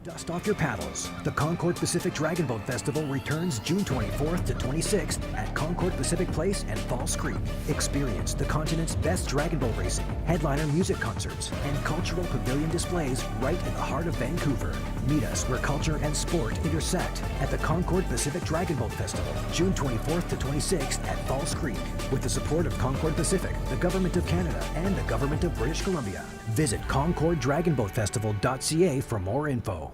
Dust off your paddles. The Concord Pacific Dragon Boat Festival returns June 24th to 26th at Concord Pacific Place and Falls Creek. Experience the continent's best dragon boat racing, headliner music concerts, and cultural pavilion displays right in the heart of Vancouver. Meet us where culture and sport intersect at the Concord Pacific Dragon Boat Festival, June 24th to 26th at Falls Creek, with the support of Concord Pacific, the Government of Canada, and the Government of British Columbia. Visit concorddragonboatfestival.ca for more info.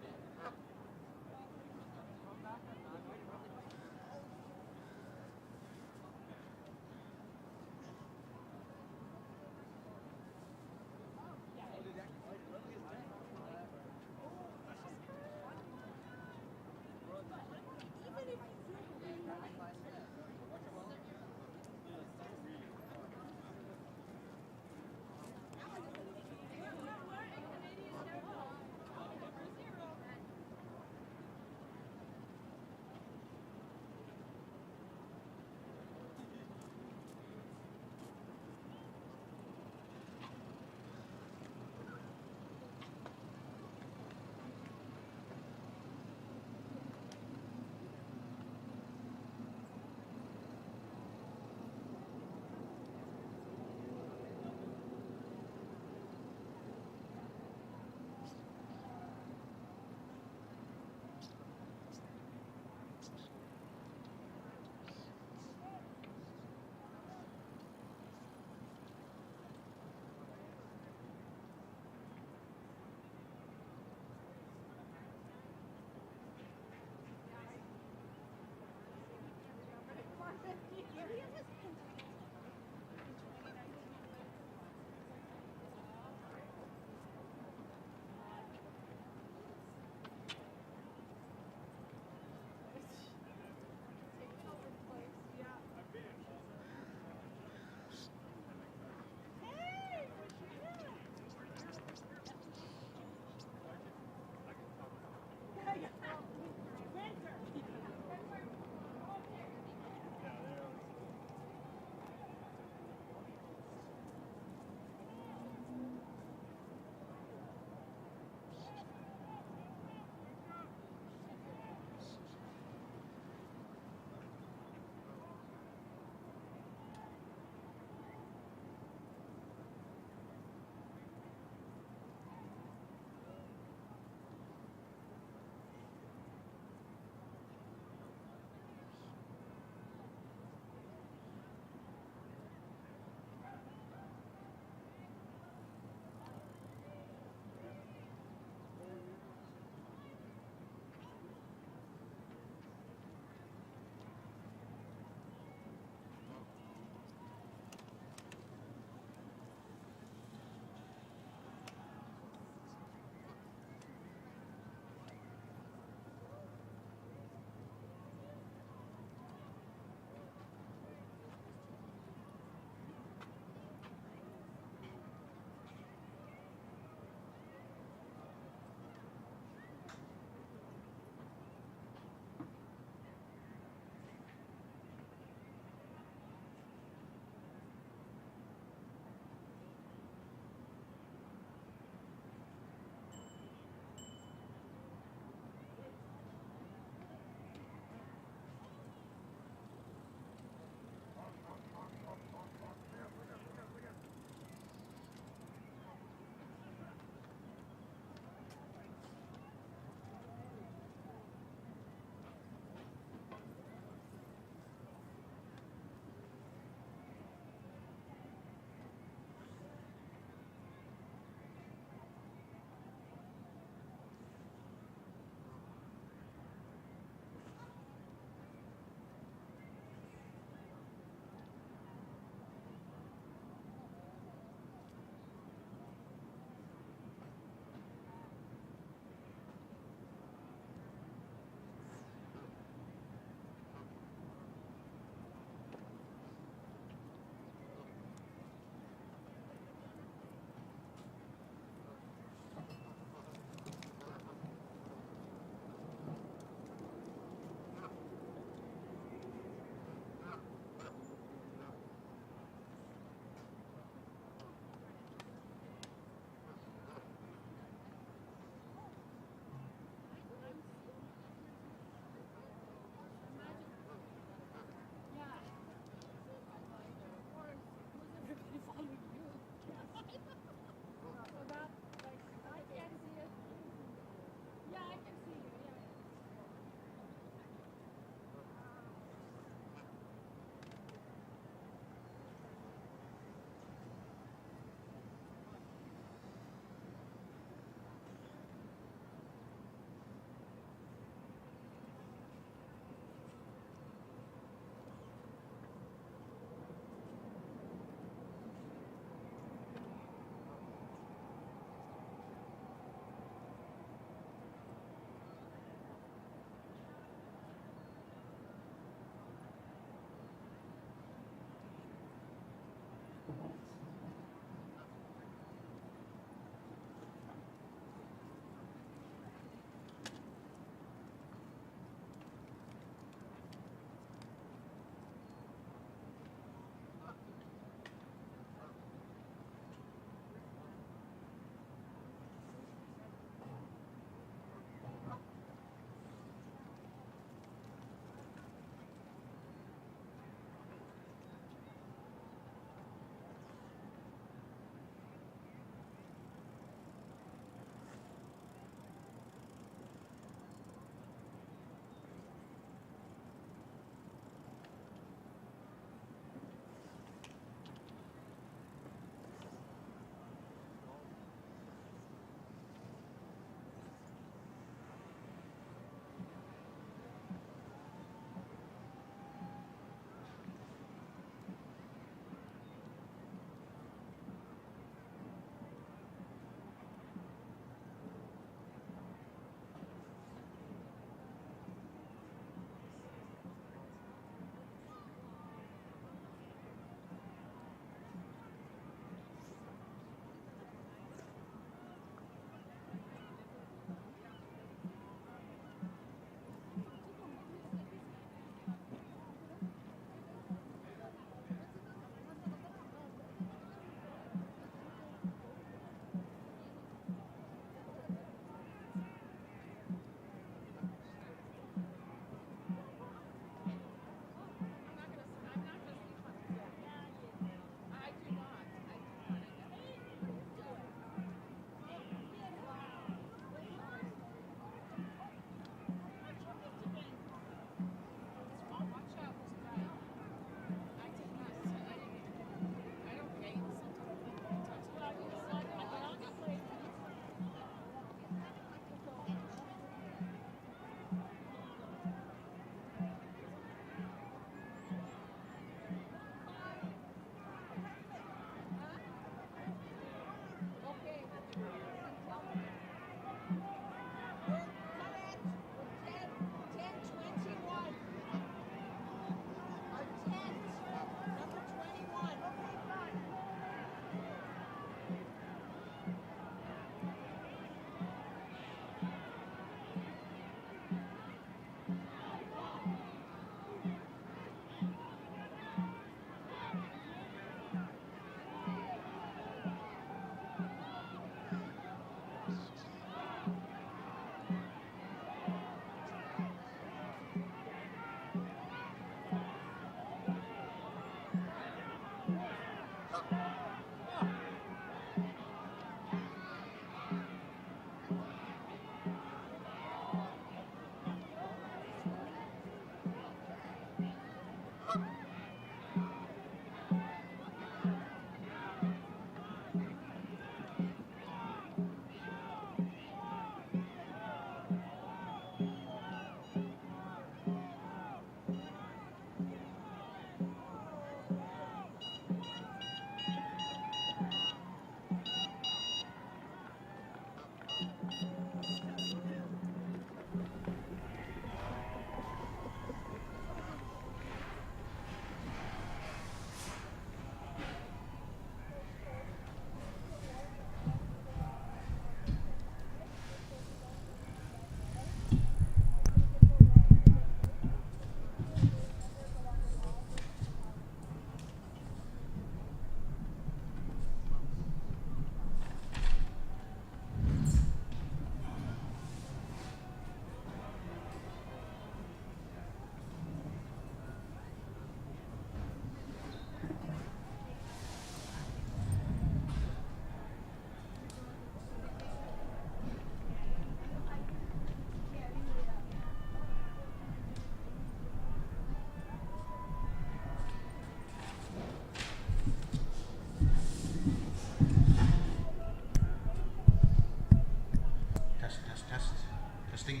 Testing.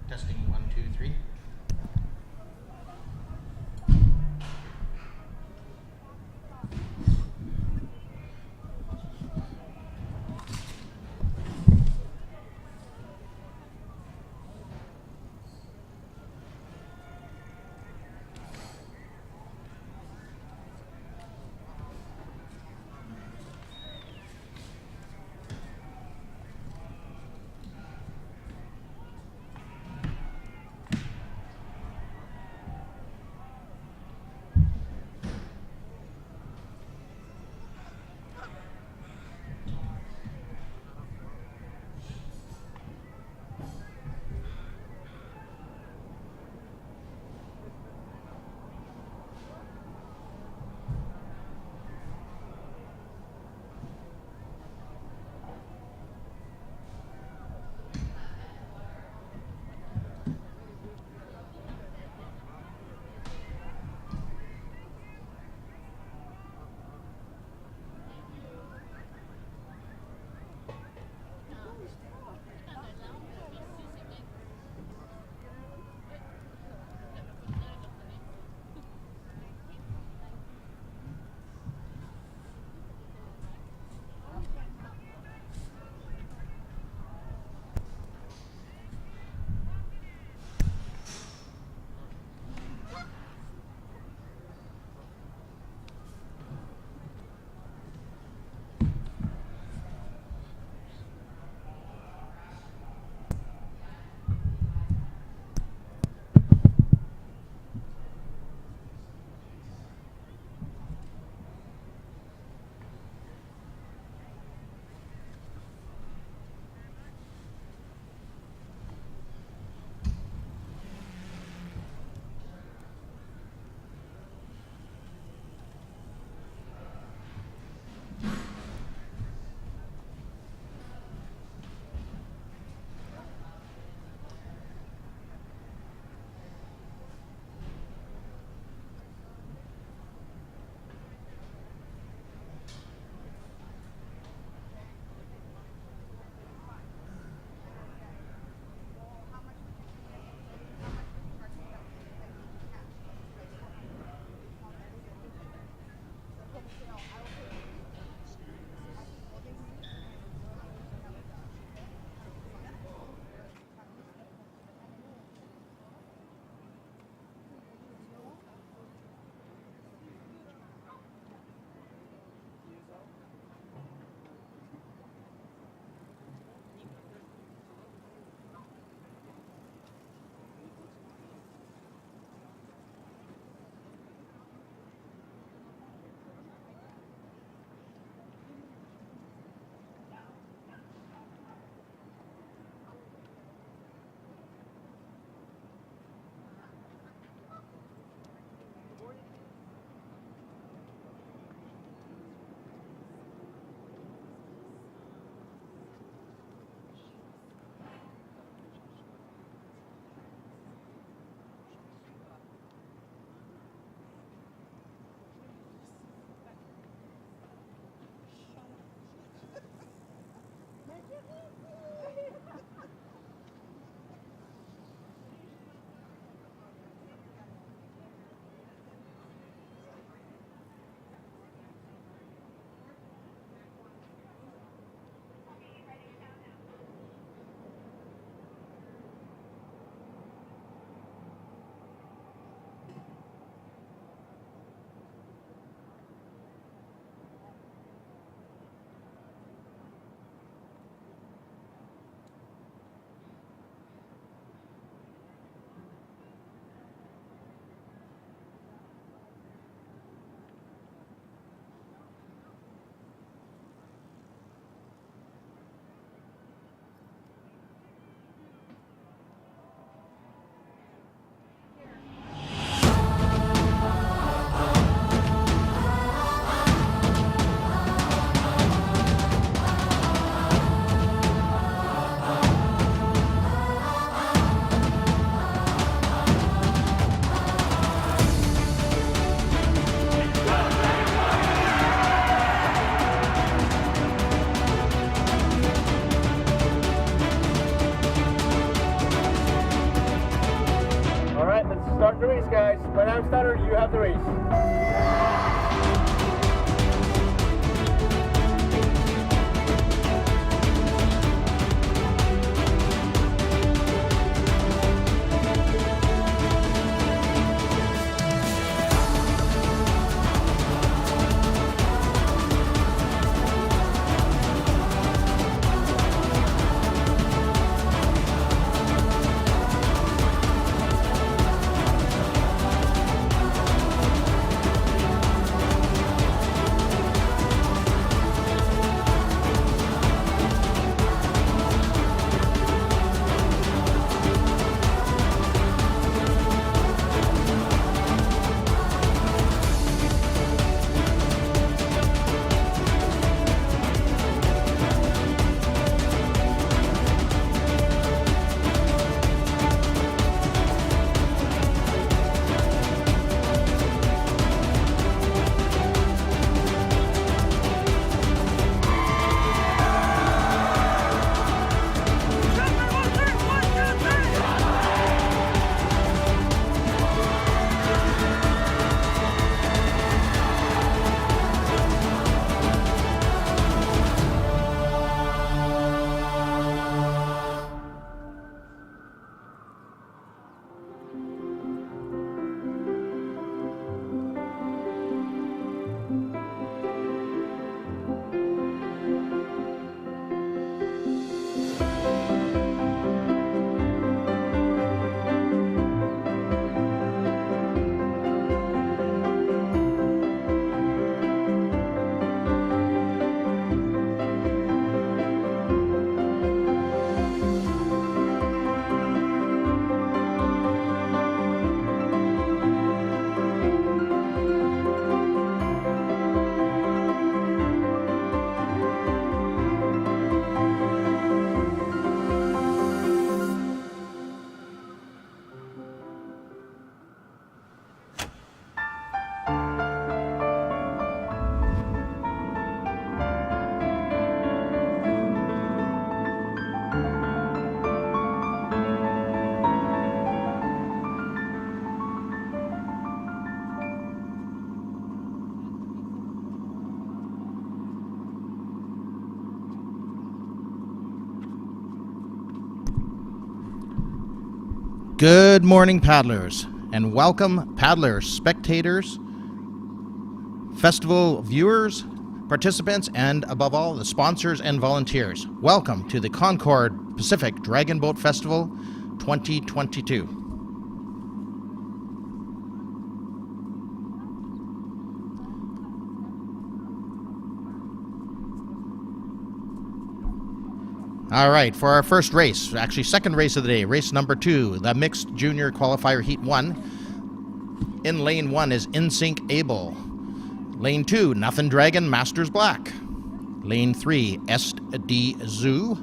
Testing 1, 2, 3. Start the race, guys. When I'm started, you have the race. Good morning, paddlers, and welcome, paddlers, spectators, festival viewers, participants, and above all, the sponsors and volunteers. Welcome to the Concord Pacific Dragon Boat Festival 2022. All right, for our first race, actually second race of the day, race number 2, the Mixed Junior Qualifier Heat 1. In lane 1 is InSync Able. Lane 2, Nothing Dragon Masters Black. Lane 3, SD Zoo.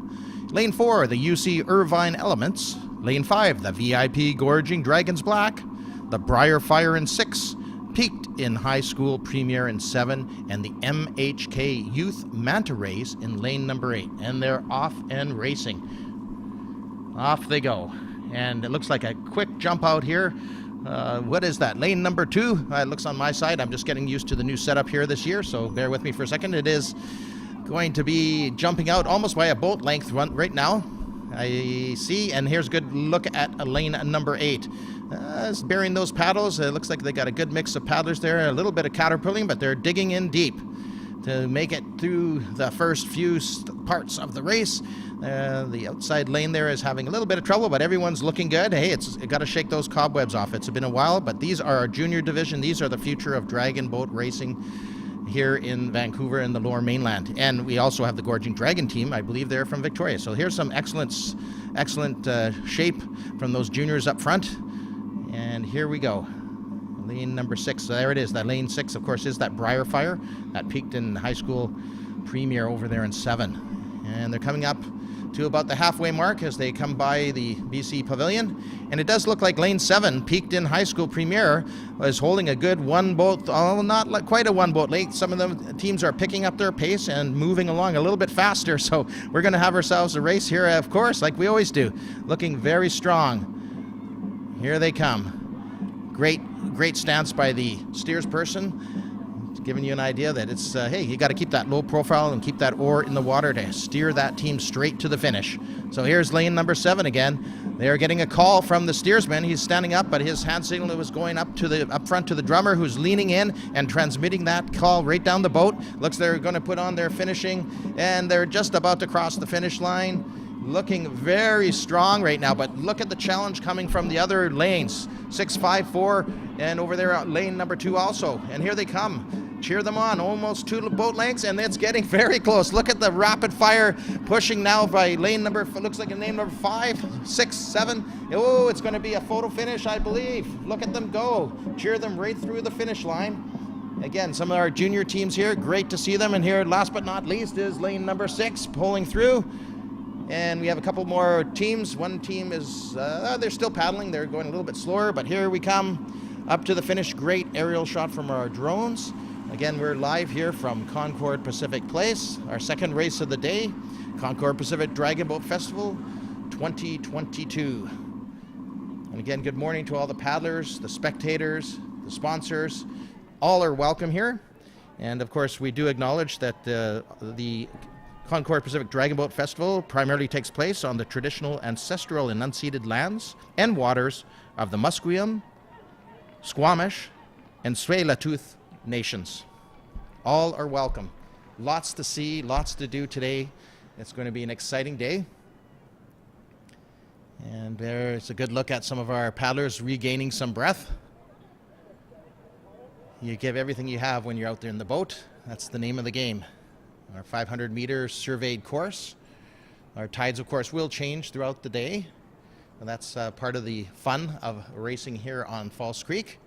Lane 4, the UC Irvine Elements. Lane 5, the VIP Gorging Dragons Black. The Briar Fire in 6. Peaked in High School Premier in 7, and the MHK Youth Manta Race in lane number 8. And they're off and racing. Off they go. And it looks like a quick jump out here. What is that? Lane number 2. It looks on my side. I'm just getting used to the new setup here this year, so bear with me for a second. It is going to be jumping out almost by a boat length right now. I see, and here's a good look at lane number 8. It's burying those paddles. It looks like they got a good mix of paddlers there, a little bit of caterpilling, but they're digging in deep to make it through the first few parts of the race. The outside lane there is having a little bit of trouble, but everyone's looking good. Hey, it's got to shake those cobwebs off. It's been a while, but these are our junior division. These are the future of dragon boat racing here in Vancouver and the Lower Mainland. And we also have the Gorging Dragon team. I believe they're from Victoria. So here's some excellent shape from those juniors up front. And here we go. Lane number 6. So there it is. That lane 6, of course, is that Briar Fire that peaked in High School Premier over there in 7. And they're coming up to about the halfway mark as they come by the BC Pavilion. And it does look like lane 7, peaked in High School Premier, was holding a good one boat, not quite a one boat length. Some of the teams are picking up their pace and moving along a little bit faster. So we're going to have ourselves a race here, of course, like we always do. Looking very strong. Here they come. great stance by the steers person, giving you an idea that it's, hey, you got to keep that low profile and keep that oar in the water to steer that team straight to the finish. So here's lane number 7 again. They are getting a call from the steersman. He's standing up, but his hand signal was going up front to the drummer, who's leaning in and transmitting that call right down the boat. Looks they're going to put on their finishing, and they're just about to cross the finish line. Looking very strong right now, but look at the challenge coming from the other lanes. 6, 5, 4, and over there lane number 2 also. And here they come. Cheer them on, almost 2 boat lengths, and it's getting very close. Look at the rapid fire pushing now by lane number, looks like a lane number 5, 6, 7. Oh, it's going to be a photo finish, I believe. Look at them go. Cheer them right through the finish line. Again, some of our junior teams here, great to see them. And here, last but not least, is lane number 6 pulling through. And we have a couple more teams. One team is, they're still paddling. They're going a little bit slower, but here we come up to the finish. Great aerial shot from our drones. Again, we're live here from Concord Pacific Place, our second race of the day, Concord Pacific Dragon Boat Festival 2022. And again, good morning to all the paddlers, the spectators, the sponsors. All are welcome here. And of course, we do acknowledge that the Concord Pacific Dragon Boat Festival primarily takes place on the traditional, ancestral, and unceded lands and waters of the Musqueam, Squamish, and Tsleil-Waututh nations. All are welcome. Lots to see, lots to do today. It's going to be an exciting day. And there's a good look at some of our paddlers regaining some breath. You give everything you have when you're out there in the boat. That's the name of the game. Our 500-meter surveyed course. Our tides, of course, will change throughout the day. And that's part of the fun of racing here on False Creek,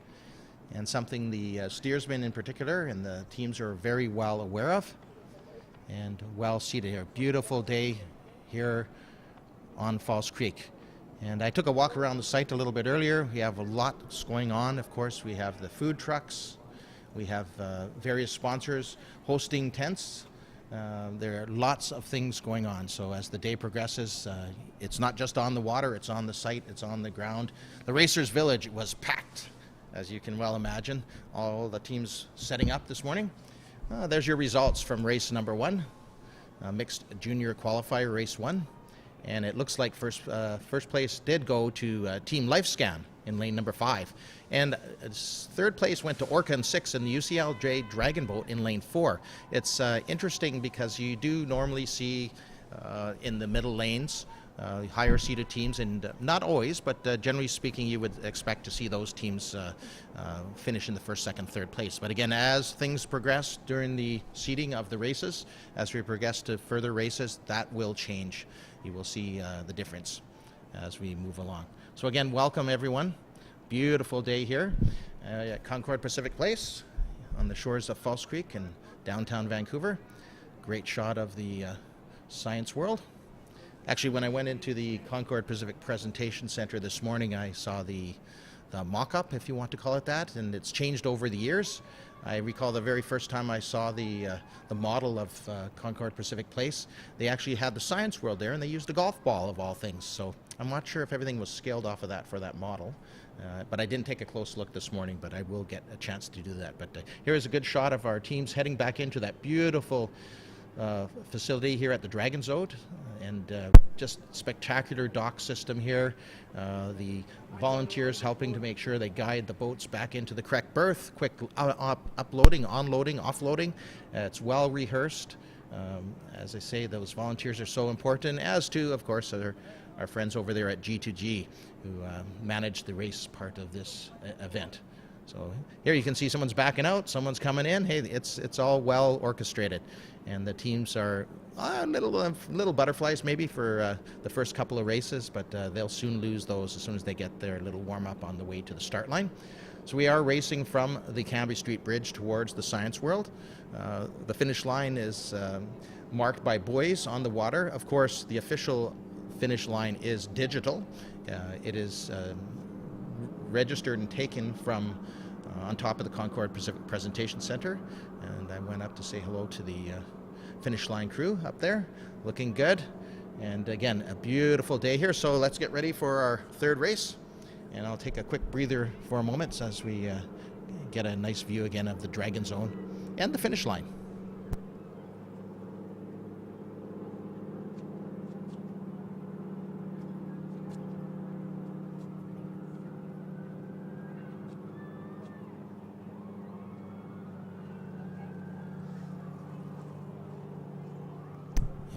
and something the steersmen in particular and the teams are very well aware of and well seated here. Beautiful day here on False Creek. And I took a walk around the site a little bit earlier. We have a lot going on. Of course, we have the food trucks. We have various sponsors hosting tents. There are lots of things going on. So as the day progresses, it's not just on the water, it's on the site, it's on the ground. The Racers Village was packed, as you can well imagine. All the teams setting up this morning. There's your results from race number 1, mixed junior qualifier race 1. And it looks like first place did go to Team LifeScan in lane number 5. And third place went to Orca and 6 in the UCLJ Dragon Boat in lane 4. It's interesting because you do normally see in the middle lanes higher seeded teams, and not always, but generally speaking, you would expect to see those teams finish in the first, second, third place. But again, as things progress during the seeding of the races, as we progress to further races, that will change. You will see the difference as we move along. So again, welcome everyone. Beautiful day here at Concord Pacific Place on the shores of False Creek in downtown Vancouver. Great shot of the Science World. Actually, when I went into the Concord Pacific Presentation Center this morning, I saw the mock-up, if you want to call it that, and it's changed over the years. I recall the very first time I saw the model of Concord Pacific Place, they actually had the Science World there, and they used a golf ball of all things. So I'm not sure if everything was scaled off of that for that model. But I didn't take a close look this morning, but I will get a chance to do that. But here is a good shot of our teams heading back into that beautiful facility here at the Dragon's Ode, and just spectacular dock system here. The volunteers helping to make sure they guide the boats back into the correct berth, quick uploading, onloading, offloading. It's well rehearsed. As I say, those volunteers are so important, as to, of course, our friends over there at G2G who manage the race part of this event. So here you can see someone's backing out, someone's coming in. Hey, it's all well orchestrated, and the teams are little butterflies maybe for the first couple of races, but they'll soon lose those as soon as they get their little warm up on the way to the start line. So we are racing from the Cambie Street Bridge towards the Science World. The finish line is marked by buoys on the water. Of course, the official finish line is digital. It is registered and taken from on top of the Concord Pacific Presentation Center, and I went up to say hello to the finish line crew up there. Looking good, and again, a beautiful day here. So let's get ready for our third race. And I'll take a quick breather for a moment as we get a nice view again of the Dragon Zone and the finish line.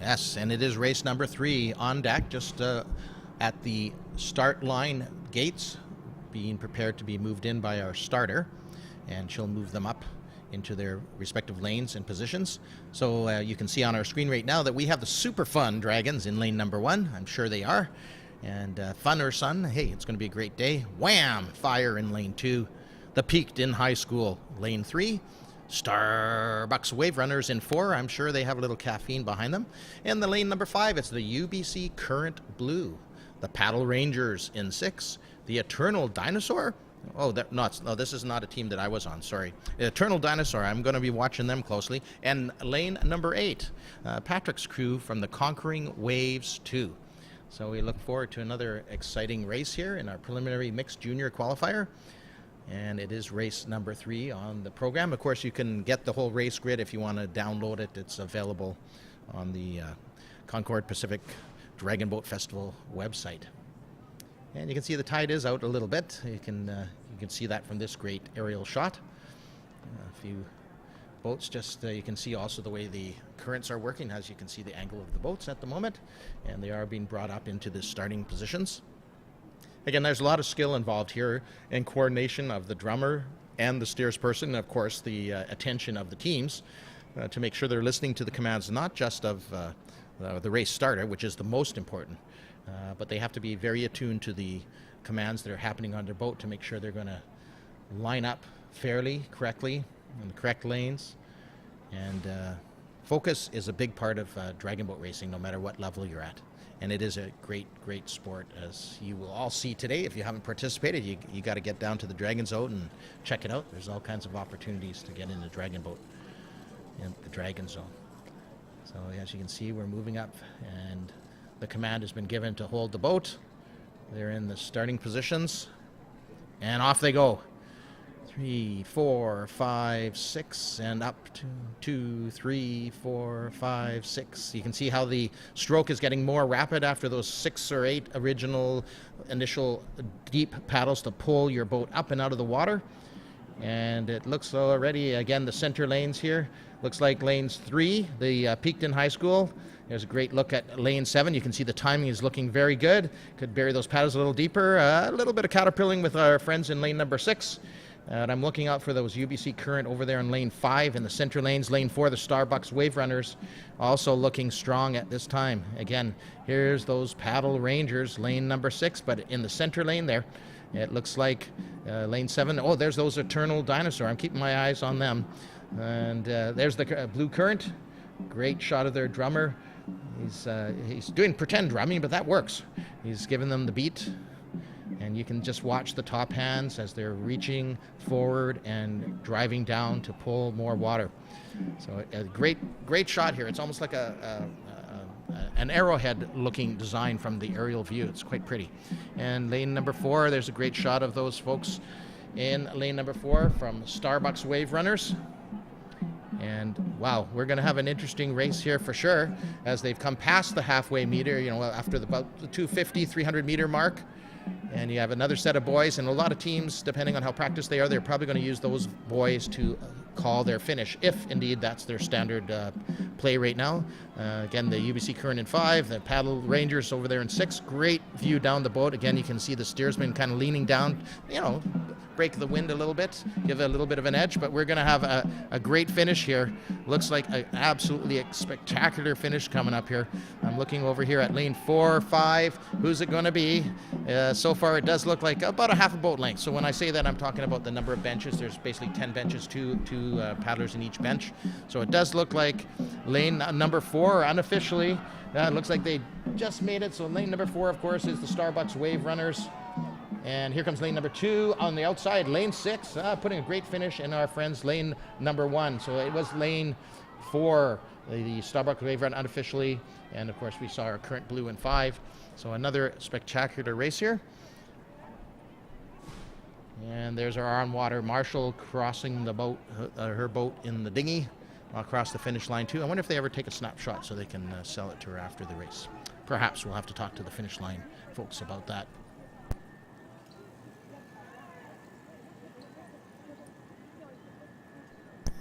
Yes, and it is race number 3 on deck, just at the start line gates, being prepared to be moved in by our starter, and she'll move them up into their respective lanes and positions. So you can see on our screen right now that we have the super fun Dragons in lane number 1. I'm sure they are. And fun or sun, hey, it's going to be a great day. Wham! Fire in lane 2. The Peaked in High School, lane 3. Starbucks Wave Runners in 4. I'm sure they have a little caffeine behind them. And the lane number 5, it's the UBC Current Blue. The Paddle Rangers in 6. The Eternal Dinosaur. Oh, no, this is not a team that I was on, sorry. Eternal Dinosaur, I'm going to be watching them closely. And lane number 8, Patrick's crew from the Conquering Waves 2. So we look forward to another exciting race here in our preliminary mixed junior qualifier. And it is race number 3 on the program. Of course, you can get the whole race grid if you want to download it. It's available on the Concord Pacific Dragon Boat Festival website. And you can see the tide is out a little bit. You can see that from this great aerial shot. A few boats, just you can see also the way the currents are working, as you can see the angle of the boats at the moment. And they are being brought up into the starting positions. Again, there's a lot of skill involved here and coordination of the drummer and the steersperson, and of course the attention of the teams to make sure they're listening to the commands, not just of the race starter, which is the most important, but they have to be very attuned to the commands that are happening on their boat to make sure they're going to line up fairly, correctly, in the correct lanes. And focus is a big part of dragon boat racing, no matter what level you're at. And it is a great, great sport, as you will all see today. If you haven't participated, you got to get down to the Dragon Zone and check it out. There's all kinds of opportunities to get in the dragon boat in the Dragon Zone. So as you can see, we're moving up, and the command has been given to hold the boat. They're in the starting positions, and off they go. 3, 4, 5, 6, and up to 2, 3, 4, 5, 6. You can see how the stroke is getting more rapid after those 6 or 8 initial deep paddles to pull your boat up and out of the water. And it looks already, again, the center lanes here. Looks like lanes 3, the Peaked in High School. There's a great look at lane 7. You can see the timing is looking very good. Could bury those paddles a little deeper. A little bit of caterpilling with our friends in lane number 6. And I'm looking out for those UBC Current over there in lane 5 in the center lanes. Lane 4, the Starbucks Wave Runners, also looking strong at this time. Again, here's those Paddle Rangers, lane number 6, but in the center lane there, it looks like lane 7. Oh, there's those Eternal Dinosaur. I'm keeping my eyes on them. And there's the Blue Current. Great shot of their drummer. He's doing pretend drumming, but that works. He's giving them the beat. And you can just watch the top hands as they're reaching forward and driving down to pull more water. So a great shot here. It's almost like an arrowhead looking design from the aerial view. It's quite pretty. And lane number 4, there's a great shot of those folks in lane number 4 from Starbucks Wave Runners. And wow, we're going to have an interesting race here for sure, as they've come past the halfway meter, after about the 250, 300 meter mark. And you have another set of boys, and a lot of teams, depending on how practiced they are, they're probably going to use those boys to call their finish, if indeed that's their standard play right now. Again, the UBC Current in 5, the Paddle Rangers over there in 6. Great view down the boat. Again, you can see the steersman kind of leaning down, break the wind a little bit, give it a little bit of an edge, but we're going to have a great finish here. Looks like an absolutely spectacular finish coming up here. I'm looking over here at lane 4, 5. Who's it going to be? So far, it does look like about a half a boat length. So when I say that, I'm talking about the number of benches. There's basically 10 benches, two paddlers in each bench. So it does look like lane number 4, unofficially, it looks like they just made it. So lane number 4, of course, is the Starbucks Wave Runners. And here comes lane number 2 on the outside. Lane 6, putting a great finish in our friends lane number 1. So it was lane 4, the Starbucks Wave Run unofficially. And of course, we saw our Current Blue in 5. So another spectacular race here. And there's our on-water Marshall crossing the boat, her boat in the dinghy across the finish line too. I wonder if they ever take a snapshot so they can sell it to her after the race. Perhaps we'll have to talk to the finish line folks about that.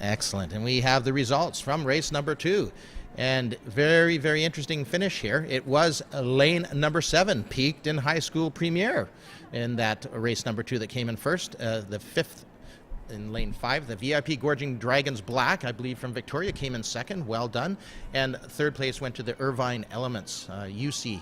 Excellent. And we have the results from race number 2. And very, very interesting finish here. It was lane number 7, peaked in high school premier in that race number 2 that came in first. The 5th in lane 5, the VIP Gorging Dragons Black, I believe from Victoria, came in second. Well done. And third place went to the Irvine Elements, UC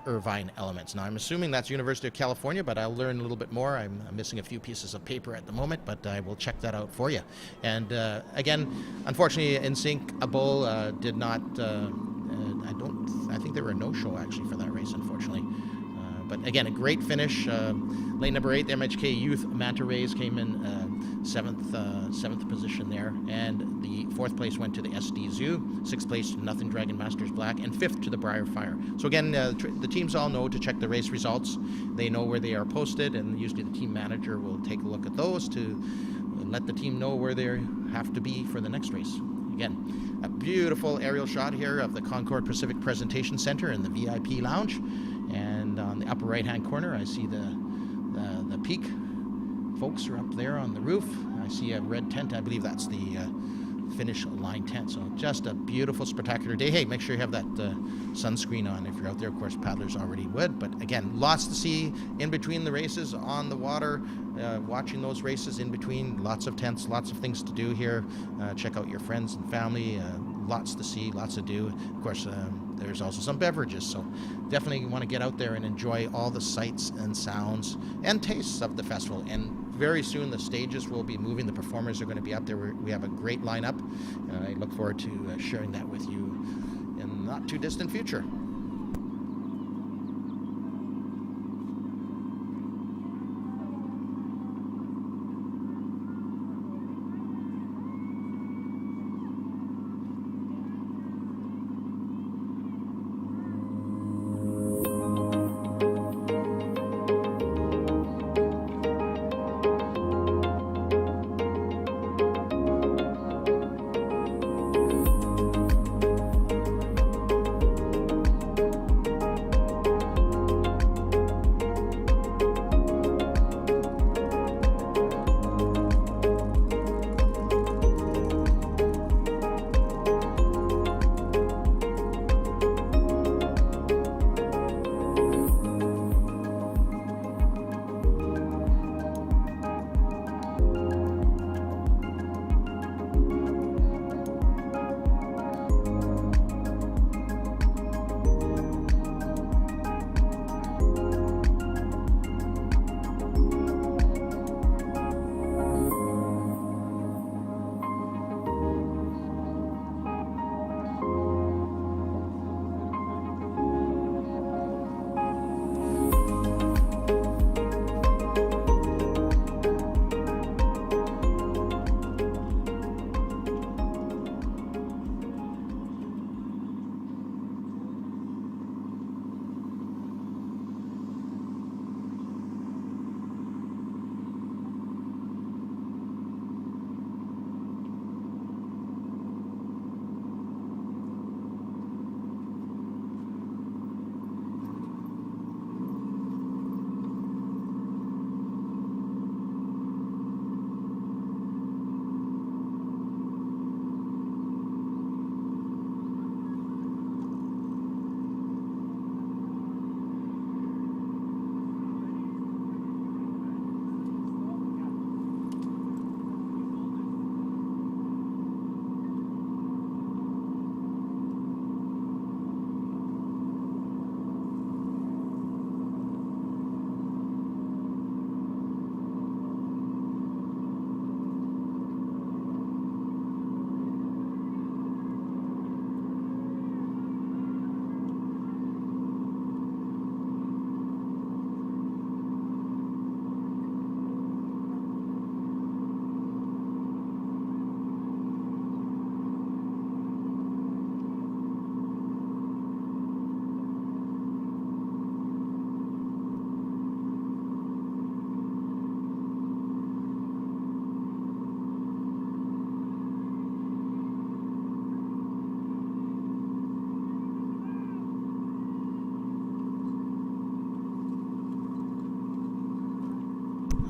Irvine Elements. Now, I'm assuming that's University of California, but I'll learn a little bit more. I'm missing a few pieces of paper at the moment, but I will check that out for you. And again, unfortunately, NSYNC a bull did not. I think there were a no-show actually for that race, unfortunately. But again, a great finish. Lane number 8, the MHK Youth Manta Rays came in seventh position there, and the 4th place went to the SD Zoo, 6th place to Nothing Dragon Masters Black, and 5th to the Briar Fire. So again, the teams all know to check the race results. They know where they are posted, and usually the team manager will take a look at those to let the team know where they have to be for the next race. Again, a beautiful aerial shot here of the Concord Pacific Presentation Center in the VIP lounge. And on the upper right-hand corner, I see the peak. Folks are up there on the roof. I see a red tent. I believe that's the finish line tent. So just a beautiful, spectacular day. Hey, make sure you have that sunscreen on if you're out there. Of course, paddlers already would. But again, lots to see in between the races, on the water, watching those races in between. Lots of tents, lots of things to do here. Check out your friends and family. Lots to see, lots to do. Of course, there's also some beverages, so definitely want to get out there and enjoy all the sights and sounds and tastes of the festival. And very soon the stages will be moving. The performers are going to be up there. We have a great lineup. I look forward to sharing that with you in the not too distant future.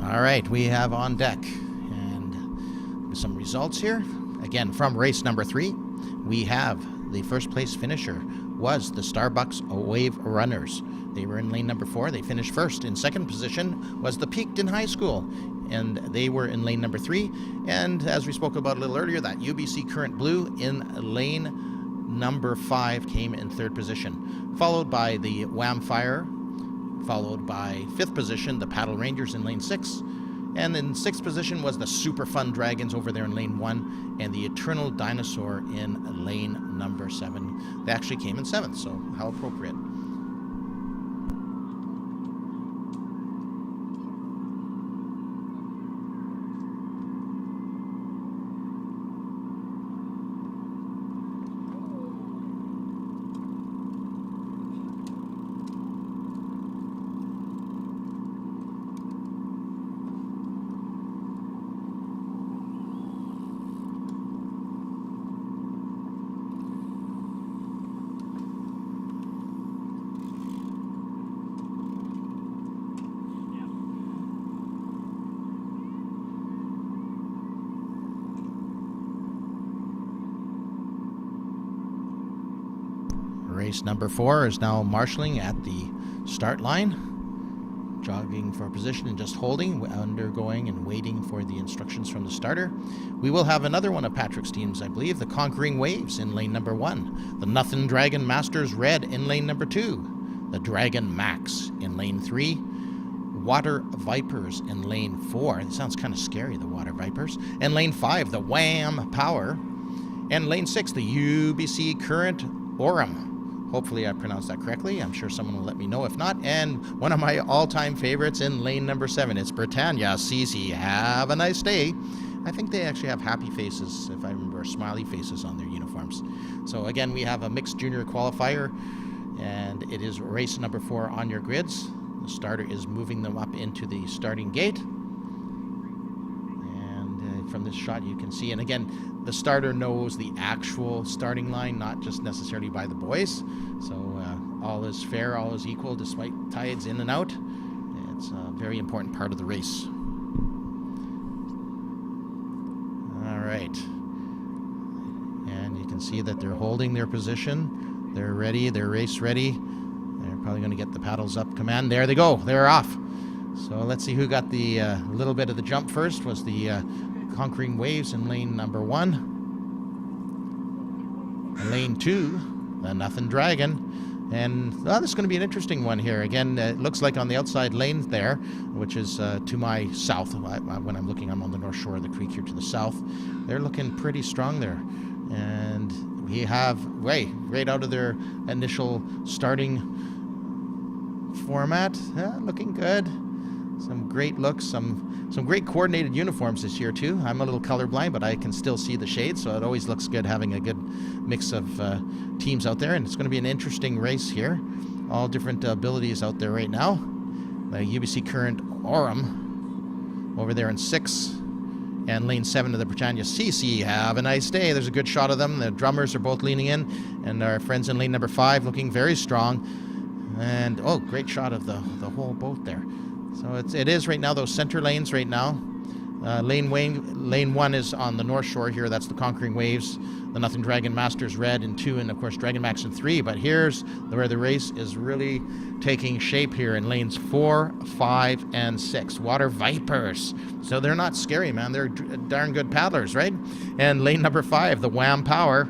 All right, we have on deck and some results here. Again, from race number 3, we have the first place finisher was the Starbucks Wave Runners. They were in lane number 4. They finished first. In second position was the Peakton High School, and they were in lane number 3. And as we spoke about a little earlier, that UBC Current Blue in lane number 5 came in third position, followed by the Wham Fire, followed by 5th position, the Paddle Rangers in lane 6. And in 6th position was the Super Fun Dragons over there in lane 1, and the Eternal Dinosaur in lane number 7. They actually came in 7th, so how appropriate. Race number 4 is now marshalling at the start line, jogging for position and just holding, undergoing and waiting for the instructions from the starter. We will have another one of Patrick's teams, I believe, the Conquering Waves in lane number 1, the Nothing Dragon Masters Red in lane number 2, the Dragon Max in lane 3, Water Vipers in lane 4. It sounds kind of scary, the Water Vipers. In lane 5, the Wham Power. And lane 6, the UBC Current Orem. Hopefully I pronounced that correctly. I'm sure someone will let me know if not. And one of my all-time favorites in lane number 7, it's Britannia CC. Have a nice day. I think they actually have happy faces, if I remember, smiley faces on their uniforms. So again, we have a mixed junior qualifier, and it is race number 4 on your grids. The starter is moving them up into the starting gate. And from this shot you can see, and again, the starter knows the actual starting line, not just necessarily by the boys. So all is fair, all is equal, despite tides in and out. It's a very important part of the race. All right. And you can see that they're holding their position. They're ready, they're race ready. They're probably going to get the paddles up command. There they go, they're off. So let's see who got the little bit of the jump first. Was the Conquering Waves in lane number 1. In lane 2, the Nothing Dragon. And this is going to be an interesting one here. Again, it looks like on the outside lane there, which is to my south. When I'm looking, I'm on the north shore of the creek here to the south. They're looking pretty strong there. And we have, right out of their initial starting format, looking good. Some great looks, some great coordinated uniforms this year too. I'm a little colorblind, but I can still see the shades, so it always looks good having a good mix of teams out there. And it's going to be an interesting race here. All different abilities out there right now. The UBC Current Orem over there in 6, and lane 7 of the Britannia CC. Have a nice day. There's a good shot of them. The drummers are both leaning in, and our friends in lane number 5 looking very strong. And great shot of the whole boat there. So it is right now those center lanes right now. Lane 1 is on the north shore here. That's the Conquering Waves, the Nothing Dragon Masters Red in 2, and of course Dragon Max in 3. But here's where the race is really taking shape here in lanes 4, 5, and 6. Water Vipers. So they're not scary, man. They're darn good paddlers, right? And lane number 5, the Wham Power,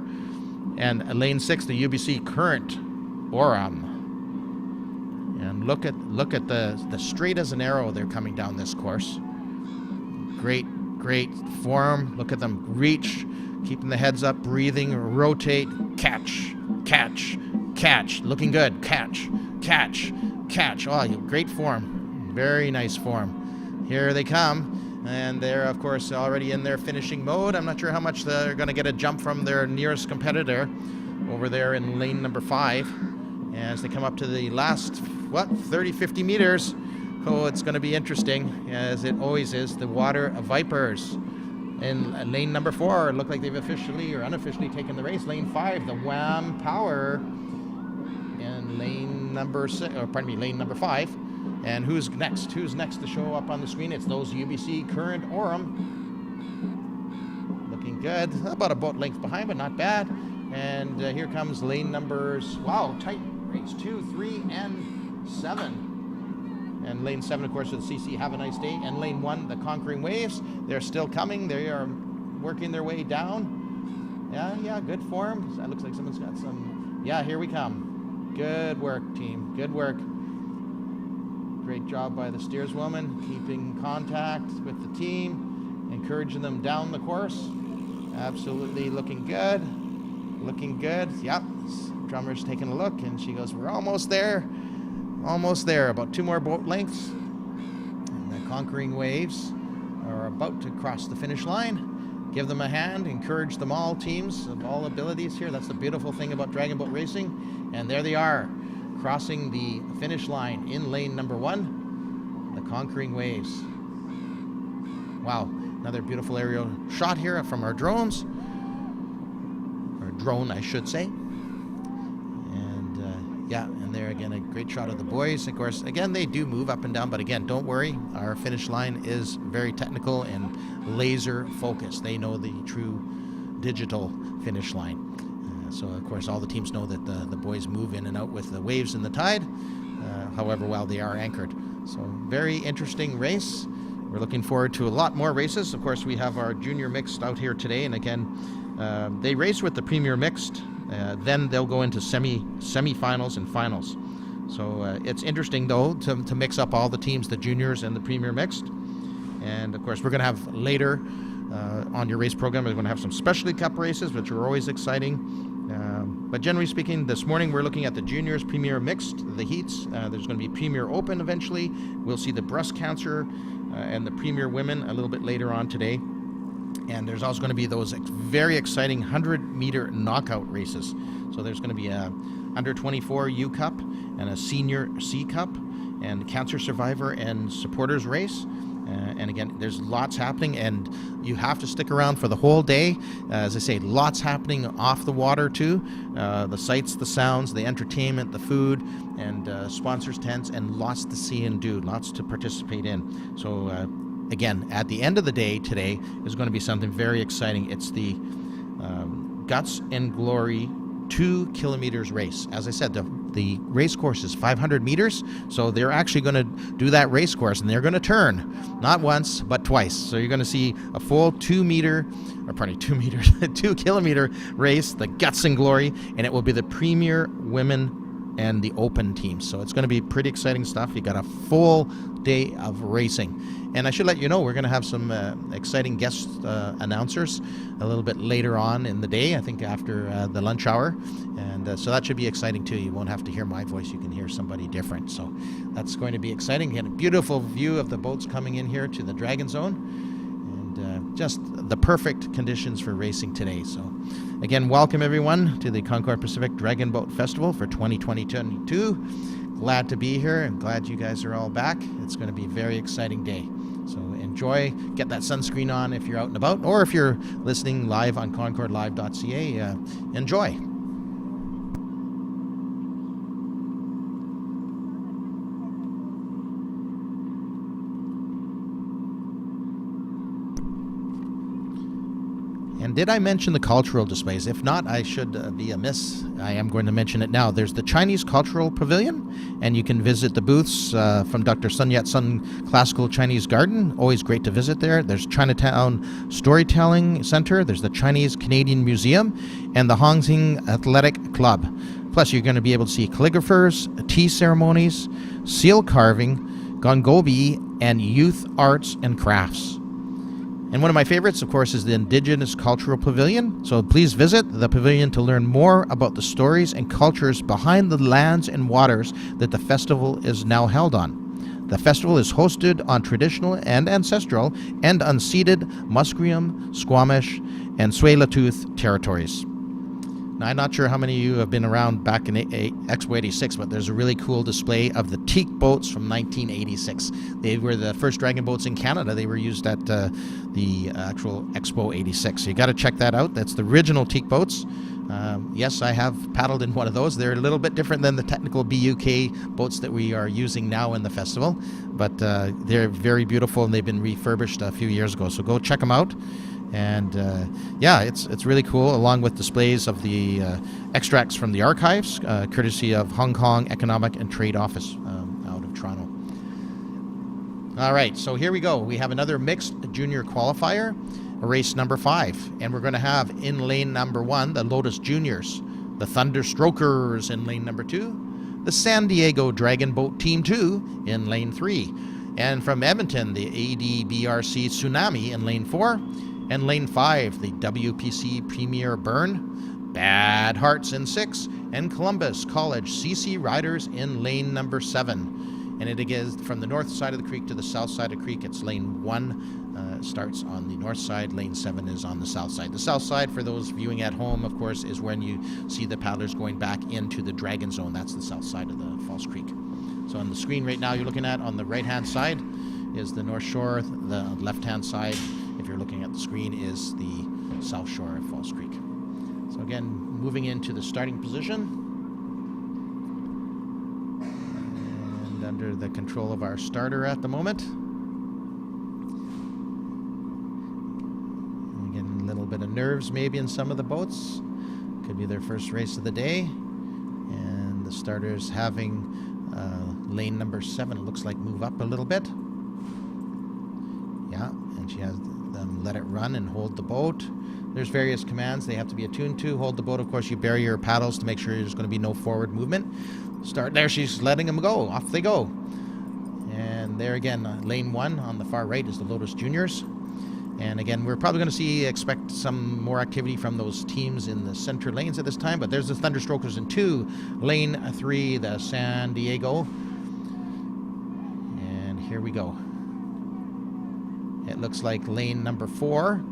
and lane 6, the UBC Current Orem. And look at the straight as an arrow they're coming down this course. Great form. Look at them reach, keeping the heads up, breathing, rotate, catch. Looking good. Catch. Oh, great form. Very nice form. Here they come, and they're of course already in their finishing mode. I'm not sure how much they're going to get a jump from their nearest competitor over there in lane number 5. As they come up to the last, 30, 50 meters. Oh, it's going to be interesting, as it always is. The Water Vipers in lane number 4 look like they've officially or unofficially taken the race. Lane 5, the Wham Power. And lane number 5, And who's next? Who's next to show up on the screen? It's those UBC Current Orem. Looking good. About a boat length behind, but not bad. And here comes lane numbers. Wow, tight race 2, 3, and 7. And lane 7, of course, is the CC Have a Nice Day. And lane 1, the Conquering Waves. They're still coming. They are working their way down. Yeah, good form. That looks like someone's got some. Yeah, here we come. Good work, team. Good work. Great job by the steerswoman, keeping contact with the team, encouraging them down the course. Absolutely looking good. Looking good. Yep. Drummer's taking a look, and she goes, we're almost there. Almost there. About 2 more boat lengths. And the Conquering Waves are about to cross the finish line. Give them a hand. Encourage them all, teams of all abilities here. That's the beautiful thing about Dragon Boat Racing. And there they are, crossing the finish line in lane number 1, the Conquering Waves. Wow, another beautiful aerial shot here from our drones. Or drone, I should say. And yeah, and there again, a great shot of the boys. Of course, again, they do move up and down, but again, don't worry. Our finish line is very technical and laser focused. They know the true digital finish line. So, of course, all the teams know that the boys move in and out with the waves and the tide, however well they are anchored. So, very interesting race. We're looking forward to a lot more races. Of course, we have our junior mixed out here today, and again, they race with the premier mixed. Then they'll go into semi-finals and finals. So, it's interesting, though, to mix up all the teams, the juniors and the premier mixed. And, of course, we're going to have later on your race program, we're going to have some specialty cup races, which are always exciting. But generally speaking, this morning we're looking at the juniors premier mixed, the heats. There's going to be premier open eventually. We'll see the breast cancer and the premier women a little bit later on today. And there's also going to be those very exciting 100-meter knockout races. So there's going to be a under 24 U Cup and a senior C Cup and cancer survivor and supporters race. And again, there's lots happening, and you have to stick around for the whole day. As I say, lots happening off the water too. The sights, the sounds, the entertainment, the food, and sponsors' tents, and lots to see and do, lots to participate in. So again, at the end of the day today is going to be something very exciting. It's the Guts and Glory 2 kilometers race. As I said, the race course is 500 meters, so they're actually going to do that race course, and they're going to turn not once but twice. So you're going to see a full 2 kilometer race, the Guts and Glory, and it will be the premier women and the open teams. So it's going to be pretty exciting stuff. You got a full day of racing. And I should let you know, we're going to have some exciting guest announcers a little bit later on in the day, I think after the lunch hour. And so that should be exciting too. You won't have to hear my voice. You can hear somebody different. So that's going to be exciting. Again, a beautiful view of the boats coming in here to the Dragon Zone. And just the perfect conditions for racing today. So again, welcome everyone to the Concord Pacific Dragon Boat Festival for 2022. Glad to be here and glad you guys are all back. It's going to be a very exciting day. So enjoy, get that sunscreen on if you're out and about, or if you're listening live on concordlive.ca, enjoy. And did I mention the cultural displays? If not, I should be amiss. I am going to mention it now. There's the Chinese Cultural Pavilion, and you can visit the booths from Dr. Sun Yat-sen Classical Chinese Garden. Always great to visit there. There's Chinatown Storytelling Center. There's the Chinese Canadian Museum and the Hongxing Athletic Club. Plus, you're going to be able to see calligraphers, tea ceremonies, seal carving, gongobi, and youth arts and crafts. And one of my favorites, of course, is the Indigenous Cultural Pavilion. So please visit the pavilion to learn more about the stories and cultures behind the lands and waters that the festival is now held on. The festival is hosted on traditional and ancestral and unceded Musqueam, Squamish, and Tsleil-Waututh territories. Now, I'm not sure how many of you have been around back in Expo 86, but there's a really cool display of the teak boats from 1986. They were the first dragon boats in Canada. They were used at the actual Expo 86. So you got to check that out. That's the original teak boats Yes, I have paddled in one of those. They're a little bit different than the technical BUK boats that we are using now in the festival, but they're very beautiful and they've been refurbished a few years ago. So go check them out. And yeah, it's really cool, along with displays of the extracts from the archives, courtesy of Hong Kong Economic and Trade Office out of Toronto. All right, so here we go. We have another mixed junior qualifier, race number 5, and we're going to have in lane number 1 the Lotus Juniors, the Thunderstrokers in lane number 2, the San Diego Dragon Boat Team 2 in lane 3, and from Edmonton the ADBRC Tsunami in lane 4, and lane 5 the WPC Premier Burn, Bad Hearts in 6, and Columbus College CC Riders in lane number 7. And it is from the north side of the creek to the south side of the creek. It's lane 1 starts on the north side. Lane 7 is on the south side. The south side, for those viewing at home, of course, is when you see the paddlers going back into the Dragon Zone. That's the south side of the False Creek. So on the screen right now you're looking at, on the right-hand side is the North Shore. The left-hand side, if you're looking at the screen, is the South Shore of False Creek. So again, moving into the starting position. Under the control of our starter at the moment. Again, a little bit of nerves maybe in some of the boats. Could be their first race of the day. And the starter's having lane number 7, it looks like, move up a little bit. Yeah, and she has them let it run and hold the boat. There's various commands they have to be attuned to. Hold the boat, of course, you bury your paddles to make sure there's going to be no forward movement. Start there, she's letting them go. Off they go. And there again, lane 1 on the far right is the Lotus Juniors. And again, we're probably going to expect some more activity from those teams in the center lanes at this time. But there's the Thunderstrokers in 2. Lane 3, the San Diego. And here we go. It looks like lane number 4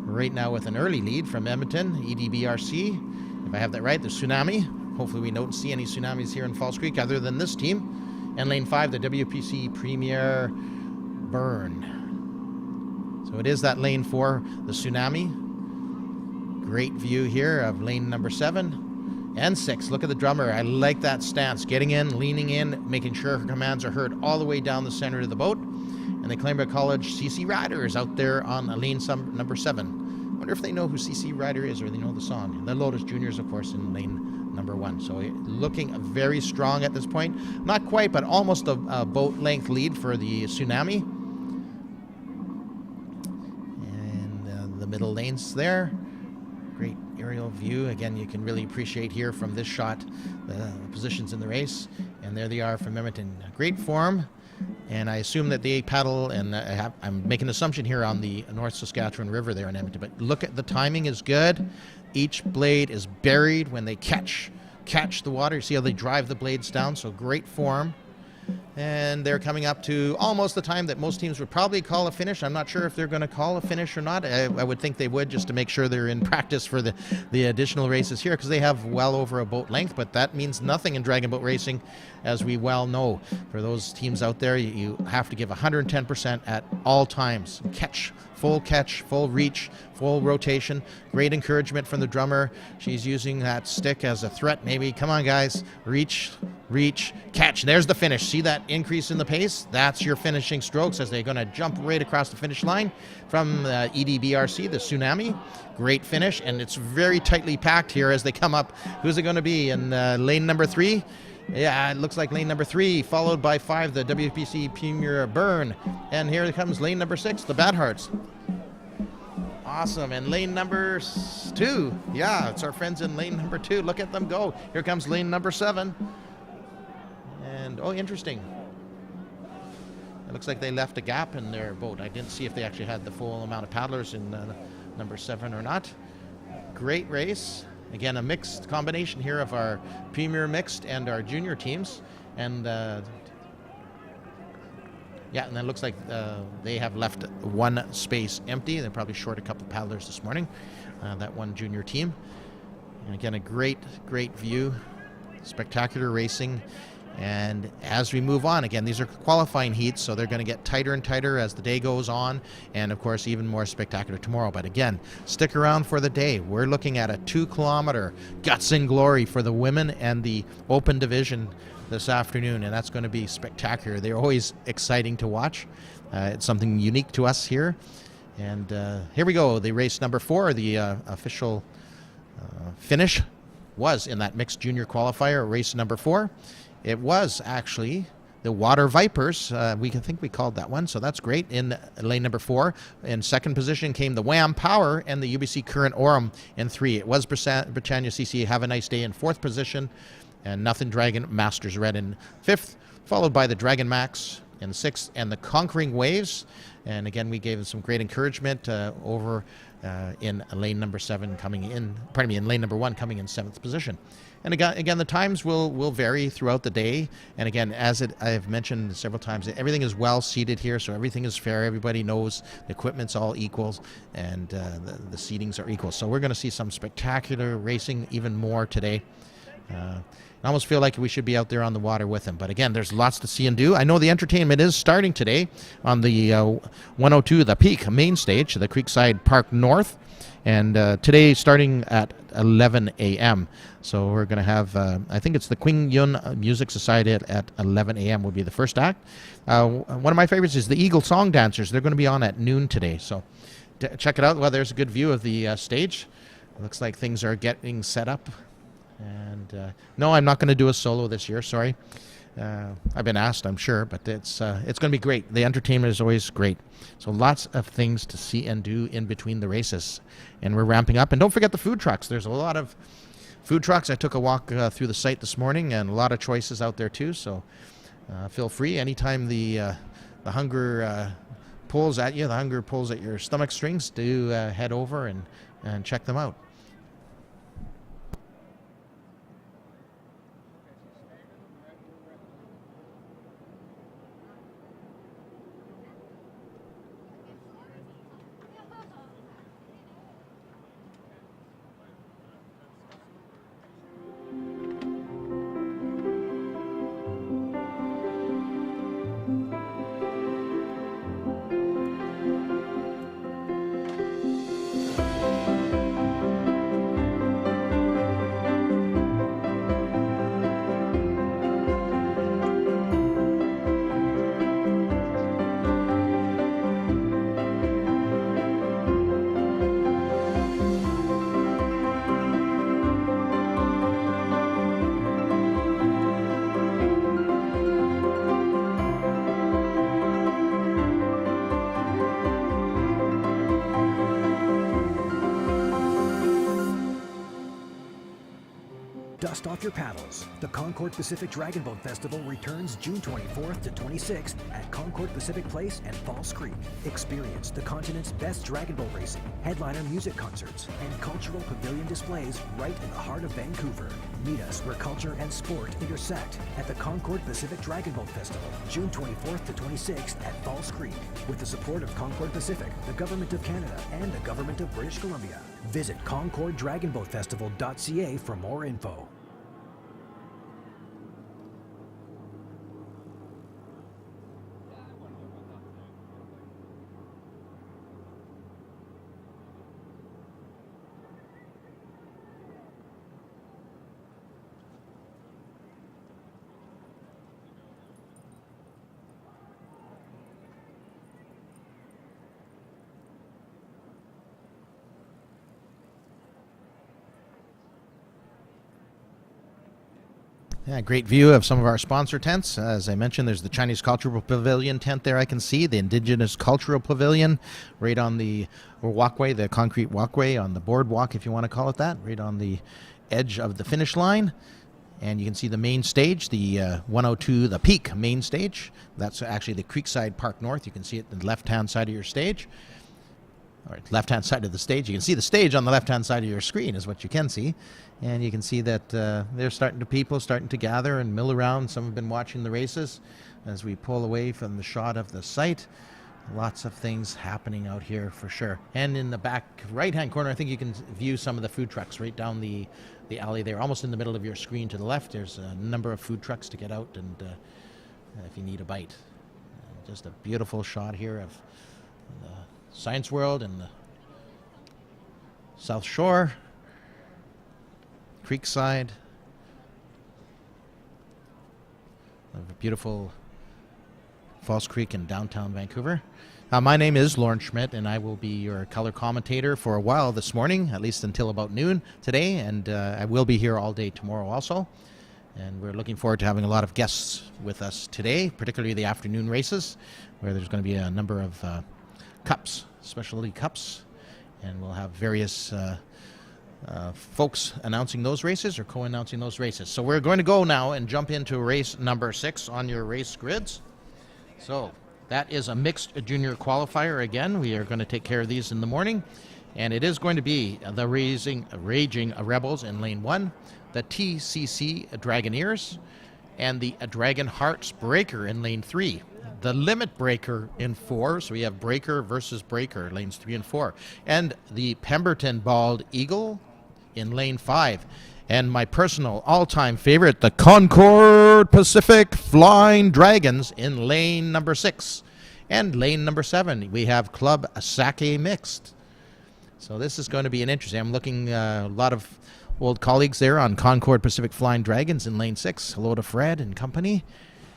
right now with an early lead from Edmonton, EDBRC. If I have that right, the Tsunami. Hopefully we don't see any tsunamis here in False Creek other than this team. And lane 5, the WPC Premier Burn. So it is that lane 4, the Tsunami. Great view here of lane number 7 and 6. Look at the drummer. I like that stance. Getting in, leaning in, making sure her commands are heard all the way down the center of the boat. And the Columbus College CC Riders out there on lane number 7. I wonder if they know who CC Rider is or they know the song. And the Lotus Juniors, of course, in lane number 1. So looking very strong at this point. Not quite, but almost a boat length lead for the Tsunami. And the middle lanes there. Great aerial view. Again, you can really appreciate here from this shot the positions in the race. And there they are from Edmonton. Great form. And I assume that they paddle, and I'm making an assumption here on the North Saskatchewan River there in Edmonton. But look at the timing is good. Each blade is buried when they catch the water. You see how they drive the blades down, so great form. And they're coming up to almost the time that most teams would probably call a finish. I'm not sure if they're going to call a finish or not. I would think they would, just to make sure they're in practice for the additional races here, because they have well over a boat length, but that means nothing in dragon boat racing, as we well know. For those teams out there, you have to give 110% at all times. Catch, full reach, full rotation. Great encouragement from the drummer. She's using that stick as a threat, maybe. Come on, guys. Reach, catch. There's the finish. See that increase in the pace? That's your finishing strokes as they're going to jump right across the finish line from EDBRC, the Tsunami. Great finish, and it's very tightly packed here as they come up. Who's it going to be in lane number 3? Yeah, it looks like lane number 3, followed by 5, the WPC Premier Burn. And here comes lane number 6, the Bad Hearts. Awesome. And lane number 2. Yeah, it's our friends in lane number 2. Look at them go. Here comes lane number 7. And, oh, interesting. It looks like they left a gap in their boat. I didn't see if they actually had the full amount of paddlers in number 7 or not. Great race. Again, a mixed combination here of our Premier Mixed and our junior teams. And yeah, and it looks like they have left one space empty. They're probably short a couple paddlers this morning, that one junior team. And again, a great view. Spectacular racing. And as we move on, again, these are qualifying heats, so they're going to get tighter and tighter as the day goes on, and of course even more spectacular tomorrow. But again, stick around for the day. We're looking at a 2-kilometer guts and glory for the women and the open division this afternoon, and that's going to be spectacular. They're always exciting to watch. It's something unique to us here. And here we go, the race number 4, the official finish was in that mixed junior qualifier, race number 4. It was actually the Water Vipers. We think we called that one, so that's great. In lane number 4, in second position came the Wham Power and the UBC Current Orem in 3. It was Britannia CC Have a Nice Day in 4th position, and Nothing Dragon Masters Red in 5th, followed by the Dragon Max in 6th, and the Conquering Waves. And again, we gave them some great encouragement over in lane number 7 coming in, pardon me, in lane number 1 coming in 7th position. And again, the times will vary throughout the day. And again, as I've mentioned several times, everything is well seated here, so everything is fair. Everybody knows the equipment's all equal, and the seatings are equal. So we're going to see some spectacular racing even more today. I almost feel like we should be out there on the water with them. But again, there's lots to see and do. I know the entertainment is starting today on the 102, the Peak main stage, the Creekside Park North. And today starting at 11 a.m. So we're going to have, I think it's the Queen Yun Music Society at 11 a.m. will be the first act. One of my favorites is the Eagle Song Dancers. They're going to be on at noon today. So check it out. Well, there's a good view of the stage. It looks like things are getting set up. And no, I'm not going to do a solo this year. Sorry. I've been asked, I'm sure, but it's going to be great. The entertainment is always great. So lots of things to see and do in between the races. And we're ramping up. And don't forget the food trucks. There's a lot of food trucks. I took a walk through the site this morning, and a lot of choices out there too. So feel free. Anytime the hunger pulls at you, the hunger pulls at your stomach strings, do head over and check them out. Dust off your paddles. The Concord Pacific Dragon Boat Festival returns June 24th to 26th at Concord Pacific Place and Falls Creek. Experience the continent's best dragon boat racing, headliner music concerts, and cultural pavilion displays right in the heart of Vancouver. Meet us where culture and sport intersect at the Concord Pacific Dragon Boat Festival, June 24th to 26th at Falls Creek, with the support of Concord Pacific, the Government of Canada, and the Government of British Columbia. Visit ConcordDragonBoatFestival.ca for more info. Yeah, great view of some of our sponsor tents. As I mentioned, there's the Chinese Cultural Pavilion tent there I can see, the Indigenous Cultural Pavilion right on the walkway, the concrete walkway on the boardwalk, if you want to call it that, right on the edge of the finish line. And you can see the main stage, the 102, the Peak main stage. That's actually the Creekside Park North. You can see it on the left-hand side of your stage. Or left-hand side of the stage. You can see the stage on the left-hand side of your screen is what you can see. And you can see that people starting to gather and mill around. Some have been watching the races as we pull away from the shot of the site. Lots of things happening out here for sure. And in the back right-hand corner, I think you can view some of the food trucks right down the alley there, almost in the middle of your screen to the left. There's a number of food trucks to get out and if you need a bite. Just a beautiful shot here of the Science World and the South Shore, Creekside, of a beautiful Falls Creek in downtown Vancouver. My name is Lauren Schmidt, and I will be your color commentator for a while this morning, at least until about noon today, and I will be here all day tomorrow also. And we're looking forward to having a lot of guests with us today, particularly the afternoon races, where there's going to be a number of cups, specialty cups, and we'll have various folks announcing those races or co-announcing those races. So we're going to go now and jump into race number 6 on your race grids. So that is a mixed junior qualifier again. We are going to take care of these in the morning. And it is going to be the Raging Rebels in lane 1, the TCC Dragoneers, and the Dragon Hearts Breaker in lane 3. The Limit Breaker in 4, so we have Breaker versus Breaker, lanes 3 and 4. And the Pemberton Bald Eagle in lane 5. And my personal all-time favorite, the Concord Pacific Flying Dragons in lane number 6. And lane number 7, we have Club Sake Mixed. So this is going to be an interesting. I'm looking a lot of old colleagues there on Concord Pacific Flying Dragons in lane 6. Hello to Fred and company.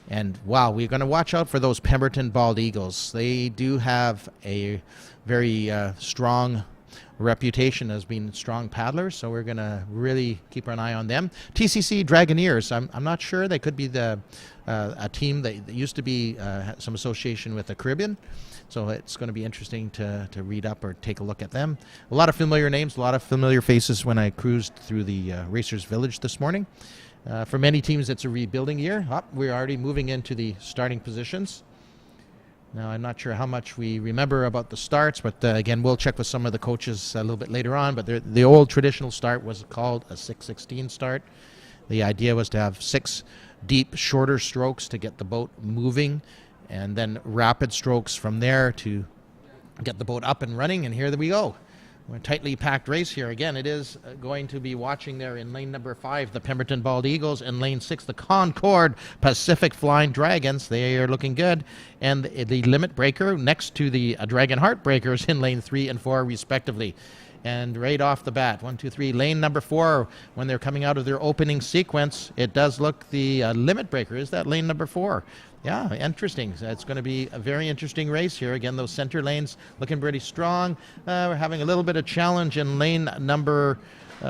And wow, we're going to watch out for those Pemberton Bald Eagles. They do have a very strong reputation as being strong paddlers, so we're going to really keep an eye on them. TCC Dragoneers, I'm not sure. They could be a team that used to be some association with the Caribbean, so it's going to be interesting to read up or take a look at them. A lot of familiar names, a lot of familiar faces when I cruised through the Racers Village this morning. For many teams, it's a rebuilding year. We're already moving into the starting positions. Now, I'm not sure how much we remember about the starts, but again, we'll check with some of the coaches a little bit later on. But the old traditional start was called a 6:16 start. The idea was to have 6 deep, shorter strokes to get the boat moving, and then rapid strokes from there to get the boat up and running. And here we go. We're a tightly packed race here. Again, it is going to be watching there in lane number 5, the Pemberton Bald Eagles, and lane 6, the Concord Pacific Flying Dragons. They are looking good. And the Limit Breaker next to the Dragon Heart Breakers in lane 3 and 4, respectively. And right off the bat, 1, 2, 3, lane number 4, when they're coming out of their opening sequence, it does look the Limit Breaker. Is that lane number 4? Yeah, interesting. It's going to be a very interesting race here. Again, those center lanes looking pretty strong. We're having a little bit of challenge in lane number 2.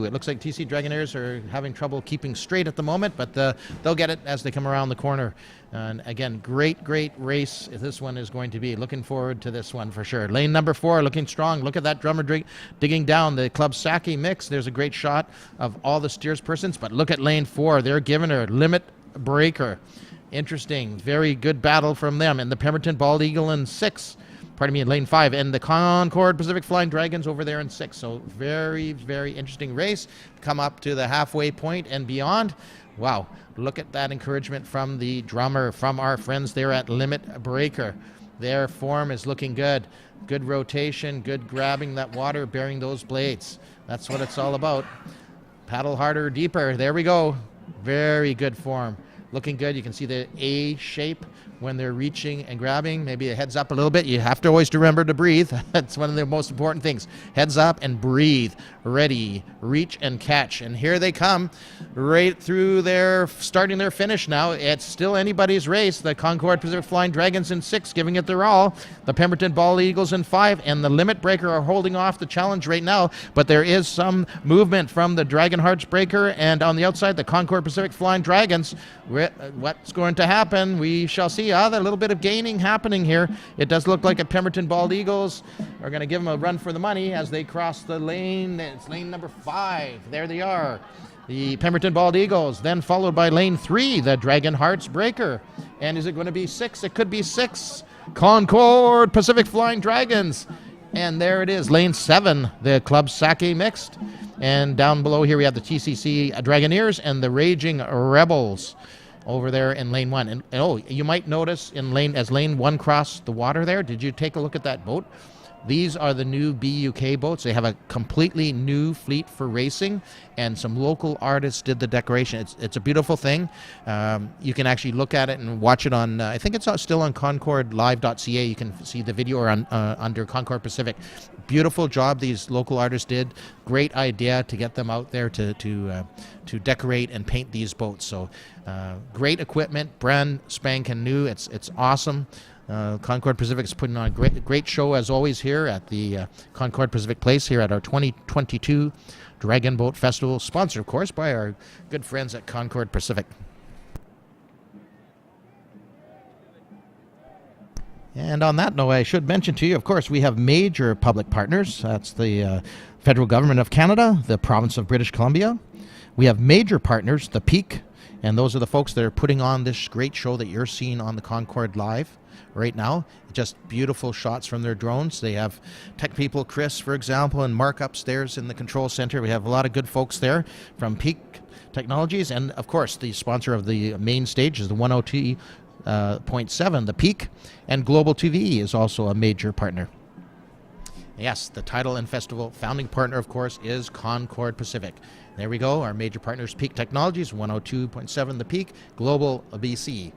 It looks like TC Dragoneers are having trouble keeping straight at the moment, but they'll get it as they come around the corner. And again, great race this one is going to be. Looking forward to this one for sure. Lane number 4 looking strong. Look at that drummer digging down. The Club Sake Mix. There's a great shot of all the steerspersons, but look at lane 4. They're giving her Limit Breaker. Interesting. Very good battle from them. And the Pemberton Bald Eagle in 6. Pardon me, in lane 5. And the Concord Pacific Flying Dragons over there in 6. So very, very interesting race. Come up to the halfway point and beyond. Wow. Look at that encouragement from the drummer, from our friends there at Limit Breaker. Their form is looking good. Good rotation, good grabbing that water, bearing those blades. That's what it's all about. Paddle harder, deeper. There we go. Very good form. Looking good. You can see the A shape when they're reaching and grabbing. Maybe a heads up a little bit. You have to always remember to breathe. That's one of the most important things. Heads up and breathe. Ready, reach and catch. And here they come right through starting their finish now. It's still anybody's race. The Concord Pacific Flying Dragons in 6, giving it their all. The Pemberton Bald Eagles in 5, and the Limit Breaker are holding off the challenge right now. But there is some movement from the Dragon Hearts Breaker, and on the outside, the Concord Pacific Flying Dragons. What's going to happen? We shall see. A little bit of gaining happening here. It does look like a Pemberton Bald Eagles are going to give them a run for the money as they cross the lane. It's lane number 5. There they are. The Pemberton Bald Eagles, then followed by lane 3, the Dragon Hearts Breaker. And is it going to be 6? It could be 6. Concord Pacific Flying Dragons. And there it is, lane 7, the Club Sake Mixed. And down below here we have the TCC Dragoneers and the Raging Rebels. over there in lane 1. And oh, you might notice as lane 1 crossed the water there, did you take a look at that boat? These are the new BUK boats. They have a completely new fleet for racing, and some local artists did the decoration. It's a beautiful thing. You can actually look at it and watch it on, I think it's still on concordlive.ca. You can see the video or under Concord Pacific. Beautiful job these local artists did. Great idea to get them out there to decorate and paint these boats. So great equipment, brand spanking new. It's awesome. Concord Pacific is putting on a great show as always here at the Concord Pacific Place here at our 2022 Dragon Boat Festival, sponsored of course by our good friends at Concord Pacific. And on that note, I should mention to you, of course, we have major public partners. That's the federal government of Canada, the province of British Columbia. We have major partners, the Peak, and those are the folks that are putting on this great show that you're seeing on the Concord Live right now. Just beautiful shots from their drones. They have tech people, Chris, for example, and Mark upstairs in the control center. We have a lot of good folks there from Peak Technologies. And, of course, the sponsor of the main stage is the 102.7, the Peak. And Global TV is also a major partner. Yes, the title and festival founding partner, of course, is Concord Pacific. There we go. Our major partners, Peak Technologies, 102.7 The Peak, Global BC.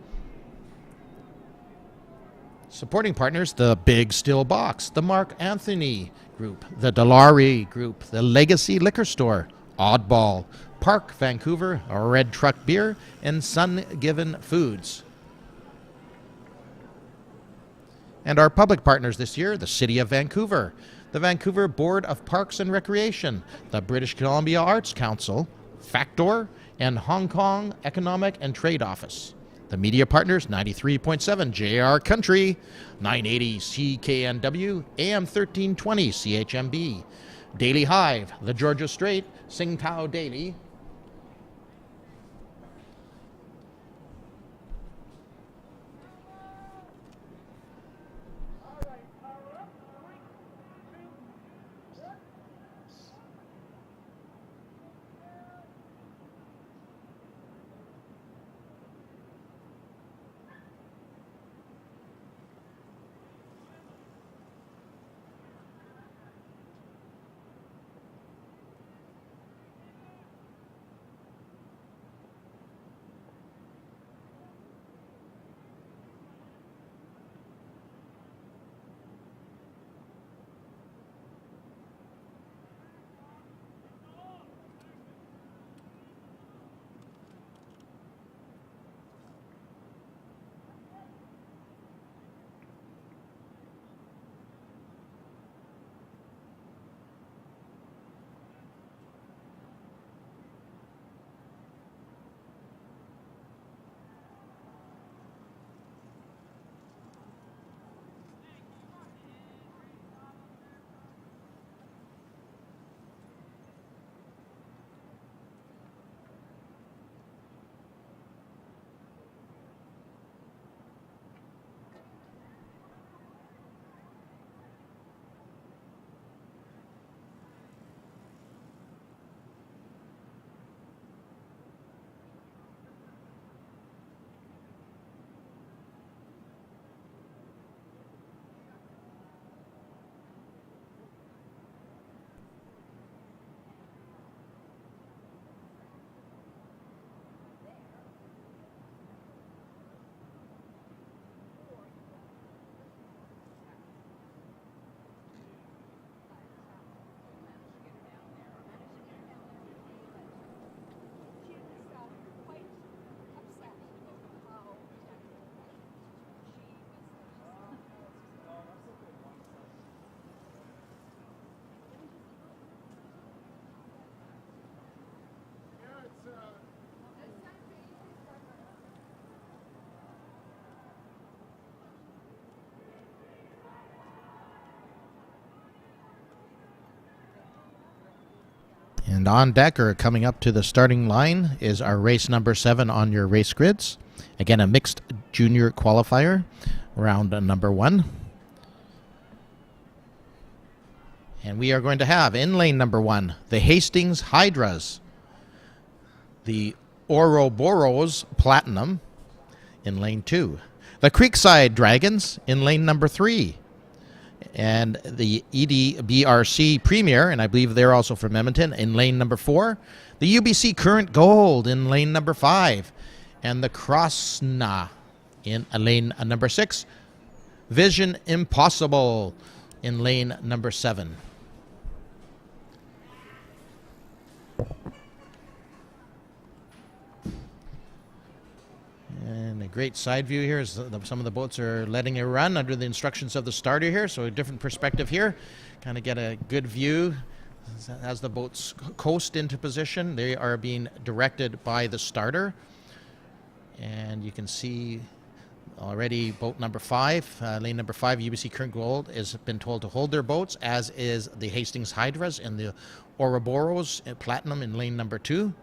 Supporting partners, the Big Still Box, the Mark Anthony Group, the Dilawri Group, the Legacy Liquor Store, Oddball, Park Vancouver, Red Truck Beer, and Sun Given Foods. And our public partners this year, the City of Vancouver, the Vancouver Board of Parks and Recreation, the British Columbia Arts Council, Factor, and Hong Kong Economic and Trade Office. The media partners, 93.7 JR Country, 980 CKNW, AM 1320 CHMB, Daily Hive, The Georgia Strait, Tsingtao Daily, And on deck or coming up to the starting line is our race number 7 on your race grids. Again, a mixed junior qualifier, round number 1. And we are going to have in lane number 1, the Hastings Hydras, the Ouroboros Platinum in lane 2. The Creekside Dragons in lane number 3. And the EDBRC Premier, and I believe they're also from Edmonton, in lane number 4. The UBC Current Gold in lane number 5. And the Krasna in lane number 6. Vision Impossible in lane number 7. And a great side view here is some of the boats are letting it run under the instructions of the starter here, so a different perspective here. Kind of get a good view as the boats coast into position. They are being directed by the starter. And you can see already boat number 5, lane number 5, UBC Current Gold, has been told to hold their boats, as is the Hastings Hydras and the Ouroboros Platinum in lane number 2.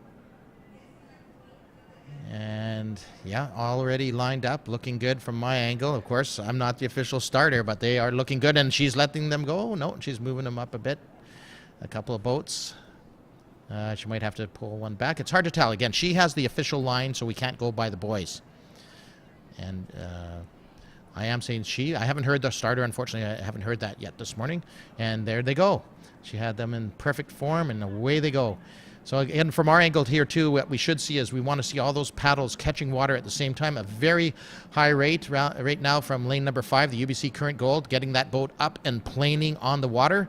And yeah, already lined up, looking good from my angle. Of course, I'm not the official starter, but they are looking good, and she's letting them go. No, she's moving them up a bit. A couple of boats. She might have to pull one back. It's hard to tell. Again, she has the official line, so we can't go by the boys. And I am saying she. I haven't heard the starter, unfortunately. I haven't heard that yet this morning. And there they go. She had them in perfect form, and away they go. So again, from our angle here too, what we should see is we want to see all those paddles catching water at the same time. A very high rate right now from lane number 5, the UBC Current Gold, getting that boat up and planing on the water.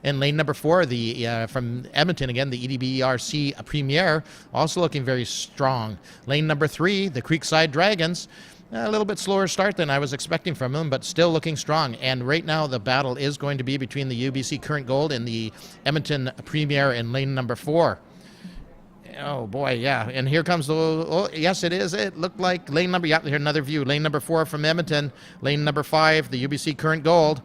And lane number 4, the from Edmonton again, the EDBRC Premier, also looking very strong. Lane number 3, the Creekside Dragons. A little bit slower start than I was expecting from them, but still looking strong. And right now the battle is going to be between the UBC Current Gold and the Edmonton Premier in lane number 4. Oh boy, yeah. And here comes the, oh yes it is. It looked like lane number, yeah, here another view. Lane number 4 from Edmonton. Lane number 5, the UBC Current Gold.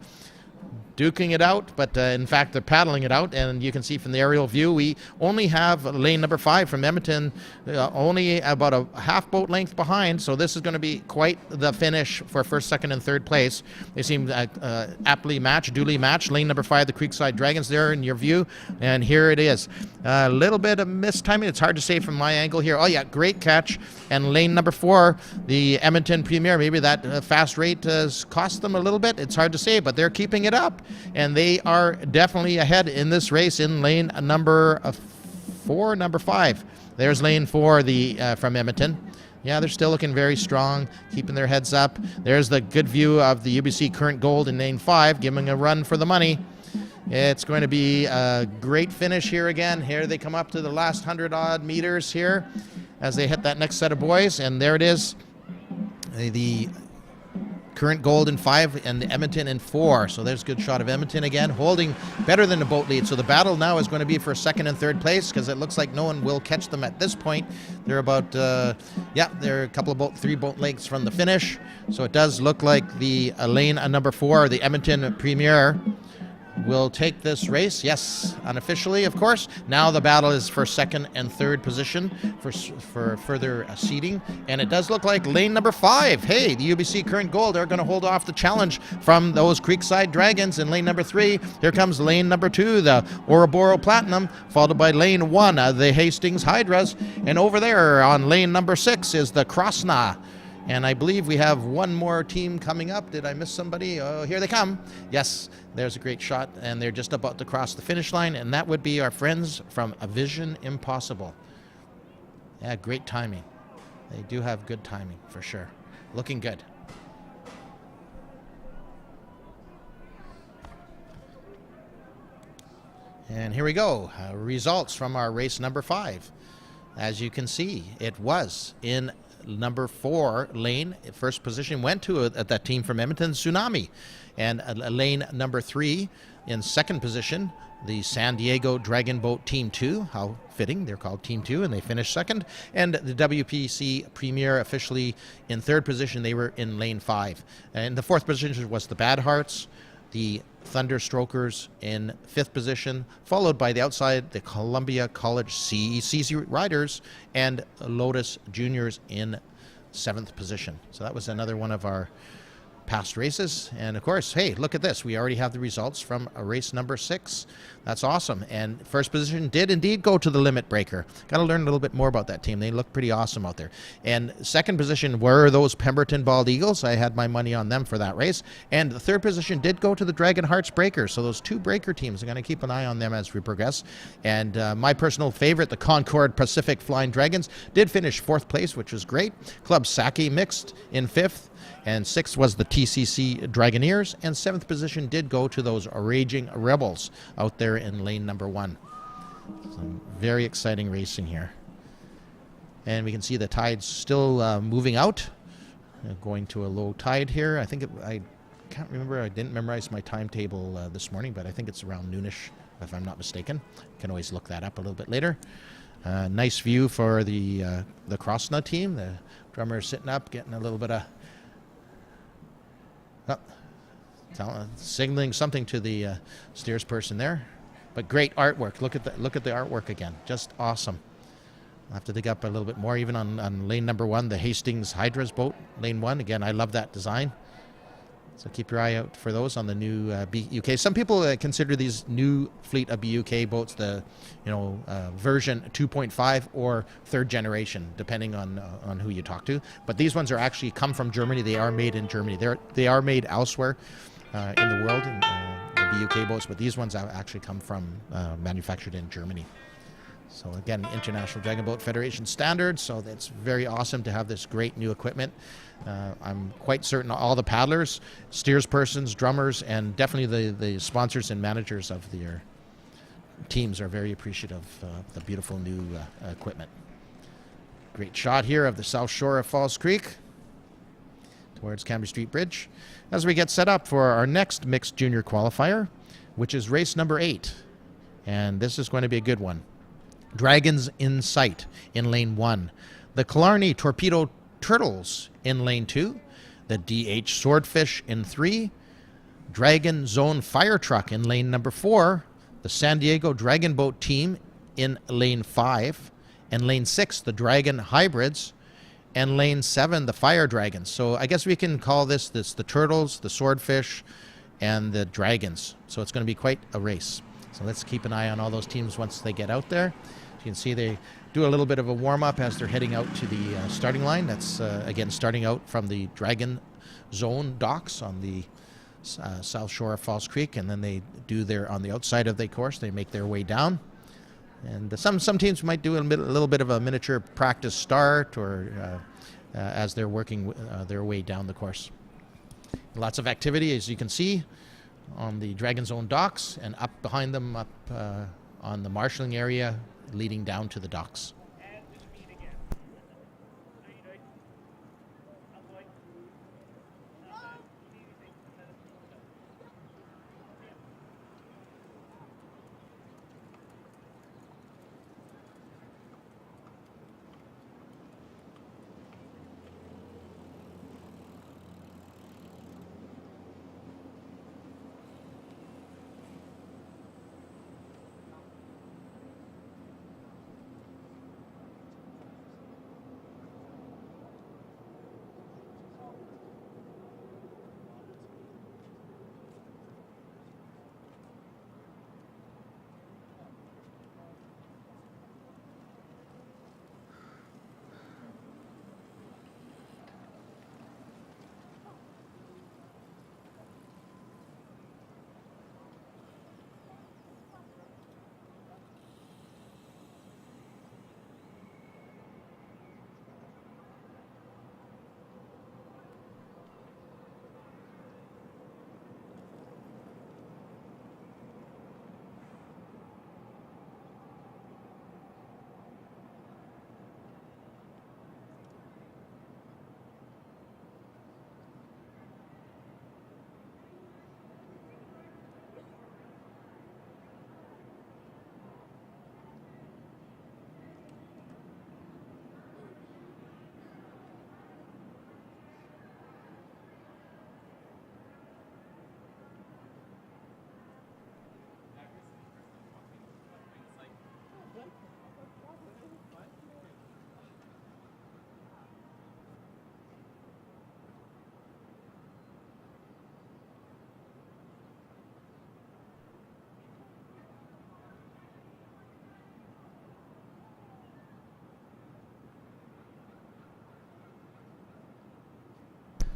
Duking it out, but in fact they're paddling it out, and you can see from the aerial view we only have lane number 5 from Edmonton only about a half boat length behind, so this is going to be quite the finish for first, second, and third place. They seem aptly matched, duly matched. Lane number 5, the Creekside Dragons there in your view, and here it is. A little bit of mistiming, it's hard to say from my angle here. Oh yeah, great catch. And lane number 4, the Edmonton Premier, maybe that fast rate has cost them a little bit, it's hard to say, but they're keeping it up. And they are definitely ahead in this race in lane number 4, number 5. There's lane 4, the from Edmonton. Yeah, they're still looking very strong, keeping their heads up. There's the good view of the UBC Current Gold in lane 5, giving a run for the money. It's going to be a great finish here again. Here they come up to the last 100-odd meters here as they hit that next set of boys. And there it is, the Current Gold in 5 and Edmonton in 4. So there's a good shot of Edmonton again, holding better than the boat lead. So the battle now is going to be for second and third place, because it looks like no one will catch them at this point. They're about, they're a couple of boat, 3 boat lengths from the finish. So it does look like the lane number 4, the Edmonton Premier, will take this race. Yes, unofficially, of course. Now the battle is for second and third position for further seeding. And it does look like lane number 5, hey, the UBC Current Gold are going to hold off the challenge from those Creekside Dragons. In lane number 3, here comes lane number 2, the Ouroboros Platinum, followed by lane 1, the Hastings Hydras. And over there on lane number 6 is the Krasna. And I believe we have one more team coming up. Did I miss somebody? Oh, here they come. Yes, there's a great shot, and they're just about to cross the finish line, and that would be our friends from A Vision Impossible. Yeah, great timing. They do have good timing, for sure. Looking good. And here we go. Results from our race number 5. As you can see, it was in number 4 lane. First position went to that team from Edmonton, Tsunami. And lane number 3 in second position, the San Diego Dragon Boat Team 2. How fitting, they're called Team 2, and they finished second. And the WPC Premier officially in third position, they were in lane 5. And the fourth position was the Bad Hearts, the Thunderstrokers in 5th position, followed by the outside, the Columbia College CC Riders and Lotus Juniors in 7th position. So that was another one of our past races. And of course, hey, look at this. We already have the results from race number 6. That's awesome. And first position did indeed go to the Limit Breaker. Got to learn a little bit more about that team. They look pretty awesome out there. And second position were those Pemberton Bald Eagles. I had my money on them for that race. And the third position did go to the Dragon Hearts Breakers. So those 2 breaker teams, I'm going to keep an eye on them as we progress. And my personal favorite, the Concord Pacific Flying Dragons, did finish 4th place, which was great. Club Saki mixed in 5th. And 6th was the TCC Dragoneers, and 7th position did go to those Raging Rebels out there in lane number 1. Some very exciting racing here. And we can see the tide's still moving out, going to a low tide here. I think I can't remember. I didn't memorize my timetable this morning, but I think it's around noonish, if I'm not mistaken. Can always look that up a little bit later. Nice view for the Crossna team. The drummer is sitting up, getting a little bit of signaling something to the steers person there. But great artwork. Look at the artwork again. Just awesome. I'll have to dig up a little bit more, even on lane number 1, the Hastings Hydra's boat, lane 1. Again, I love that design. So keep your eye out for those on the new BUK. Some people consider these new fleet of BUK boats the, version 2.5 or 3rd generation, depending on who you talk to. But these ones are actually come from Germany. They are made in Germany. They are made elsewhere in the world, the BUK boats, but these ones actually come from manufactured in Germany. So again, International Dragon Boat Federation standard. So it's very awesome to have this great new equipment. I'm quite certain all the paddlers, steerspersons, drummers, and definitely the sponsors and managers of their teams are very appreciative of the beautiful new equipment. Great shot here of the south shore of Falls Creek towards Cambry Street Bridge as we get set up for our next mixed junior qualifier, which is race number 8. And this is going to be a good one. Dragons in Sight in lane 1. The Killarney Torpedo Turtles in lane 2. The DH Swordfish in 3. Dragon Zone Fire Truck in lane number 4. The San Diego Dragon Boat Team in lane 5. And lane 6, the Dragon Hybrids. And lane 7, the Fire Dragons. So I guess we can call this the Turtles, the Swordfish, and the Dragons. So it's going to be quite a race. So let's keep an eye on all those teams once they get out there. You can see they do a little bit of a warm-up as they're heading out to the starting line. That's, again, starting out from the Dragon Zone docks on the south shore of Falls Creek, and then they do on the outside of the course, they make their way down. And some teams might do a little bit of a miniature practice start or as they're working their way down the course. Lots of activity, as you can see, on the Dragon Zone docks, and up behind them, up on the marshalling area leading down to the docks.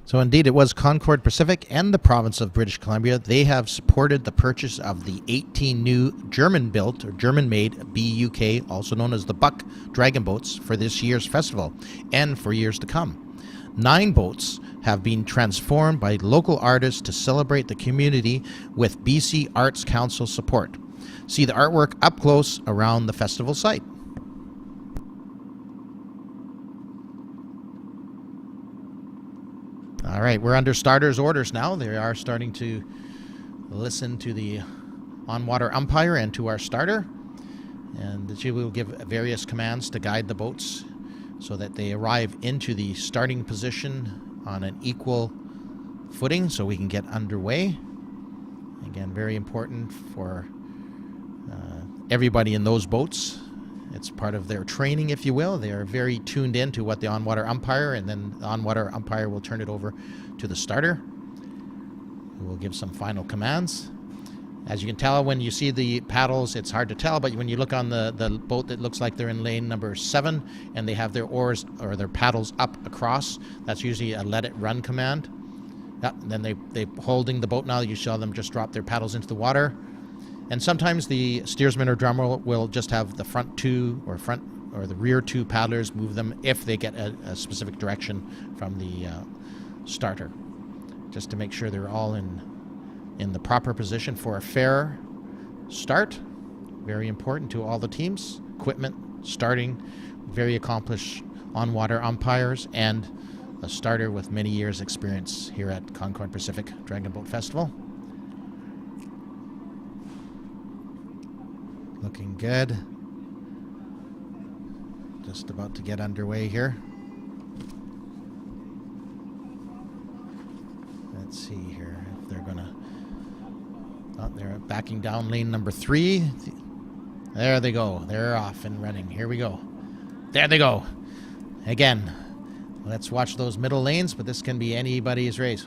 So indeed, it was Concord Pacific and the province of British Columbia. They have supported the purchase of the 18 new German-built or German-made BUK, also known as the Buck Dragon boats, for this year's festival and for years to come. 9 boats have been transformed by local artists to celebrate the community with BC Arts Council support. See the artwork up close around the festival site. All right, we're under starters' orders now. They are starting to listen to the on-water umpire and to our starter. And she will give various commands to guide the boats so that they arrive into the starting position on an equal footing so we can get underway. Again, very important for everybody in those boats. It's part of their training, if you will. They are very tuned in to what the on-water umpire, and then the on-water umpire will turn it over to the starter, who will give some final commands. As you can tell, when you see the paddles, it's hard to tell, but when you look on the boat, it looks like they're in lane number 7, and they have their oars or their paddles up across. That's usually a let it run command. Yep, then they holding the boat now. You saw them just drop their paddles into the water. And sometimes the steersman or drummer will just have the front 2 or the rear 2 paddlers move them if they get a specific direction from the starter, just to make sure they're all in the proper position for a fair start. Very important to all the teams. Equipment, starting, very accomplished on-water umpires, and a starter with many years' experience here at Concord Pacific Dragon Boat Festival. Looking good. Just about to get underway here. Let's see here if they're gonna... Oh, they're backing down lane number 3. There they go. They're off and running. Here we go. There they go. Again, let's watch those middle lanes, but this can be anybody's race.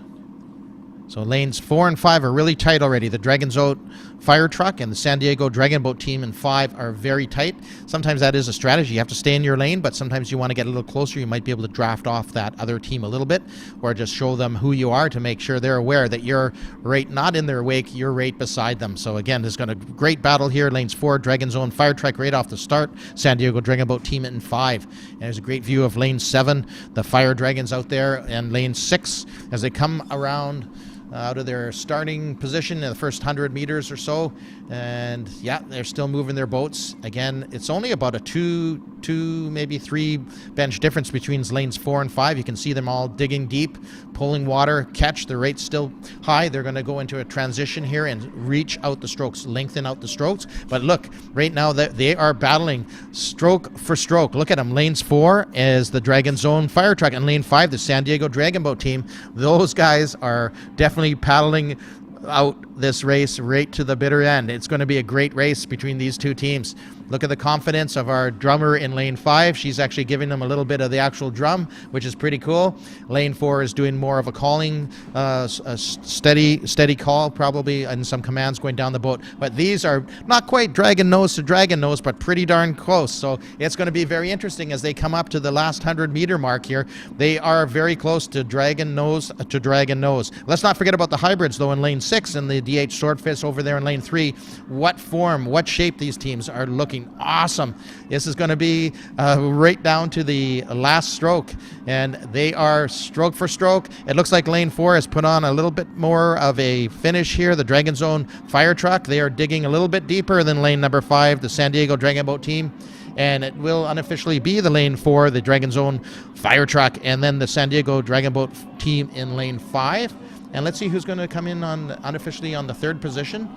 So lanes 4 and 5 are really tight already. The Dragon's Oat fire truck and the San Diego Dragon Boat team in 5 are very tight. Sometimes that is a strategy. You have to stay in your lane, but sometimes you want to get a little closer. You might be able to draft off that other team a little bit, or just show them who you are to make sure they're aware that you're right not in their wake, you're right beside them. So again, there's going to be a great battle here. Lanes 4, Dragon's Own fire truck right off the start. San Diego Dragon Boat team in 5. And there's a great view of lane 7, the fire dragons out there, and lane 6 as they come around out of their starting position in the first 100 meters or so. And yeah, they're still moving their boats. Again, it's only about a two, maybe 3 bench difference between lanes 4 and 5. You can see them all digging deep, pulling water, catch. The rate's still high. They're going to go into a transition here and reach out the strokes, lengthen out the strokes. But look, right now they are battling stroke for stroke. Look at them. Lanes 4 is the Dragon's Own fire truck, and lane 5, the San Diego Dragon Boat team. Those guys are definitely paddling out this race right to the bitter end. It's going to be a great race between these two teams. Look at the confidence of our drummer in lane 5. She's actually giving them a little bit of the actual drum, which is pretty cool. Lane 4 is doing more of a calling, a steady call, probably, and some commands going down the boat. But these are not quite dragon nose to dragon nose, but pretty darn close. So it's going to be very interesting as they come up to the last 100-meter mark here. They are very close to dragon nose to dragon nose. Let's not forget about the hybrids, though, in lane 6 and the DH Swordfish over there in lane 3. What form, what shape these teams are looking awesome. This is going to be right down to the last stroke, and they are stroke for stroke. It looks like lane 4 has put on a little bit more of a finish here. The Dragon's Own fire truck, they are digging a little bit deeper than lane number 5, the San Diego Dragon Boat team, and it will unofficially be the lane 4, the Dragon's Own fire truck, and then the San Diego Dragon Boat team in lane 5. And let's see who's going to come in on unofficially on the 3rd position.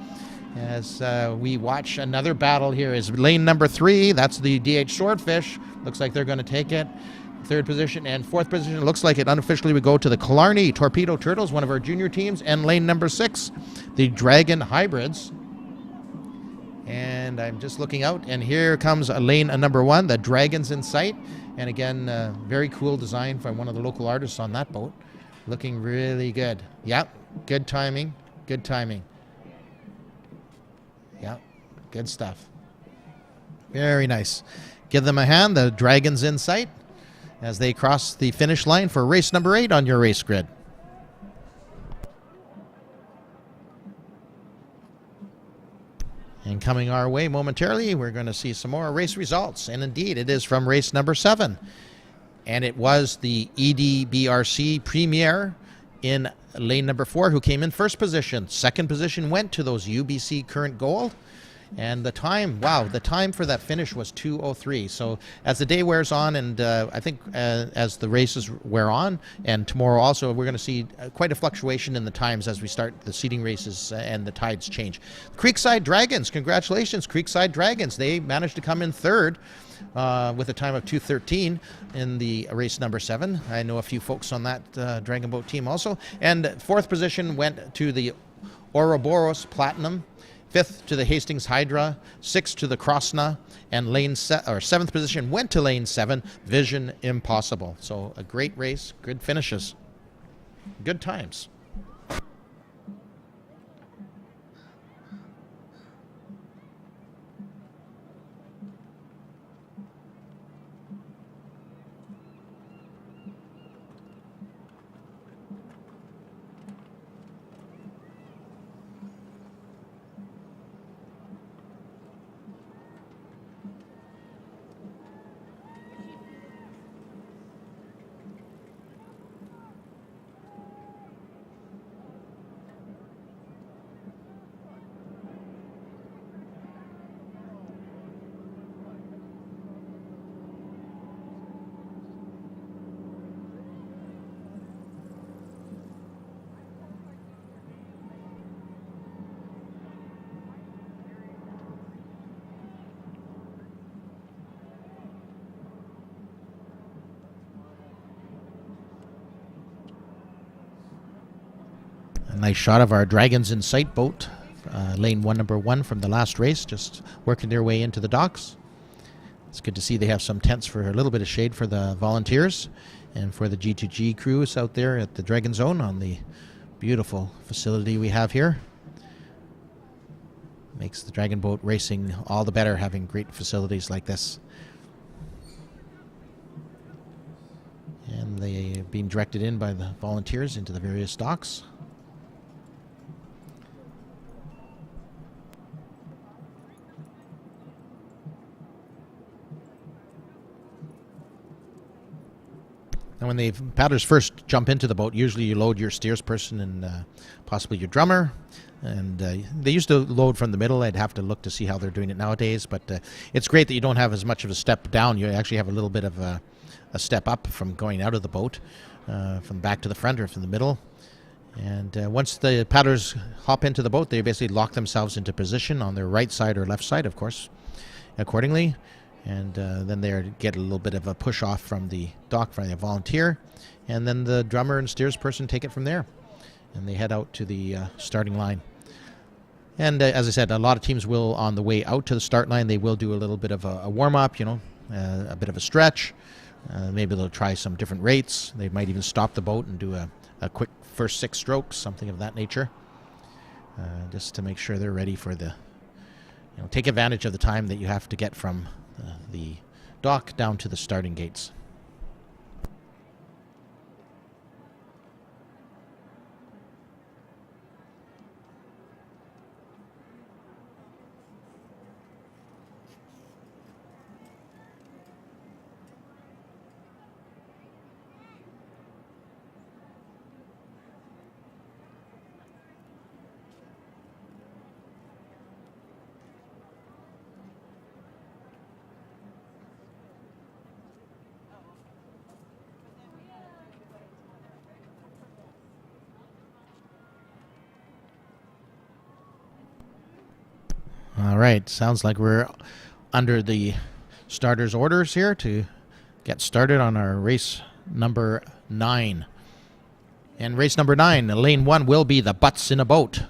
As we watch another battle here is lane number 3. That's the DH Swordfish. Looks like they're going to take it. 3rd position and 4th position. It looks like it unofficially would go to the Killarney Torpedo Turtles, one of our junior teams. And lane number 6, the Dragon Hybrids. And I'm just looking out, and here comes lane number 1, the Dragons in sight. And again, very cool design by one of the local artists on that boat. Looking really good. Yep, good timing. Good timing. Yeah, good stuff. Very nice. Give them a hand, the Dragons in sight, as they cross the finish line for race number 8 on your race grid. And coming our way momentarily, we're going to see some more race results. And indeed, it is from race number 7. And it was the EDBRC Premier in lane number 4 who came in first position. Second position went to those UBC Current Gold. And the time, wow, the time for that finish was 2:03. So as the day wears on, and I think as the races wear on, and tomorrow also, we're going to see quite a fluctuation in the times as we start the seeding races and the tides change. Creekside Dragons, congratulations, Creekside Dragons. They managed to come in third with a time of 2:13 in the race number 7. I know a few folks on that Dragon Boat team also. And fourth position went to the Ouroboros Platinum. 5th to the Hastings Hydra, 6th to the Krosna, and seventh position went to lane 7, Vision Impossible. So a great race, good finishes, good times. A nice shot of our Dragons in Sight boat, lane 1, number 1 from the last race, just working their way into the docks. It's good to see they have some tents for a little bit of shade for the volunteers and for the G2G crews out there at the Dragon Zone on the beautiful facility we have here. Makes the Dragon Boat racing all the better having great facilities like this. And they are being directed in by the volunteers into the various docks. And when the paddlers first jump into the boat, usually you load your steersperson and possibly your drummer. And they used to load from the middle. I'd have to look to see how they're doing it nowadays. But it's great that you don't have as much of a step down. You actually have a little bit of a step up from going out of the boat, from back to the front or from the middle. And once the paddlers hop into the boat, they basically lock themselves into position on their right side or left side, of course, accordingly. And then they get a little bit of a push off from the dock from the volunteer. And then the drummer and steersperson take it from there. And they head out to the starting line. And as I said, a lot of teams will, on the way out to the start line, they will do a little bit of a warm-up, you know, a bit of a stretch. Maybe they'll try some different rates. They might even stop the boat and do a quick first 6 strokes, something of that nature, just to make sure they're ready for the, take advantage of the time that you have to get from the dock down to the starting gates. All right, sounds like we're under the starters' orders here to get started on our race number 9. And race number 9, lane 1 will be the Butts in a Boat.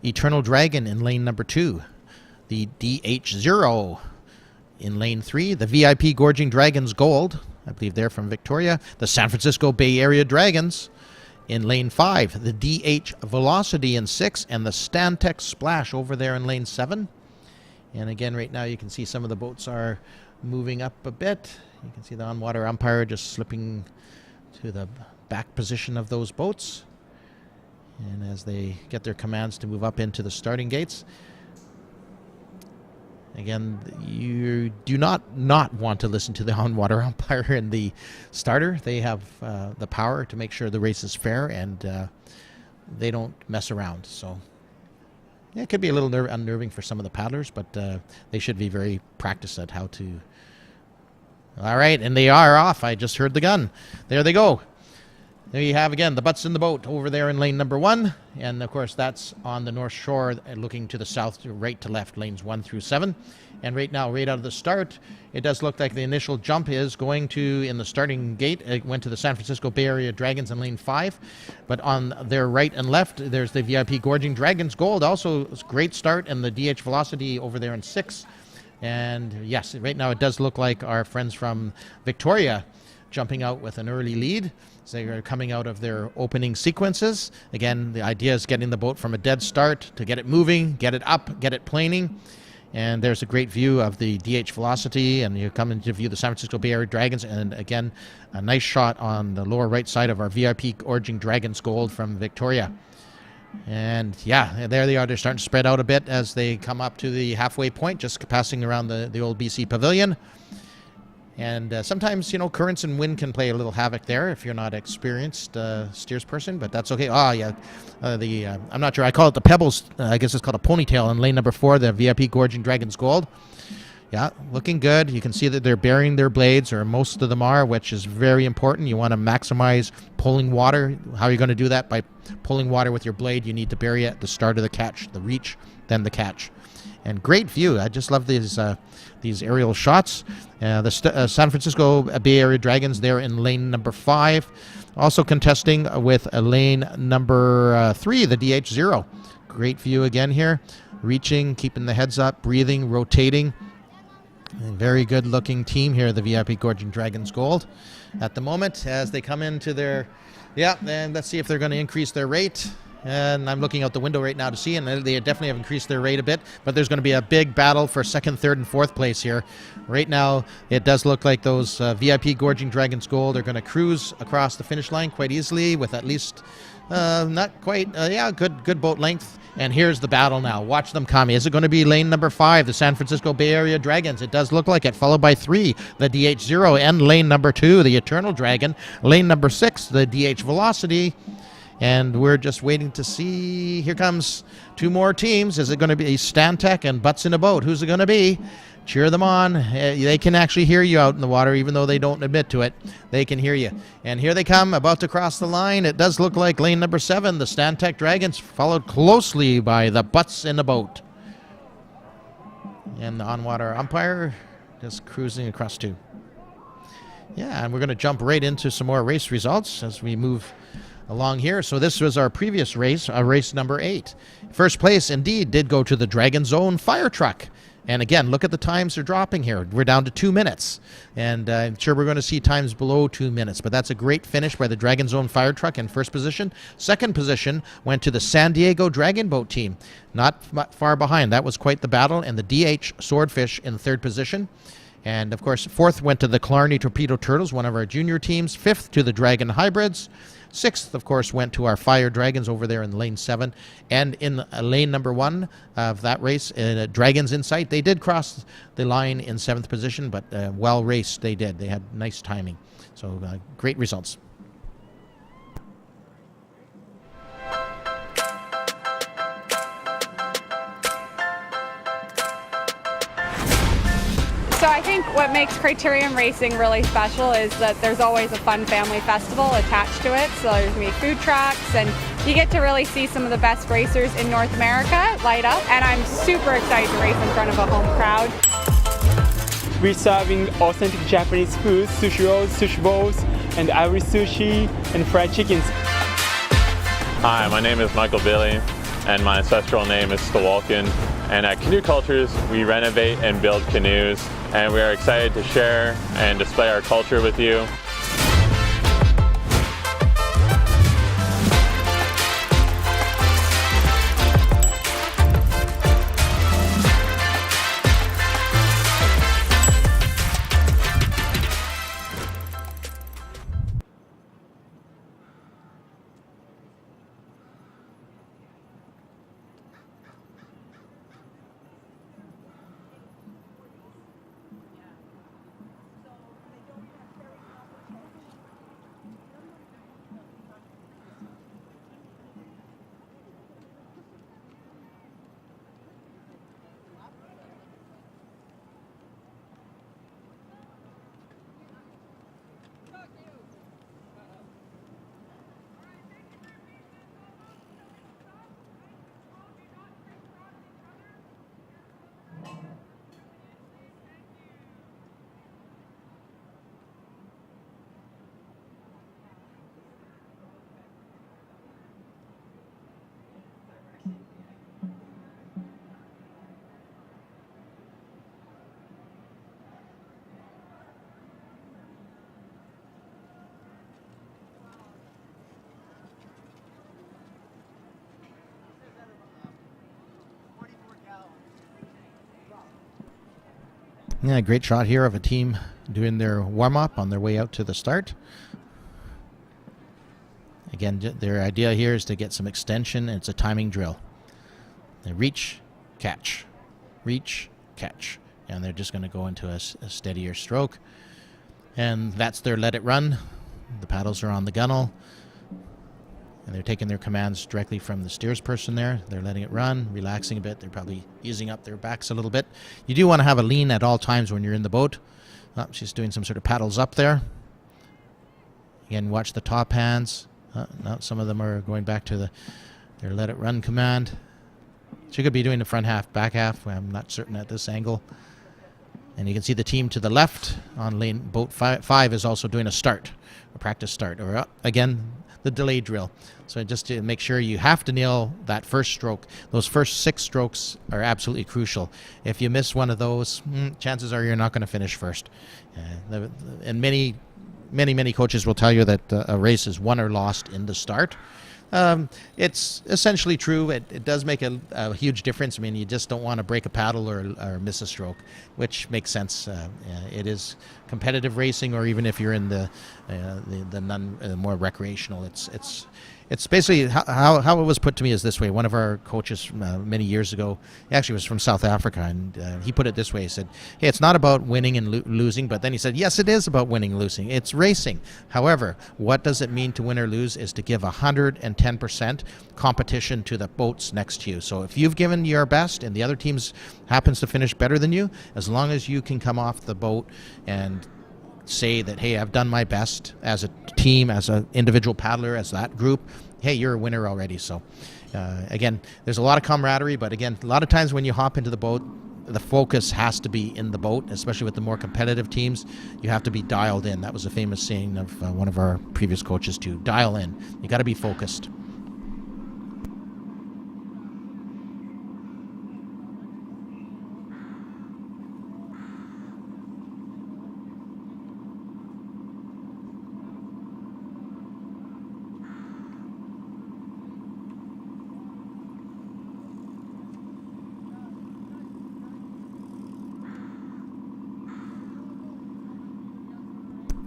Eternal Dragon in lane number 2. The DH0 in lane 3. The VIP Gorging Dragons Gold, I believe they're from Victoria. The San Francisco Bay Area Dragons in lane 5. The DH Velocity in 6. And the Stantec Splash over there in lane 7. And again, right now you can see some of the boats are moving up a bit. You can see the on-water umpire just slipping to the back position of those boats. And as they get their commands to move up into the starting gates. Again, you do not want to listen to the on-water umpire and the starter. They have the power to make sure the race is fair, and they don't mess around. So yeah, it could be a little unnerving for some of the paddlers, but they should be very practiced at how to. All right, and they are off. I just heard the gun. There they go. There you have, again, the butts in the boat over there in lane number 1. And, of course, that's on the north shore, looking to the south, right to left, lanes 1 through 7. And right now, right out of the start, it does look like the initial jump is going to, in the starting gate, it went to the San Francisco Bay Area Dragons in lane 5. But on their right and left, there's the VIP Gorging Dragons Gold. Also, a great start, and the DH Velocity over there in 6. And, yes, right now it does look like our friends from Victoria jumping out with an early lead. So they are coming out of their opening sequences. Again, the idea is getting the boat from a dead start to get it moving, get it up, get it planing. And there's a great view of the DH Velocity, and you come into view the San Francisco Bay Area Dragons, and again, a nice shot on the lower right side of our VIP Gorging Dragons Gold from Victoria. And yeah, there they are. They're starting to spread out a bit as they come up to the halfway point, just passing around the old BC Pavilion. And sometimes, currents and wind can play a little havoc there if you're not experienced steers person, but that's okay. Yeah, I'm not sure. I call it the Pebbles. I guess it's called a ponytail in lane number 4, the VIP Gorging Dragons Gold. Yeah, looking good. You can see that they're burying their blades, or most of them are, which is very important. You want to maximize pulling water. How are you going to do that? By pulling water with your blade. You need to bury it at the start of the catch, the reach, then the catch. And great view. I just love these aerial shots. The San Francisco Bay Area Dragons there in lane number 5. Also contesting with a lane number 3, the DH0. Great view again here. Reaching, keeping the heads up, breathing, rotating. A very good looking team here, the VIP Gorging Dragons Gold. At the moment, as they come into their... Yeah, and let's see if they're going to increase their rate. And I'm looking out the window right now to see, and they definitely have increased their rate a bit, but there's going to be a big battle for 2nd, 3rd, and 4th place here. Right now, it does look like those VIP Gorging Dragons Gold are going to cruise across the finish line quite easily with at least, not quite, good boat length. And here's the battle now. Watch them come. Is it going to be lane number 5, the San Francisco Bay Area Dragons? It does look like it, followed by 3, the DH0, and lane number 2, the Eternal Dragon. Lane number 6, the DH Velocity. And we're just waiting to see. Here comes 2 more teams. Is it going to be Stantec and Butts in a Boat? Who's it going to be? Cheer them on. They can actually hear you out in the water, even though they don't admit to it. They can hear you. And here they come, about to cross the line. It does look like lane number 7, the Stantec Dragons, followed closely by the Butts in a Boat. And the on-water umpire just cruising across too. Yeah, and we're going to jump right into some more race results as we move along here. So this was our previous race, race number 8. First place indeed did go to the Dragon Zone fire truck. And again, look at the times they're dropping here. We're down to 2 minutes. And I'm sure we're going to see times below 2 minutes. But that's a great finish by the Dragon Zone fire truck in first position. Second position went to the San Diego Dragon Boat team. Not far behind. That was quite the battle. And the DH Swordfish in third position. And, of course, 4th went to the Killarney Torpedo Turtles, one of our junior teams. 5th to the Dragon Hybrids. 6th, of course, went to our Fire Dragons over there in lane 7. And in lane number 1 of that race, Dragons Insight, they did cross the line in 7th position, but well raced they did. They had nice timing. So great results. So I think what makes Criterium Racing really special is that there's always a fun family festival attached to it. So there's going to be food trucks, and you get to really see some of the best racers in North America light up. And I'm super excited to race in front of a home crowd. We're serving authentic Japanese food, sushi rolls, sushi bowls, and Irish sushi, and fried chickens. Hi, my name is Michael Bailey, and my ancestral name is Stawalkin. And at Canoe Cultures, we renovate and build canoes, and we are excited to share and display our culture with you. Yeah, great shot here of a team doing their warm-up on their way out to the start. Again, their idea here is to get some extension, and it's a timing drill. They reach, catch, reach, catch. And they're just going to go into a steadier stroke. And that's their let it run. The paddles are on the gunnel. And they're taking their commands directly from the steersperson there. They're letting it run, relaxing a bit. They're probably easing up their backs a little bit. You do want to have a lean at all times when you're in the boat. Oh, she's doing some sort of paddles up there. Again, watch the top hands. No, some of them are going back to their let it run command. She could be doing the front half, back half. I'm not certain at this angle. And you can see the team to the left on lane boat 5 is also doing a start, a practice start, or again, the delay drill. So just to make sure you have to nail that first stroke. Those first 6 strokes are absolutely crucial. If you miss one of those, chances are you're not going to finish first. And many coaches will tell you that a race is won or lost in the start. It's essentially true. It does make a huge difference. I mean, you just don't want to break a paddle or miss a stroke, which makes sense. It is competitive racing, or even if you're in the more recreational, it's basically how it was put to me is this way. One of our coaches many years ago, he actually was from South Africa, and he put it this way. He said, hey, it's not about winning and losing, but then he said, yes, it is about winning and losing. It's racing. However, what does it mean to win or lose is to give 110% competition to the boats next to you. So if you've given your best and the other teams happens to finish better than you, as long as you can come off the boat and say that, hey, I've done my best as a team, as an individual paddler, as that group, hey, you're a winner already. So again, there's a lot of camaraderie, but again, a lot of times when you hop into the boat, the focus has to be in the boat, especially with the more competitive teams. You have to be dialed in. That was a famous saying of one of our previous coaches too. Dial in. You got to be focused.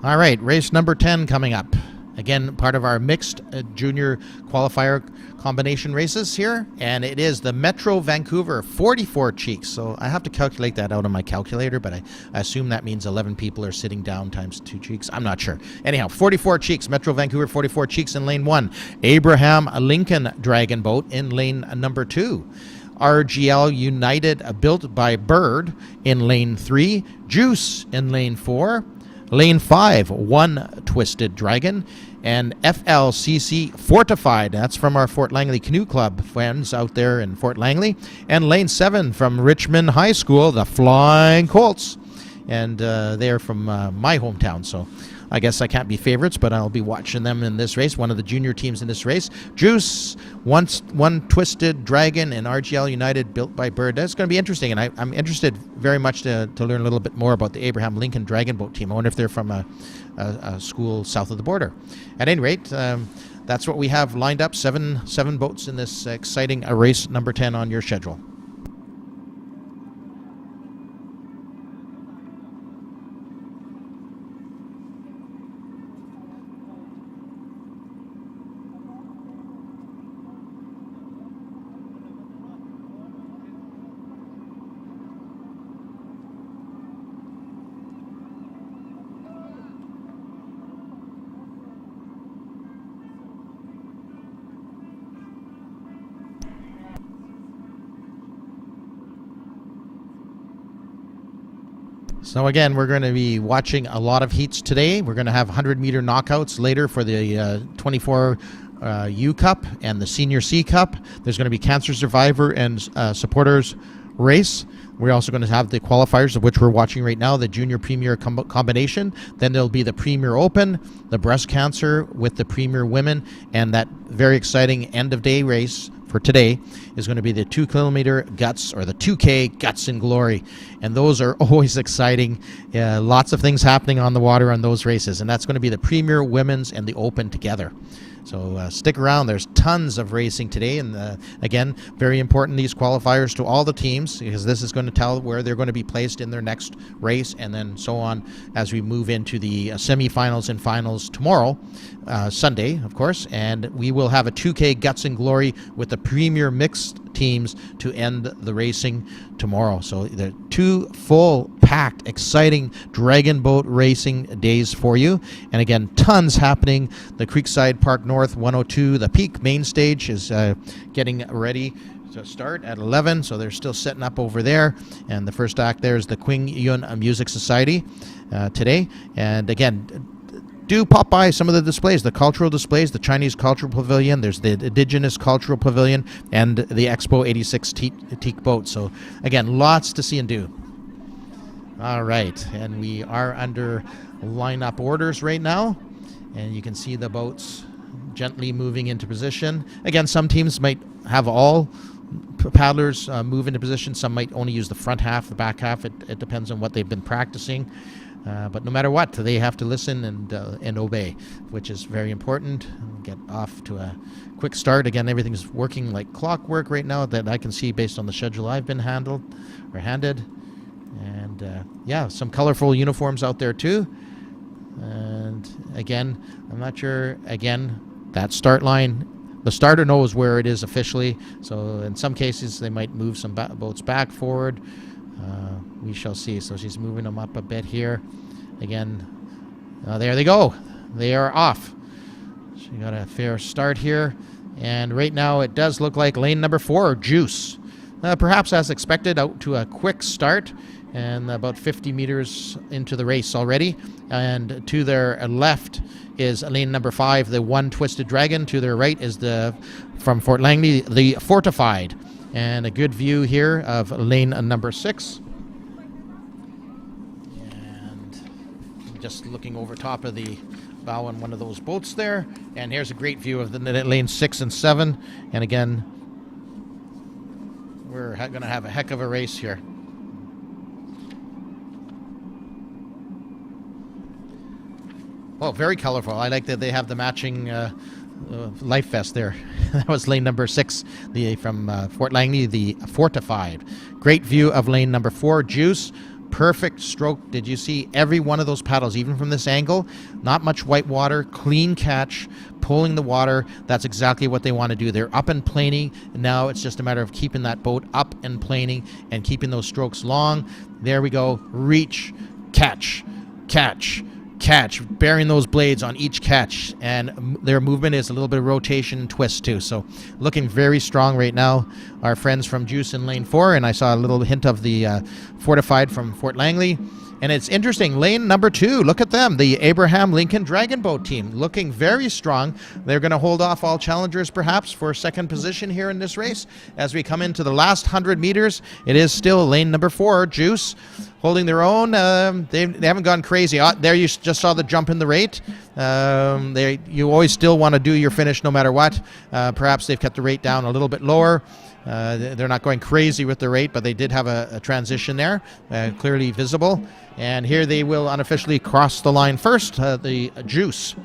All right, race number 10 coming up. Again, part of our mixed junior qualifier combination races here, and it is the Metro Vancouver 44 cheeks. So I have to calculate that out on my calculator, but I assume that means 11 people are sitting down times 2 cheeks. I'm not sure. Anyhow, 44 cheeks, Metro Vancouver 44 cheeks in lane 1. Abraham Lincoln Dragon Boat in lane number 2. RGL United built by Bird in lane 3. Juice in lane 4. Lane 5, One Twisted Dragon, and FLCC Fortified. That's from our Fort Langley Canoe Club friends out there in Fort Langley. And Lane 7 from Richmond High School, the Flying Colts. And they're from my hometown, so I guess I can't be favorites, but I'll be watching them in this race, one of the junior teams in this race. Juice, One Twisted Dragon, and RGL United built by Bird. That's going to be interesting, and I'm interested very much to learn a little bit more about the Abraham Lincoln Dragon Boat team. I wonder if they're from a school south of the border. At any rate, that's what we have lined up, seven boats in this exciting race number 10 on your schedule. So again, we're going to be watching a lot of heats today. We're going to have 100-meter knockouts later for the 24 U Cup and the Senior C Cup. There's going to be Cancer Survivor and Supporters Race. We're also going to have the qualifiers, of which we're watching right now, the Junior Premier combination. Then there'll be the Premier Open, the Breast Cancer with the Premier Women, and that very exciting end-of-day race for today is going to be the 2-kilometer guts, or the 2K Guts and Glory. And those are always exciting. Lots of things happening on the water on those races. And that's going to be the Premier Women's and the Open together. So stick around. There's tons of racing today. And again, very important, these qualifiers to all the teams, because this is going to tell where they're going to be placed in their next race, and then so on as we move into the semifinals and finals tomorrow, Sunday, of course. And we will have a 2K Guts and Glory with the premier mixed teams to end the racing tomorrow. So there are 2 full packed exciting dragon boat racing days for you, and again, tons happening. The Creekside Park North 102, the Peak main stage is getting ready to start at 11, so they're still setting up over there. And the first act there is the Qing Yun Music Society today. And again, do pop by some of the displays, the cultural displays, the Chinese Cultural Pavilion, there's the Indigenous Cultural Pavilion, and the Expo 86 teak boat. So again, lots to see and do. All right, and we are under lineup orders right now, and you can see the boats gently moving into position. Again, some teams might have all paddlers move into position. Some might only use the front half, the back half. It depends on what they've been practicing. But no matter what, they have to listen and obey, which is very important. We'll get off to a quick start. Again, everything's working like clockwork right now that I can see based on the schedule I've been handed. And yeah, some colorful uniforms out there too. And again, I'm not sure, again, that start line, the starter knows where it is officially. So in some cases, they might move some boats back forward. We shall see. So she's moving them up a bit here. Again, there they go. They are off. She got a fair start here. And right now it does look like lane number 4, Juice. Perhaps as expected, out to a quick start and about 50 meters into the race already. And to their left is lane number 5, the One Twisted Dragon. To their right is from Fort Langley, the Fortified. And a good view here of lane number 6. And just looking over top of the bow on one of those boats there. And here's a great view of the lane 6 and 7. And again, we're going to have a heck of a race here. Oh, very colorful. I like that they have the matching life vest there. That was lane number 6, from Fort Langley, the Fortified. Great view of lane number 4, Juice. Perfect stroke. Did you see every one of those paddles, even from this angle? Not much white water, clean catch, pulling the water. That's exactly what they want to do. They're up and planing. Now it's just a matter of keeping that boat up and planing and keeping those strokes long. There we go. Reach, catch, catch, catch, bearing those blades on each catch, and their movement is a little bit of rotation and twist too. So looking very strong right now. Our friends from Juice in lane 4, and I saw a little hint of the Fortified from Fort Langley. And it's interesting, lane number 2, look at them, the Abraham Lincoln Dragon Boat team, looking very strong. They're going to hold off all challengers perhaps for second position here in this race. As we come into the last 100 meters, it is still lane number 4, Juice, holding their own. They haven't gone crazy. There you just saw the jump in the rate. You always still want to do your finish no matter what. Perhaps they've kept the rate down a little bit lower. They're not going crazy with the rate, but they did have a transition there, clearly visible. And here they will unofficially cross the line first, the Juice.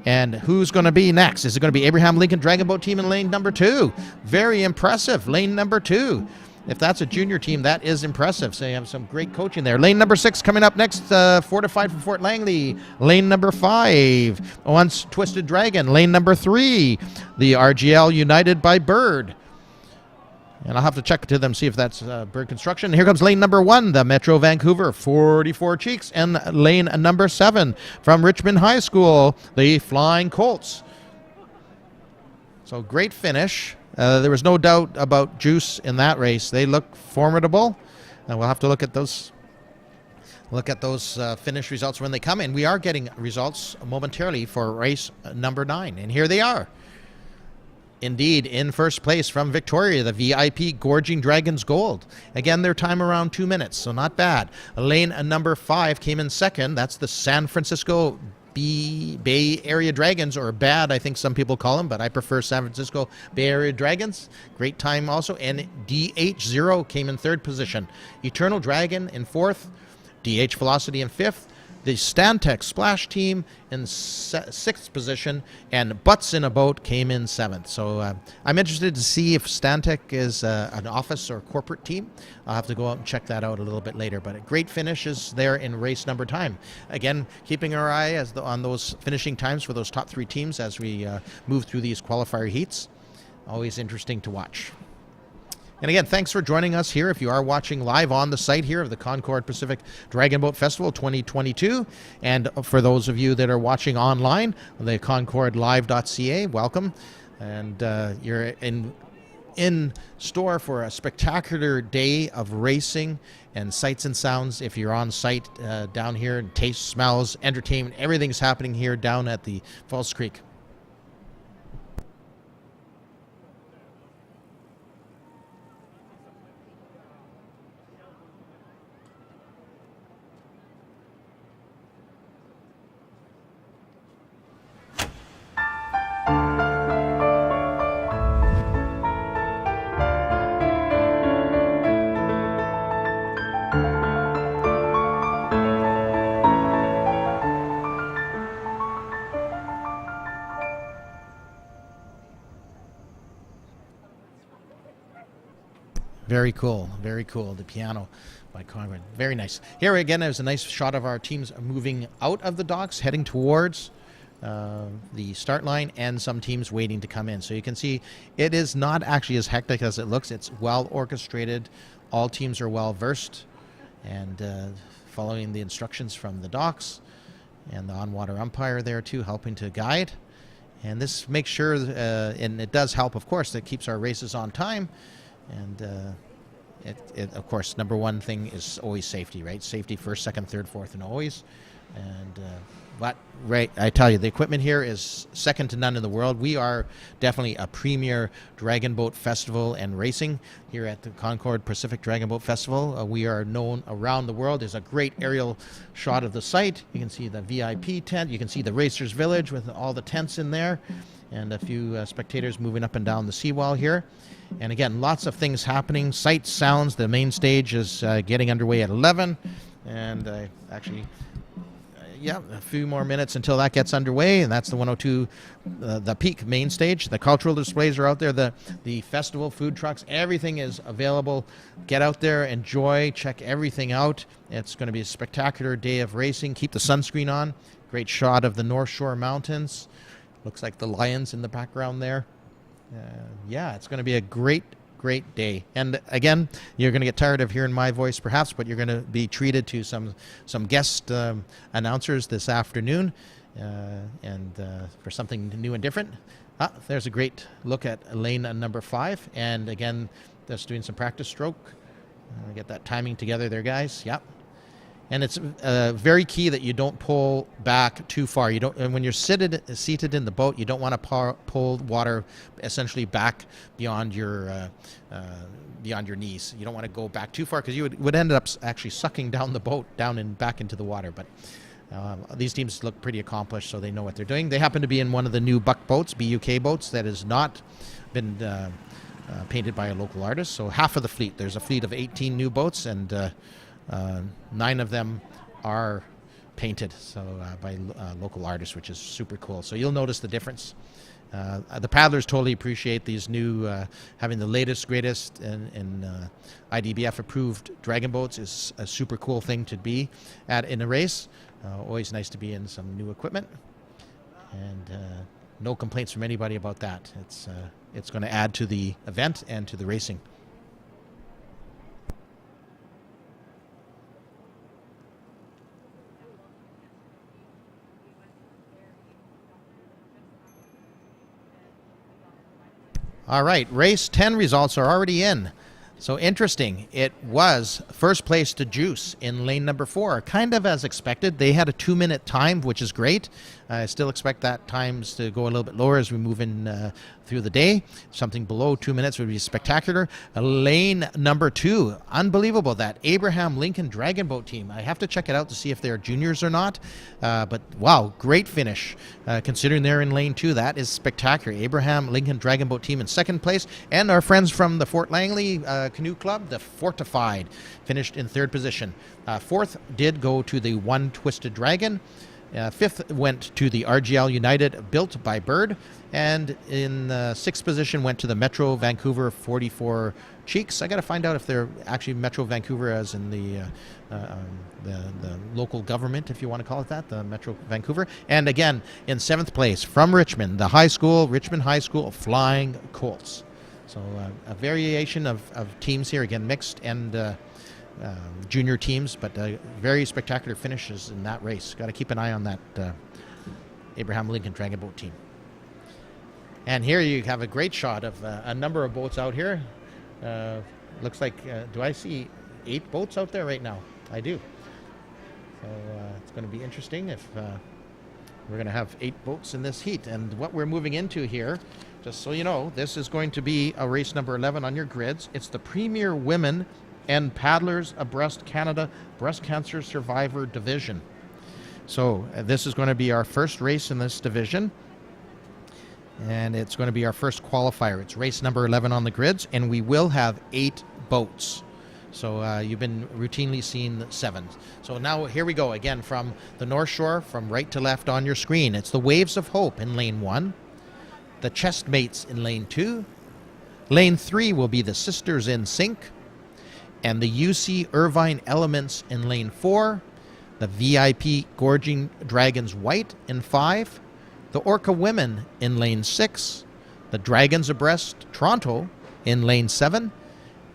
And who's going to be next? Is it going to be Abraham Lincoln Dragon Boat team in lane number 2? Very impressive, lane number 2. If that's a junior team, that is impressive. So you have some great coaching there. Lane number 6 coming up next, Fortified from Fort Langley. Lane number 5, Once Twisted Dragon. Lane number 3, the RGL United by Bird. And I'll have to check to them, see if that's Bird Construction. Here comes lane number 1, the Metro Vancouver 44 Cheeks. And lane number 7 from Richmond High School, the Flying Colts. So great finish. There was no doubt about Juice in that race. They look formidable. And we'll have to look at those finish results when they come in. We are getting results momentarily for race number 9. And here they are. Indeed, in first place from Victoria, the VIP Gorging Dragons Gold. Again, their time around 2 minutes, so not bad. Lane number 5 came in second. That's the San Francisco Bay Area Dragons, or BAD, I think some people call them, but I prefer San Francisco Bay Area Dragons. Great time also. And DH0 came in third position. Eternal Dragon in fourth. DH Velocity in fifth. The Stantec Splash team in 6th position, and Butts in a Boat came in 7th. So I'm interested to see if Stantec is an office or corporate team. I'll have to go out and check that out a little bit later. But a great finishes there in race number time. Again, keeping our eye on those finishing times for those top 3 teams as we move through these qualifier heats. Always interesting to watch. And again, thanks for joining us here if you are watching live on the site here of the Concord Pacific Dragon Boat Festival 2022. And for those of you that are watching online, the concordlive.ca, welcome. And you're in store for a spectacular day of racing and sights and sounds. If you're on site down here, and taste, smells, entertainment, everything's happening here down at the Falls Creek. Very cool, very cool. The piano by Concord, very nice. Here again, there's a nice shot of our teams moving out of the docks, heading towards the start line, and some teams waiting to come in. So you can see it is not actually as hectic as it looks. It's well orchestrated. All teams are well versed and following the instructions from the docks, and the on-water umpire there too, helping to guide. And this makes sure, and it does help, of course, that keeps our races on time. And it, of course, number one thing is always safety, right? Safety first, second, third, fourth, and always. And but right, I tell you, the equipment here is second to none in the world. We are definitely a premier dragon boat festival and racing here at the Concord Pacific Dragon Boat Festival. We are known around the world. There's a great aerial shot of the site. You can see the VIP tent. You can see the Racers Village with all the tents in there, and a few spectators moving up and down the seawall here. And again, lots of things happening. Sights, sounds. The main stage is getting underway at 11. And actually, yeah, a few more minutes until that gets underway. And that's the 102, the peak main stage. The cultural displays are out there. The festival, food trucks, everything is available. Get out there, enjoy, check everything out. It's going to be a spectacular day of racing. Keep the sunscreen on. Great shot of the North Shore Mountains. Looks like the lions in the background there. Yeah, it's going to be a great day. And again, you're going to get tired of hearing my voice perhaps, but you're going to be treated to some guest announcers this afternoon, and for something new and different. There's a great look at lane number 5, and again, just doing some practice stroke. Get that timing together there, guys. Yep. And it's very key that you don't pull back too far. You don't, and when you're seated in the boat, you don't want to pull water essentially back beyond your knees. You don't want to go back too far, because you would end up actually sucking down the boat down and back into the water. But these teams look pretty accomplished, so they know what they're doing. They happen to be in one of the new Buck boats, BUK boats, that has not been painted by a local artist. So half of the fleet. There's a fleet of 18 new boats, and 9 of them are painted by local artists, which is super cool. So you'll notice the difference. The paddlers totally appreciate these new, having the latest, greatest in IDBF approved dragon boats is a super cool thing to be in a race. Always nice to be in some new equipment, and no complaints from anybody about that. It's going to add to the event and to the racing. All right, race 10 results are already in. So interesting. It was first place to Juice in lane number 4, kind of as expected. They had a 2-minute time, which is great. I still expect that times to go a little bit lower as we move in through the day. Something below 2 minutes would be spectacular. Lane number 2, unbelievable. That Abraham Lincoln Dragon Boat team. I have to check it out to see if they're juniors or not. But wow, great finish. Considering they're in lane 2, that is spectacular. Abraham Lincoln Dragon Boat team in second place. And our friends from the Fort Langley Canoe Club, the Fortified, finished in third position. Fourth did go to the One Twisted Dragon. Fifth went to the RGL United, built by Bird. And in sixth position went to the Metro Vancouver 44 Cheeks. I got to find out if they're actually Metro Vancouver as in the local government, if you want to call it that, the Metro Vancouver. And again, in seventh place from Richmond, the Richmond High School Flying Colts. So a variation of teams here, again, mixed and junior teams, but very spectacular finishes in that race. Got to keep an eye on that Abraham Lincoln Dragon Boat team. And here you have a great shot of a number of boats out here. Looks like, do I see 8 boats out there right now? I do. So it's going to be interesting if we're going to have 8 boats in this heat. And what we're moving into here, just so you know, this is going to be a race number 11 on your grids. It's the Premier Women and Paddlers Abreast Canada Breast Cancer Survivor Division. So this is going to be our first race in this division. And it's going to be our first qualifier. It's race number 11 on the grids, and we will have 8 boats. So you've been routinely seeing 7. So now here we go again from the North Shore, from right to left on your screen. It's the Waves of Hope in lane 1, the Chestmates in lane 2. Lane 3 will be the Sisters in Sync, and the UC Irvine Elements in lane 4, the VIP Gorging Dragons White in 5, the Orca Women in lane 6, the Dragons Abreast Toronto in lane 7,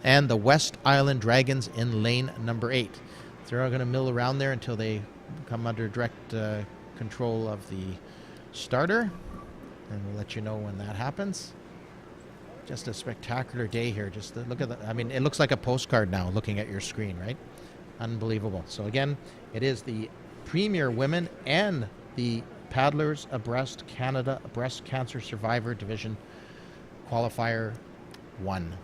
and the West Island Dragons in lane number 8. So they're all going to mill around there until they come under direct control of the starter, and we'll let you know when that happens. Just a spectacular day here. Just look at that. I mean, it looks like a postcard now looking at your screen, right? Unbelievable. So again, it is the Premier Women and the Paddlers Abreast Canada Breast Cancer Survivor Division Qualifier 1.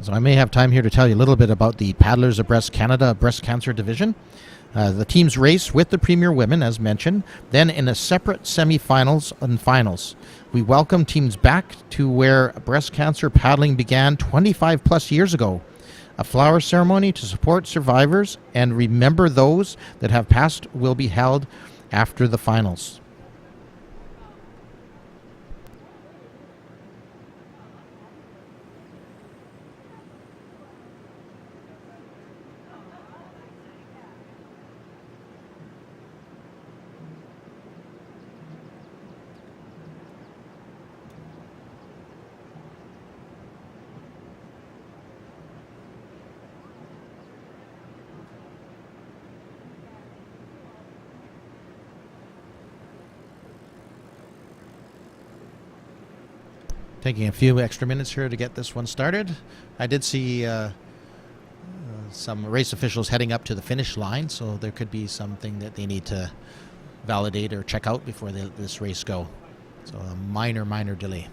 So I may have time here to tell you a little bit about the Paddlers Abreast Canada Breast Cancer Division. The teams race with the Premier Women, as mentioned, then in a separate semifinals and finals. We welcome teams back to where breast cancer paddling began 25 plus years ago. A flower ceremony to support survivors and remember those that have passed will be held after the finals. Taking a few extra minutes here to get this one started. I did see some race officials heading up to the finish line, so there could be something that they need to validate or check out before this race go. So a minor delay.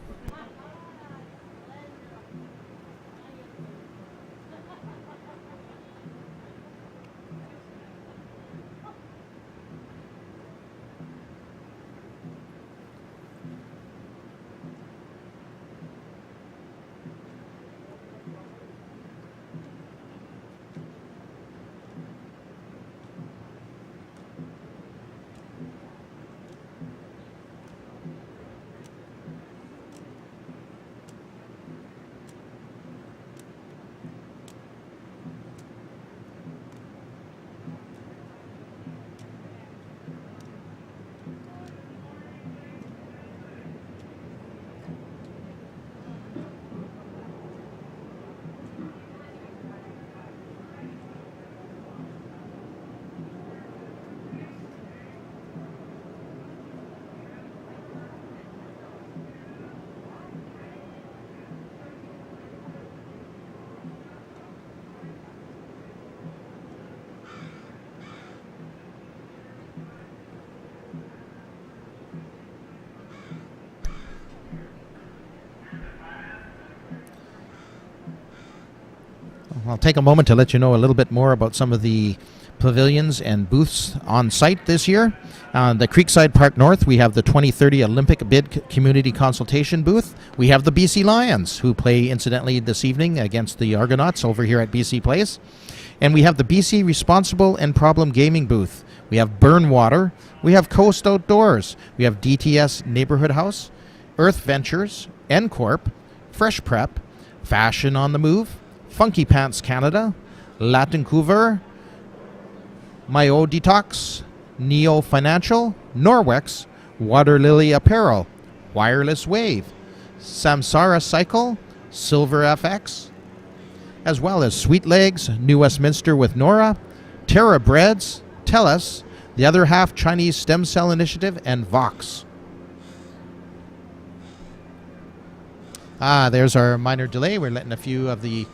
I'll take a moment to let you know a little bit more about some of the pavilions and booths on site this year. On the Creekside Park North, we have the 2030 Olympic Bid Community Consultation booth. We have the BC Lions, who play incidentally this evening against the Argonauts over here at BC Place. And we have the BC Responsible and Problem Gaming booth. We have Burn Water. We have Coast Outdoors. We have DTS Neighborhood House, Earth Ventures, N-Corp, Fresh Prep, Fashion on the Move, Funky Pants Canada, Latincouver, Mayo Detox, Neo Financial, Norwex, Water Lily Apparel, Wireless Wave, Samsara Cycle, Silver FX, as well as Sweet Legs, New Westminster with Nora, Terra Breads, TELUS, The Other Half Chinese Stem Cell Initiative, and Vox. There's our minor delay. We're letting a few of the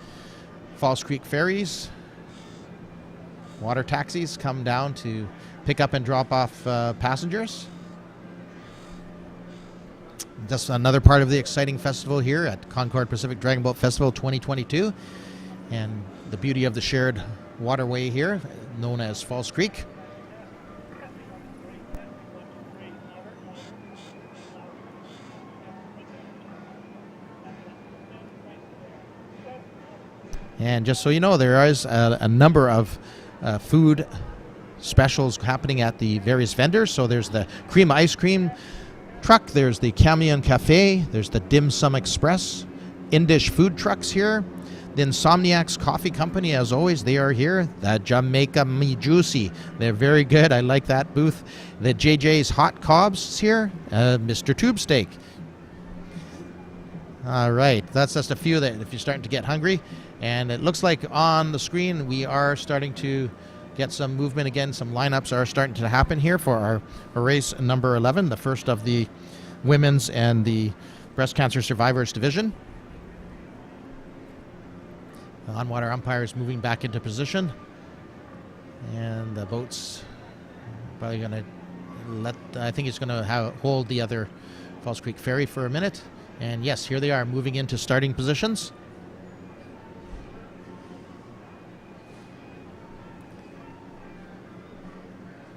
Falls Creek ferries, water taxis, come down to pick up and drop off passengers. That's another part of the exciting festival here at Concord Pacific Dragon Boat Festival 2022. And the beauty of the shared waterway here, known as Falls Creek. And just so you know, there is a number of food specials happening at the various vendors. So there's the cream ice cream truck, there's the Camion Cafe, there's the Dim Sum Express, Indish food trucks here. The Insomniacs Coffee Company, as always, they are here. The Jamaica Me Juicy, they're very good. I like that booth. The JJ's Hot Cobs is here. Mr. Tube Steak. All right, that's just a few that if you're starting to get hungry. And it looks like on the screen we are starting to get some movement again. Some lineups are starting to happen here for our race number 11, the first of the women's and the breast cancer survivors division. The on-water umpire is moving back into position. And the boat's probably going to I think he's going to hold the other Falls Creek ferry for a minute. And yes, here they are moving into starting positions.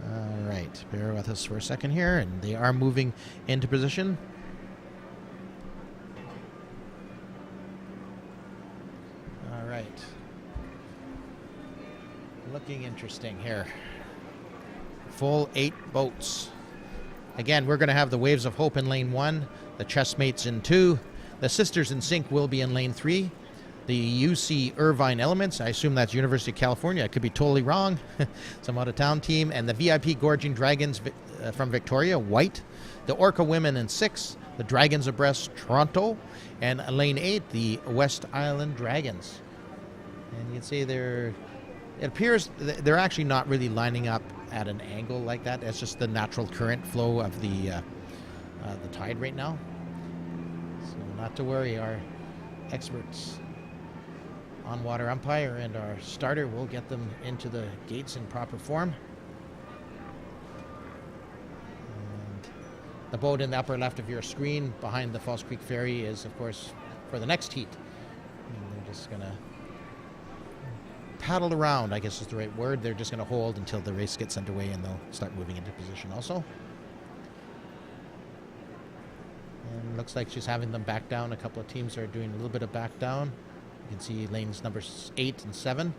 All right, bear with us for a second here, and they are moving into position. All right. Looking interesting here. Full 8 boats. Again, we're going to have the Waves of Hope in lane 1, the Chessmates in 2, the Sisters in Sync will be in lane 3, the UC Irvine Elements, I assume that's University of California, I could be totally wrong, some out-of-town team, and the VIP Gorging Dragons from Victoria, white, the Orca Women in 6, the Dragons Abreast Toronto, and lane 8, the West Island Dragons. And you can see it appears they're actually not really lining up at an angle like that. It's just the natural current flow of the tide right now. So not to worry, our experts on water umpire and our starter will get them into the gates in proper form. And the boat in the upper left of your screen behind the Falls Creek Ferry is, of course, for the next heat. And they're just going to paddle around, I guess is the right word. They're just going to hold until the race gets underway and they'll start moving into position also. And looks like she's having them back down. A couple of teams are doing a little bit of back down. You can see lanes numbers 8 and 7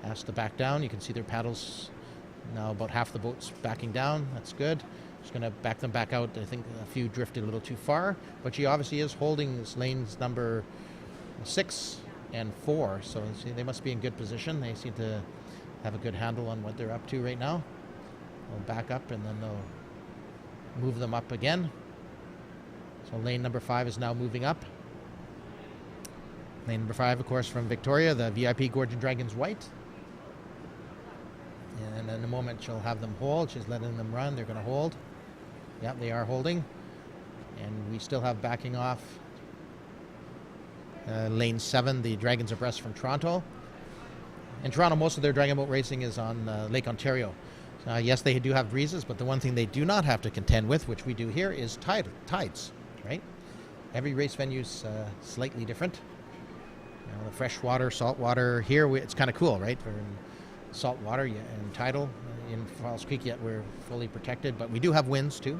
asked to back down. You can see their paddles now, about half the boat's backing down. That's good. Just going to back them back out. I think a few drifted a little too far, but she obviously is holding this lanes number 6 and 4, so see, they must be in good position. They seem to have a good handle on what they're up to right now. They'll back up and then they'll move them up again. So lane number 5 is now moving up. Lane number 5, of course, from Victoria, the VIP Gorging Dragons white. And in a moment she'll have them hold. She's letting them run. They're going to hold. Yep, they are holding. And we still have backing off lane 7, the Dragons Abreast from Toronto. In Toronto, most of their dragon boat racing is on Lake Ontario. Yes, they do have breezes, but the one thing they do not have to contend with, which we do here, is tides, right? Every race venue is slightly different. The freshwater, saltwater. Here it's kind of cool, right? We're in saltwater and tidal in Falls Creek, yet we're fully protected. But we do have winds too.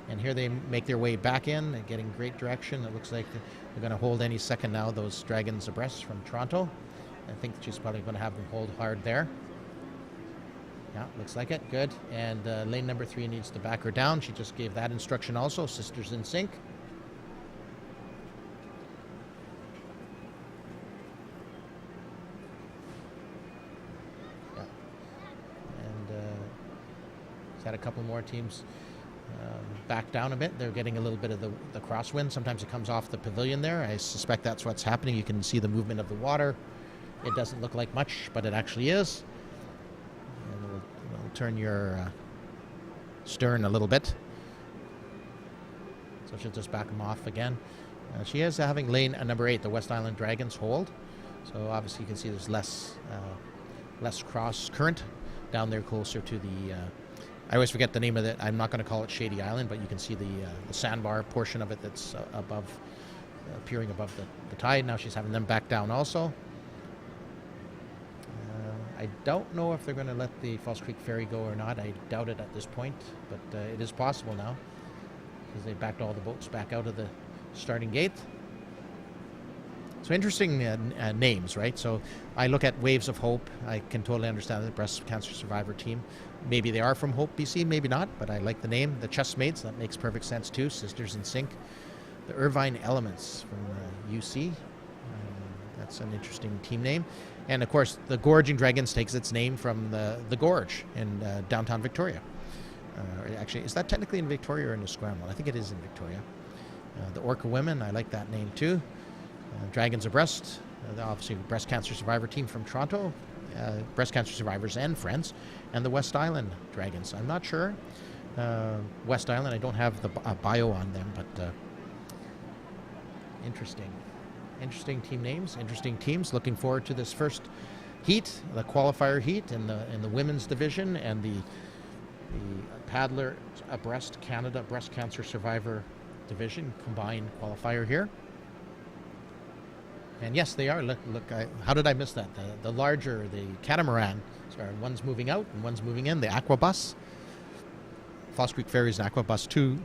And here they make their way back in and getting great direction. It looks like they're going to hold any second now, those dragons abreast from Toronto. I think she's probably going to have them hold hard there. Yeah, looks like it. Good. And lane number 3 needs to back her down. She just gave that instruction also. Sisters in sync. Yeah. And he's had a couple more teams back down a bit. They're getting a little bit of the crosswind. Sometimes it comes off the pavilion there. I suspect that's what's happening. You can see the movement of the water. It doesn't look like much, but it actually is. And it'll turn your stern a little bit. So she'll just back them off again. She is having lane number 8, the West Island Dragons hold. So obviously you can see there's less cross current down there closer to the I always forget the name of it. I'm not going to call it Shady Island, but you can see the sandbar portion of it that's appearing above the tide. Now she's having them back down also. I don't know if they're going to let the Falls Creek Ferry go or not. I doubt it at this point, but it is possible now because they backed all the boats back out of the starting gate. So interesting names, right? So I look at Waves of Hope. I can totally understand the breast cancer survivor team. Maybe they are from Hope, BC, maybe not, but I like the name. The Chessmates, that makes perfect sense too. Sisters in Sync. The Irvine Elements from UC. That's an interesting team name. And of course, the Gorging Dragons takes its name from the Gorge in downtown Victoria. Actually, is that technically in Victoria or in Esquimalt? I think it is in Victoria. The Orca Women, I like that name too. Dragons Abreast, obviously breast cancer survivor team from Toronto, breast cancer survivors and friends, and the West Island Dragons. I'm not sure. West Island, I don't have the bio on them, but interesting. Interesting team names, interesting teams. Looking forward to this first heat, the qualifier heat in the women's division, and the paddler abreast Canada breast cancer survivor division combined qualifier here. And yes, they are. Look! How did I miss that? The larger, the catamaran. Sorry, one's moving out and one's moving in. The aquabus. Falls Creek Ferries and aquabus, two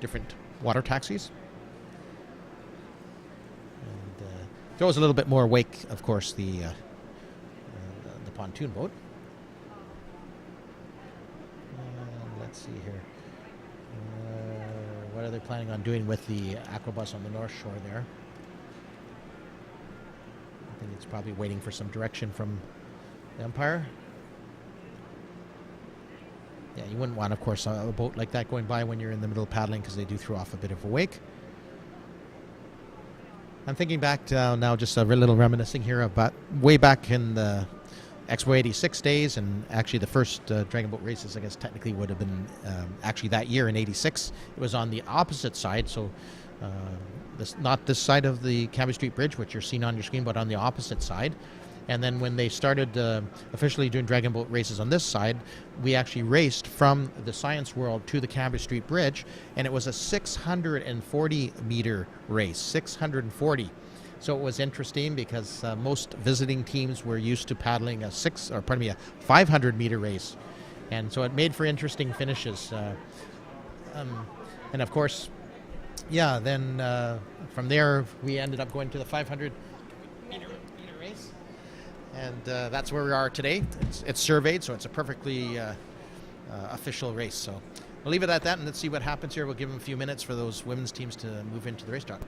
different water taxis. And throws a little bit more wake, of course, the pontoon boat. Let's see here. What are they planning on doing with the aquabus on the north shore there? I think it's probably waiting for some direction from the umpire. Yeah, you wouldn't want, of course, a boat like that going by when you're in the middle of paddling because they do throw off a bit of a wake. I'm thinking back to now, just a little reminiscing here about way back in the Expo 86 days, and actually the first Dragon Boat races, I guess, technically would have been actually that year in 86. It was on the opposite side, so not this side of the Cambie Street Bridge, which you're seeing on your screen, but on the opposite side. And then when they started officially doing Dragon Boat races on this side, we actually raced from the Science World to the Cambie Street Bridge, and it was a 640 meter race, 640. So it was interesting because most visiting teams were used to paddling a 500 meter race. And so it made for interesting finishes. And of course, yeah, then from there we ended up going to the 500 meter race. And that's where we are today. It's surveyed, so it's a perfectly official race. So we'll leave it at that, and let's see what happens here. We'll give them a few minutes for those women's teams to move into the racetrack.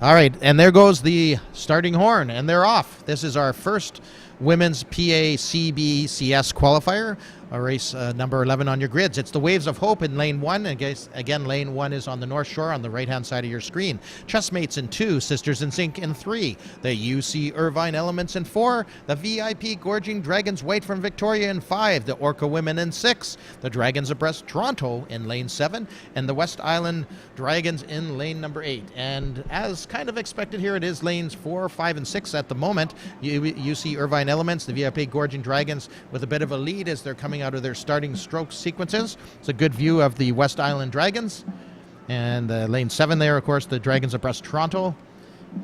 All right, and there goes the starting horn, and they're off. This is our first women's PACBCS qualifier, race number 11 on your grids. It's the Waves of Hope in lane 1. And again, lane 1 is on the North Shore on the right-hand side of your screen. Chessmates in 2, Sisters in Sync in 3, the UC Irvine Elements in 4, the VIP Gorging Dragons White from Victoria in 5, the Orca Women in 6, the Dragons Abreast Toronto in lane 7, and the West Island Dragons in lane number 8. And as kind of expected here, it is lanes 4, 5, and 6 at the moment. UC Irvine Elements, the VIP Gorging Dragons with a bit of a lead as they're coming out of their starting stroke sequences. It's a good view of the West Island Dragons. And lane 7 there, of course, the Dragons Abreast Toronto.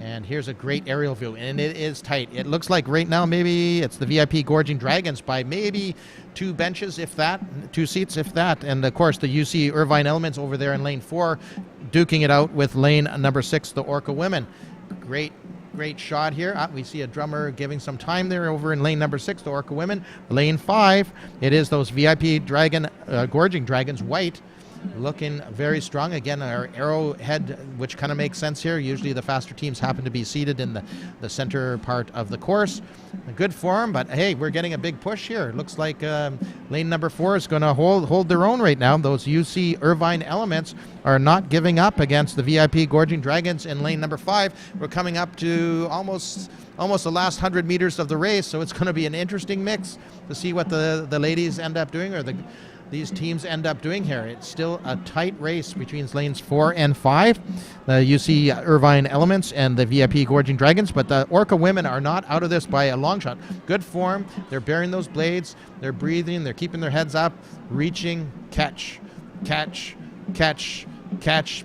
And here's a great aerial view, and it is tight. It looks like right now maybe it's the VIP Gorging Dragons by maybe 2 benches, if that, 2 seats, if that. And of course the UC Irvine Elements over there in lane 4, duking it out with lane number 6, the Orca Women. Great shot here. We see a drummer giving some time there over in lane number 6, the Orca Women. Lane 5, it is those VIP Gorging Dragons White, looking very strong. Again, our arrowhead, which kind of makes sense here. Usually the faster teams happen to be seated in the center part of the course. A good form, but hey, we're getting a big push here. Looks like lane number 4 is going to hold their own right now. Those UC Irvine Elements are not giving up against the VIP Gorging Dragons in lane number 5. We're coming up to almost the last 100 meters of the race, so it's going to be an interesting mix to see what the ladies end up doing, or these teams end up doing here. It's still a tight race between lanes 4 and 5, the UC Irvine Elements and the VIP Gorging Dragons, but the Orca Women are not out of this by a long shot. Good form, they're bearing those blades, they're breathing, they're keeping their heads up, reaching, catch,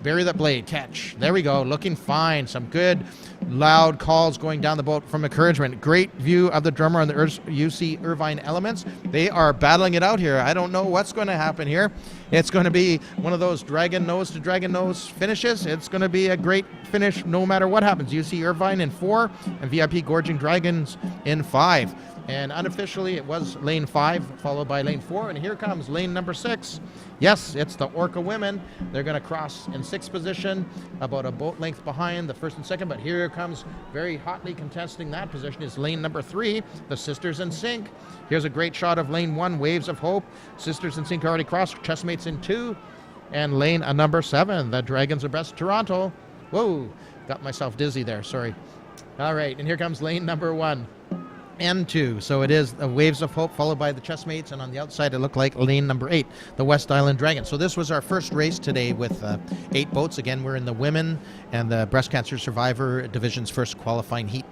bury that blade, catch. There we go, looking fine. Some good loud calls going down the boat from encouragement. Great view of the drummer on the UC Irvine Elements. They are battling it out here. I don't know what's going to happen here. It's going to be one of those dragon nose to dragon nose finishes. It's going to be a great finish no matter what happens. UC Irvine in 4 and VIP Gorging Dragons in 5. And unofficially it was lane 5 followed by lane 4, and here comes lane number 6. Yes, it's the Orca Women. They're going to cross in 6th position, about a boat length behind the 1st and 2nd, but here comes very hotly contesting that position is lane number 3, the Sisters in Sync. Here's a great shot of lane 1, Waves of Hope. Sisters in Sync already crossed, Chessmates in 2, and lane number 7, the Dragons Abreast Toronto. Whoa, got myself dizzy there, sorry. All right, and here comes lane number 1. And 2. So it is the Waves of Hope followed by the Chessmates, and on the outside it looked like lane number 8, the West Island Dragons. So this was our first race today with 8 boats. Again, we're in the women and the breast cancer survivor division's first qualifying heat.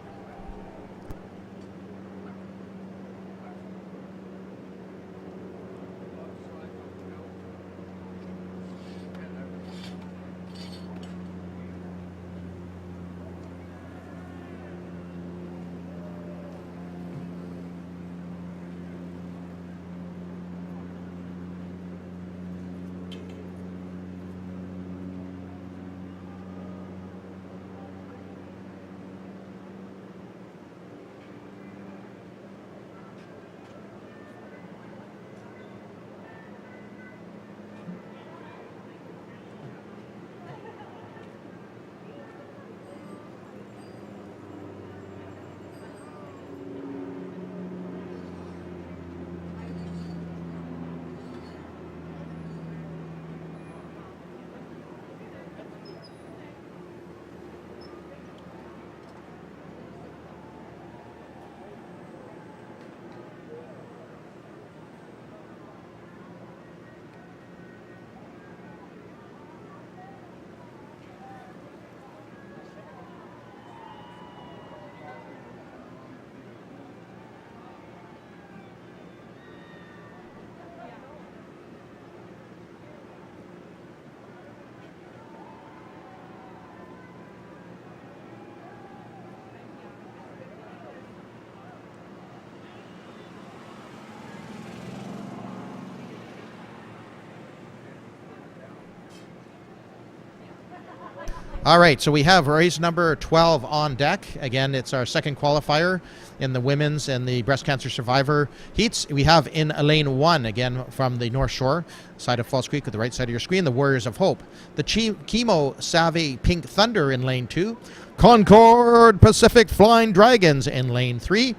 All right, so we have race number 12 on deck. Again, it's our second qualifier in the women's and the breast cancer survivor heats. We have in lane 1, again from the North Shore side of Falls Creek at the right side of your screen, the Warriors of Hope. The Chemo Savvy Pink Thunder in lane 2. Concord Pacific Flying Dragons in lane 3.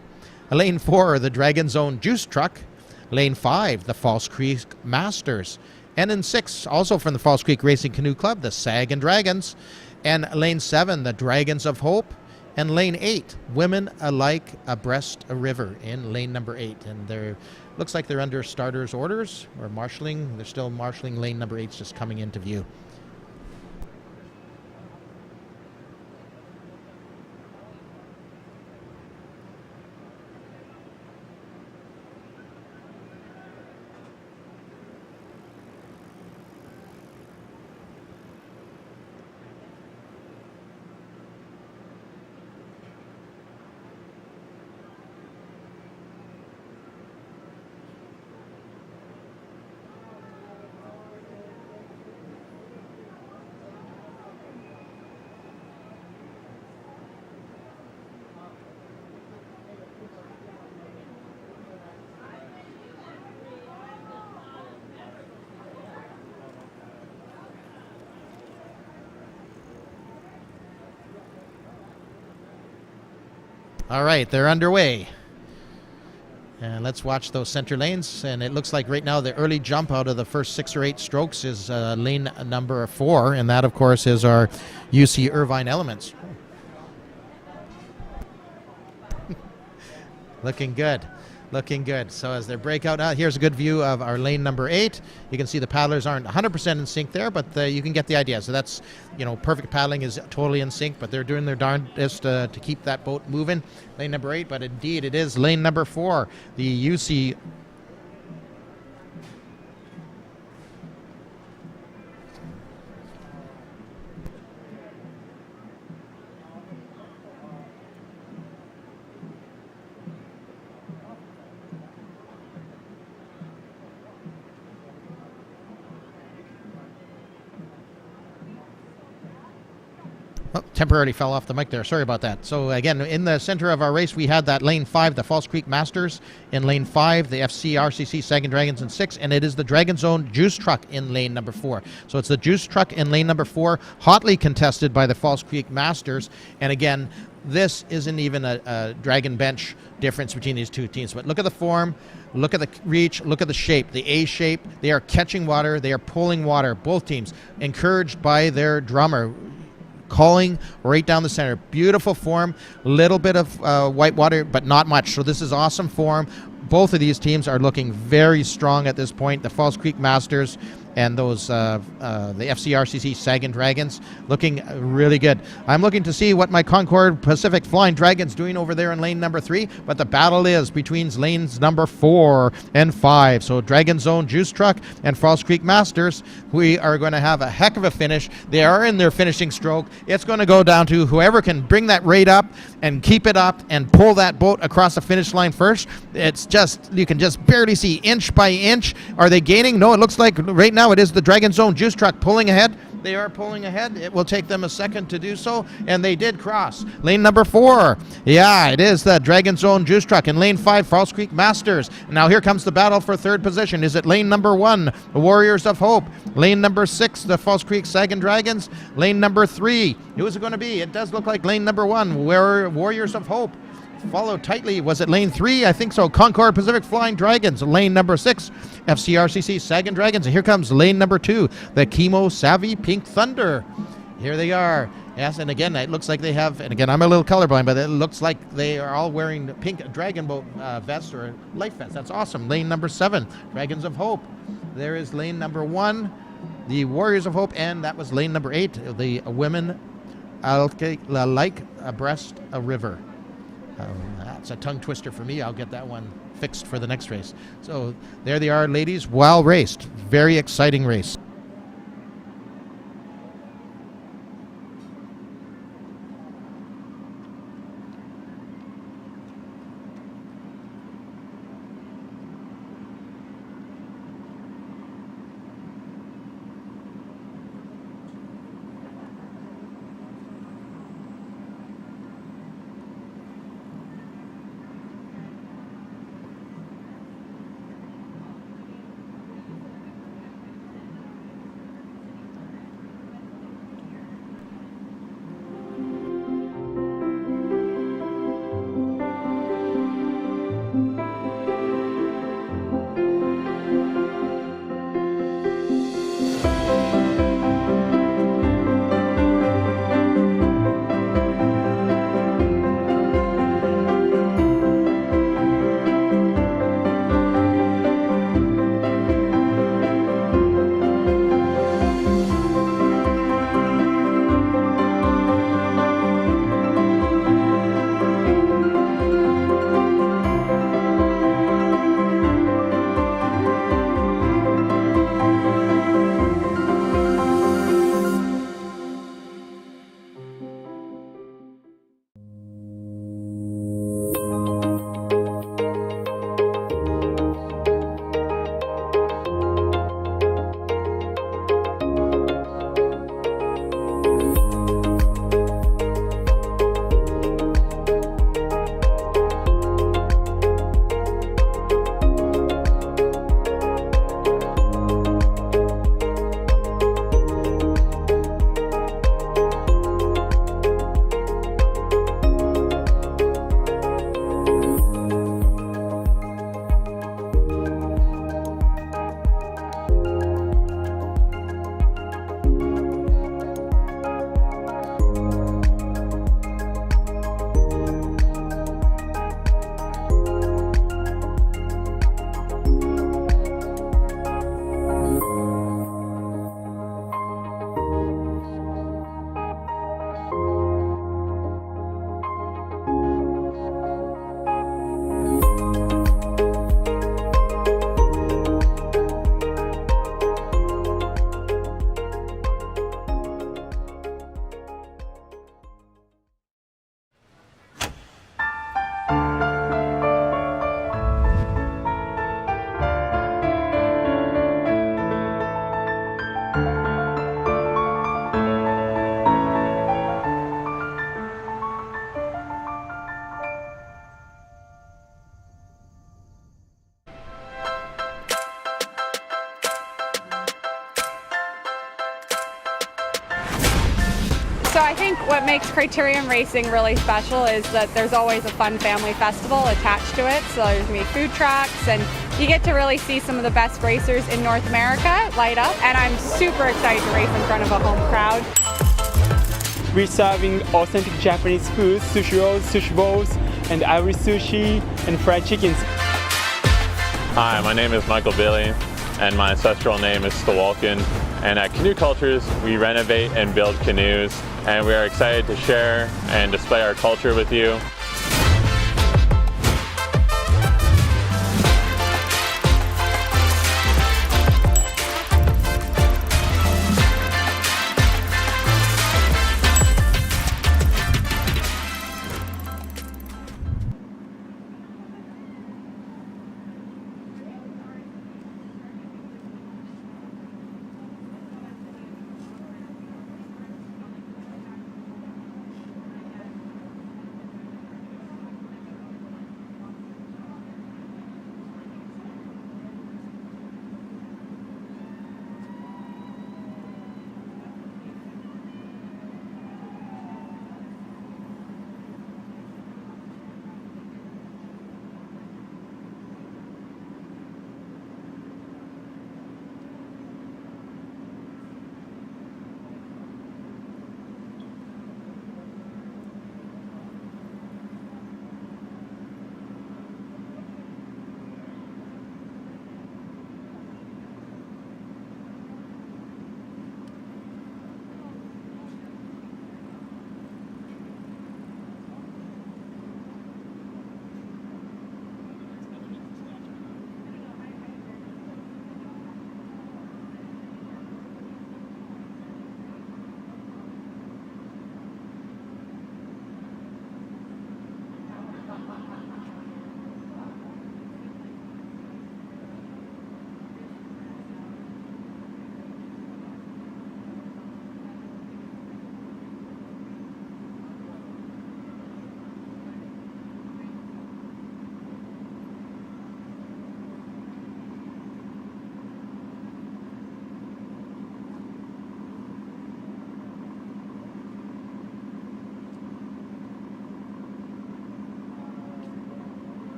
Lane 4, the Dragon Zone Juice Truck. Lane 5, the Falls Creek Masters. And in 6, also from the Falls Creek Racing Canoe Club, the Sag and Dragons. And lane 7, the Dragons of Hope. And lane 8, Women Alike Abreast a River in lane number 8. And they're looks like they're under starters orders or marshalling. They're still marshalling. Lane number 8's just coming into view. All right, they're underway. And let's watch those center lanes. And it looks like right now the early jump out of the first 6 or 8 strokes is lane number 4. And that, of course, is our UC Irvine Elements. Looking good. Looking good. So as they break out now, here's a good view of our lane number 8. You can see the paddlers aren't 100% in sync there, but you can get the idea. So that's, perfect paddling is totally in sync, but they're doing their darndest to keep that boat moving. Lane number 8, but indeed it is lane number 4, the UC. Oh, temporarily fell off the mic there. Sorry about that. So again, in the center of our race, we had that lane 5, the Falls Creek Masters. In lane 5, the FCRCC Sag and Dragons in 6. And it is the Dragon Zone Juice Truck in lane number 4. So it's the Juice Truck in lane number 4, hotly contested by the Falls Creek Masters. And again, this isn't even a Dragon Bench difference between these two teams. But look at the form. Look at the reach. Look at the shape, the A shape. They are catching water. They are pulling water. Both teams encouraged by their drummer, calling right down the center. Beautiful form, little bit of white water, but not much. So this is awesome form. Both of these teams are looking very strong at this point. The Falls Creek Masters and those the FCRCC Sag and Dragons looking really good. I'm looking to see what my Concord Pacific Flying Dragons doing over there in lane number 3, but the battle is between lanes number 4 and 5. So Dragon Zone Juice Truck and Falls Creek Masters, we are going to have a heck of a finish. They are in their finishing stroke. It's going to go down to whoever can bring that rate up and keep it up and pull that boat across the finish line first. It's just, you can just barely see inch by inch. Are they gaining? No, it looks like right now it is the Dragon Zone Juice Truck pulling ahead. They are pulling ahead. It will take them a second to do so, and they did cross. Lane number 4. Yeah, it is the Dragon Zone Juice Truck. In lane 5, Falls Creek Masters. Now here comes the battle for third position. Is it lane number 1, the Warriors of Hope? Lane number 6, the Falls Creek Sag and Dragons? Lane number 3, who is it going to be? It does look like lane number 1, Warriors of Hope. Followed tightly, was it lane 3? I think so. Concord Pacific Flying Dragons. Lane number 6, FCRCC Sag and Dragons. And here comes lane number 2, the Chemo Savvy Pink Thunder. Here they are. Yes, and again, it looks like they have, and again, I'm a little colorblind, but it looks like they are all wearing pink dragon boat vests or life vests. That's awesome. Lane number 7, Dragons of Hope. There is lane number 1, the Warriors of Hope, and that was lane number 8, the Women Like Abreast a River. That's a tongue twister for me. I'll get that one fixed for the next race. So there they are, ladies. Well raced. Very exciting race. I think what makes criterium racing really special is that there's always a fun family festival attached to it. So there's going to be food trucks, and you get to really see some of the best racers in North America light up. And I'm super excited to race in front of a home crowd. We're serving authentic Japanese food, sushi rolls, sushi bowls, and Irish sushi and fried chickens. Hi, my name is Michael Billy, and my ancestral name is Stawalkin. And at Canoe Cultures, we renovate and build canoes, and we are excited to share and display our culture with you.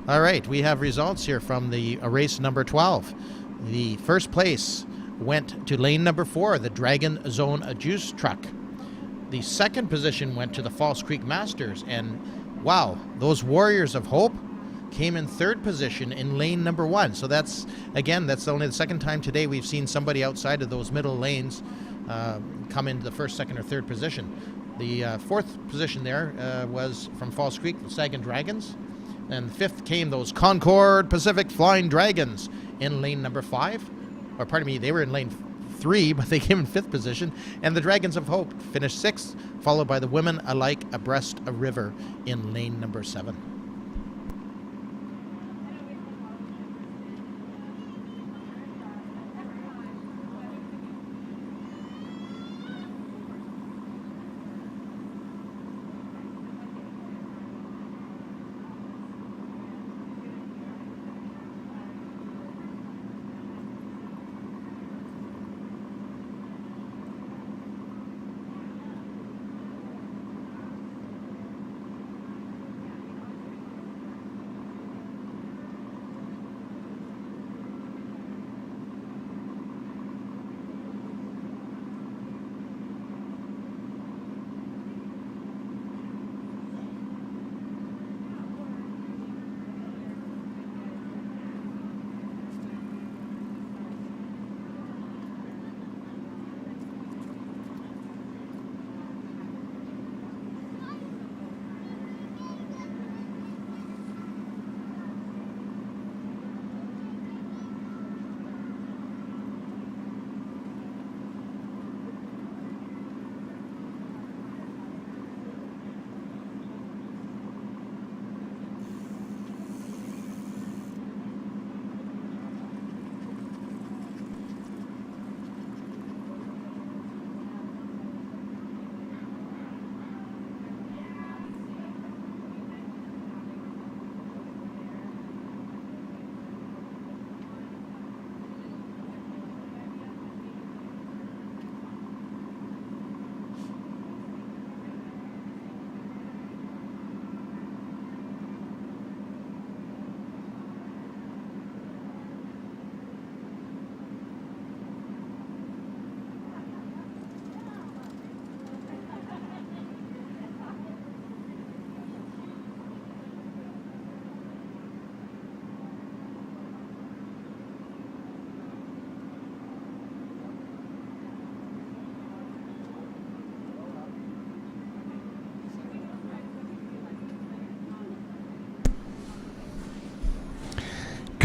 All right, we have results here from the race number 12. The first place went to lane number 4, the Dragon Zone Juice Truck. The second position went to the False Creek Masters, and wow, those Warriors of Hope came in third position in lane number 1. So that's only the second time today we've seen somebody outside of those middle lanes come into the first, second, or third position. The fourth position there was from False Creek, the Sagan Dragons. And fifth came those Concord Pacific Flying Dragons in lane number 5. Or pardon me, they were in lane 3, but they came in 5th position. And the Dragons of Hope finished 6th, followed by the Women Alike Abreast a River in lane number 7.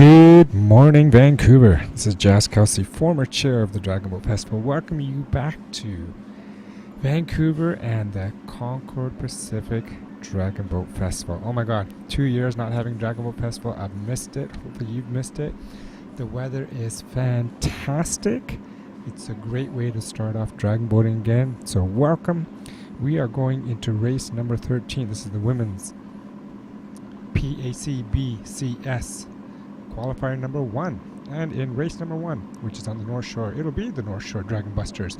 Good morning, Vancouver. This is Jas Kelsey, former chair of the Dragon Boat Festival, welcoming you back to Vancouver and the Concord Pacific Dragon Boat Festival. Oh my god, 2 years not having Dragon Boat Festival. I've missed it. Hopefully you've missed it. The weather is fantastic. It's a great way to start off dragon boating again. So welcome. We are going into race number 13. This is the women's PACBCS qualifier number 1. And in race number 1, which is on the North Shore, it'll be the North Shore Dragon Busters.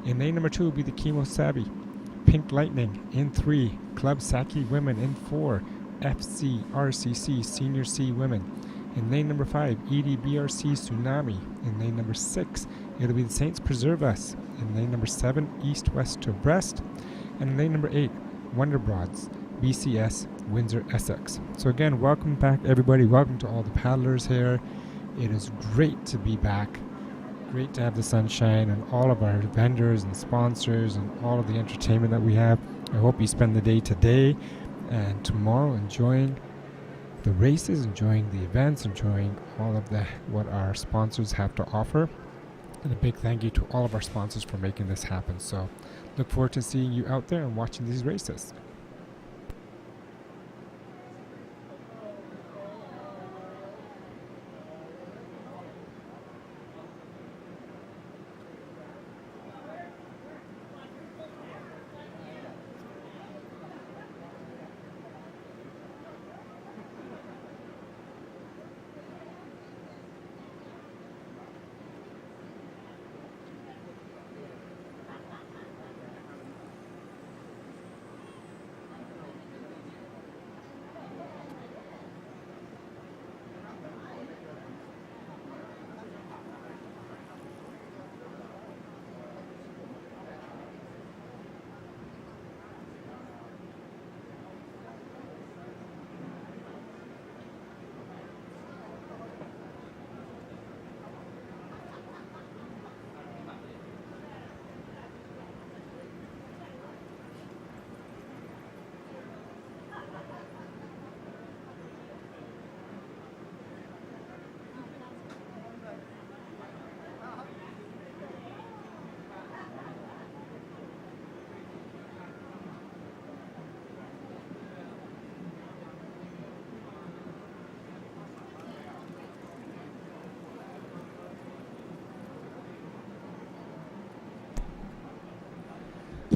In lane number 2 will be the Chemo Savvy, Pink Lightning. In 3, Club Saki Women. In 4, FCRCC Senior C Women. In lane number 5, EDBRC Tsunami. In lane number 6, it'll be the Saints Preserve Us. In lane number 7, East West to Brest. And in lane number 8, Wonder Broads, BCS Windsor Essex. So again, welcome back everybody. Welcome to all the paddlers here. It is great to be back. Great to have the sunshine and all of our vendors and sponsors and all of the entertainment that we have. I hope you spend the day today and tomorrow enjoying the races, enjoying the events, enjoying all of what our sponsors have to offer. And a big thank you to all of our sponsors for making this happen. So look forward to seeing you out there and watching these races.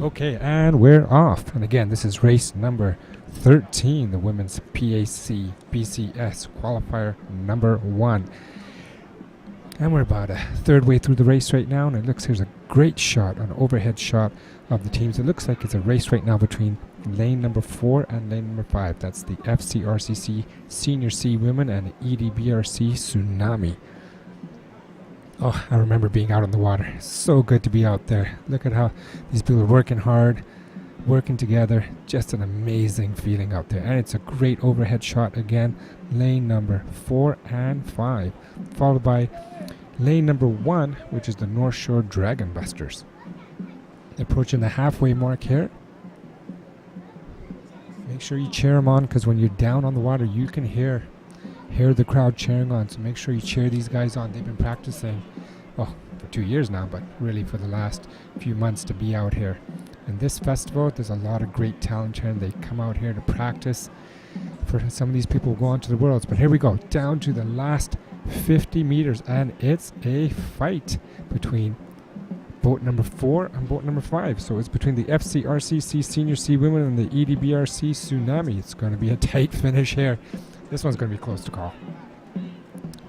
Okay, and we're off. And again, this is race number 13, the women's PAC BCS qualifier number 1. And we're about a third way through the race right now, and it looks here's a great shot, an overhead shot of the teams. It looks like it's a race right now between lane number 4 and lane number 5. That's the FCRCC Senior C Women and EDBRC Tsunami. Oh, I remember being out on the water. So good to be out there. Look at how these people are working hard, working together. Just an amazing feeling out there. And it's a great overhead shot again. Lane number 4 and 5. Followed by lane number 1, which is the North Shore Dragon Busters. Approaching the halfway mark here. Make sure you cheer them on, because when you're down on the water, you can hear the crowd cheering on. So make sure you cheer these guys on. They've been practicing, well, for 2 years now, but really for the last few months to be out here. And this festival, there's a lot of great talent here, and they come out here to practice. For some of these people go on to the Worlds. But here we go, down to the last 50 meters, and it's a fight between boat number 4 and boat number 5. So it's between the FCRCC Senior C Women and the EDBRC Tsunami. It's going to be a tight finish here. This one's going to be close to call.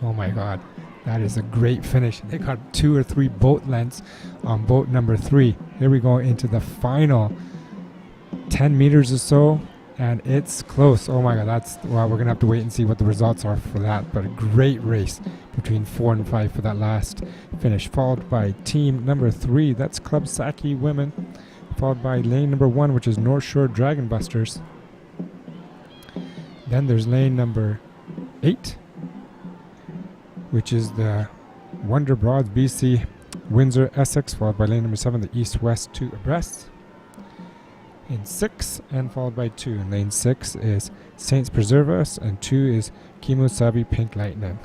Oh my god, that is a great finish. They got 2 or 3 boat lengths on boat number 3. Here we go into the final 10 meters or so, and it's close. Oh my god, well, we're going to have to wait and see what the results are for that. But a great race between 4 and 5 for that last finish. Followed by team number 3, that's Club Saki Women. Followed by lane number 1, which is North Shore Dragon Busters. Then there's lane number 8, which is the Wonder Broads BC Windsor Essex, followed by lane number 7, the East West 2 abreast. In 6, and followed by 2. In lane 6 is Saints Preserve Us, and 2 is Kimusabi Pink Lightning.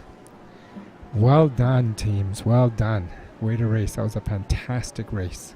Well done, teams. Well done. Way to race. That was a fantastic race.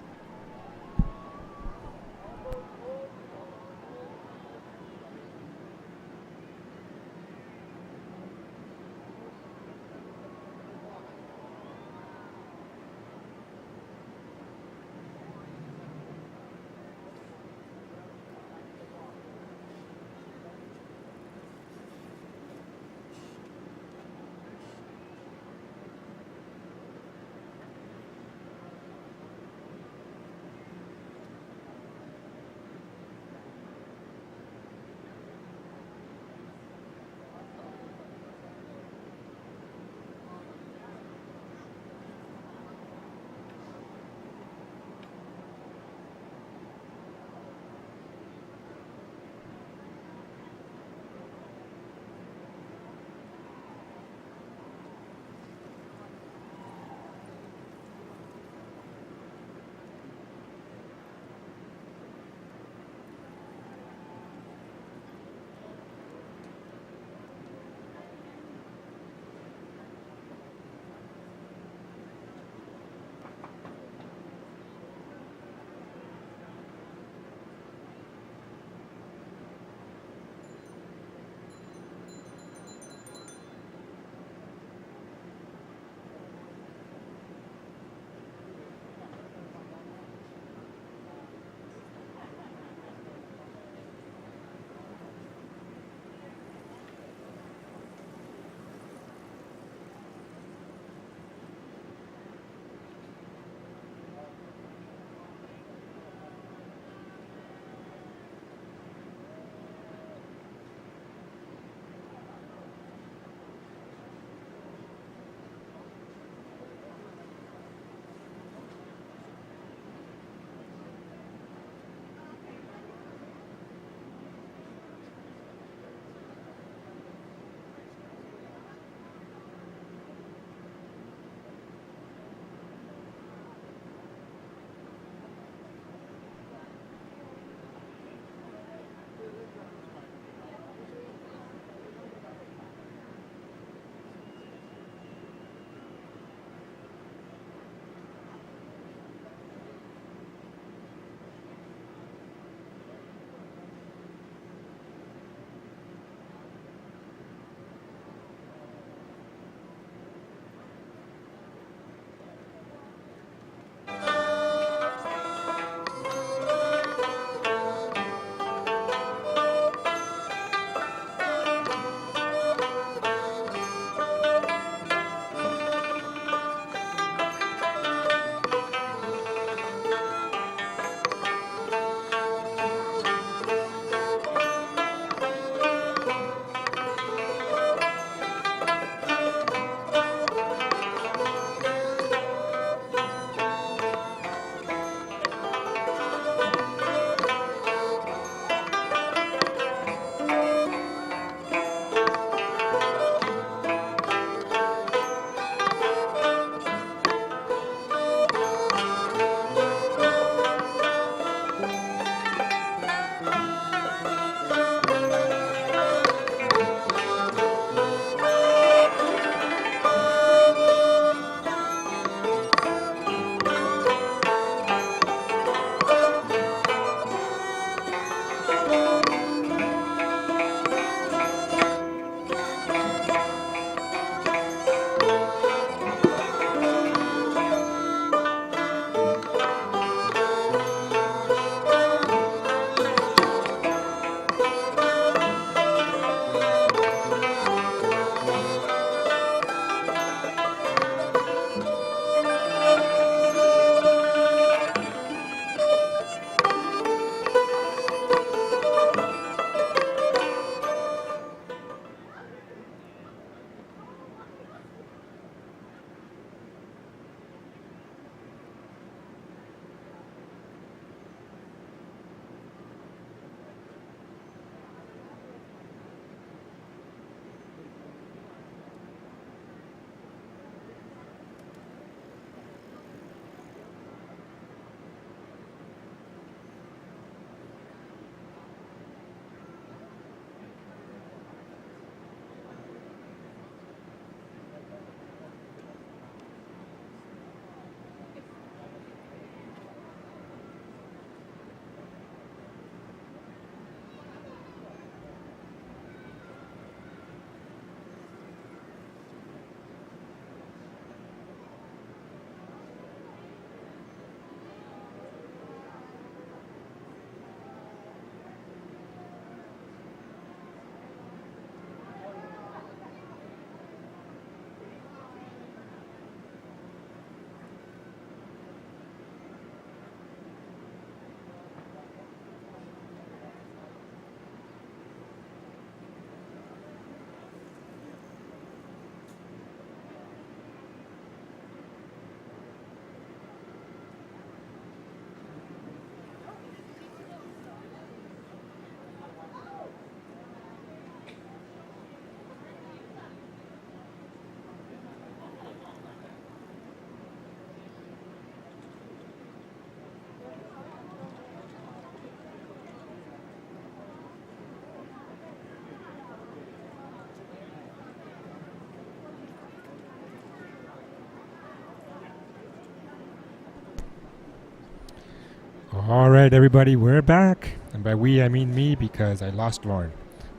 All right, everybody, we're back. And by we, I mean me, because I lost Lauren.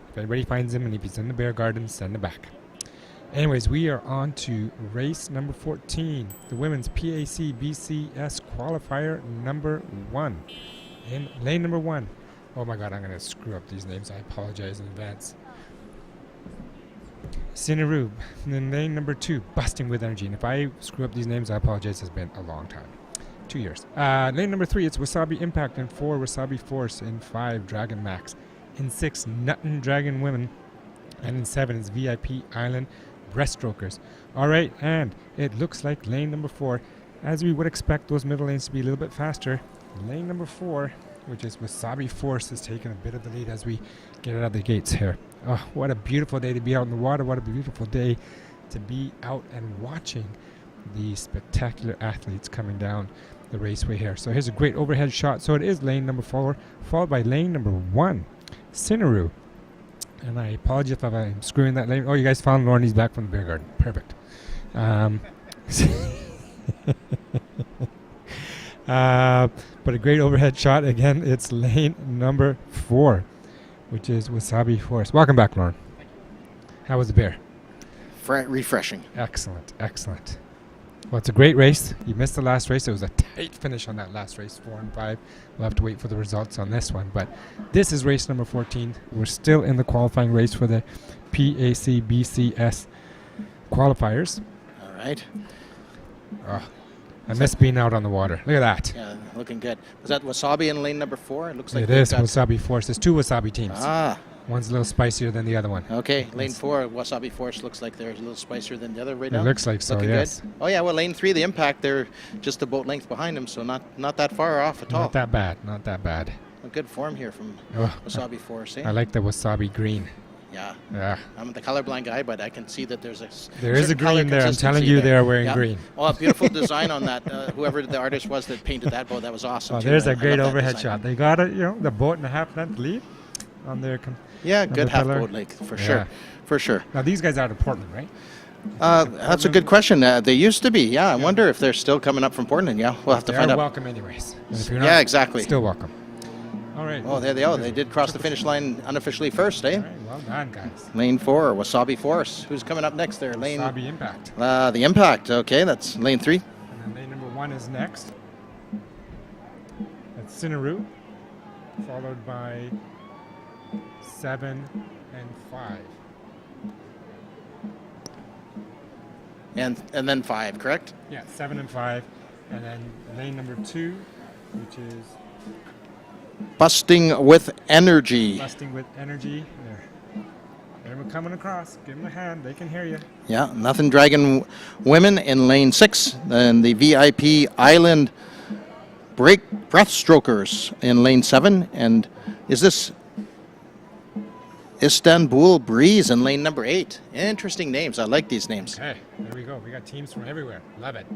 If anybody finds him and if he's in the bear garden, send him back. Anyways, we are on to race number 14, the women's PAC BCS qualifier number 1. In lane number 1. Oh my god, I'm going to screw up these names. I apologize in advance. Cinerube. In lane number 2, Busting with Energy. And if I screw up these names, I apologize. It's been a long time. 2 years. Lane number 3, it's Wasabi Impact. In 4, Wasabi Force. In 5, Dragon Max. In 6, Nuttin' Dragon Women. And in 7 is VIP Island Breaststrokers. All right, and it looks like lane number 4, as we would expect those middle lanes to be a little bit faster. Lane number 4, which is Wasabi Force, is taking a bit of the lead as we get out of the gates here. Oh, what a beautiful day to be out in the water. What a beautiful day to be out and watching the spectacular athletes coming down the raceway here. So here's a great overhead shot. So it is lane number 4, followed by lane number 1, Cinerube. And I apologize if I'm screwing that lane. Oh, you guys found Lauren. He's back from the bear garden. Perfect. But a great overhead shot. Again, it's lane number 4, which is Wasabi Forest. Welcome back, Lauren. How was the bear? Refreshing. Excellent, excellent. Well, it's a great race. You missed the last race. It was a tight finish on that last race, 4 and 5. We'll have to wait for the results on this one. But this is race number 14. We're still in the qualifying race for the PAC BCS qualifiers. All right. Oh, I miss being out on the water. Look at that. Yeah, looking good. Was that Wasabi in lane number 4? It looks like It is Wasabi Force. There's 2 Wasabi teams. Ah, One's a little spicier than the other one. okay. Lane 4, Wasabi Force looks like they're a little spicier than the other right now. It looks like so, Looking yes. good. Oh yeah, well lane 3, the Impact, they're just a boat length behind them, so not that far off at all. Not that bad. Not that bad. A good form here from Oh, Wasabi Force. Eh? I like the Wasabi green. Yeah. Yeah. I'm the colorblind guy, but I can see that there's a There is a certain color green there. I'm telling consistency you, there. they are wearing Yeah. green. Well, a beautiful design on that. Whoever the artist was that painted that boat, that was awesome. Oh, too. there's I a great love that overhead design. shot. They got it, the boat and a half length lead on their. Yeah, on good the half pillar. boat length for Yeah. sure, for sure. Now these guys are out of Portland, right? That's a good question. They used to be. Yeah, I wonder if they're still coming up from Portland. Yeah, we'll have to They find are out. welcome anyways. And if you're Yeah, not, exactly. Still welcome. All right. Oh, there they are. They did cross the finish line unofficially first, eh? All right, well done, guys. Lane 4, Wasabi Force. Who's coming up next there? Lane. Wasabi Impact. The Impact. Okay, that's lane 3. And then lane number 1 is next. That's Cinerube, followed by 7 and 5. And then 5, correct? Yeah, 7 and 5. And then lane number 2, which is Busting with Energy. Busting with Energy. There. They're coming across. Give them a hand. They can hear you. Yeah, Nothing Dragon Women in lane 6. Then the VIP Island Breaststrokers in lane 7. And is this Istanbul Breeze in lane number 8? Interesting names. I like these names. Okay, there we go. We got teams from everywhere. Love it.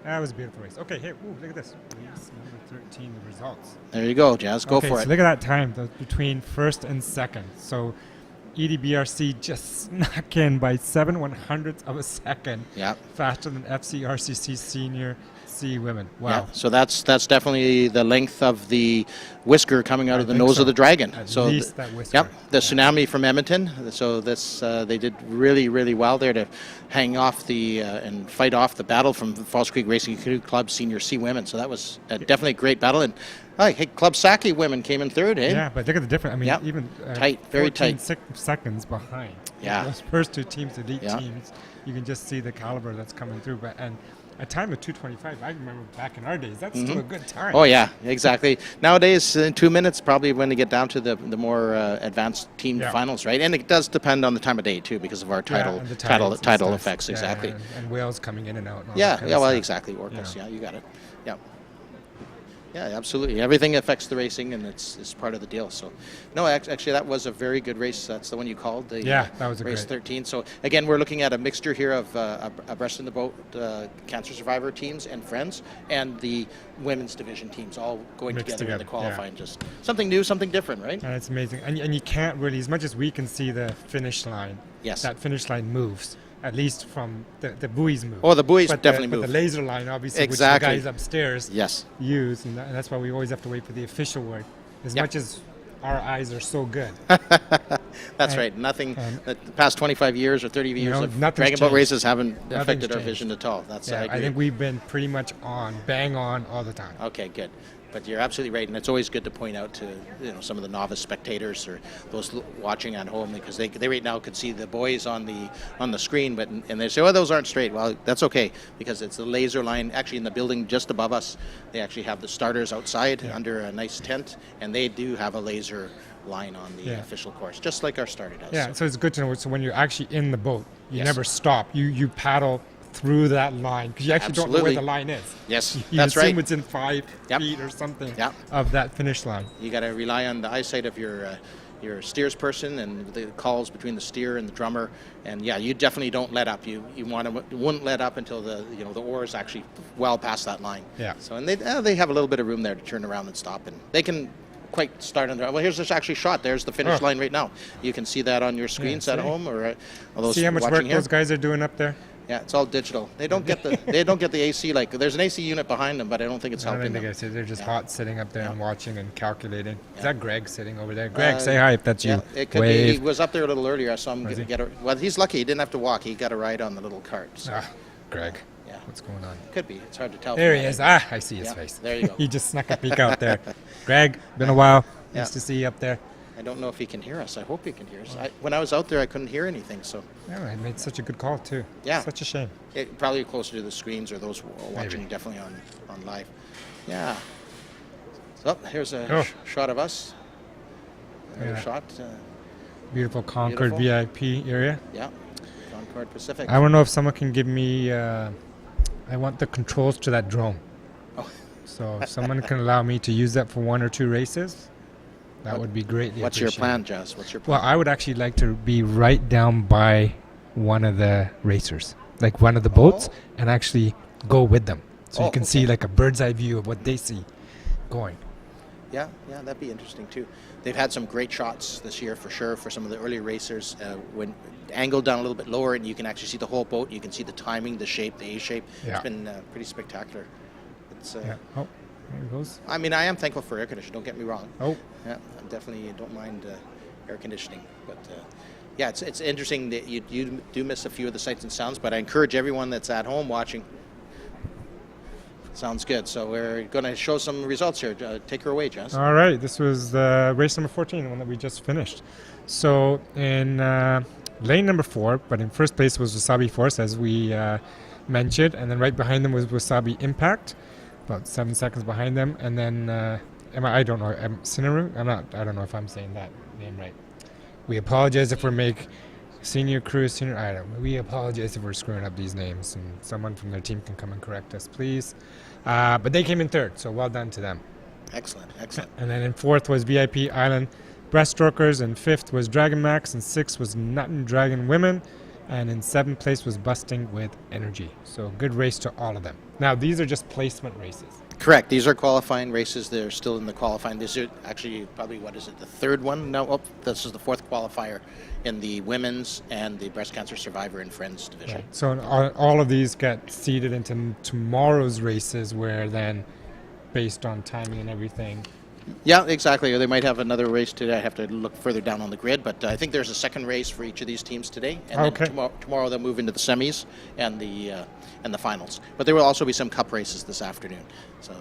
That was a beautiful race. Okay, here, ooh, look at this. Race number 13, the results. There you go, Jazz. Go okay, for so it. Look at that time between first and second. So EDBRC just snuck in by 7/100ths of a second. Yeah. Faster than FCRCC Senior C Women. Wow. Yeah, so that's definitely the length of the whisker coming out of the think nose so. of the dragon. At so least that whisker. Yep, the tsunami from Edmonton. So this they did really well there to hang off the and fight off the battle from Falls Creek Racing Canoe Club Senior C Women. So that was definitely a great battle. And hey, Club Saki Women came in third, eh? Yeah, but look at the difference. I mean, Yep. even Tight, very 14 tight. Seconds behind. Yeah. Those first two teams, elite Yeah. teams, you can just see the caliber that's coming through. And a time of 2:25. I remember back in our days, that's still a good time. Oh yeah, exactly. Nowadays, in 2 minutes, probably when they get down to the more advanced team finals, right? And it does depend on the time of day too, because of our tidal and the tides and tidal stuff. effects. Exactly. And whales coming in and out. And all Yeah, that kind yeah, of well, stuff. exactly. Orcas. Yeah, you got it. Yeah. Yeah, absolutely. Everything affects the racing, and it's part of the deal. So, no, actually, that was a very good race. That's the one you called. The, that was a race great. 13. So, again, we're looking at a mixture here of Breast in the Boat cancer survivor teams and friends, and the women's division teams all going Mixed together in the together, yeah. qualifying. Just something new, something different, right? And it's amazing. And you can't really, as much as we can see the finish line, Yes. that finish line moves. At least from the buoys move. Oh, the buoys but definitely But move. the laser line, obviously, Exactly. which the guys upstairs Yes. use, and that's why we always have to wait for the official word. As Yep. much as our eyes are so good. That's right. Nothing. The past 25 years or 30 years know, of nothing's Dragon Boat changed. races haven't Nothing's affected our changed. vision at all. That's Yeah, I I agree. think we've been pretty much bang on all the time. Okay, good. But you're absolutely right, and it's always good to point out to some of the novice spectators or those watching at home, because they right now could see the boys on the screen, and they say, "Oh, those aren't straight." Well, that's okay, because it's the laser line. Actually, in the building just above us, they actually have the starters outside under a nice tent, and they do have a laser line on the official course, just like our starter does. Yeah, so it's good to know. So when you're actually in the boat, you Yes. never stop. You paddle through that line because you actually don't know Absolutely. where the line is. Yes, You that's assume right. it's in 5 Yep. feet or something Yep. of that finish line. You got to rely on the eyesight of your steers person and the calls between the steer and the drummer, and you definitely don't let up. You wouldn't let up until the oar is actually well past that line. Yeah. So and they have a little bit of room there to turn around and stop, and they can quite start on the. Well, here's this actually shot. There's the finish line right now. You can see that on your screens at see? home or those See how much work watching here. those guys are doing up there? Yeah, it's all digital. They don't get the AC. Like there's an AC unit behind them, but I don't think it's I don't helping think them. I see. They're just hot sitting up there and watching and calculating. Is Yeah. that Greg sitting over there? Greg, say hi if that's Yeah, you. it could be. Wave. He was up there a little earlier. I saw him Was he? well, he's lucky. He didn't have to walk. He got a ride on the little cart. So. Greg. Yeah. What's going on? Could be. It's hard to tell. There from he that is. angle. I see his Yeah, face. there you go. He just snuck a peek out there. Greg, been a while. Yeah. Nice to see you up there. I don't know if he can hear us. I hope he can hear us. When I was out there, I couldn't hear anything. So Yeah, I made such a good call too. Yeah. Such a shame. it probably closer to the screens or those watching Maybe. definitely on live. Yeah. So here's a Oh. shot of us. Another Yeah. shot. Beautiful Concord Beautiful. VIP area. Yeah. Concord Pacific. I want to know if someone can give me. I want the controls to that drone. Oh. So if someone can allow me to use that for 1 or 2 races, that would be greatly What's your appreciated. plan, Jazz? What's your plan? Well, I would actually like to be right down by one of the racers, like one of the boats, and actually go with them. So you can see like a bird's eye view of what they see going. Yeah, that'd be interesting too. They've had some great shots this year for sure for some of the early racers. When angled down a little bit lower, and you can actually see the whole boat. You can see the timing, the shape, the A shape. Yeah. It's been pretty spectacular. It's. Yeah. Oh, there it goes. I mean, I am thankful for air conditioning. Don't get me wrong. Oh, Yeah, I definitely don't mind air conditioning, but yeah, it's interesting that you do miss a few of the sights and sounds. But I encourage everyone that's at home watching. Sounds good. So we're going to show some results here. Take her away, Jess. all right. This was race number 14, the one that we just finished. So in lane number 4, but in first place was Wasabi Force, as we mentioned, and then right behind them was Wasabi Impact, about 7 seconds behind them, and then I don't know, Sinaru. I don't know if I'm saying that name right. We apologize if we apologize if we're screwing up these names, and someone from their team can come and correct us, please. But they came in 3rd, so well done to them. Excellent. And then in 4th was VIP Island Breaststrokers, and 5th was Dragon Max, and 6th was Nuttin' Dragon Women, and in 7th place was Busting with Energy. So good race to all of them. Now these are just placement races. Correct. These are qualifying races. They're still in the qualifying. These are actually probably, what is it, the 3rd one? No, this is the 4th qualifier in the women's and the breast cancer survivor and friends division. Right. So all of these get seeded into tomorrow's races, where then, based on timing and everything, Yeah, exactly. Or they might have another race today. I have to look further down on the grid, but I think there's a second race for each of these teams today, and Okay. then tomorrow they'll move into the semis and the finals. But there will also be some cup races this afternoon, so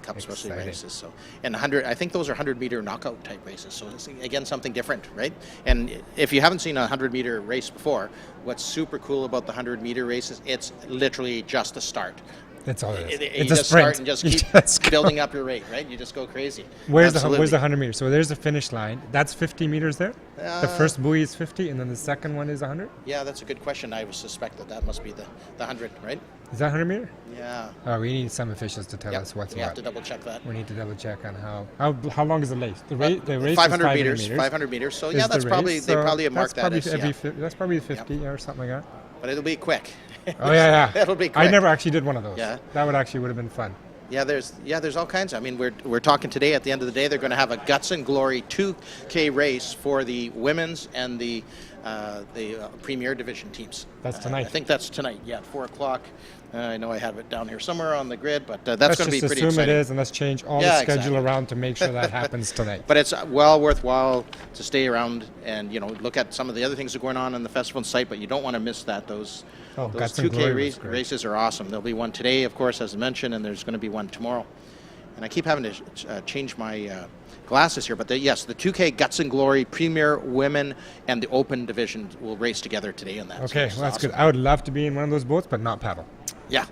cup specialty exciting. races. So and 100, I think those are 100-meter knockout type races. So it's again something different, right? And if you haven't seen a 100-meter race before, what's super cool about the 100-meter races, it's literally just a start. That's all it is. You It's a just sprint. start and just You keep just go. building up your rate, right? You just go crazy. Where's Absolutely. the 100 meters? So there's the finish line. That's 50 meters there. The first buoy is 50, and then the second one is 100. Yeah, that's a good question. I would suspect that must be the 100, right? Is that 100 meter? Yeah. Oh, we need some officials to tell Yep, us what's we have what. to double check that. We need to double check on how long is the race? The race is 500 meters. 500 meters. So is yeah, the that's probably race, they so probably have marked that's probably that as that's probably 50 or something like that. but it'll be quick. Oh yeah. It'll be quick. I never actually did one of those. Yeah. That would have been fun. Yeah, there's all kinds. I mean, we're talking today. At the end of the day, they're going to have a Guts and Glory 2K race for the women's and the Premier Division teams. That's tonight. I think that's tonight. Yeah, at 4 o'clock. I know I have it down here somewhere on the grid, but that's Let's going to be just pretty assume exciting. it is, and let's change all Yeah, the schedule exactly. around to make sure that happens tonight. But it's well worthwhile to stay around and look at some of the other things that are going on the festival site. But you don't want to miss that. Those Guts and 2K Glory was great. races are awesome. There'll be one today, of course, as I mentioned, and there's going to be one tomorrow. And I keep having to change my glasses here, but yes, the 2K Guts and Glory Premier Women and the Open Division will race together today in that. Okay, So well, that's awesome. good. I would love to be in one of those boats, but not paddle. Yeah.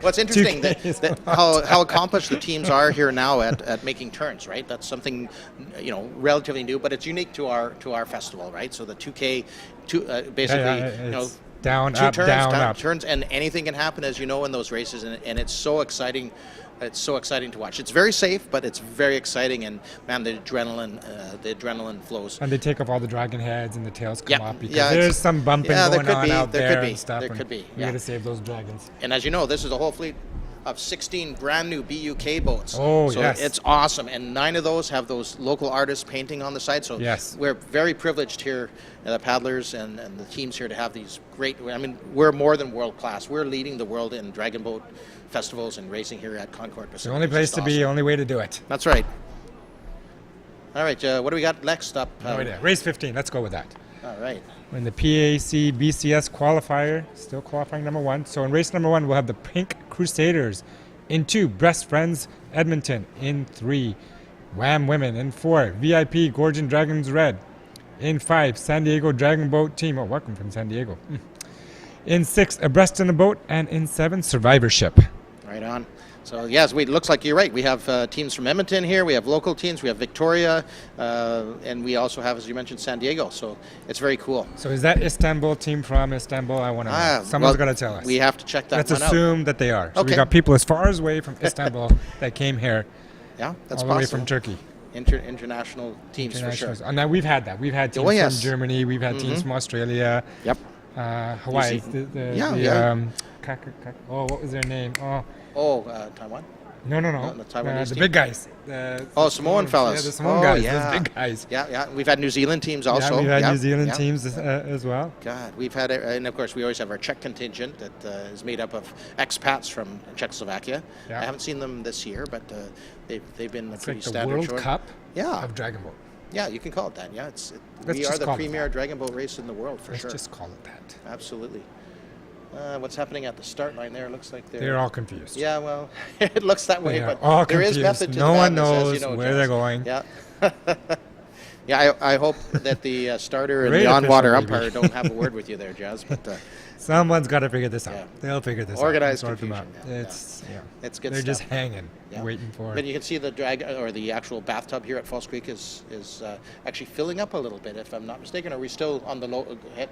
What's interesting 2K is that how accomplished the teams are here now at making turns, right? That's something relatively new, but it's unique to our festival, right? So the 2K, basically, it's down, two up, turns, down, up. turns, and anything can happen, as you know, in those races, and it's so exciting. It's so exciting to watch. It's very safe, but it's very exciting, and man, the adrenaline flows. And they take off all the dragon heads and the tails come Yeah, off because yeah, there's some bumping yeah, there going could on be, out there there could be, and stuff. there and could be, We yeah. got to save those dragons. And as you know, this is a whole fleet of 16 brand new BUK boats. Oh, so yes. it's awesome, and 9 of those have those local artists painting on the side. So Yes. we're very privileged here, the paddlers and the teams here, to have these great. I mean, we're more than world class. We're leading the world in dragon boat festivals and racing here at Concord. The only place to be, only way to do it. That's right. All right, what do we got next up? No idea. Race 15, let's go with that. All right. In the PAC BCS qualifier, still qualifying number 1. So in race number 1, we'll have the Pink Crusaders. In 2, Breast Friends Edmonton. In 3, Wham Women. In 4, VIP Gorgon Dragons Red. In 5, San Diego Dragon Boat Team. Oh, welcome from San Diego. In 6, Abreast in a Boat. And in 7, Survivorship. Right on. So yes, it looks like you're right. We have teams from Edmonton here. We have local teams. We have Victoria, and we also have, as you mentioned, San Diego. So it's very cool. So is that Istanbul team from Istanbul? I want to know. Someone's got to tell us. We have to check that Let's one out. assume that they are. So we Okay. got people as far away from Istanbul that came here, Yeah, that's all the way possible. from Turkey. International teams for sure. Internationals. And now we've had that. We've had teams Oh, yes. from Germany. We've had teams from Australia. Yep. Hawaii. see- What was their name? Taiwan. No. the Taiwanese The team? big guys. Samoan fellas. Yeah, the Samoan Oh, guys. yeah. Those big guys. Yeah. We've had New Zealand teams also. Yeah, we've had Yeah, New Zealand yeah. teams as well. God, we've had, and of course we always have our Czech contingent that is made up of expats from Czechoslovakia. Yeah. I haven't seen them this year, but they've been It's pretty like the standard. World choice. Cup Yeah. of Dragon Boat. Yeah, you can call it that. Yeah, Let's we are just the call it premier that. dragon boat race in the world for Let's sure. just call it that. Absolutely. What's happening at the start line there? It looks like They're all confused. Yeah, well, it looks that way, They are but all there is confused. method to No the one madness, as knows you know, where Jess. they're going. Yeah. Yeah, I hope that the starter and Great the on-water official, umpire baby. don't have a word with you there, Jazz. But Someone's got to figure this out. Yeah. They'll figure this Organized out. and sort them confusion, out. yeah, It's it's good They're just stuff. hanging, Yeah. waiting for. But you can see the drag or the actual bathtub here at False Creek is actually filling up a little bit, if I'm not mistaken. Are we still on the low head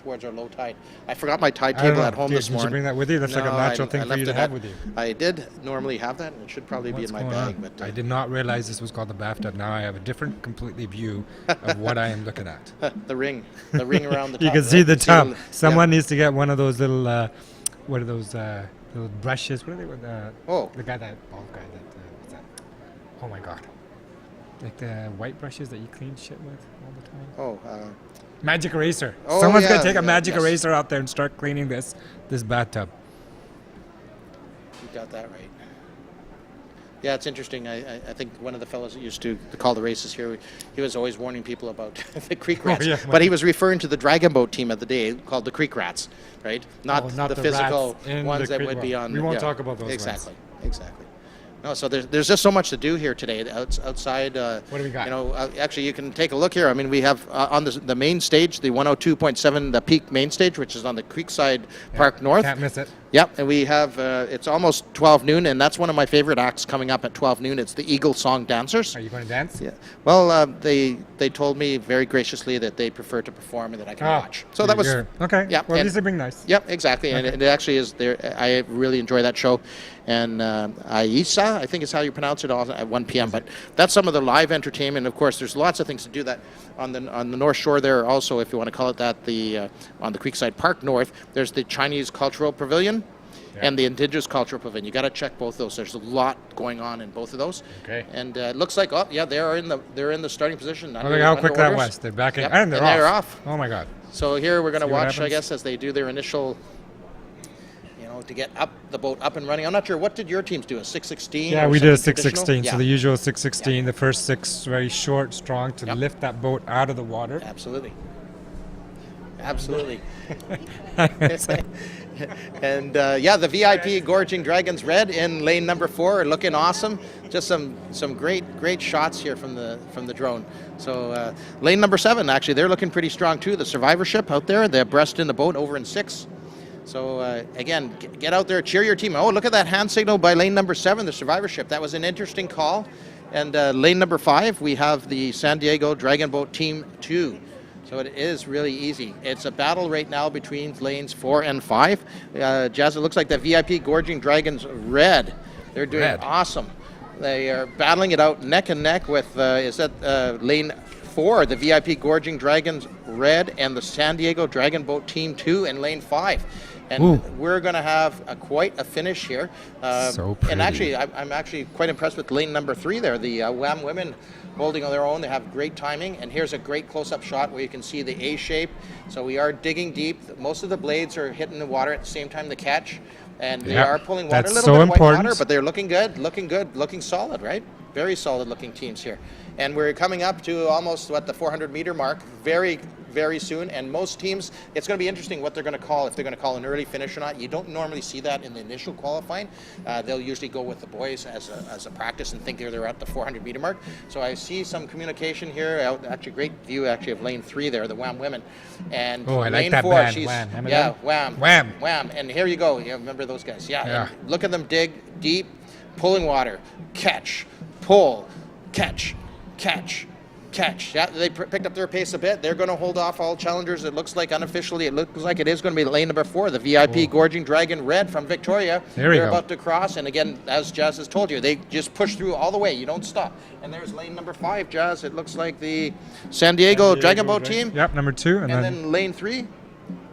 towards our low tide? I forgot my tide I don't table know. at home Did this you morning. bring that with you? That's like a No, natural I thing for left you to it have at- with you. I did normally have that, and it should probably What's be in my going bag. on? But I did not realize this was called the bathtub. Now I have a different, completely view of what I am looking at. the ring around the top. You can right? see the tub. yeah. Someone needs to get one of those little, what are those little brushes? What are they? With Oh. the guy that bald guy that what's that? Oh my god! Like the white brushes that you clean shit with all the time. Oh, Magic eraser. Oh, Someone's yeah, gonna take a yeah, magic yes. eraser out there and start cleaning this bathtub. you got that right. Yeah, it's interesting. I think one of the fellows that used to call the races here, he was always warning people about the creek rats. yeah. But he was referring to the dragon boat team of the day called the creek rats, right? Not the physical rats in ones the that creek. would be Well, on. we won't talk about those Exactly. Exactly. No, so there's just so much to do here today. Outside. What do we got? You know, actually, you can take a look here. I mean, we have on the main stage, the 102.7, the peak main stage, which is on the Creekside Park North. Can't miss it. Yep, and we have, it's almost 12 noon, and that's one of my favorite acts coming up at 12 noon. It's the Eagle Song Dancers. Are you going to dance? Yeah. Well, they told me very graciously that they prefer to perform and that I can watch. So that was... Okay. Yeah, Well, at and- least they bring nice. Yep, exactly, and it actually is there. I really enjoy that show, and Aisa, I think is how you pronounce it, at 1 p.m. But that's some of the live entertainment. Of course, there's lots of things to do that on the North Shore there. Also, if you want to call it that, on the Creekside Park North, there's the Chinese Cultural Pavilion. Yeah. And the Indigenous Cultural Pavilion. You got to check both those. There's a lot going on in both of those. Okay. And it looks like they're in the starting position. Look how quick that was. They're back in, Yep, and they're off. off. Oh my God. So here we're going to See what watch, I happens? guess, as they do their initial, to get the boat up and running. I'm not sure, what did your teams do, a 616? Yeah, or we did a something 616. traditional? So the usual 616. The first six very short, strong to Yep. lift that boat out of the water. Absolutely. Absolutely. And the VIP Gorging Dragons Red in lane number 4 are looking awesome. Just some great shots here from the drone. So lane number 7, actually, they're looking pretty strong too. The survivorship out there, they're abreast in the boat over in 6. So again, get out there, cheer your team. Oh, look at that hand signal by lane number 7, the survivorship. That was an interesting call. And lane number 5, we have the San Diego Dragon Boat Team 2. So it is really easy. It's a battle right now between lanes 4 and 5. Jazz, it looks like the VIP Gorging Dragons Red. They're doing awesome. They are battling it out neck and neck with, lane 4, the VIP Gorging Dragons Red, and the San Diego Dragon Boat Team 2 in lane 5. And we're going to have quite a finish here. So pretty. And actually, I'm actually quite impressed with lane number 3 there, the Wham women holding on their own. They have great timing, and here's a great close-up shot where you can see the A shape. So we are digging deep. Most of the blades are hitting the water at the same time to catch, and they are pulling water. That's a little so bit of white important. water, but they're looking good, looking solid, right? Very solid-looking teams here. And we're coming up to almost, the 400-meter mark very, very soon. And most teams, it's going to be interesting what they're going to call, if they're going to call an early finish or not. You don't normally see that in the initial qualifying. They'll usually go with the boys as a practice and think they're at the 400-meter mark. So I see some communication here. Actually, great view actually of lane 3 there, the Wham women. And Oh, I like lane that 4, band. she's Wham. Remember yeah, them? Wham, Wham. Wham. And here you go. You remember those guys? Yeah. And look at them dig deep, pulling water, catch, pull, catch. Yeah, they picked up their pace a bit. They're going to hold off all challengers. It looks like unofficially, it looks like it is going to be lane number 4, the VIP Gorging Dragon Red from Victoria. There we They're go. about to cross, and again, as Jazz has told you, they just push through all the way. You don't stop. And there's lane number 5, Jazz. It looks like the San Diego Dragon Boat team. Yep, number 2. And then lane 3,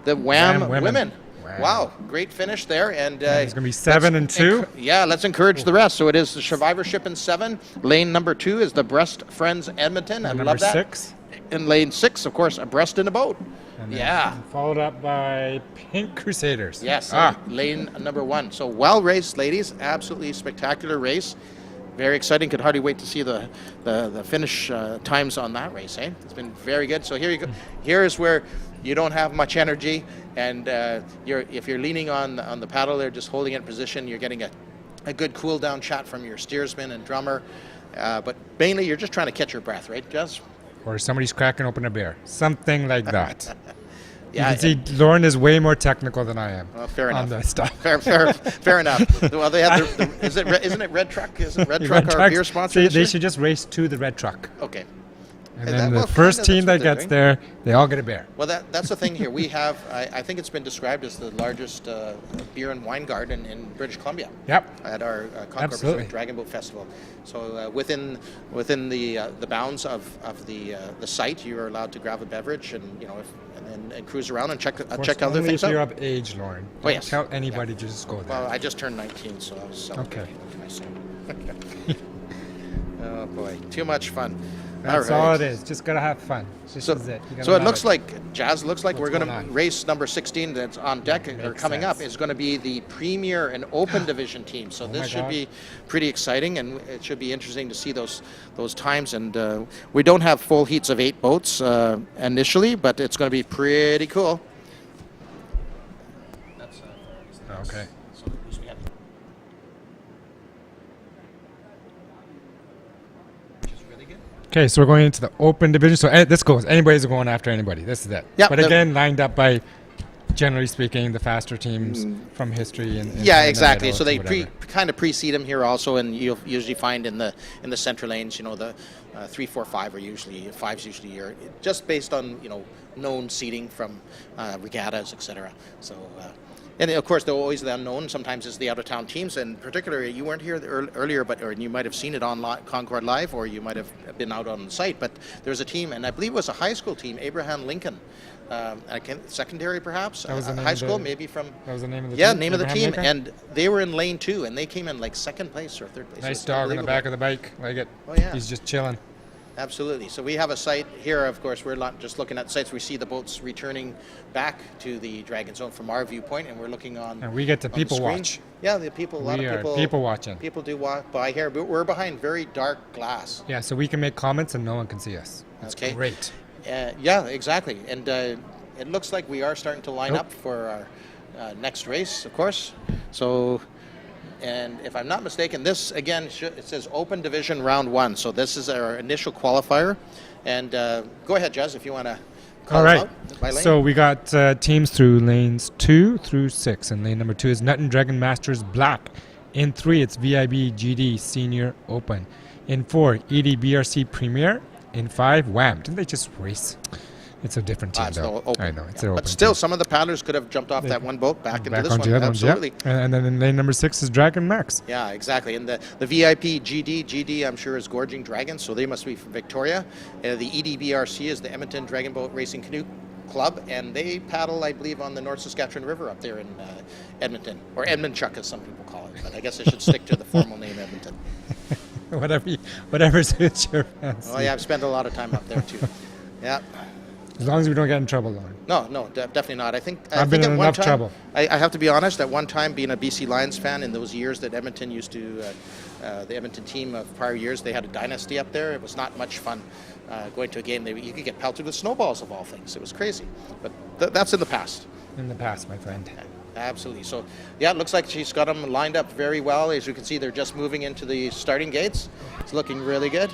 the Wham women. Wow, great finish there. And it's going to be 7 and 2. Yeah, let's encourage the rest. So it is the survivorship in 7. Lane number 2 is the Breast Friends Edmonton. I And love number that. 6. In lane 6, of course, a breast in a boat. And then Yeah. Followed up by Pink Crusaders. Yes, Ah. lane number 1. So well raced, ladies. Absolutely spectacular race. Very exciting. Could hardly wait to see the finish times on that race. It's been very good. So here you go. Here is where you don't have much energy, and if you're leaning on the paddle there, just holding it in position, you're getting a good cool down shot from your steersman and drummer. But mainly, you're just trying to catch your breath, right, Jess? Or somebody's cracking open a beer. Something like that. Yeah. You can see Lauren is way more technical than I am. Fair enough. On that stuff. Fair enough. Well, they have isn't it Red Truck? Isn't Red Truck our Trucks, beer sponsor? They this year? should just race to the Red Truck. Okay. And And then that- well, the first kinda team that's that what gets they're there, they all get a beer. Well, that's the thing here. We have, I think it's been described as the largest beer and wine garden in British Columbia. Yep. At our Concord Absolutely. Pacific Dragon Boat Festival. So within the bounds of the site, you are allowed to grab a beverage and and cruise around and check other Only things if you're out. of age, Lauren. Oh, Don't yes. tell anybody to just go there. Well, I just turned 19, so I was celebrating. Okay. What can I say? Oh boy, too much fun. That's all it is. Just gotta have fun. This is it. You gotta So it love looks like, Jazz, looks like we're What's going to going on? race number 16 that's on deck or makes coming up sense. is going to be the Premier and Open Division team. So my this should God. be pretty exciting, and it should be interesting to see those times. And we don't have full heats of 8 boats initially, but it's going to be pretty cool. That's, Okay. so at least we have which is really good. Okay, so we're going into the open division. So this goes. Anybody's going after anybody. This is it. Yeah, But again, lined up by, generally speaking, the faster teams from history and Yeah, and exactly. the So they whatever. kind of precede them here also, and you'll usually find in the center lanes, the 3, 4, 5 are usually 5's usually here, just based on known seating from regattas, etc. So. And of course, they're always the unknown. Sometimes it's the out-of-town teams, and particularly you weren't here earlier, or you might have seen it on Concord Live, or you might have been out on the site. But there's a team, and I believe it was a high school team, Abraham Lincoln, secondary perhaps, That was the name high of school, the- maybe from. That was the name of the Yeah, team? name of the Abraham team, Lincoln? and they were in lane 2, and they came in like 2nd place or 3rd place. Nice It's dog on the unbelievable. back of the bike. Like it. Oh, yeah. He's just chilling. Absolutely. So we have a site here. Of course, we're not just looking at sites. We see the boats returning back to the Dragon Zone from our viewpoint, and we're looking on. And we get to on the people screen. watch. Yeah, the people. A lot We of are people. people watching. People do walk by here, but we're behind very dark glass. Yeah, so we can make comments and no one can see us. That's Okay. great. Yeah, exactly. And it looks like we are starting to line Nope. up for our next race, of course. So, and if I'm not mistaken, this again it says Open Division Round 1. So this is our initial qualifier. And go ahead, Jez, if you want to call All them right. out by lane. So we got teams through lanes 2 through 6. And lane number 2 is Nut and Dragon Masters Black. In 3, it's VIB GD Senior Open. In 4, EDBRC Premier. In 5, Wham. Didn't they just race? It's a different team, It's though. the open. I know, it's Yeah. an open But still, team. some of the paddlers could have jumped off that one boat back into this onto one. the other ones, yeah. Absolutely. And then in lane number 6 is Dragon Max. Yeah, exactly. And the VIP GD, I'm sure, is Gorging Dragons, so they must be from Victoria. The EDBRC is the Edmonton Dragon Boat Racing Canoe Club, and they paddle, I believe, on the North Saskatchewan River up there in Edmonton, or Edmonchuck, as some people call it. But I guess I should stick to the formal name Edmonton. Whatever suits your fancy. Oh yeah, I've spent a lot of time up there too. Yeah. As long as we don't get in trouble, Lauren. No, definitely not. I think I've think been in at one enough time, trouble. I have to be honest. At one time, being a BC Lions fan in those years that Edmonton used to, the Edmonton team of prior years, they had a dynasty up there. It was not much fun going to a game. You could get pelted with snowballs of all things. It was crazy. But that's in the past. In the past, my friend. Absolutely. So, yeah, it looks like she's got them lined up very well. As you can see, they're just moving into the starting gates. It's looking really good.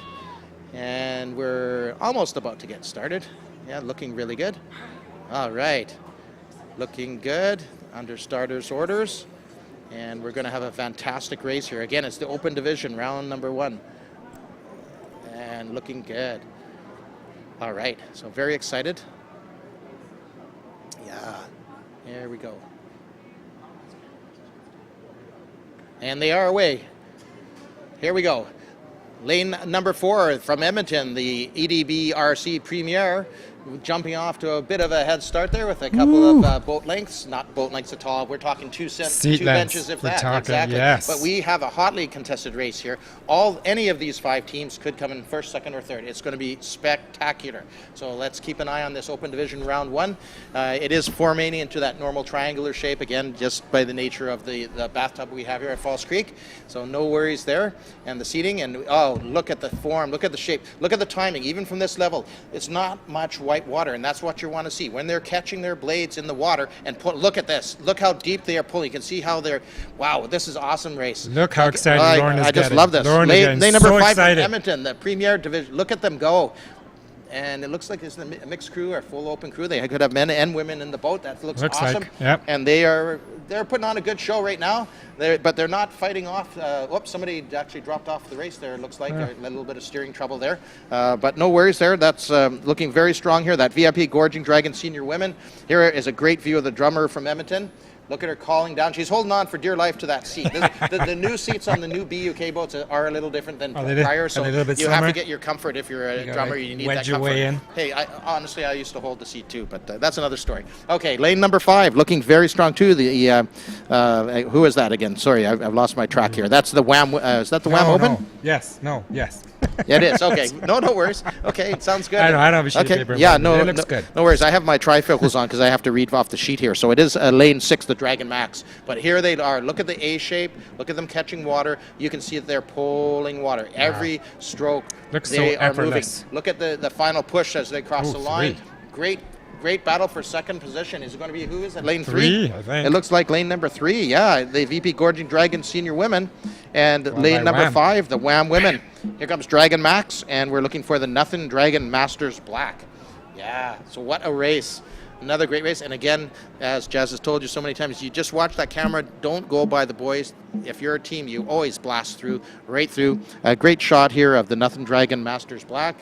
And we're almost about to get started. Yeah, looking really good. All right. Looking good under starters orders. And we're going to have a fantastic race here. Again, it's the Open Division, round number 1. And looking good. All right. So very excited. Yeah. There we go. And they are away. Here we go. Lane number 4 from Edmonton, the EDBRC Premier, jumping off to a bit of a head start there with a couple of boat lengths. Not boat lengths at all. We're talking two Seat lengths, benches, if we're that. talking, Exactly. yes. But we have a hotly contested race here. Any of these 5 teams could come in first, second, or third. It's going to be spectacular. So let's keep an eye on this Open Division Round 1. It is forming into that normal triangular shape, again, just by the nature of the bathtub we have here at Falls Creek. So no worries there. And the seating, and oh, look at the form, look at the shape, look at the timing. Even from this level, it's not much white water, and that's what you want to see. When they're catching their blades in the water, and look at this. Look how deep they are pulling. You can see how they're, wow, this is awesome race. Look how excited Lauren is I just getting. love this. Lauren is Lane getting number so 5 excited. from Edmonton, the Premier Division. Look at them go. And it looks like it's a mixed crew or full open crew. They could have men and women in the boat. That looks awesome. like, yep. And they're putting on a good show right now. But they're not fighting off. Whoops, somebody actually dropped off the race there. It looks like a little bit of steering trouble there. But no worries there. That's looking very strong here. That VIP Gorging Dragon Senior Women. Here is a great view of the drummer from Edmonton. Look at her calling down. She's holding on for dear life to that seat. The new seats on the new BUK boats are a little different than prior, so a little bit you have slimmer? to get your comfort if you're a drummer. You need that wedge your comfort. way in. Hey, honestly, I used to hold the seat too, but that's another story. Okay, lane number 5, looking very strong too. Who is that again? Sorry, I've lost my track here. That's the Wham. Is that the Wham Open? No. Yes. Yeah, it is. Okay. No worries. Okay, sounds good. I don't have a sheet of Okay. paper in Yeah, front of me. no, It looks good. no worries. I have my trifocals on because I have to read off the sheet here. So it is lane 6, the Dragon Max. But here they are. Look at the A shape. Look at them catching water. You can see that they're pulling water. Every stroke, Looks so they are moving. effortless. Look at the final push as they cross Ooh, the line. 3. Great battle for second position. Is it going to be, who is it? Lane 3, 3? I think. It looks like lane number 3. Yeah, the VP Gorging Dragon Senior Women. And Well, lane by number Wham. 5, the Wham Women. Here comes Dragon Max, and we're looking for the Nothing Dragon Masters Black. Yeah, so what a race. Another great race. And again, as Jazz has told you so many times, you just watch that camera. Don't go by the boys. If you're a team, you always blast through, right through. A great shot here of the Nothing Dragon Masters Black.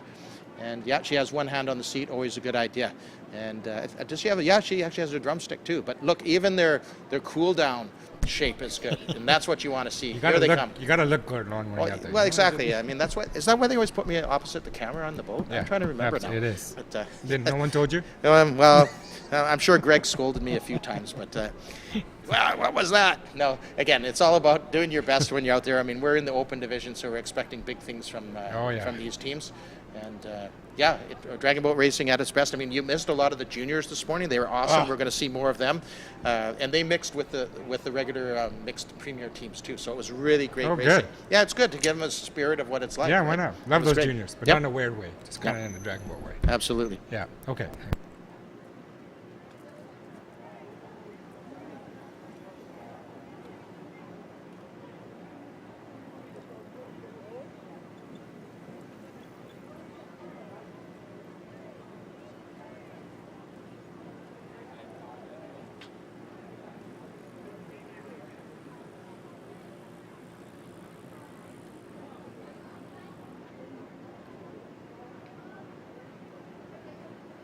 And yeah, she has one hand on the seat, always a good idea. And does she have yeah, she actually has a drumstick too. But look, even their cool down shape is good. And that's what you want to see. Here they come. You gotta look good on when Oh, you're out there. well, exactly. I mean, is that why they always put me opposite the camera on the boat? Yeah, I'm trying to remember now. it is. But, Didn't no one told you? well, I'm sure Greg scolded me a few times, but well, what was that? No, again, it's all about doing your best when you're out there. I mean, we're in the open division, so we're expecting big things from these teams. And Dragon Boat Racing at its best. I mean, you missed a lot of the juniors this morning. They were awesome. We're going to see more of them, and they mixed with the regular mixed premier teams too. So it was really great racing. Good. Yeah, it's good to give them a spirit of what it's like. Yeah, right? why not? It Love was those great. juniors, but Yep. not in a weird way. Just kind of in the Dragon Boat way. Absolutely. Yeah. Okay.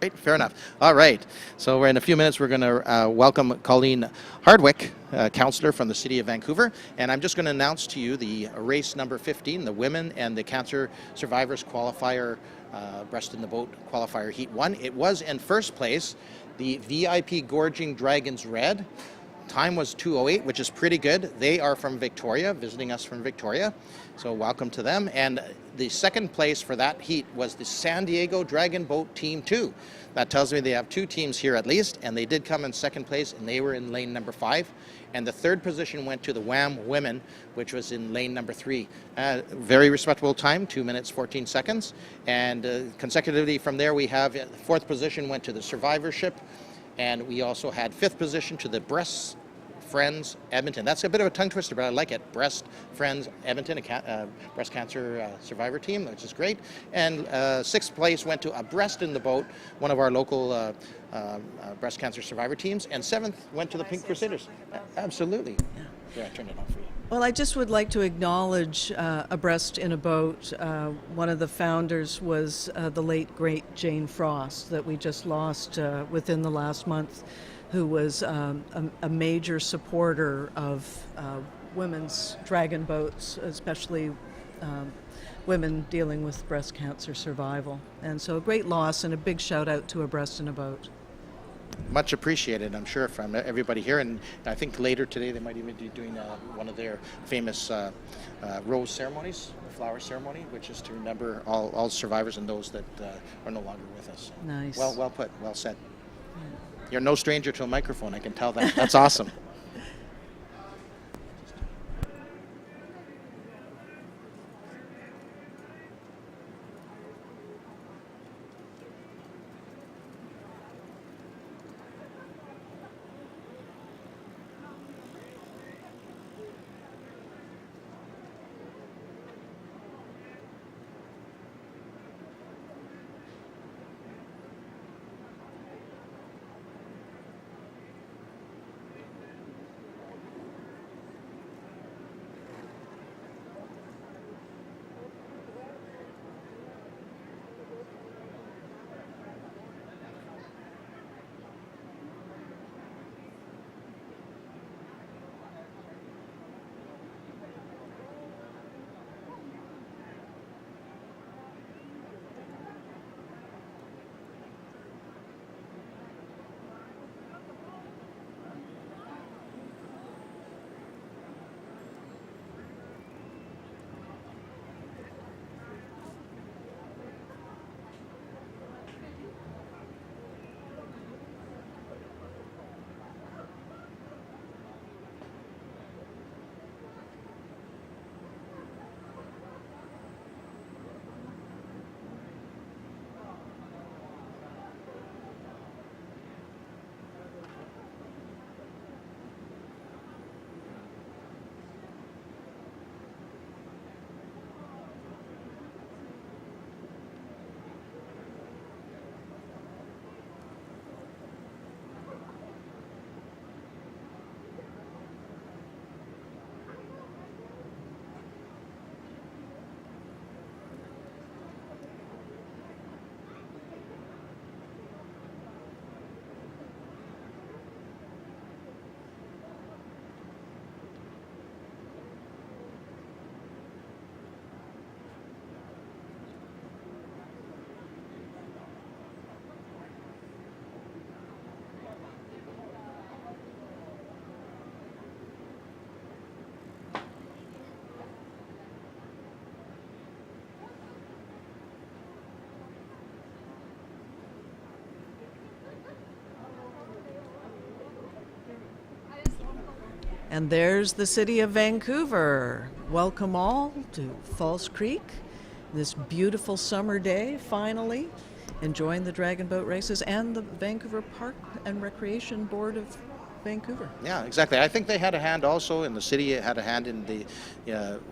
Great, fair enough. All right. So we're in a few minutes. We're going to welcome Colleen Hardwick, counselor from the city of Vancouver, and I'm just going to announce to you the race number 15, the women and the cancer survivors qualifier, breast in the boat qualifier heat 1. It was in first place, the VIP Gorging Dragons Red. Time was 2:08, which is pretty good. They are from Victoria, visiting us from Victoria. So welcome to them. And the second place for that heat was the San Diego Dragon Boat Team 2. That tells me they have 2 teams here at least, and they did come in second place, and they were in lane number 5. And the third position went to the Wham Women, which was in lane number 3. Very respectable time, 2 minutes, 14 seconds. And consecutively from there, we have the 4th position went to the Survivorship, and we also had 5th position to the Breast Friends Edmonton. That's a bit of a tongue twister, but I like it. Breast Friends Edmonton, a breast cancer survivor team, which is great. And 6th place went to a Breast in the Boat, one of our local breast cancer survivor teams. And 7th went to the Pink Crusaders. Absolutely. Yeah, I turned it off for you. Well, I just would like to acknowledge a breast in a boat. One of the founders was the late, great Jane Frost that we just lost within the last month, who was a major supporter of women's dragon boats, especially women dealing with breast cancer survival. And so a great loss, and a big shout out to A Breast in a Boat. Much appreciated, I'm sure, from everybody here. And I think later today they might even be doing one of their famous rose ceremonies, the flower ceremony, which is to remember all survivors and those that are no longer with us. Nice. Well put, well said. You're no stranger to a microphone, I can tell that. That's awesome. And there's the city of Vancouver. Welcome all to False Creek. This beautiful summer day, finally. Enjoying the dragon boat races and the Vancouver Park and Recreation Board of Vancouver. Yeah, exactly. I think they had a hand also, and the city had a hand in the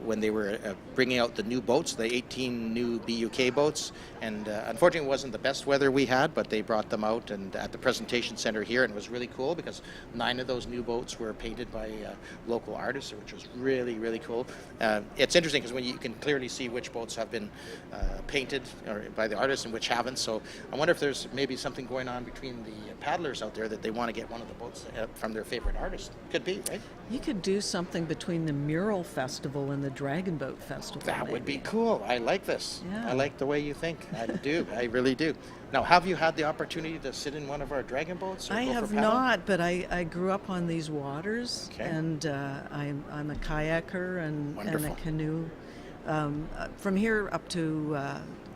when they were bringing out the new boats, the 18 new BUK boats. And unfortunately, it wasn't the best weather we had, but they brought them out and at the presentation center here, and it was really cool because 9 of those new boats were painted by local artists, which was really, really cool. It's interesting because when you can clearly see which boats have been painted by the artists and which haven't. So I wonder if there's maybe something going on between the paddlers out there that they want to get one of the boats from their favorite artist. Could be, right? You could do something between the Mural Festival and the Dragon Boat Festival. That would be cool. I like this. Yeah. I like the way you think. I do. I really do. Now, have you had the opportunity to sit in one of our dragon boats? Or I go for have paddle? not, but I grew up on these waters, Okay. and I'm a kayaker and a Wonderful. canoe. From here up to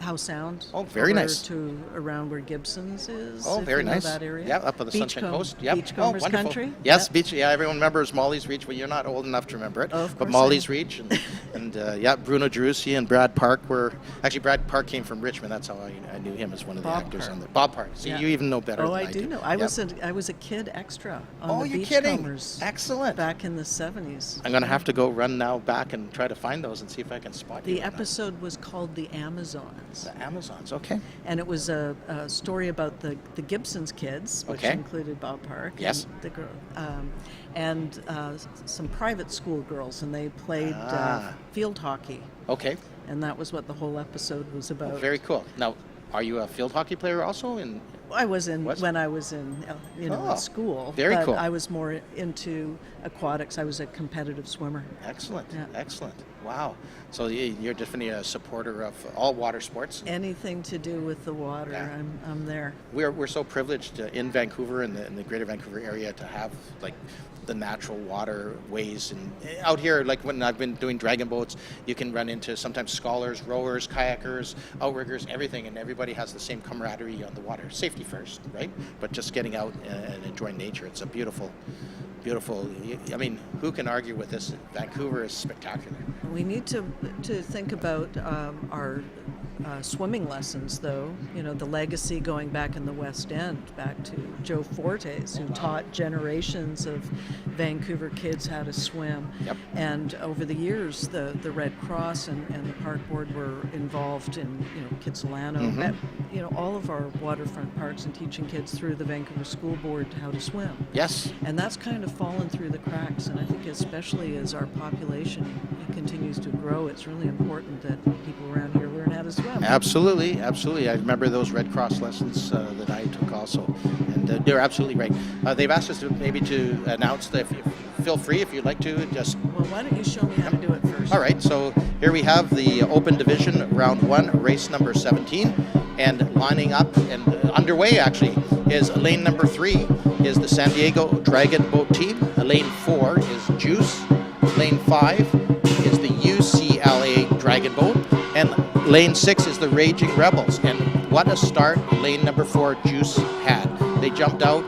Howe Sound. Oh, very over nice. To around where Gibson's is. Oh, if very you know nice. that area. Yeah, up on the Sunshine Coast. Yep. Beachcombers wonderful. country. Yes, Yep. beach. Yeah, everyone remembers Molly's Reach. Well, you're not old enough to remember it. Of but course Molly's I am. Reach and yeah, Bruno Gerussi and Brad Park were actually Brad Park came from Richmond. That's how I knew him as one of the Bob actors Park. on the Bob Park. See, Yeah. you even know better. Oh, than I I do know. I was a kid extra on Oh, the you're kidding? Beachcombers Excellent. back in the 70s. I'm gonna have to go run now back and try to find those and see if I can spot you. The on that. episode was called The Amazons. The Amazons. Okay. And it was a story about the Gibsons kids, which Okay. included Bob Park. Yes. And the girl, and some private school girls, and they played field hockey. Okay. And that was what the whole episode was about. Very cool. Now, are you a field hockey player also? I was in Was- when I was in Oh, in school. very but cool. I was more into aquatics. I was a competitive swimmer. Excellent. Yeah. Excellent. Wow. So you're definitely a supporter of all water sports. Anything to do with the water, Yeah. I'm there. We're so privileged in Vancouver and in the greater Vancouver area to have like the natural waterways, and out here, like when I've been doing dragon boats, you can run into sometimes scholars, rowers, kayakers, outriggers, everything, and everybody has the same camaraderie on the water. Safety first, right? But just getting out and enjoying nature. It's a beautiful. I mean, who can argue with this? Vancouver is spectacular. We need to think about our swimming lessons, though. You know, the legacy going back in the West End, back to Joe Fortes, who taught generations of Vancouver kids how to swim. Yep. And over the years, the Red Cross and the Park Board were involved in, Kitsilano, Mm-hmm. all of our waterfront parks, and teaching kids through the Vancouver School Board how to swim. Yes. And that's kind of fallen through the cracks, and I think especially as our population continues to grow, it's really important that people around here learn how to swim. Absolutely, absolutely. I remember those Red Cross lessons that I took also, and they're absolutely right. They've asked us to announce that feel free if you'd like to just. Well, why don't you show me how to do it first? All right, so here we have the Open Division Round 1, race number 17, and lining up and underway actually is lane number 3 is the San Diego Dragon Boat Team. Lane 4 is Juice. Lane 5 is the UCLA Dragon Boat. And lane 6 is the Raging Rebels. And what a start lane number 4 Juice had. They jumped out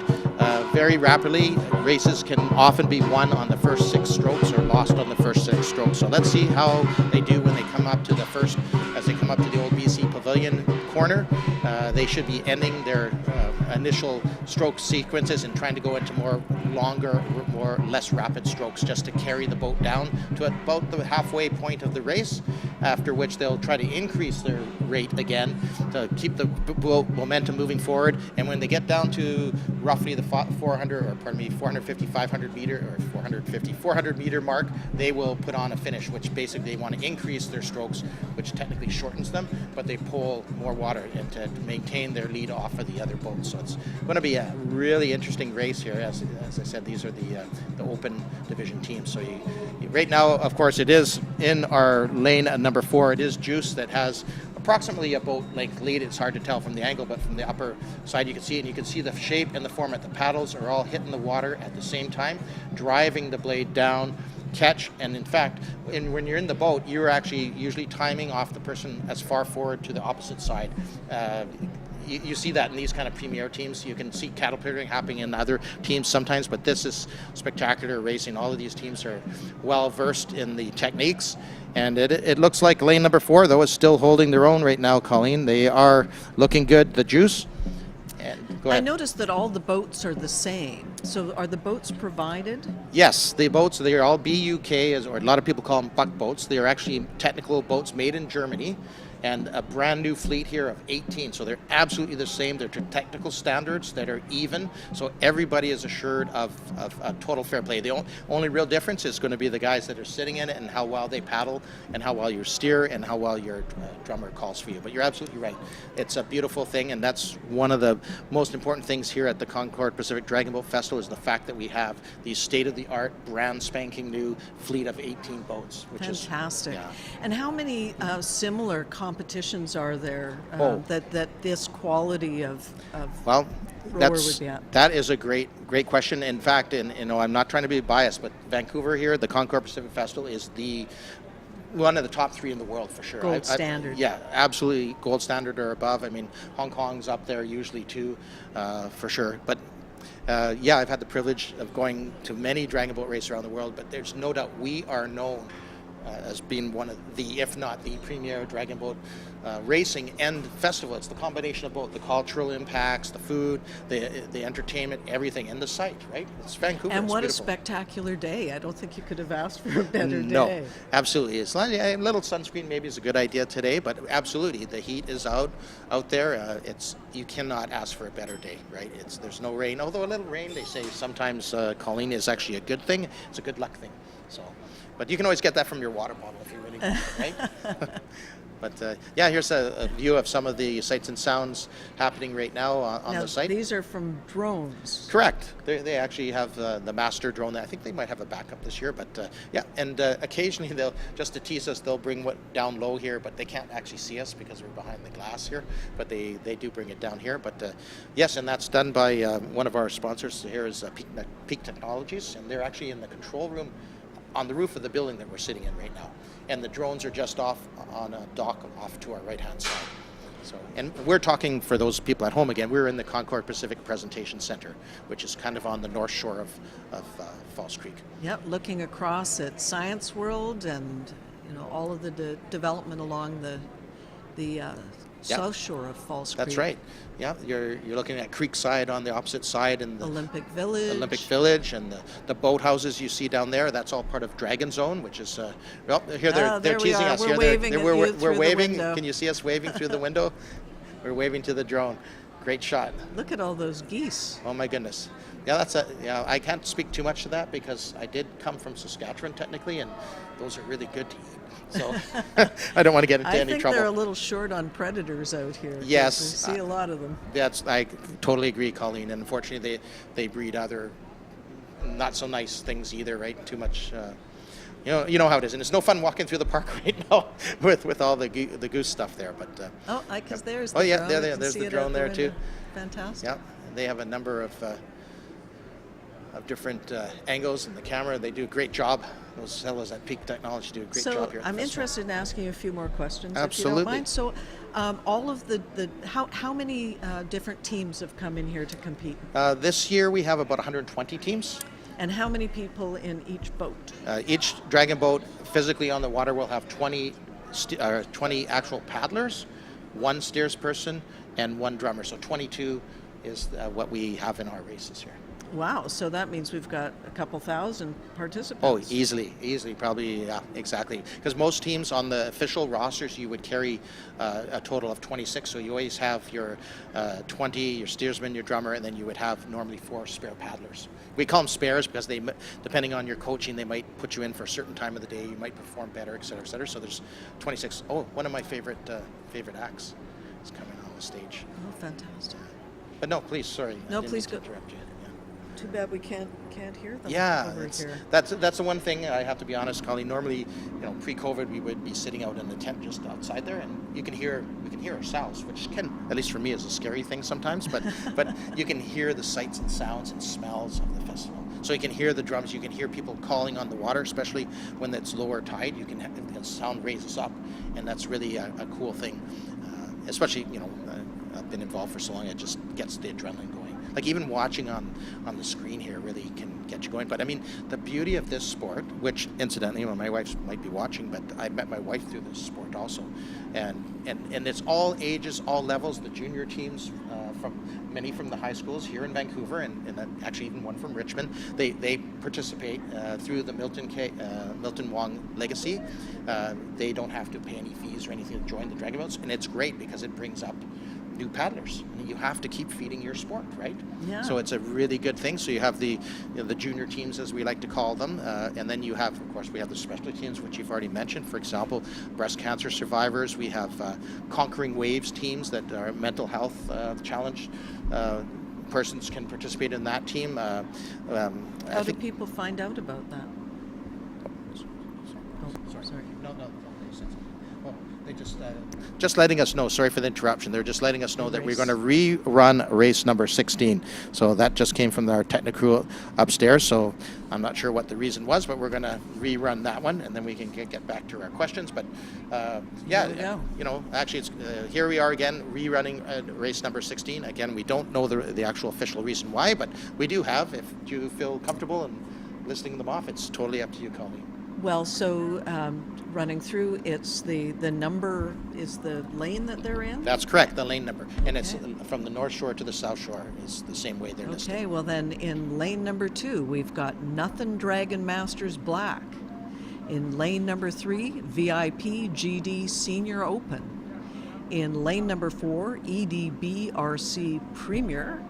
very rapidly. Races can often be won on the first 6 strokes or lost on the first 6 strokes. So let's see how they do when they come up to as they come up to the old BC Pavilion corner. They should be ending their initial stroke sequences and trying to go into more longer, less rapid strokes just to carry the boat down to about the halfway point of the race, after which they'll try to increase their rate again to keep the momentum moving forward. And when they get down to roughly the 450, 500 meter or 400 meter mark, they will put on a finish, which basically they want to increase their strokes, which technically shortens them, but they pull more water and to maintain their lead off of the other boats. So it's going to be a really interesting race here. As I said, these are the open division teams. So right now, of course, it is in our lane number 4. It is Juice that has approximately a boat length lead. It's hard to tell from the angle, but from the upper side you can see it, and you can see the shape and the format. The paddles are all hitting the water at the same time, driving the blade down, catch, and in fact, when you're in the boat, you're actually usually timing off the person as far forward to the opposite side. you see that in these kind of premier teams. You can see caterpillaring happening in other teams sometimes, but this is spectacular racing. All of these teams are well versed in the techniques, and it looks like lane number 4 though is still holding their own right now, Colleen. They are looking good. The juice. And go I ahead. noticed that all the boats are the same. So are the boats provided? Yes, the boats, they are all BUK, or a lot of people call them buck boats. They are actually technical boats made in Germany, and a brand new fleet here of 18. So they're absolutely the same. They're to technical standards that are even. So everybody is assured of total fair play. The only real difference is going to be the guys that are sitting in it and how well they paddle and how well you steer and how well your drummer calls for you. But you're absolutely right. It's a beautiful thing, and that's one of the most important things here at the Concord Pacific Dragon Boat Festival is the fact that we have these state-of-the-art, brand spanking new fleet of 18 boats, which Fantastic. is yeah. And how many similar competitions are there that this quality of Well, rower would be at? that is a great question. In fact, and I'm not trying to be biased, but Vancouver here, the Concord Pacific Festival, is one of the top 3 in the world for sure. Gold standard. Yeah, absolutely gold standard or above. I mean, Hong Kong's up there usually too, for sure. But yeah, I've had the privilege of going to many dragon boat races around the world, but there's no doubt we are known as being one of the, if not the premier dragon boat racing and festival. It's the combination of both the cultural impacts, the food, the entertainment, everything, and the site, right? It's Vancouver. And it's what beautiful. a spectacular day. I don't think you could have asked for a better No, day. absolutely. It's not, a little sunscreen maybe is a good idea today, but absolutely the heat is out there. You cannot ask for a better day, right? There's no rain, although a little rain, they say sometimes, Colleen, is actually a good thing. It's a good luck thing. So, but you can always get that from your water bottle if you really want, right? But yeah, here's a view of some of the sights and sounds happening right now on Now, the site. these are from drones. Correct. They actually have the master drone. I think they might have a backup this year, but yeah. And occasionally they'll, just to tease us, they'll bring what down low here, but they can't actually see us because we're behind the glass here. But they do bring it down here. But yes, and that's done by one of our sponsors. Here is Peak Technologies, and they're actually in the control room on the roof of the building that we're sitting in right now. And the drones are just off on a dock off to our right-hand side. So, and we're talking for those people at home again, we're in the Concord Pacific Presentation Center, which is kind of on the north shore of Falls Creek. Yep, looking across at Science World and all of the development along the south shore of Falls Creek. That's right. Yeah, you're looking at Creekside on the opposite side, and the Olympic Village and the boathouses you see down there. That's all part of Dragon Zone, which is well, here they're there we teasing are. us. We're Here waving at you we're through the waving. window. Can you see us waving through the window? We're waving to the drone. Great shot. Look at all those geese. Oh my goodness. Yeah, I can't speak too much to that because I did come from Saskatchewan technically, and those are really good to eat. So I don't want to get into any I think trouble. they're a little short on predators out here. Yes, We see a lot of them. I totally agree, Colleen. And unfortunately, they breed other not so nice things either, right? Too much. You know how it is, and it's no fun walking through the park right now with all the goose stuff there. But because there's the yeah, drone. there, You can there's see the it drone out there the too. window. Fantastic. Yeah, they have a number of different angles in the camera. They do a great job. Those fellows at Peak Technology do a great job here. So I'm interested in asking you a few more questions, Absolutely. if you don't mind. So all of how many different teams have come in here to compete? This year we have about 120 teams. And how many people in each boat? Each dragon boat physically on the water will have 20 actual paddlers, one steersperson, and one drummer. So 22 is what we have in our races here. Wow, so that means we've got a couple thousand Oh, participants. easily, probably, yeah, exactly. Because most teams on the official rosters, you would carry a total of 26. So you always have your 20, your steersman, your drummer, and then you would have normally 4 spare paddlers. We call them spares because they, depending on your coaching, they might put you in for a certain time of the day. You might perform better, et cetera, et cetera. So there's 26. Oh, one of my favorite acts is coming on the stage. Oh, fantastic. But no, please, sorry. No, I didn't please mean to go. interrupt you. Too bad we can't hear them Yeah, over here. that's the one thing I have to be honest, Colleen. Normally, pre-COVID, we would be sitting out in the tent just outside there, and we can hear ourselves, which can, at least for me, is a scary thing sometimes. But you can hear the sights and sounds and smells of the festival. So you can hear the drums, you can hear people calling on the water, especially when it's lower tide. You can have the sound raises up, and that's really a cool thing. Especially been involved for so long, it just gets the adrenaline going. Like even watching on the screen here really can get you going. But I mean, the beauty of this sport, which incidentally, my wife might be watching, but I met my wife through this sport also, and it's all ages, all levels. The junior teams many from the high schools here in Vancouver, and actually even one from Richmond, they participate through the Milton Wong Legacy. They don't have to pay any fees or anything to join the dragon boats, and it's great because it brings up new paddlers. I mean, you have to keep feeding your sport, right? Yeah. So it's a really good thing. So you have the junior teams, as we like to call them, and then you have, of course, we have the specialty teams, which you've already mentioned. For example, breast cancer survivors. We have Conquering Waves teams that are mental health challenge. Persons can participate in that team. How do people find out about that? Sorry. No. They just letting us know. Sorry for the interruption. They're just letting us know that we're going to rerun race number 16. So that just came from our technical upstairs. So I'm not sure what the reason was, but we're going to rerun that one, and then we can get back to our questions. But actually, it's here we are again rerunning race number 16. Again, we don't know the actual official reason why, but we do have. If you feel comfortable in listing them off, it's totally up to you, Colleen. Well, so running through, it's the number is the lane that they're in? That's correct, the lane number. And it's from the North Shore to the South Shore is the same way they're listed. Okay, well then in lane number 2, we've got Nothing Dragon Masters Black. In lane number 3, VIP GD Senior Open. In lane number 4, EDBRC Premier.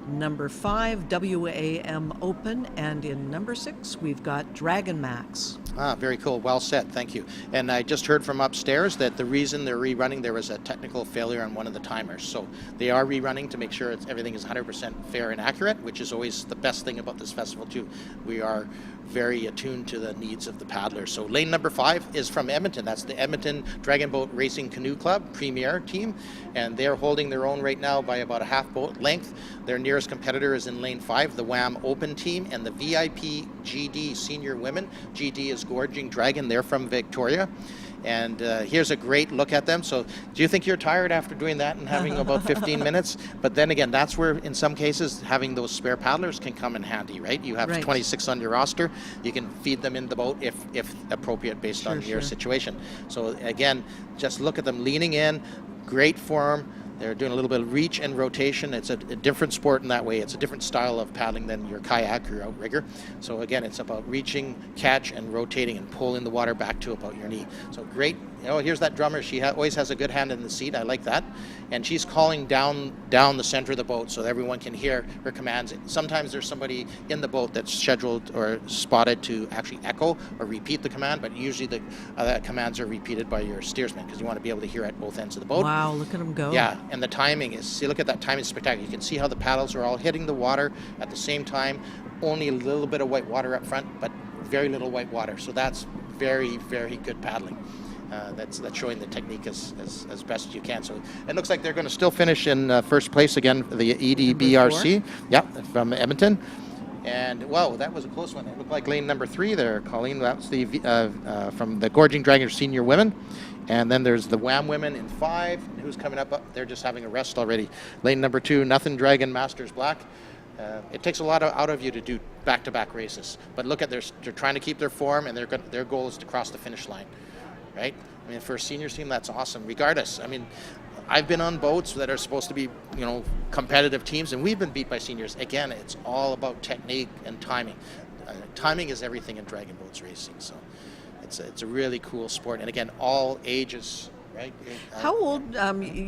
Number 5, WAM Open, and in number 6, we've got Dragon Max. Very cool. Well said. Thank you. And I just heard from upstairs that the reason they're rerunning, there was a technical failure on one of the timers. So they are rerunning to make sure everything is 100% fair and accurate, which is always the best thing about this festival too. We are very attuned to the needs of the paddlers. So lane number 5 is from Edmonton. That's the Edmonton Dragon Boat Racing Canoe Club Premier Team, and they're holding their own right now by about a half boat length. Their nearest competitor is in lane 5, the WAM Open Team, and the VIP GD Senior Women. GD is Gorging Dragon. They're from Victoria. And here's a great look at them. So do you think you're tired after doing that and having about 15 minutes? But then again, that's where in some cases having those spare paddlers can come in handy, right? You have 26 on your roster. You can feed them in the boat if appropriate based on your situation. So again, just look at them leaning in, great form. They're doing a little bit of reach and rotation. It's a different sport in that way. It's a different style of paddling than your kayak or outrigger. So again, it's about reaching, catch, and rotating and pulling the water back to about your knee. So great. Here's that drummer. She always has a good hand in the seat. I like that. And she's calling down the center of the boat so that everyone can hear her commands. Sometimes there's somebody in the boat that's scheduled or spotted to actually echo or repeat the command, but usually the commands are repeated by your steersman because you want to be able to hear at both ends of the boat. Wow, look at them go. Yeah, and the timing is, look at that timing, spectacular. You can see how the paddles are all hitting the water at the same time. Only a little bit of white water up front, but very little white water. So that's very, very good paddling. That's showing the technique as best as you can. So it looks like they're going to still finish in first place again, the EDBRC. Yeah, from Edmonton. And whoa, that was a close one. It looked like lane number 3 there, Colleen. That was the from the Gorging Dragon Senior Women. And then there's the WAM Women in 5. Who's coming up? They're just having a rest already. Lane number 2, Nothing Dragon Masters Black. It takes a lot out of you to do back-to-back races. But look at they're trying to keep their form, and their goal is to cross the finish line. Right? I mean, for a seniors team, that's awesome. Regardless, I mean, I've been on boats that are supposed to be, competitive teams, and we've been beat by seniors. Again, it's all about technique and timing. Timing is everything in dragon boats racing. So it's a really cool sport, and again, all ages. Right? How old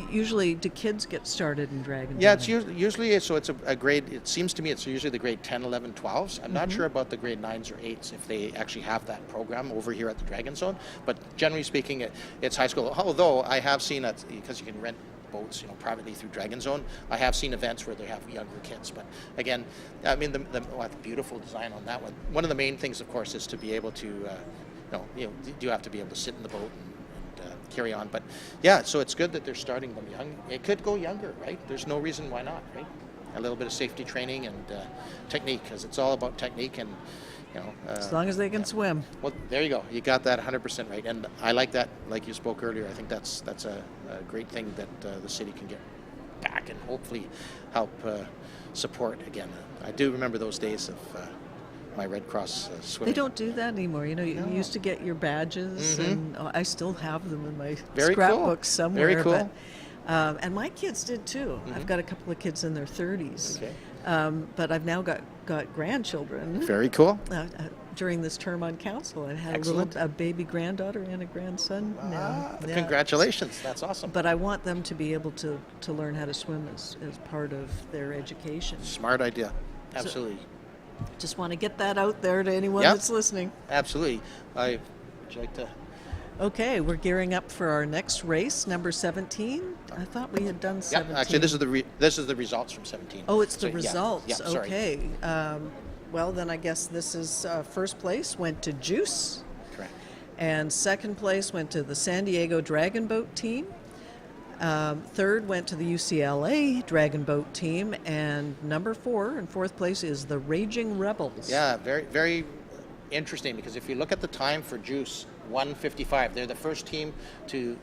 usually do kids get started in dragon? Yeah, it's usually so it's a grade. It seems to me it's usually the grade 10, 11, 12s. I'm not sure about the grade 9s or 8s if they actually have that program over here at the Dragon Zone. But generally speaking, it's high school. Although I have seen it because you can rent boats, privately through Dragon Zone. I have seen events where they have younger kids. But again, I mean the beautiful design on that one. One of the main things, of course, is to be able to, you do have to be able to sit in the boat and carry on. But yeah, so it's good that they're starting them young. It could go younger, right? There's no reason why not, right? A little bit of safety training and technique, because it's all about technique and as long as they can swim. Well, there you go. You got that 100% right, and I like that. Like you spoke earlier, I think that's a great thing that the city can get. back and hopefully help support again. I do remember those days of my Red Cross swimming. They don't do that anymore. You know, you No. used to get your badges, and I still have them in my Very scrapbook cool. somewhere. Very cool. But, and my kids did too. I've got a couple of kids in their 30s. Okay. But I've now got grandchildren. Very cool. During this term on council, I had Excellent. a baby granddaughter and a grandson now. Yeah. Congratulations. That's awesome. But I want them to be able to learn how to swim as part of their education. Smart idea. Absolutely. Just want to get that out there to anyone Yep. that's listening. Absolutely. Would you like to? Okay, we're gearing up for our next race, number 17. I thought we had done 17. Yeah, actually, this is the results from 17. Oh, it's the So, yeah, results. Yeah, sorry. Okay. Well, then I guess this is first place went to Juice, Correct. and second place went to the San Diego Dragon Boat team. Third went to the UCLA Dragon Boat team, and number 4 in fourth place is the Raging Rebels. Yeah, very, very interesting, because if you look at the time for Juice, 1:55, they're the first team to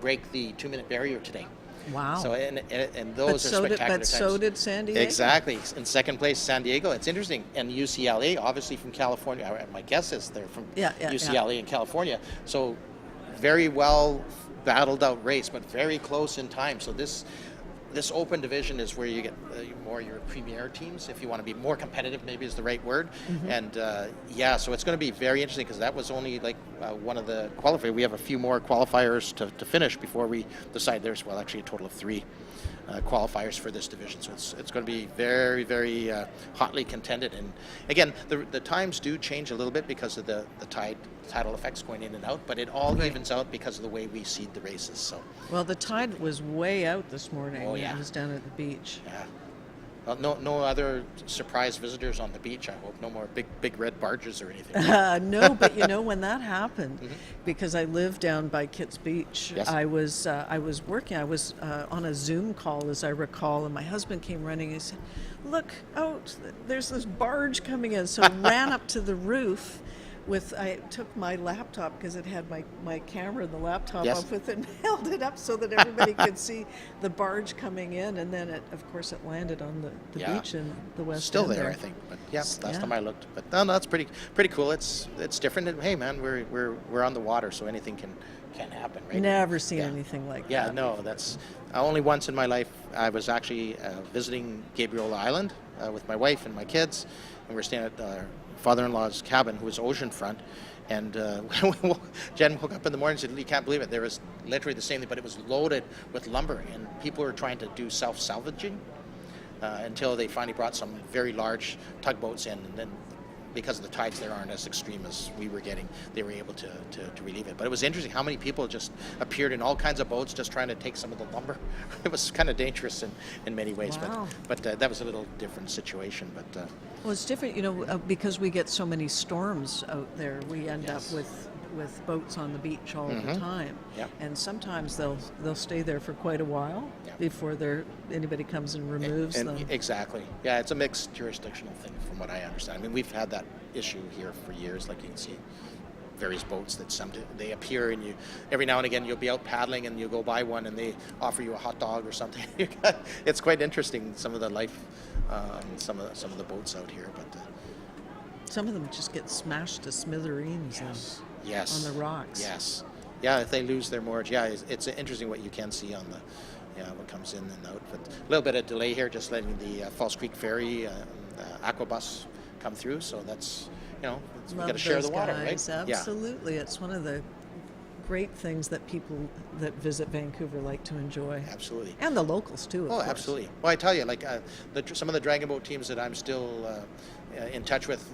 break the 2-minute barrier today. Wow. So and but those are spectacular times. so did San Diego. Exactly. In second place, San Diego. It's interesting. And UCLA, obviously from California. My guess is they're from UCLA in California. So very well battled out race, but very close in time. So this open division is where you get more your premier teams, if you want to be more competitive, maybe is the right word. And so it's going to be very interesting, because that was only like one of the qualifiers. We have a few more qualifiers to finish before we decide. There's actually a total of 3 qualifiers for this division, so it's going to be very, very hotly contended. And again, the times do change a little bit because of the tidal effects going in and out, but it all evens out because of the way we seed the races. So Well, the tide was way out this morning. Oh, yeah. It was down at the beach. yeah. Well, no other surprise visitors on the beach, I hope. No more big red barges or anything. No, but you know, when that happened, because I live down by Kitts Beach, Yes. I was working. I was on a Zoom call, as I recall, and my husband came running. He said, "Look out! There's this barge coming in." So I ran up to the roof. I took my laptop, because it had my camera and the laptop Yes. up with it, and held it up so that everybody could see the barge coming in, and then of course it landed on the Yeah. beach in the west Still end there, I think. But yeah, last Yeah. time I looked. But no, that's pretty cool. It's different. And, hey, man, we're on the water, so anything can happen, right? Never seen Yeah. anything like Yeah, that. no, that's only once in my life. I was actually visiting Gabriel Island with my wife and my kids, and we were staying at our father-in-law's cabin, who was oceanfront. And Jen woke up in the morning and said, "You can't believe it. There was literally the same thing, but it was loaded with lumber, and people were trying to do self-salvaging until they finally brought some very large tugboats in, and then because the tides there aren't as extreme as we were getting, they were able to relieve it. But it was interesting how many people just appeared in all kinds of boats just trying to take some of the lumber. It was kind of dangerous in many ways, Wow. but that was a little different situation. But Well, it's different, you know, because we get so many storms out there. We end Yes. up with boats on the beach all the time, Yep. and sometimes they'll stay there for quite a while Yep. before anybody comes and removes them. Exactly. Yeah, it's a mixed jurisdictional thing from what I understand. I mean, we've had that issue here for years. Like you can see various boats that they appear, and you every now and again you'll be out paddling and you'll go by one and they offer you a hot dog or something. It's quite interesting, some of the life, some of the boats out here. But Some of them just get smashed to smithereens yes, on the rocks. Yes. Yeah, if they lose their moorage, it's interesting what you can see on what comes in and out. But a little bit of delay here, just letting the Falls Creek Ferry, Aquabus come through. So that's, we've got to share the water, guys. right? Absolutely. It's one of the great things that people that visit Vancouver like to enjoy. Yeah, absolutely. And the locals too, of course. Absolutely. Well, I tell you, like some of the Dragon Boat teams that I'm still in touch with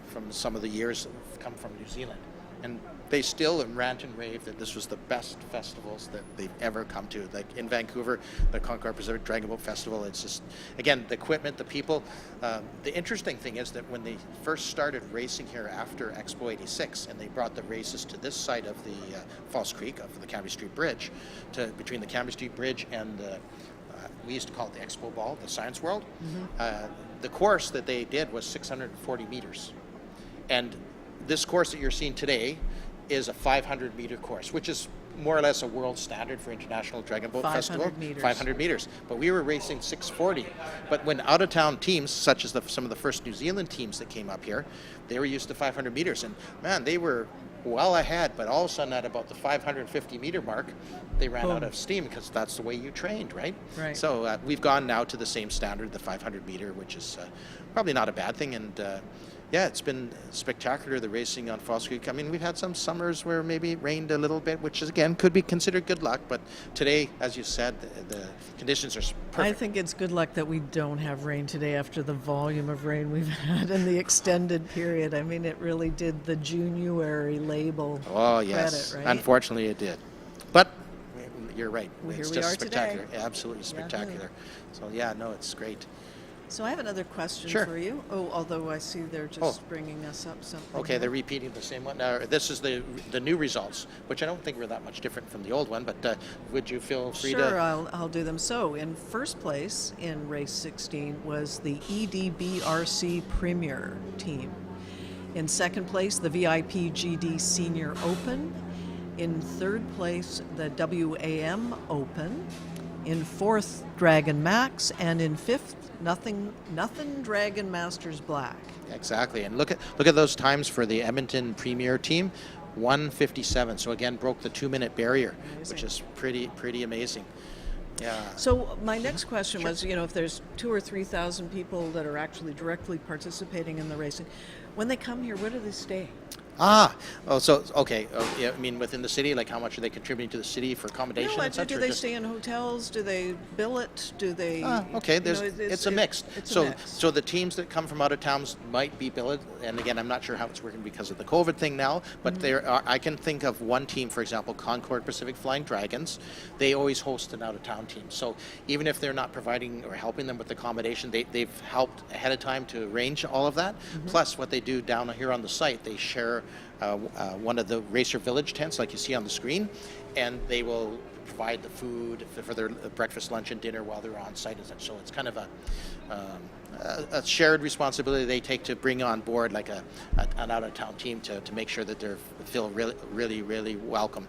from some of the years have come from New Zealand, and they still rant and rave that this was the best festivals that they've ever come to. Like in Vancouver, the Concord Pacific Dragon Boat Festival, it's just, again, the equipment, the people. The interesting thing is that when they first started racing here after Expo 86, and they brought the races to this side of the Falls Creek, of the Cambie Street Bridge, between the Cambie Street Bridge and we used to call it the Expo Ball, the Science World. The course that they did was 640 meters. And this course that you're seeing today is a 500-meter course, which is more or less a world standard for International Dragon Boat 500 Festival. meters. 500 meters. But we were racing 640. But when out-of-town teams, such as some of the first New Zealand teams that came up here, they were used to 500 meters. And man, they were well ahead. But all of a sudden, at about the 550 meter mark, they ran out of steam because that's the way you trained, right? Right. So we've gone now to the same standard, the 500 meter, which is probably not a bad thing. And yeah, it's been spectacular, the racing on Falls Creek. I mean, we've had some summers where maybe it rained a little bit, which is, again, could be considered good luck. But today, as you said, the conditions are perfect. I think it's good luck that we don't have rain today after the volume of rain we've had in the extended period. I mean, it really did the January label Oh, yes. credit, right? Unfortunately, it did. But you're right. Well, It's here we just are today. spectacular. Absolutely spectacular. So, yeah, no, it's great. So I have another question Sure. for you. Oh, although I see they're just bringing us up something. Okay, they're repeating the same one. Now, this is the new results, which I don't think were that much different from the old one, but would you feel free Sure, to... I'll do them. So, in first place in race 16 was the EDBRC Premier team. In second place, the VIP GD Senior Open. In third place, the WAM Open. In fourth, Dragon Max, and in fifth, Nothing Dragon Masters Black. Exactly, and look at those times for the Edmonton Premier team, 1:57. So again, broke the 2-minute barrier, which is pretty amazing. Yeah. So my next question was, if there's 2,000 or 3,000 people that are actually directly participating in the racing, when they come here, where do they stay? Okay. Yeah, I mean, within the city, like how much are they contributing to the city for accommodation? No, and such, do or they just- stay in hotels? Do they billet? Do they? Okay, it's a mix. It's a mix. So the teams that come from out of towns might be billeted, and again, I'm not sure how it's working because of the COVID thing now, but I can think of one team, for example, Concord Pacific Flying Dragons. They always host an out of town team. So even if they're not providing or helping them with accommodation, they've helped ahead of time to arrange all of that. Plus, what they do down here on the site, they share one of the Racer Village tents, like you see on the screen, and they will provide the food for their breakfast, lunch, and dinner while they're on site and such. So it's kind of a shared responsibility they take to bring on board like an out-of-town team to make sure that they feel really welcome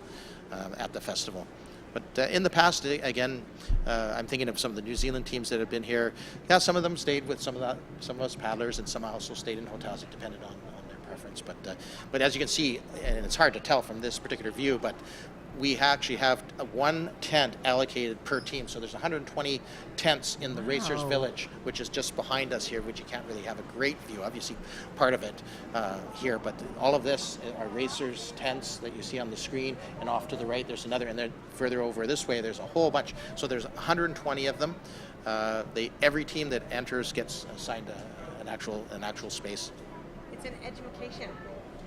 at the festival. But in the past, again, I'm thinking of some of the New Zealand teams that have been here. Yeah, some of them stayed with some of us paddlers, and some also stayed in hotels. It depended on their preference. But as you can see, and it's hard to tell from this particular view, but we actually have one tent allocated per team. So there's 120 tents in the Racers Village, which is just behind us here, which you can't really have a great view of. You see part of it here, but all of this are Racers tents that you see on the screen, and off to the right there's another, and then further over this way there's a whole bunch. So there's 120 of them. Every team that enters gets assigned an actual space. It's an education.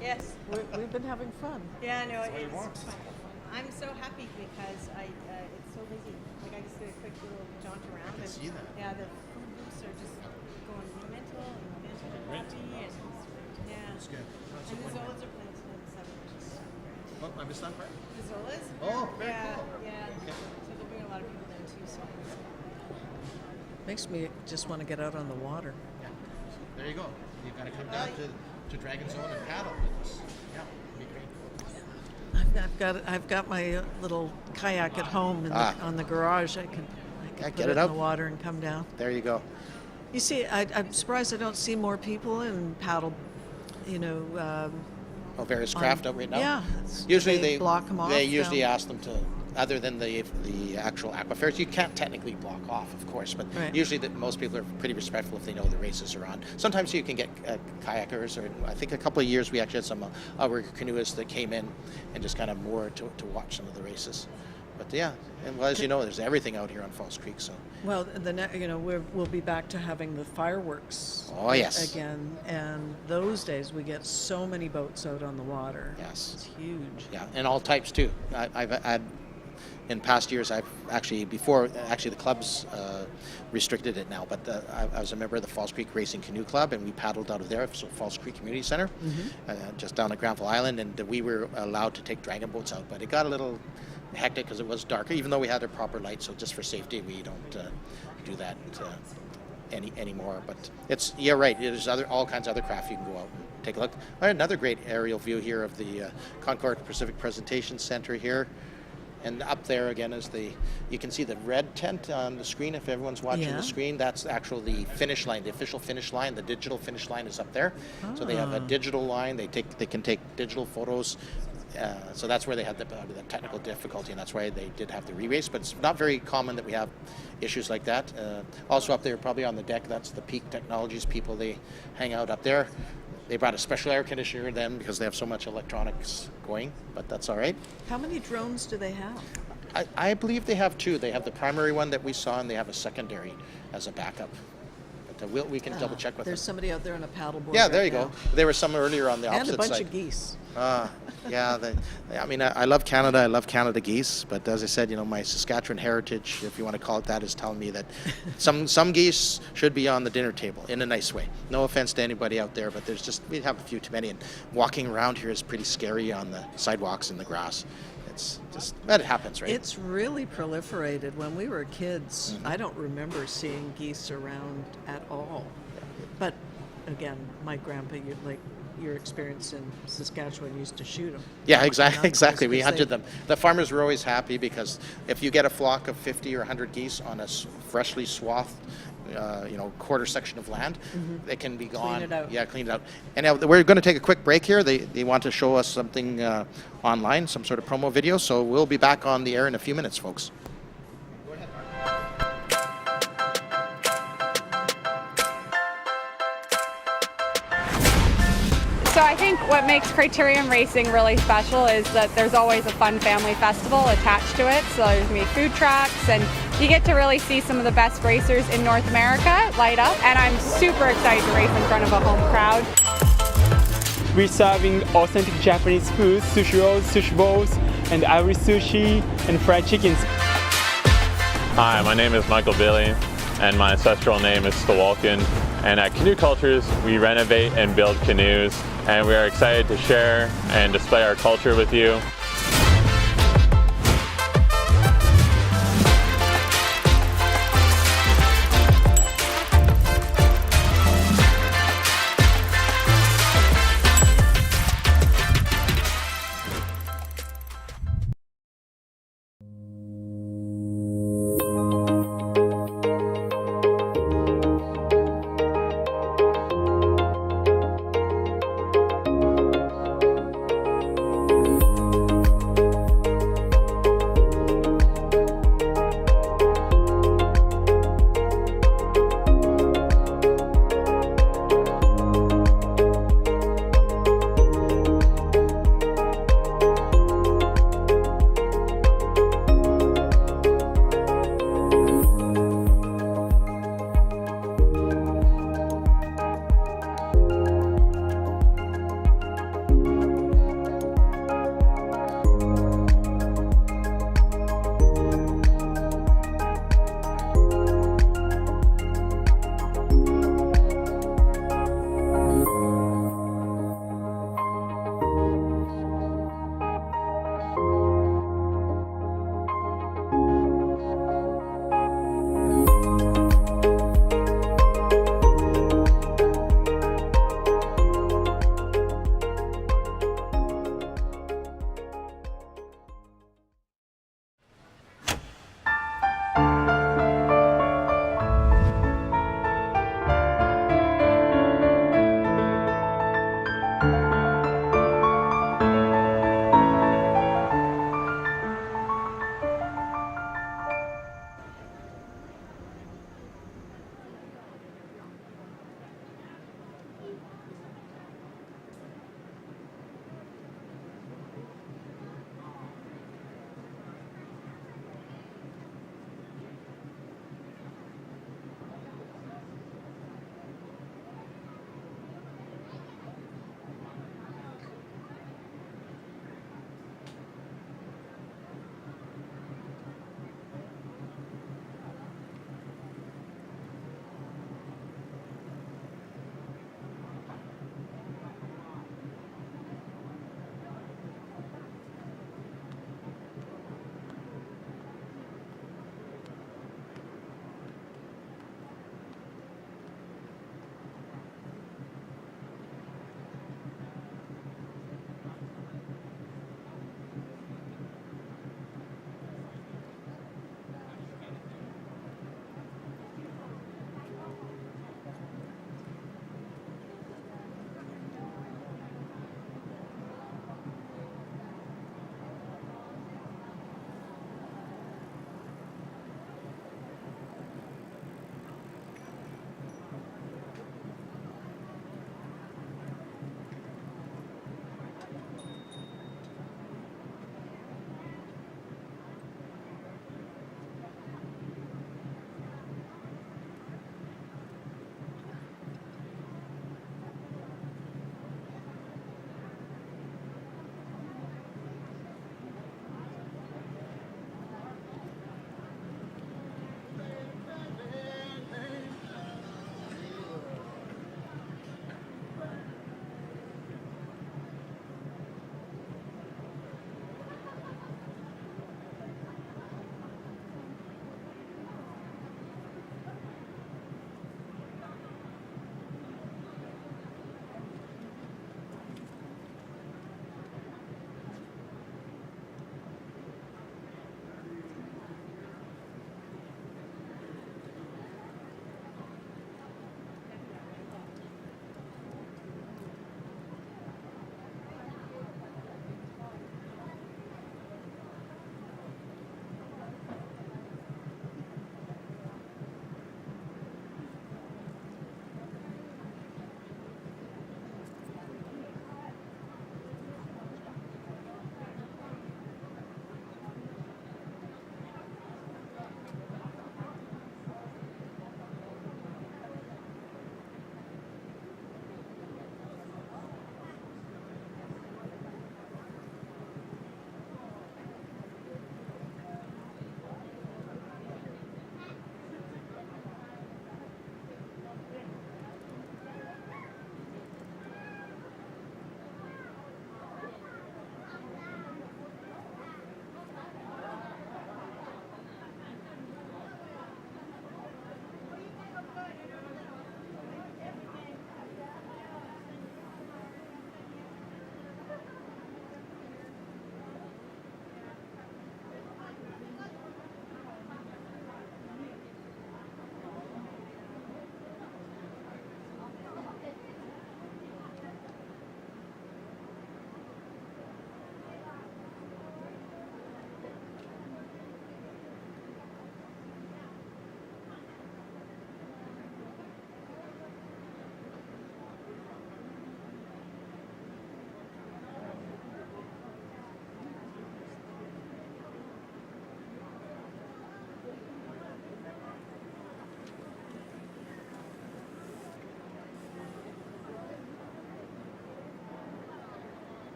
Yes. We've been having fun. Yeah, no, it's fun. I'm so happy because it's so busy. Like I just did a quick little jaunt around. I can see that. Yeah, the food booths are just going mental and happy. And, yeah. That's good. And the Zolas are playing tonight at 7. Oh, I missed that part. The Zolas? Oh, very yeah, cool. Yeah. Okay. So they'll bring a lot of people there too. So. Makes me just want to get out on the water. Yeah. There you go. You've got to come down to Dragon Zone and paddle with us. Yeah, it'd be great. I've got my little kayak at home on the garage. I can get put it it out. in the water and come down. There you go. You see, I'm surprised I don't see more people in paddle. Various craft out right now. Yeah. Usually they they block 'em off They usually down. ask them to, other than the actual aquafairs, you can't technically block off, of course, but Right. usually most people are pretty respectful if they know the races are on. Sometimes you can get kayakers, or I think a couple of years we actually had some outrigger canoeists that came in and just kind of moored to watch some of the races. But yeah, and as you know, there's everything out here on Falls Creek. So Well, we'll be back to having the fireworks. Oh, yes. Again, and those days we get so many boats out on the water. yes, It's huge. yeah, and all types too. I've had. In past years, before the clubs restricted it now, but I was a member of the Falls Creek Racing Canoe Club, and we paddled out of there, so Falls Creek Community Center, just down at Granville Island, and we were allowed to take dragon boats out, but it got a little hectic because it was darker, even though we had a proper light, so just for safety, we don't do that anymore. But you're right, there's all kinds of other craft you can go out and take a look. Another great aerial view here of the Concord Pacific Presentation Center here. And up there again is you can see the red tent on the screen if everyone's watching Yeah. the screen. That's actually the finish line, the official finish line. The digital finish line is up there. So they have a digital line. They can take digital photos. So that's where they had the technical difficulty, and that's why they did have the re-race. But it's not very common that we have issues like that. Also up there, probably on the deck, that's the Peak Technologies people. They hang out up there. They brought a special air conditioner then because they have so much electronics going, but that's all right. How many drones do they have? I believe they have 2. They have the primary one that we saw, and they have a secondary as a backup. But we can double check with There's them. somebody out there on a paddleboard. Yeah, there right you go. now. There was some earlier on the And opposite a bunch side. of geese. Yeah, I mean, I love Canada. I love Canada geese. But as I said, my Saskatchewan heritage, if you want to call it that, is telling me that some geese should be on the dinner table in a nice way. No offense to anybody out there, but we have a few too many. And walking around here is pretty scary on the sidewalks and the grass. It's just, but it happens, right? It's really proliferated. When we were kids, I don't remember seeing geese around at all. But again, my grandpa, your experience in Saskatchewan, used to shoot them. Yeah, exactly. We hunted them. The farmers were always happy because if you get a flock of 50 or 100 geese on a freshly swathed, quarter section of land, they can be gone. Clean it out. Yeah, clean it out. And now we're going to take a quick break here. They want to show us something online, some sort of promo video. So we'll be back on the air in a few minutes, folks. So I think what makes Criterium Racing really special is that there's always a fun family festival attached to it. So there's going to be food trucks, and you get to really see some of the best racers in North America light up. And I'm super excited to race in front of a home crowd. We're serving authentic Japanese food, sushi rolls, sushi bowls, and ivory sushi, and fried chickens. Hi, my name is Michael Billy, and my ancestral name is Stawalkin. And at Canoe Cultures, we renovate and build canoes, and we are excited to share and display our culture with you.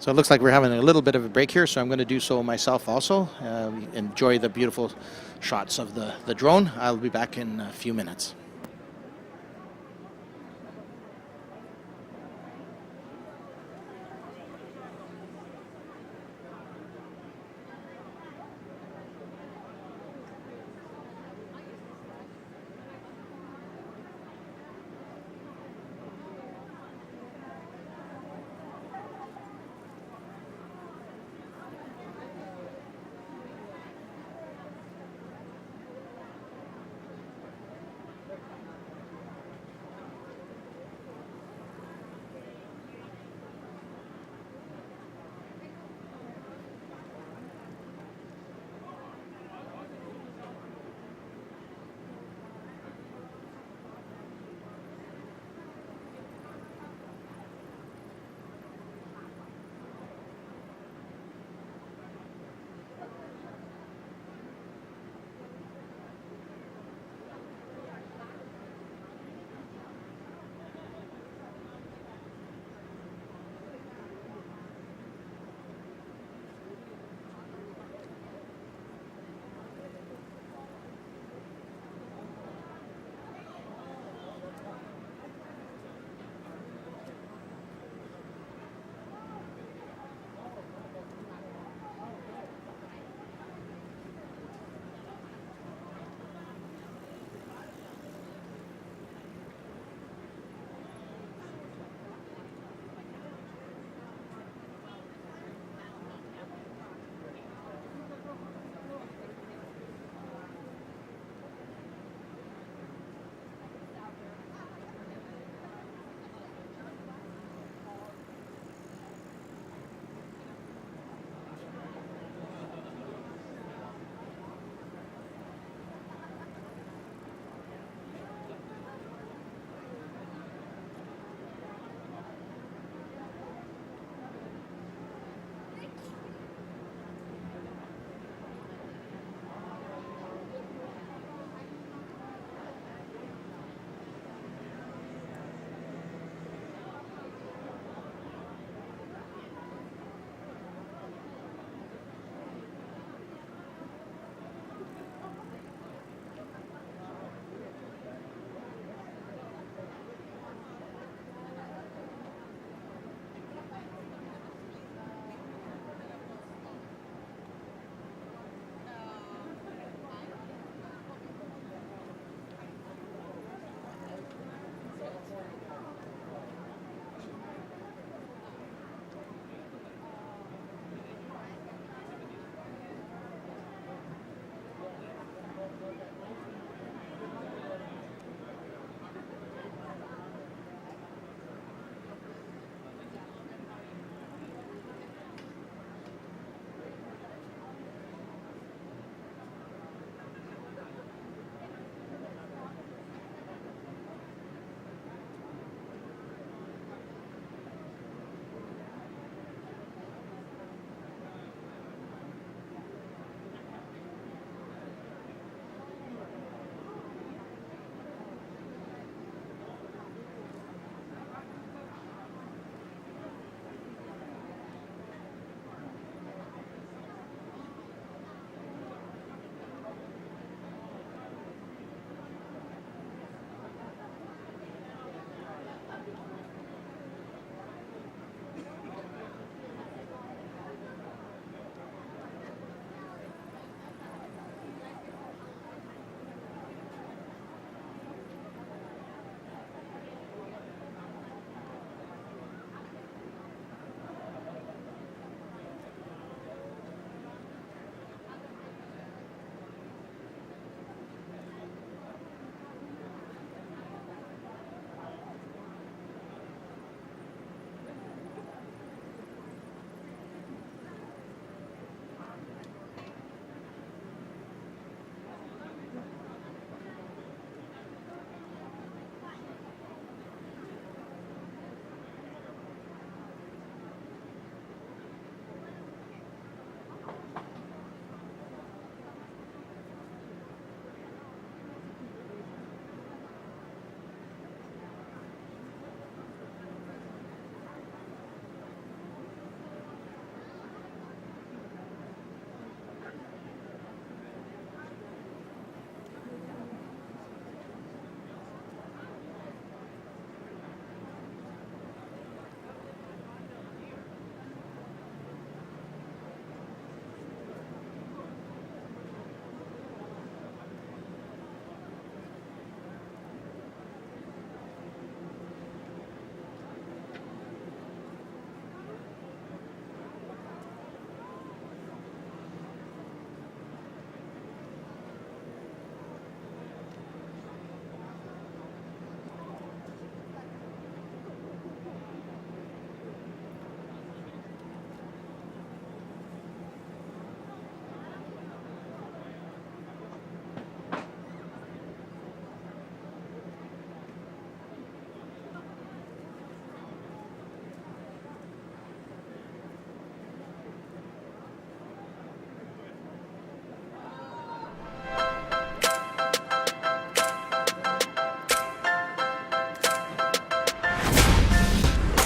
So it looks like we're having a little bit of a break here, so I'm going to do so myself also. Enjoy the beautiful shots of the drone. I'll be back in a few minutes.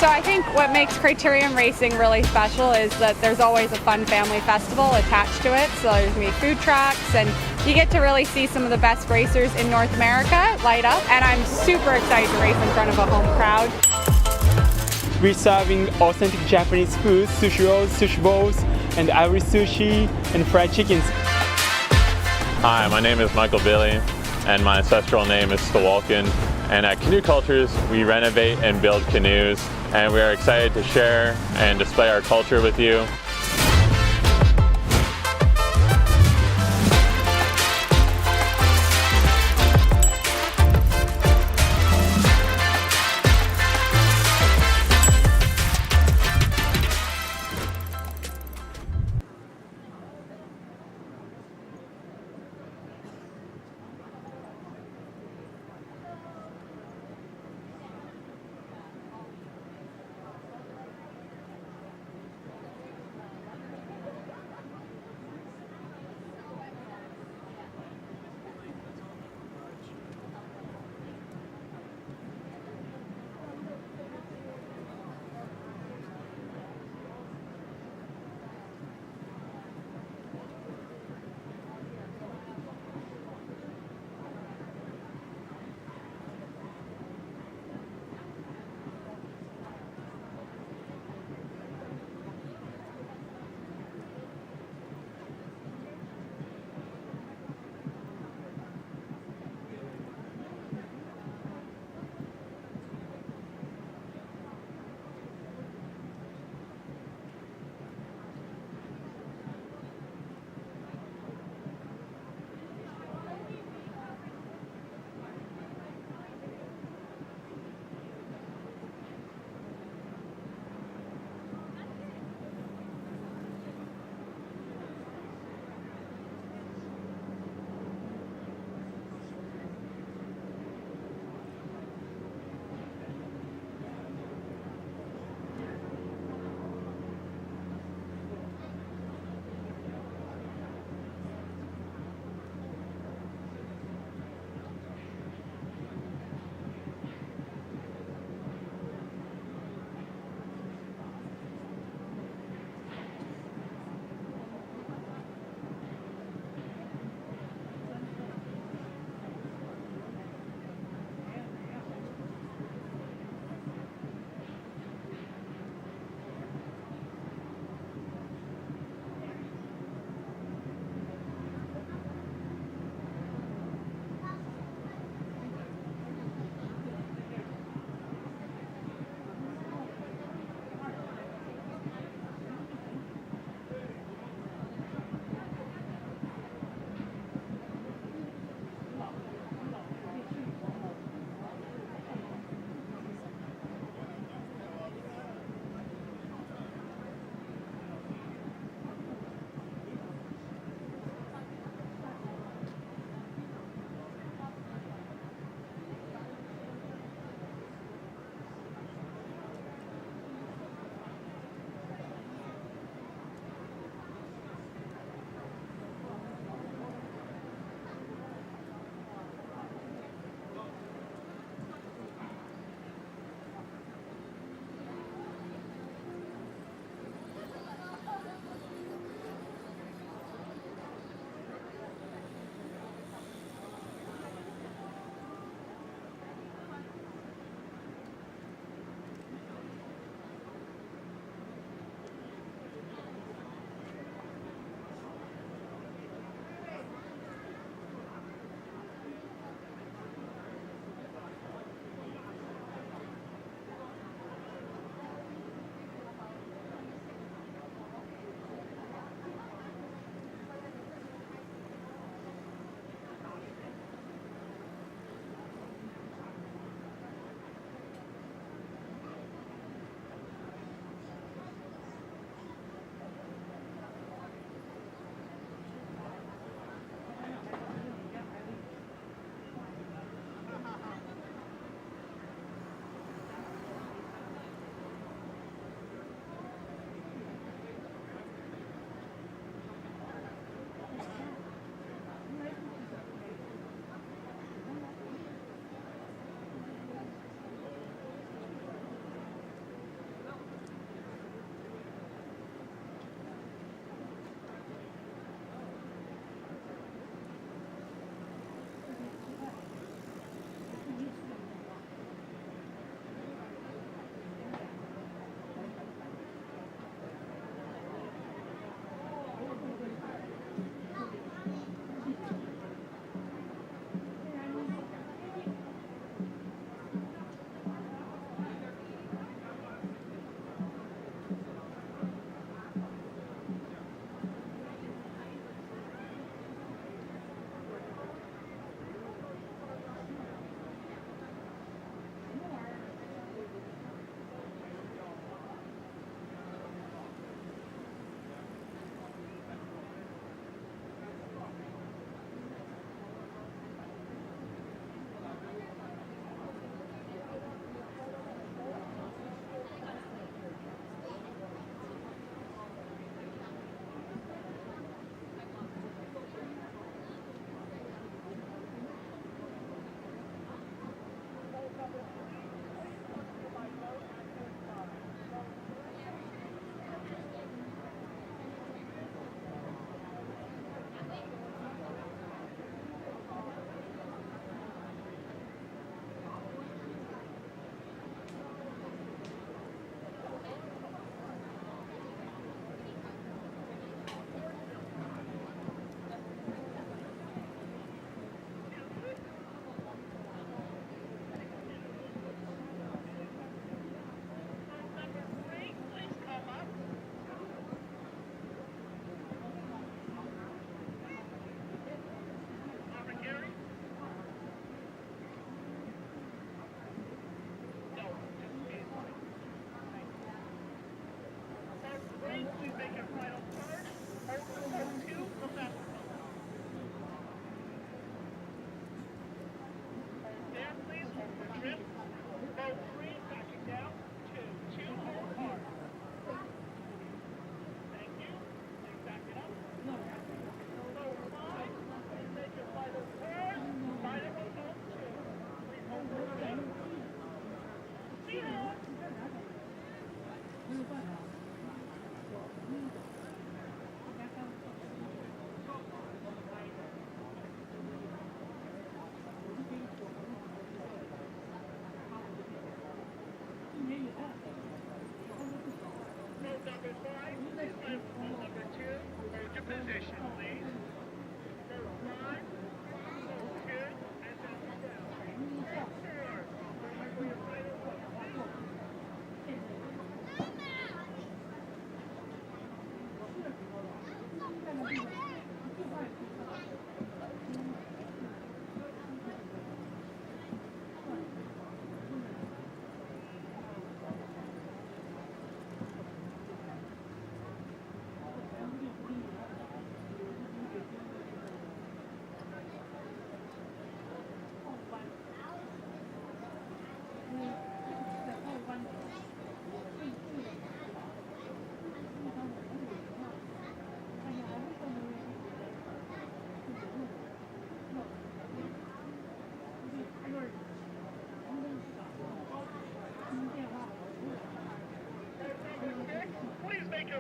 So I think what makes Criterium Racing really special is that there's always a fun family festival attached to it. So there's going to be food trucks, and you get to really see some of the best racers in North America light up. And I'm super excited to race in front of a home crowd. We're serving authentic Japanese food, sushi rolls, sushi bowls, and ivory sushi, and fried chickens. Hi, my name is Michael Billy, and my ancestral name is Stawalkin. And at Canoe Cultures, we renovate and build canoes, and we are excited to share and display our culture with you.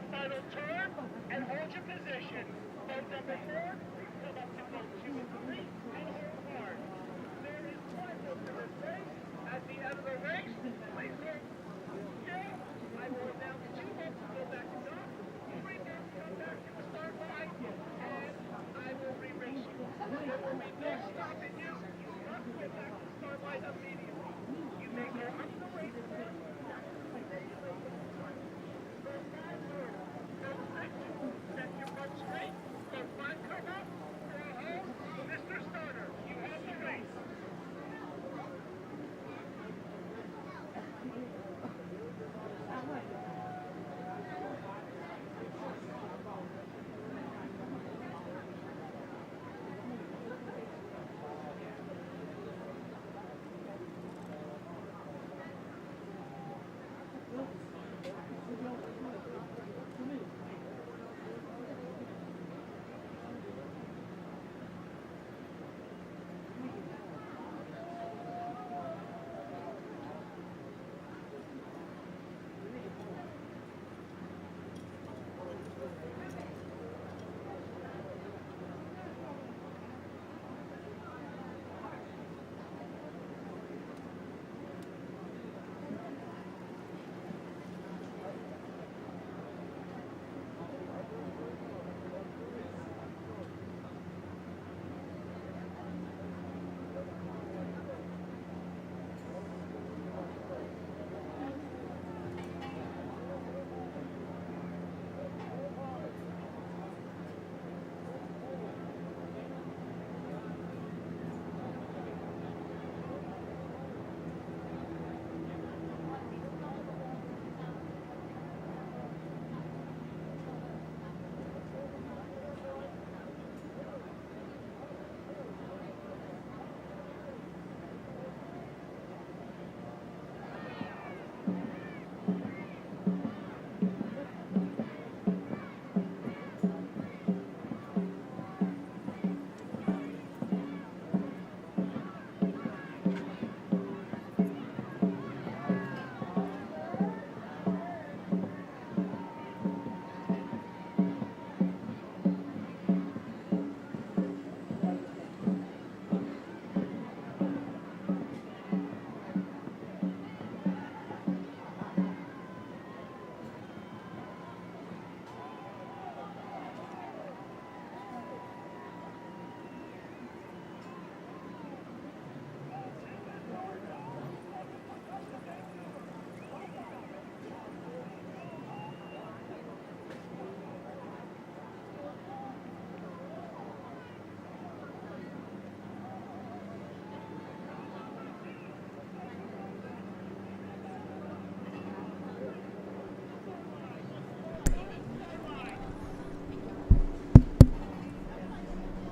your final turn and hold your position. Boat number 4, come up to boat 2 and 3 and hold hard. There is one more to this race. At the end of the race, please hold. I will announce 2 boats to go back to dock, 3 boats come back to the start line, and I will re-race you. There will be no stopping you. You must get back to the start line immediately. You may go up the race course. Set your butt straight. Go 5 come up. Throw home. Mr. Starter, you have the race.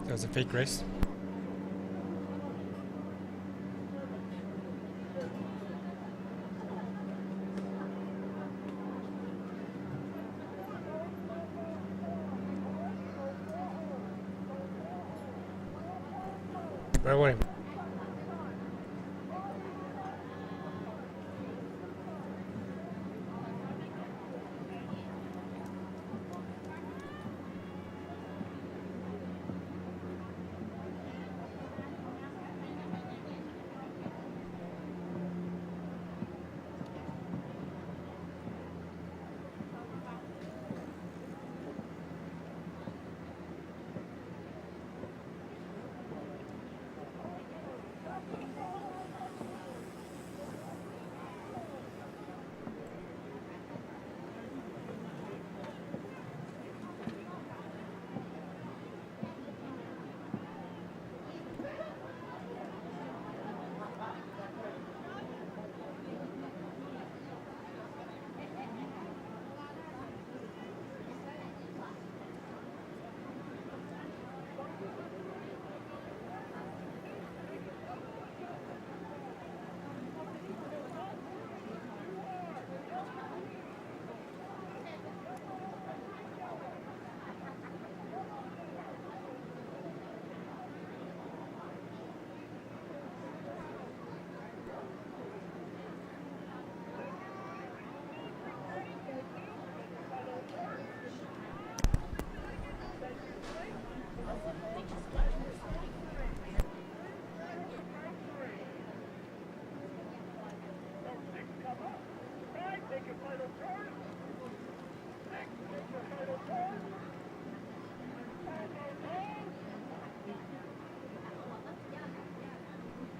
That was a fake race. Right away.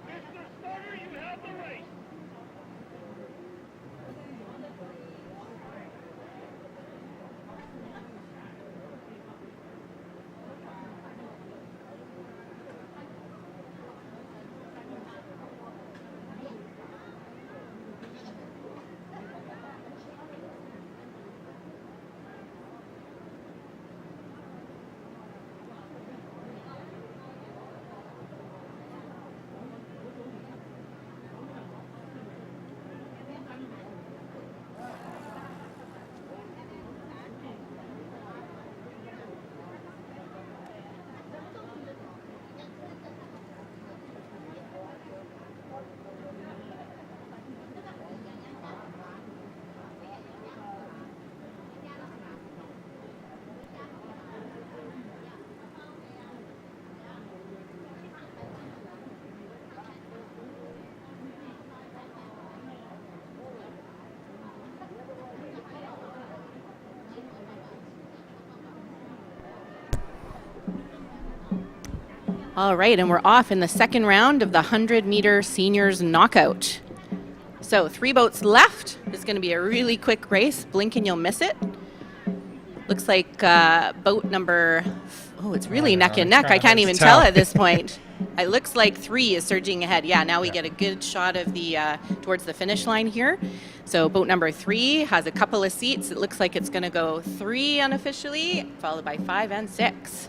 Mr. Starter, you have the race. All right, and we're off in the second round of the 100-meter seniors knockout. So 3 boats left. This is going to be a really quick race. Blink and you'll miss it. Looks like boat number, it's really neck and neck. I can't even tell at this point. It looks like 3 is surging ahead. Yeah, now we get a good shot of the towards the finish line here. So boat number 3 has a couple of seats. It looks like it's going to go 3 unofficially, followed by 5 and 6.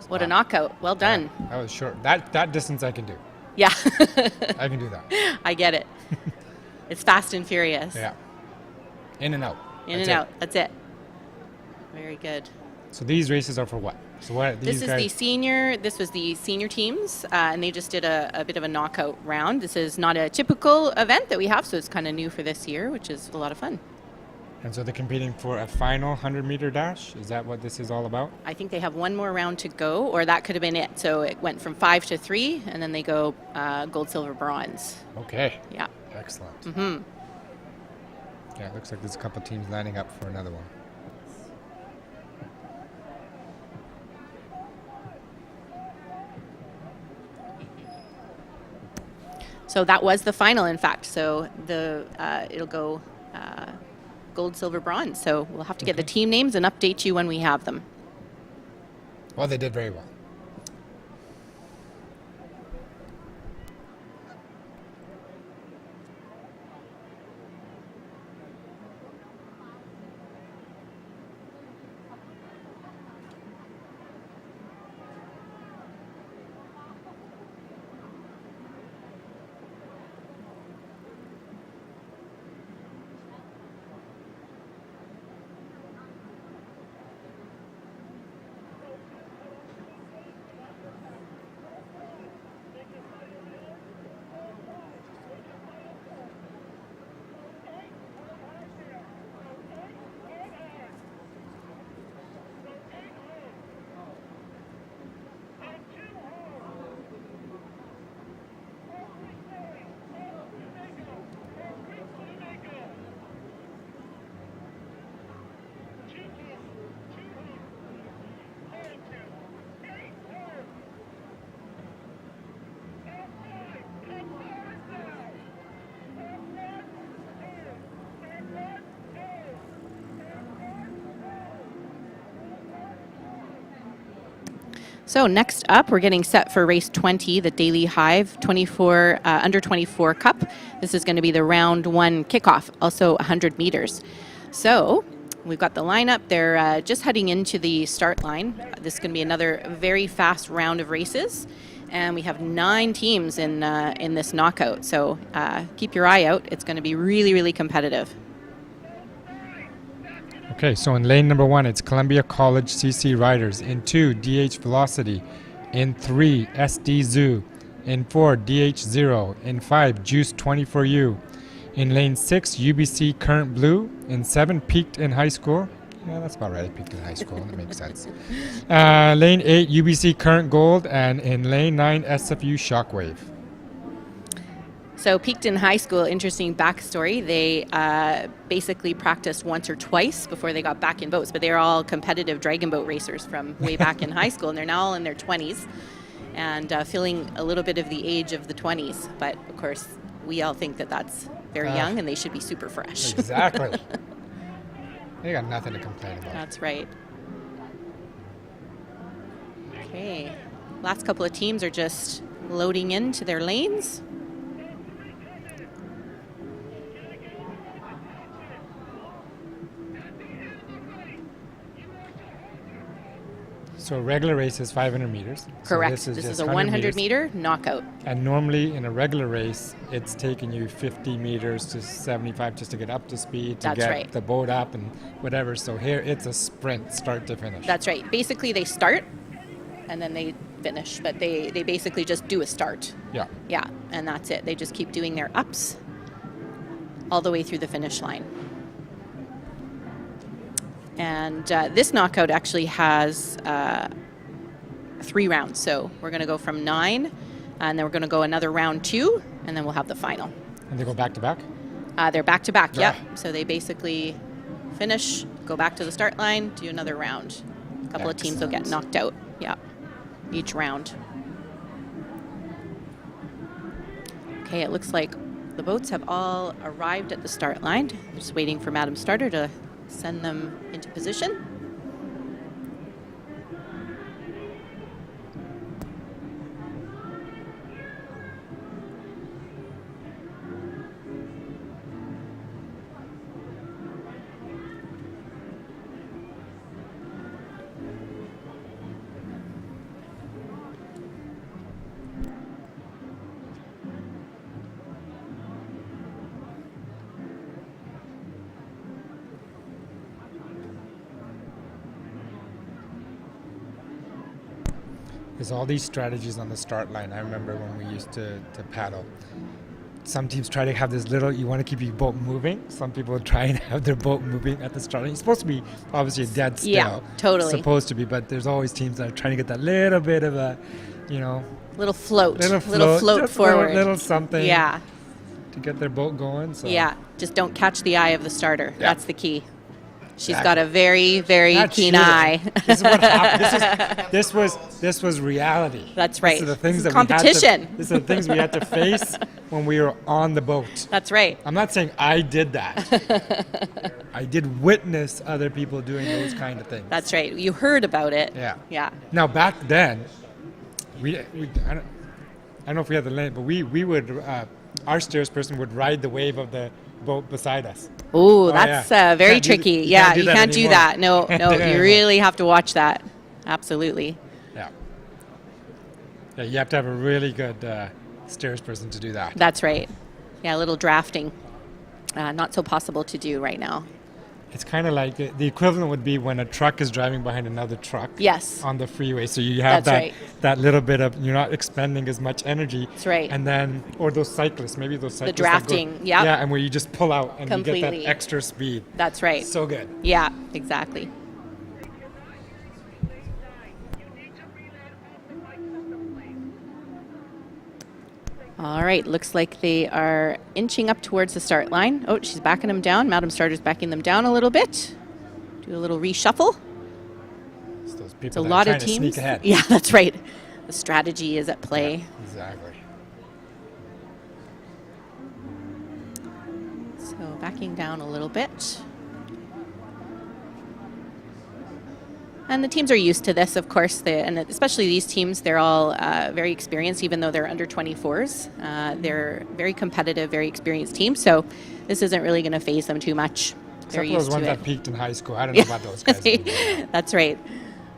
What a knockout. Well done. Yeah, that was short. That distance I can do. Yeah. I can do that. I get it. It's fast and furious. Yeah. In and out. In and out. That's it. Very good. So these races are for what? So what are these This was the senior teams, and they just did a bit of a knockout round. This is not a typical event that we have, so it's kind of new for this year, which is a lot of fun. And so they're competing for a final 100-meter dash? Is that what this is all about? I think they have one more round to go, or that could have been it. So it went from 5 to 3, and then they go gold, silver, bronze. Okay. Yeah. Excellent. Mm-hmm. Yeah, it looks like there's a couple teams lining up for another one. So that was the final, in fact. So it'll go gold, silver, bronze. So we'll have to get the team names and update you when we have them. Well, they did very well. So next up, we're getting set for race 20, the Daily Hive 24 under 24 Cup. This is going to be the round 1 kickoff, also 100 meters. So we've got the lineup. They're just heading into the start line. This is going to be another very fast round of races. And we have 9 teams in this knockout. So keep your eye out. It's going to be really, really competitive. Okay, so in lane number 1, it's Columbia College CC Riders. In 2, DH Velocity. In 3, SD Zoo. In 4, DH0. In 5, Juice 24U. In lane 6, UBC Current Blue. In 7, Peaked in High School. Yeah, that's about right, Peaked in High School. That makes sense. Lane 8, UBC Current Gold. And in lane 9, SFU Shockwave. So Peakton High School, interesting backstory. They basically practiced once or twice before they got back in boats, but they're all competitive dragon boat racers from way back in high school, and they're now all in their 20s and feeling a little bit of the age of the 20s. But of course, we all think that that's very young, and they should be super fresh. Exactly. They got nothing to complain about. That's right. Okay, last couple of teams are just loading into their lanes. So a regular race is 500 meters. Correct. So this just is a 100 meters. meter knockout. And normally in a regular race, it's taking you 50 meters to 75 just to get up to speed, to That's get right. the boat up and whatever. So here it's a sprint, start to finish. That's right. Basically, they start and then they finish, but they basically just do a start. Yeah. Yeah, and that's it. They just keep doing their ups all the way through the finish line. And this knockout actually has 3 rounds. So we're going to go from 9, and then we're going to go another round 2, and then we'll have the final. And they go back to back? They're back to back, Yeah. yep. So they basically finish, go back to the start line, do another round. A couple of teams will get knocked out, yeah, each round. Okay, it looks like the boats have all arrived at the start line. Just waiting for Madam Starter to send them into position. There's all these strategies on the start line. I remember when we used to paddle. Some teams try to have this little, you want to keep your boat moving. Some people try and have their boat moving at the start line. It's supposed to be obviously dead still. Yeah, totally. Supposed to be, but there's always teams that are trying to get that little bit of a, Little float just forward. Little something. Yeah. To get their boat going. So. Yeah, just don't catch the eye of the starter. Yeah. That's the key. She's got a very, very Not keen cheating. eye. This is what happened. This was reality. That's right. These are the things This is that competition. These are the things we had to face when we were on the boat. That's right. I'm not saying I did that. I did witness other people doing those kind of things. That's right. You heard about it. Yeah. Yeah. Now back then, I don't know if we had the lane, but we would our steersperson would ride the wave of the boat beside us. Ooh, that's very Can't do tricky. th- Yeah, do you that can't do anymore. that. No, Can't no, do that you anymore. really have to watch that. Absolutely. Yeah. Yeah, you have to have a really good steersperson to do that. That's right. Yeah, a little drafting. Not so possible to do right now. It's kind of like the equivalent would be when a truck is driving behind another truck. Yes. On the freeway, so you have That's right. that little bit of, you're not expending as much energy. That's right. And then, or those cyclists, maybe those cyclists. that drafting, go, yep. Yeah, and where you just pull out and you get Completely. that extra speed. That's right. So good. Yeah, exactly. All right, looks like they are inching up towards the start line. Oh, she's backing them down. Madam Starter's backing them down a little bit. Do a little reshuffle. It's those people It's a that lot are of trying to teams. sneak ahead. Yeah, that's right. The strategy is at play. Exactly. So backing down a little bit. And the teams are used to this, of course, and especially these teams, they're all very experienced, even though they're under 24s. They're very competitive, very experienced teams, so this isn't really going to faze them too much. They're Except for used those ones to that it. peaked in high school. I don't know about those guys anymore. That's right.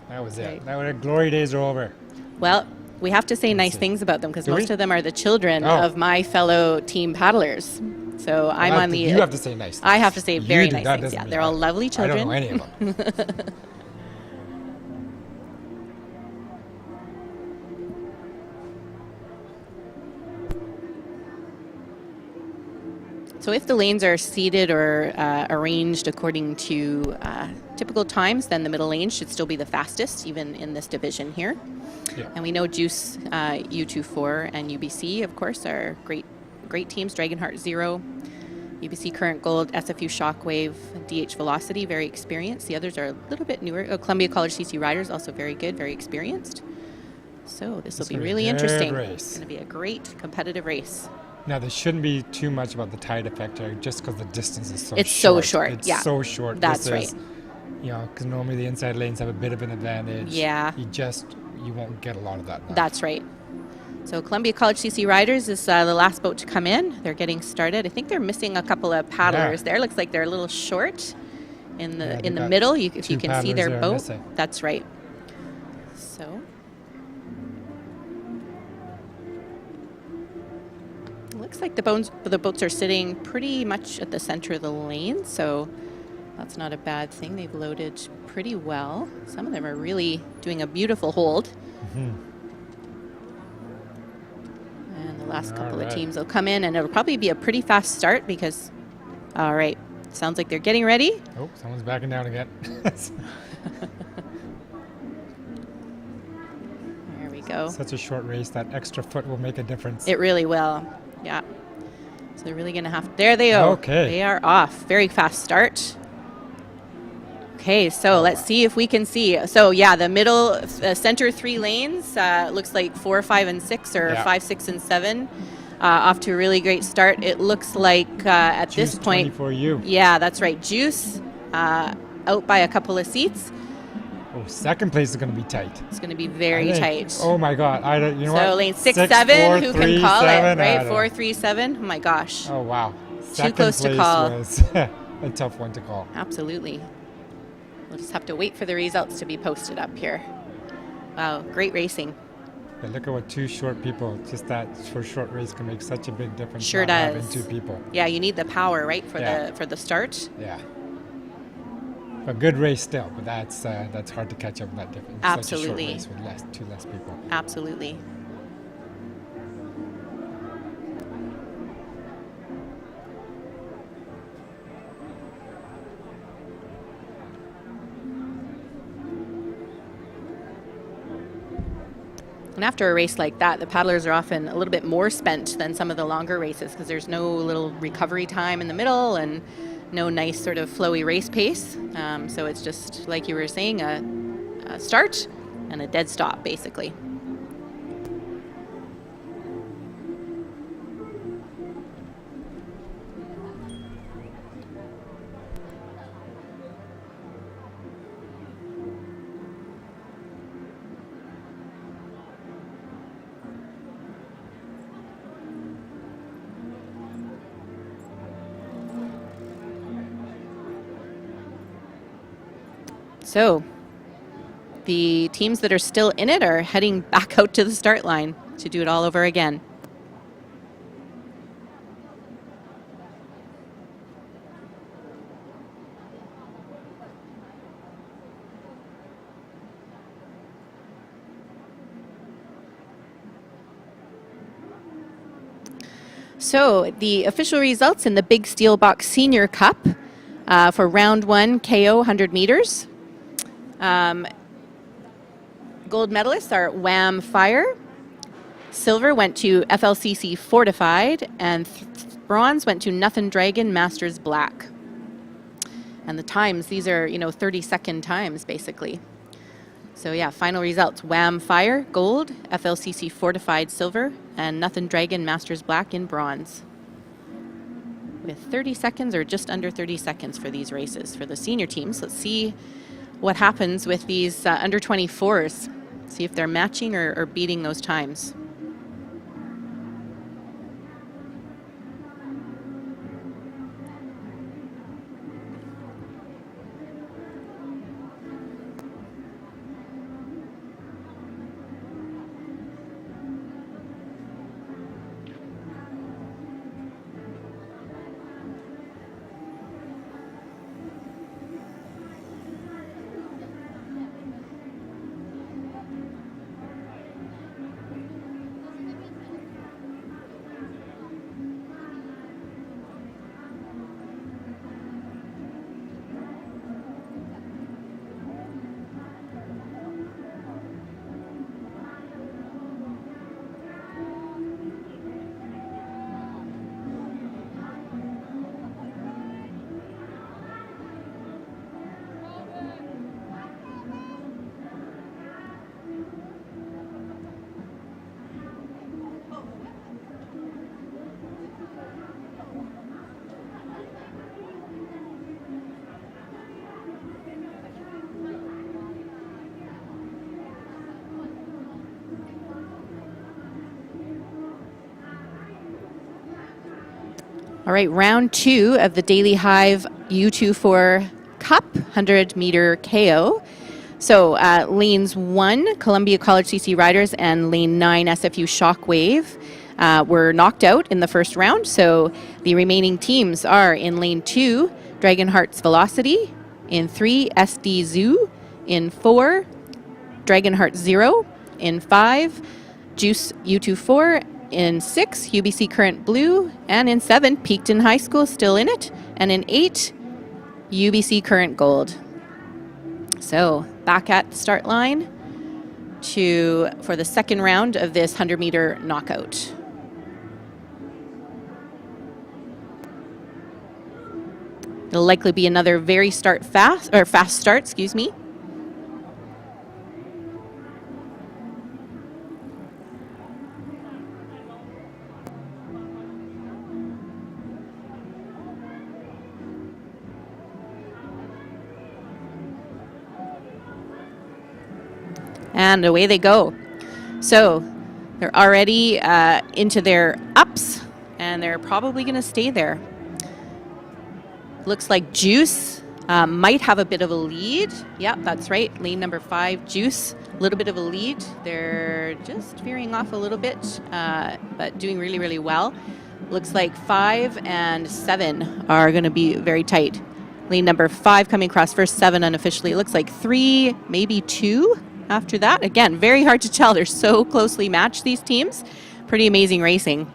That was it. Right. Their glory days are over. Well, we have to say nice things about them because Do most we? of them are the children Oh. of my fellow team paddlers. So I'm on the. You have to say nice things. I have to say very You do. nice That things. doesn't Yeah, mean they're all lovely I children. don't know any of them. So if the lanes are seated or arranged according to typical times, then the middle lane should still be the fastest, even in this division here. Yeah. And we know Juice, U24, and UBC, of course, are great great teams, Dragonheart 0, UBC Current Gold, SFU Shockwave, DH Velocity, very experienced. The others are a little bit newer. Columbia College CC Riders, also very good, very experienced. So this will be really interesting. It's going to be a great competitive race. Now, there shouldn't be too much about the tide effect here, just because the distance is so short. It's so short, It's yeah. so short. That's right. You know, because normally the inside lanes have a bit of an advantage. Yeah. You won't get a lot of that back. That's right. So Columbia College CC Riders is the last boat to come in. They're getting started. I think they're missing a couple of paddlers there. Looks like they're a little short in the middle. If you can see their boat. Missing. That's right. So it looks like the boats are sitting pretty much at the center of the lane. So that's not a bad thing. They've loaded pretty well. Some of them are really doing a beautiful hold. Mm-hmm. And the last couple of teams will come in, and it'll probably be a pretty fast start because, all right, sounds like they're getting ready. Oh, someone's backing down again. There we go. Such a short race, that extra foot will make a difference. It really will, yeah. So they're really going to have, there they go. Okay. They are off. Very fast start. Okay, so let's see if we can see. So yeah, the middle, center 3 lanes, looks like 4, 5, and 6, or 5, 6, and 7. Off to a really great start. It looks like at Juice this point, 24U. yeah, that's right. Juice out by a couple of seats. Oh, second place is going to be tight. It's going to be very tight. Oh my God! You know what? So lane 6, 7, 4, who 3, can call 7, it, right? 4, 3, 7. Oh my gosh. Oh wow! Too close to call. Was a tough one to call. Absolutely. We'll just have to wait for the results to be posted up here. Wow, great racing. Yeah, look at what 2 short people, just that for a short race can make such a big difference. Sure not does. Having 2 people. Yeah, you need the power, right, for the start. Yeah. A good race still, but that's hard to catch up with that difference. Absolutely. Such a short race with 2 less people. Absolutely. And after a race like that, the paddlers are often a little bit more spent than some of the longer races because there's no little recovery time in the middle and no nice sort of flowy race pace. So it's just, like you were saying, a start and a dead stop, basically. So the teams that are still in it are heading back out to the start line to do it all over again. So the official results in the Big Steel Box Senior Cup for round 1 KO 100 meters. Gold medalists are Wham Fire. Silver went to FLCC Fortified, and bronze went to Nothing Dragon Masters Black. And the times, these are 30-second times basically. So yeah, final results: Wham Fire gold, FLCC Fortified silver, and Nothing Dragon Masters Black in bronze. With 30 seconds or just under 30 seconds for these races for the senior teams. Let's see what happens with these under 24s. See if they're matching or beating those times. All right, round 2 of the Daily Hive U24 Cup 100-meter KO. So lanes 1, Columbia College CC Riders, and lane 9, SFU Shockwave, were knocked out in the first round. So the remaining teams are in lane 2, Dragonheart's Velocity, in 3, SD Zoo, in 4, Dragonheart Zero, in 5, Juice U24, in 6, UBC Current Blue, and in 7, Peakton High School still in it, and in 8, UBC Current Gold. So back at the start line for the second round of this 100-meter knockout. It'll likely be another very fast start, excuse me. And away they go. So they're already into their ups, and they're probably going to stay there. Looks like Juice might have a bit of a lead. Yep, that's right. Lane number 5, Juice, a little bit of a lead. They're just veering off a little bit, but doing really, really well. Looks like 5 and 7 are going to be very tight. Lane number 5 coming across first, 7 unofficially. It looks like 3, maybe 2 after that. Again, very hard to tell. They're so closely matched, these teams. Pretty amazing racing.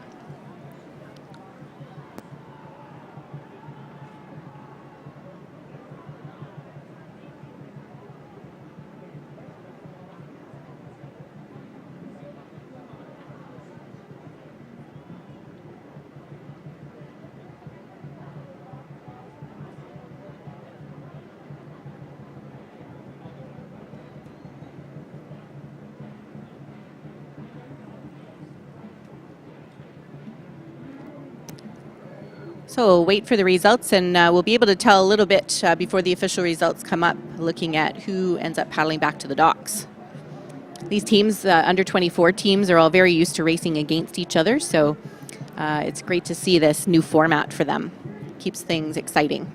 So we'll wait for the results, and we'll be able to tell a little bit before the official results come up, looking at who ends up paddling back to the docks. These teams, under 24 teams, are all very used to racing against each other, so it's great to see this new format for them. Keeps things exciting.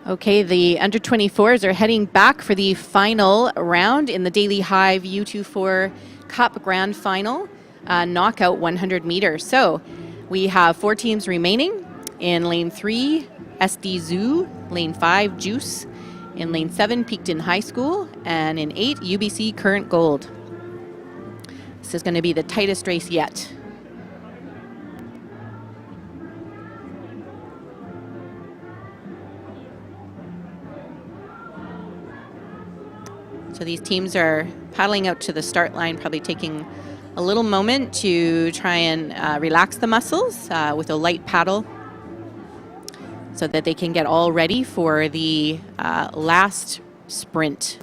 Okay, the under 24s are heading back for the final round in the Daily Hive U24 Cup Grand Final, knockout 100 meters. So we have 4 teams remaining. In lane 3, SD Zoo. Lane 5, Juice. In lane 7, Peakton High School. And in 8, UBC Current Gold. This is going to be the tightest race yet. So these teams are paddling out to the start line, probably taking a little moment to try and relax the muscles with a light paddle so that they can get all ready for the last sprint.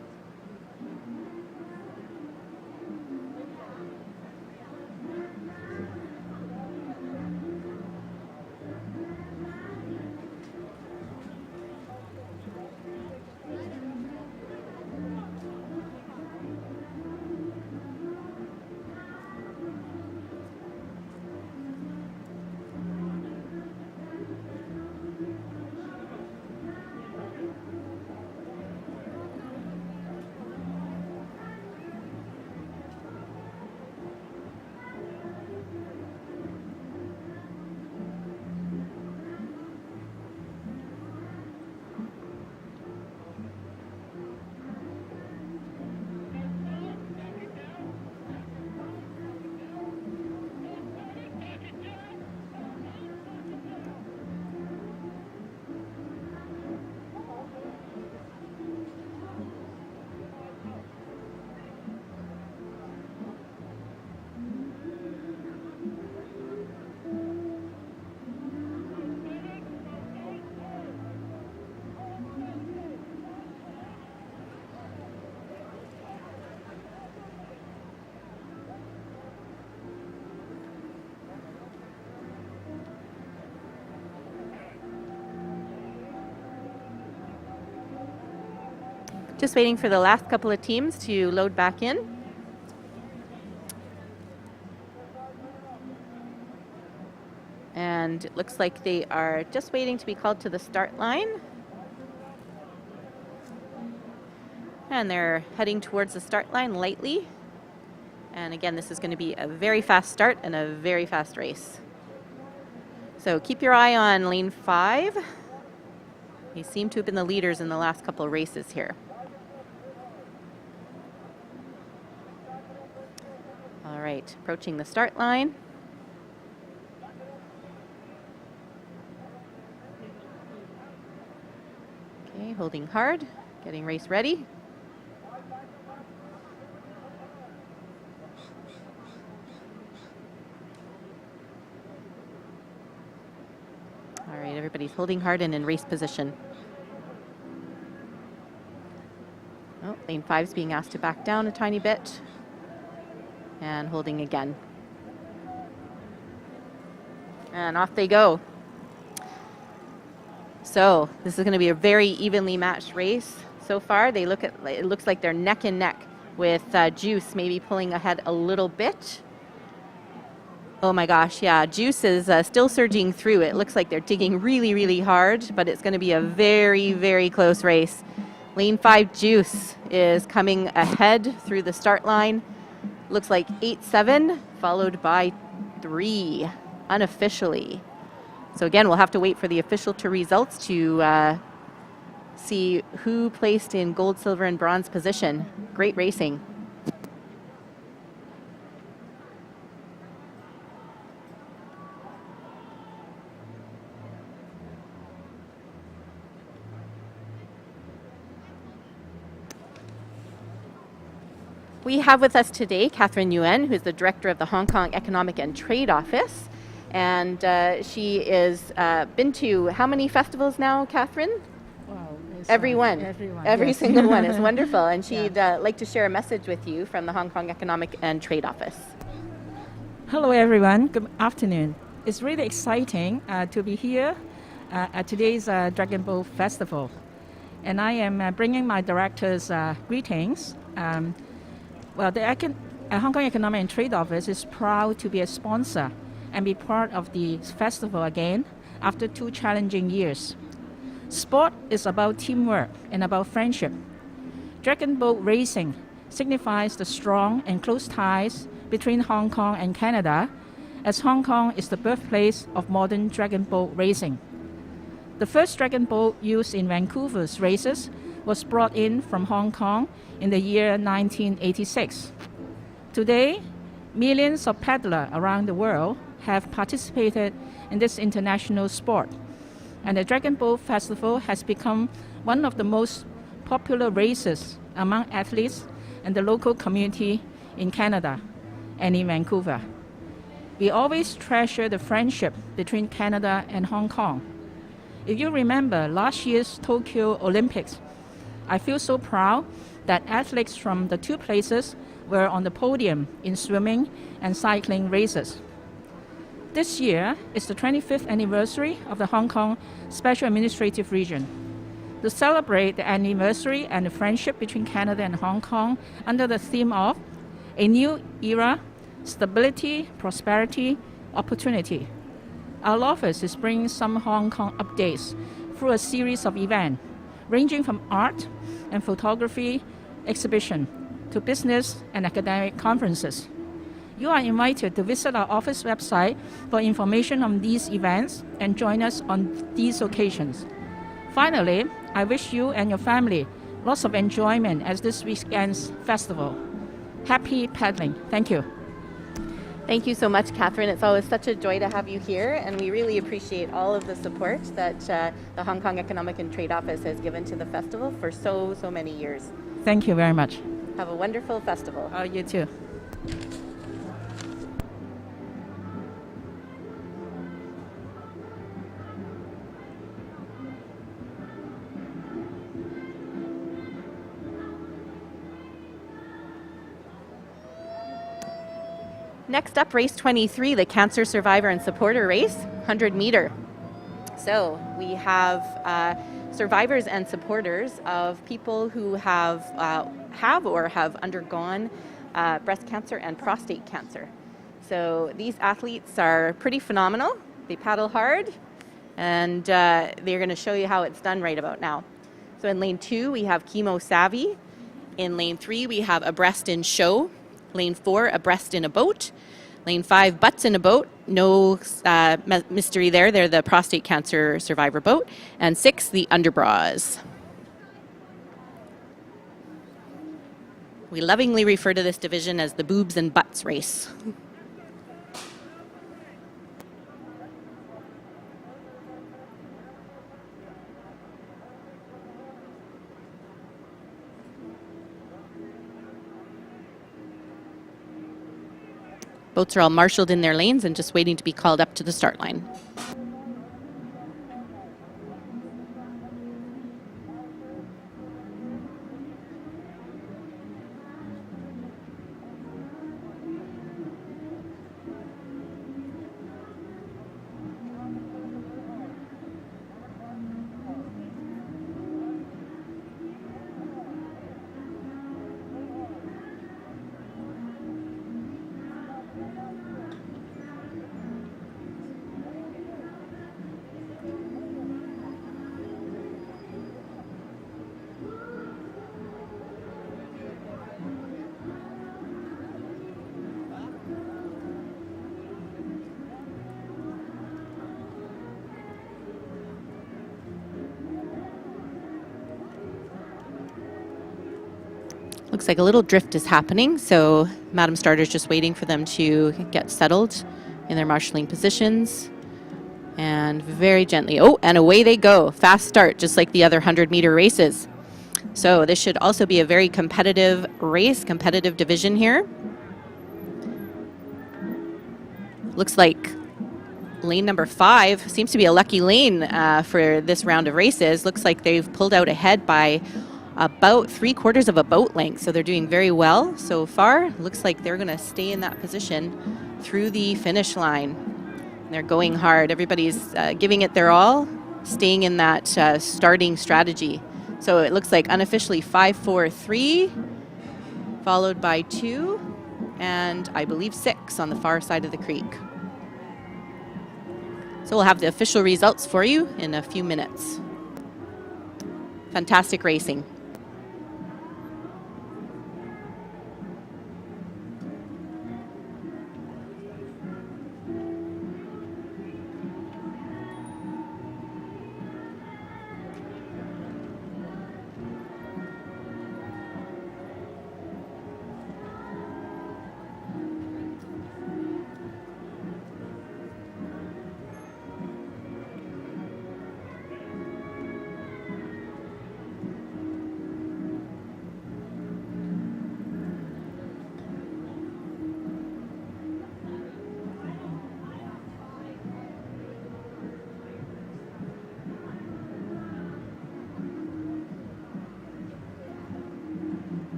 Just waiting for the last couple of teams to load back in. And it looks like they are just waiting to be called to the start line. And they're heading towards the start line lightly. And again, this is going to be a very fast start and a very fast race. So keep your eye on lane 5. They seem to have been the leaders in the last couple of races here. All right, approaching the start line. Okay, holding hard, getting race ready. All right, everybody's holding hard and in race position. Oh, lane 5 is being asked to back down a tiny bit. And holding again. And off they go. So this is going to be a very evenly matched race. So far, it looks like they're neck and neck with Juice maybe pulling ahead a little bit. Oh my gosh, yeah, Juice is still surging through. It looks like they're digging really, really hard, but it's going to be a very, very close race. Lane 5 Juice is coming ahead through the start line. Looks like 8-7, followed by 3, unofficially. So again, we'll have to wait for the official results to see who placed in gold, silver, and bronze position. Great racing. We have with us today Catherine Nguyen, who's the director of the Hong Kong Economic and Trade Office. And she is been to how many festivals now, Catherine? Wow, every yes. single one is wonderful. And she'd like to share a message with you from the Hong Kong Economic and Trade Office. Hello, everyone. Good afternoon. It's really exciting to be here at today's Dragon Boat Festival. And I am bringing my director's greetings. Well, the Hong Kong Economic and Trade Office is proud to be a sponsor and be part of the festival again after 2 challenging years. Sport is about teamwork and about friendship. Dragon boat racing signifies the strong and close ties between Hong Kong and Canada, as Hong Kong is the birthplace of modern dragon boat racing. The first dragon boat used in Vancouver's races was brought in from Hong Kong in the year 1986. Today, millions of paddlers around the world have participated in this international sport, and the Dragon Boat Festival has become one of the most popular races among athletes and the local community in Canada and in Vancouver. We always treasure the friendship between Canada and Hong Kong. If you remember last year's Tokyo Olympics, I feel so proud that athletes from the two places were on the podium in swimming and cycling races. This year is the 25th anniversary of the Hong Kong Special Administrative Region. To celebrate the anniversary and the friendship between Canada and Hong Kong under the theme of a new era, stability, prosperity, opportunity, our office is bringing some Hong Kong updates through a series of events ranging from art and photography exhibition to business and academic conferences. You are invited to visit our office website for information on these events and join us on these occasions. Finally, I wish you and your family lots of enjoyment at this weekend's festival. Happy paddling. Thank you. Thank you so much, Catherine. It's always such a joy to have you here, and we really appreciate all of the support that the Hong Kong Economic and Trade Office has given to the festival for so many years. Thank you very much. Have a wonderful festival. Oh, you too. Next up, race 23, the Cancer Survivor and Supporter Race, 100 meter. So we have survivors and supporters of people who have or have undergone breast cancer and prostate cancer. So these athletes are pretty phenomenal. They paddle hard, and they're going to show you how it's done right about now. So in lane 2, we have Chemo Savvy. In lane 3, we have Abreast in Show. Lane 4, Abreast in a Boat. Lane 5, Butts in a Boat. No mystery there. They're the prostate cancer survivor boat. And 6, the Underbras. We lovingly refer to this division as the Boobs and Butts race. Boats are all marshaled in their lanes and just waiting to be called up to the start line. Looks like a little drift is happening, so Madam Starter's just waiting for them to get settled in their marshalling positions. And very gently, oh, and away they go. Fast start, just like the other 100-meter races. So this should also be a very competitive race, competitive division here. Looks like lane number 5 seems to be a lucky lane for this round of races. Looks like they've pulled out ahead by about 3/4 of a boat length, so they're doing very well so far. Looks like they're going to stay in that position through the finish line. They're going hard. Everybody's giving it their all, staying in that starting strategy. So it looks like unofficially 5, 4, 3, followed by 2, and I believe 6 on the far side of the creek. So we'll have the official results for you in a few minutes. Fantastic racing.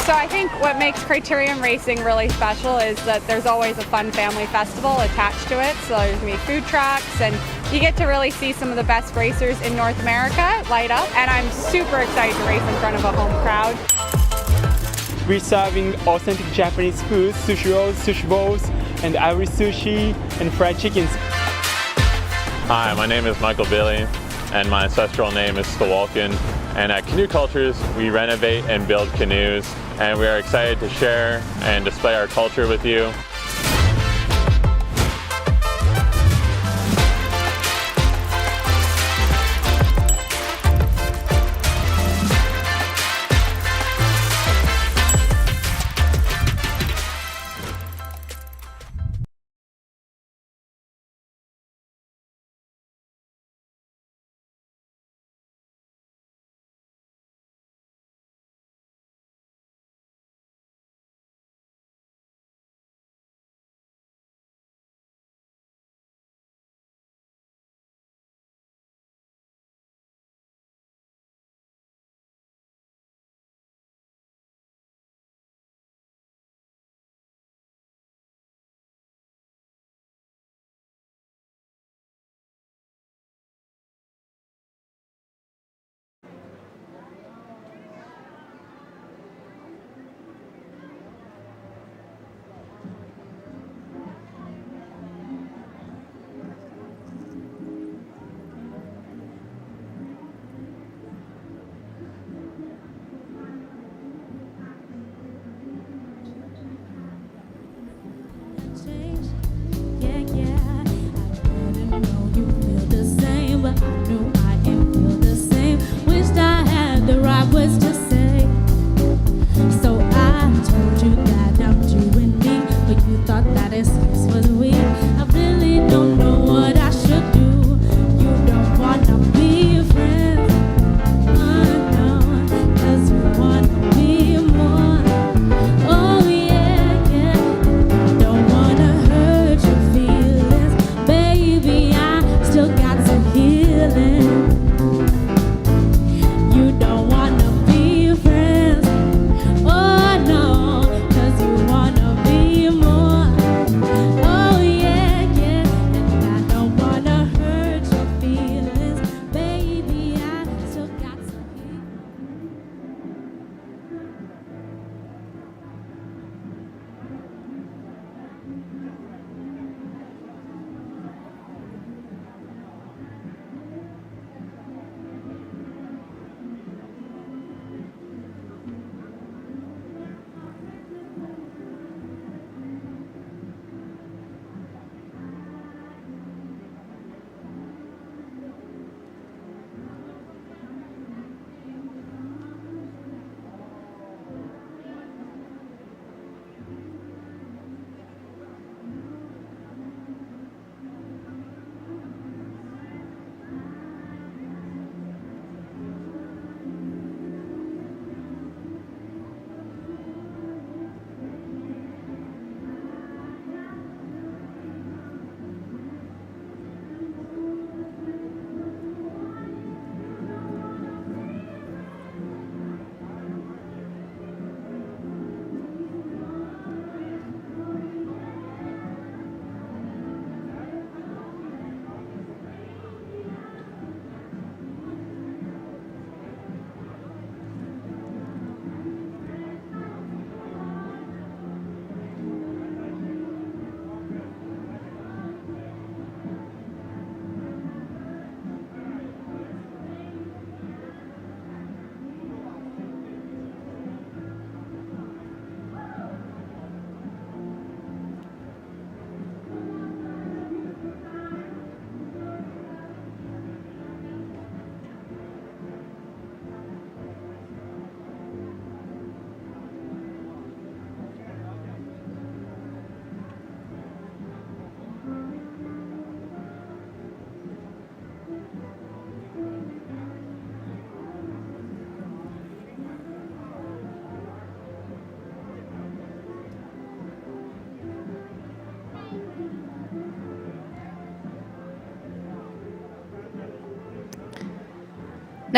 So I think what makes Criterium Racing really special is that there's always a fun family festival attached to it. So there's going to be food trucks, and you get to really see some of the best racers in North America light up. And I'm super excited to race in front of a home crowd. We're serving authentic Japanese food, sushi rolls, sushi bowls, and ivory sushi and fried chickens. Hi, my name is Michael Billy, and my ancestral name is Stawalkin. And at Canoe Cultures, we renovate and build canoes, and we are excited to share and display our culture with you. You don't wanna be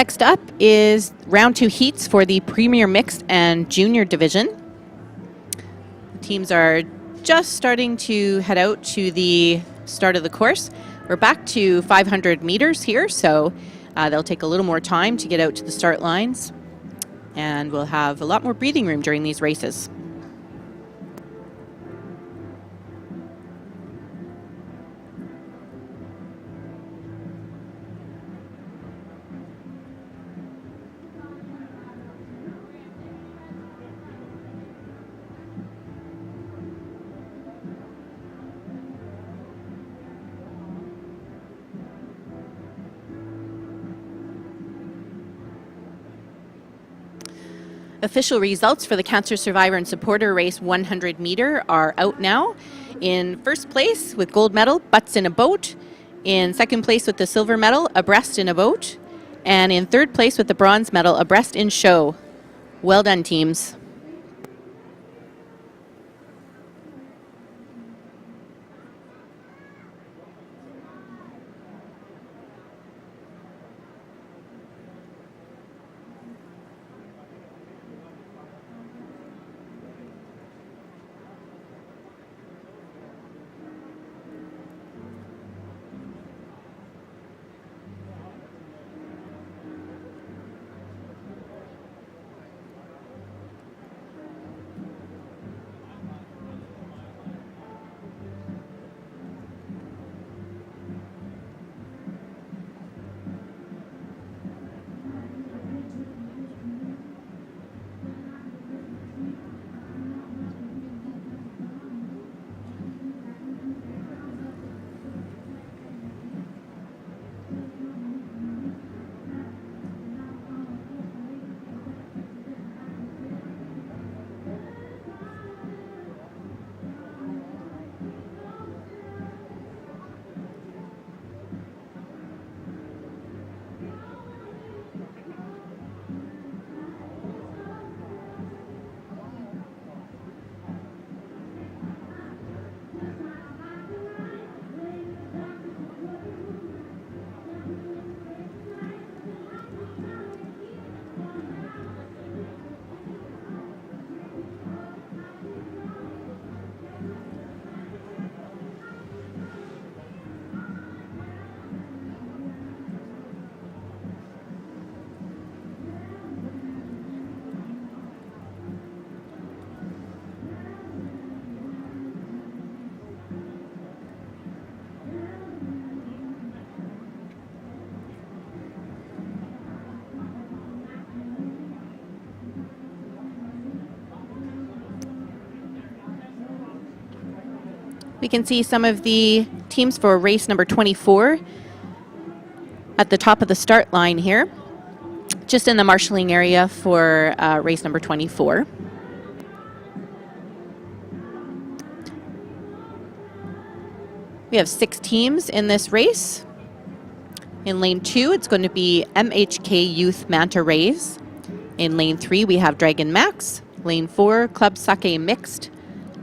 Next up is round 2 heats for the Premier Mixed and Junior Division. The teams are just starting to head out to the start of the course. We're back to 500 meters here, so they'll take a little more time to get out to the start lines, and we'll have a lot more breathing room during these races. Official results for the Cancer Survivor and Supporter Race 100 meter are out now. In first place with gold medal, Butts in a Boat. In second place with the silver medal, Abreast in a Boat. And in third place with the bronze medal, Abreast in Show. Well done, teams. We can see some of the teams for race number 24 at the top of the start line here, just in the marshalling area for race number 24. We have 6 teams in this race. In lane 2, it's going to be MHK Youth Manta Rays. In lane 3, we have Dragon Max. Lane 4, Club Sake Mixed.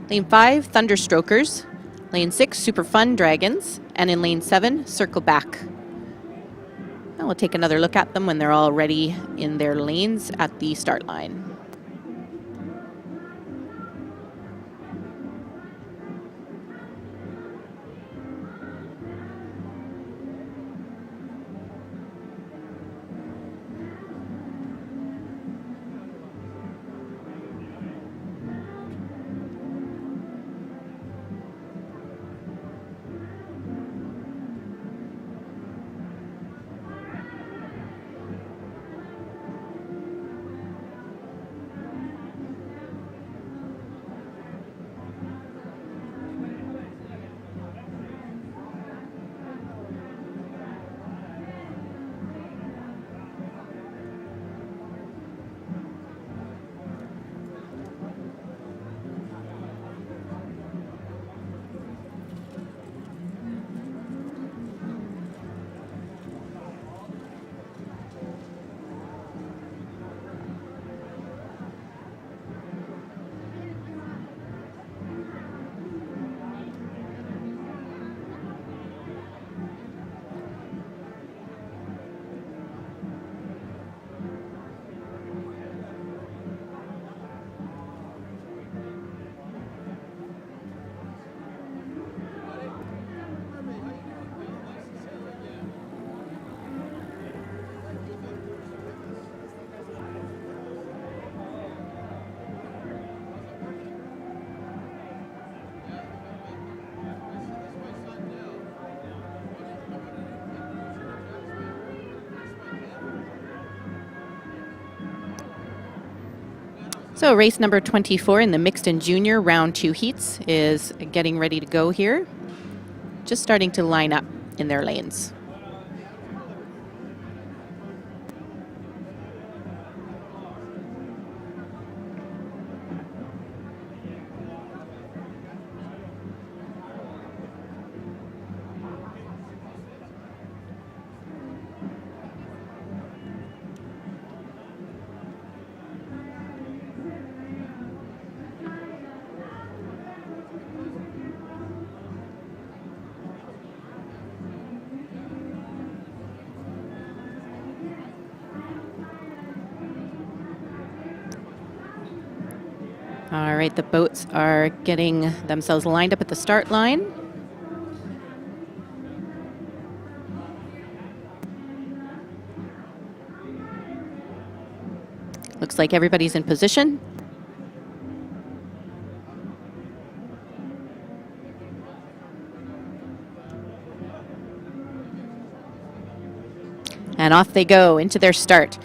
Lane 5, Thunderstrokers. Lane 6, Super Fun Dragons. And in lane 7, Circle Back. And we'll take another look at them when they're all ready in their lanes at the start line. So race number 24 in the mixed and junior round 2 heats is getting ready to go here. Just starting to line up in their lanes. All right, the boats are getting themselves lined up at the start line. Looks like everybody's in position. And off they go into their start.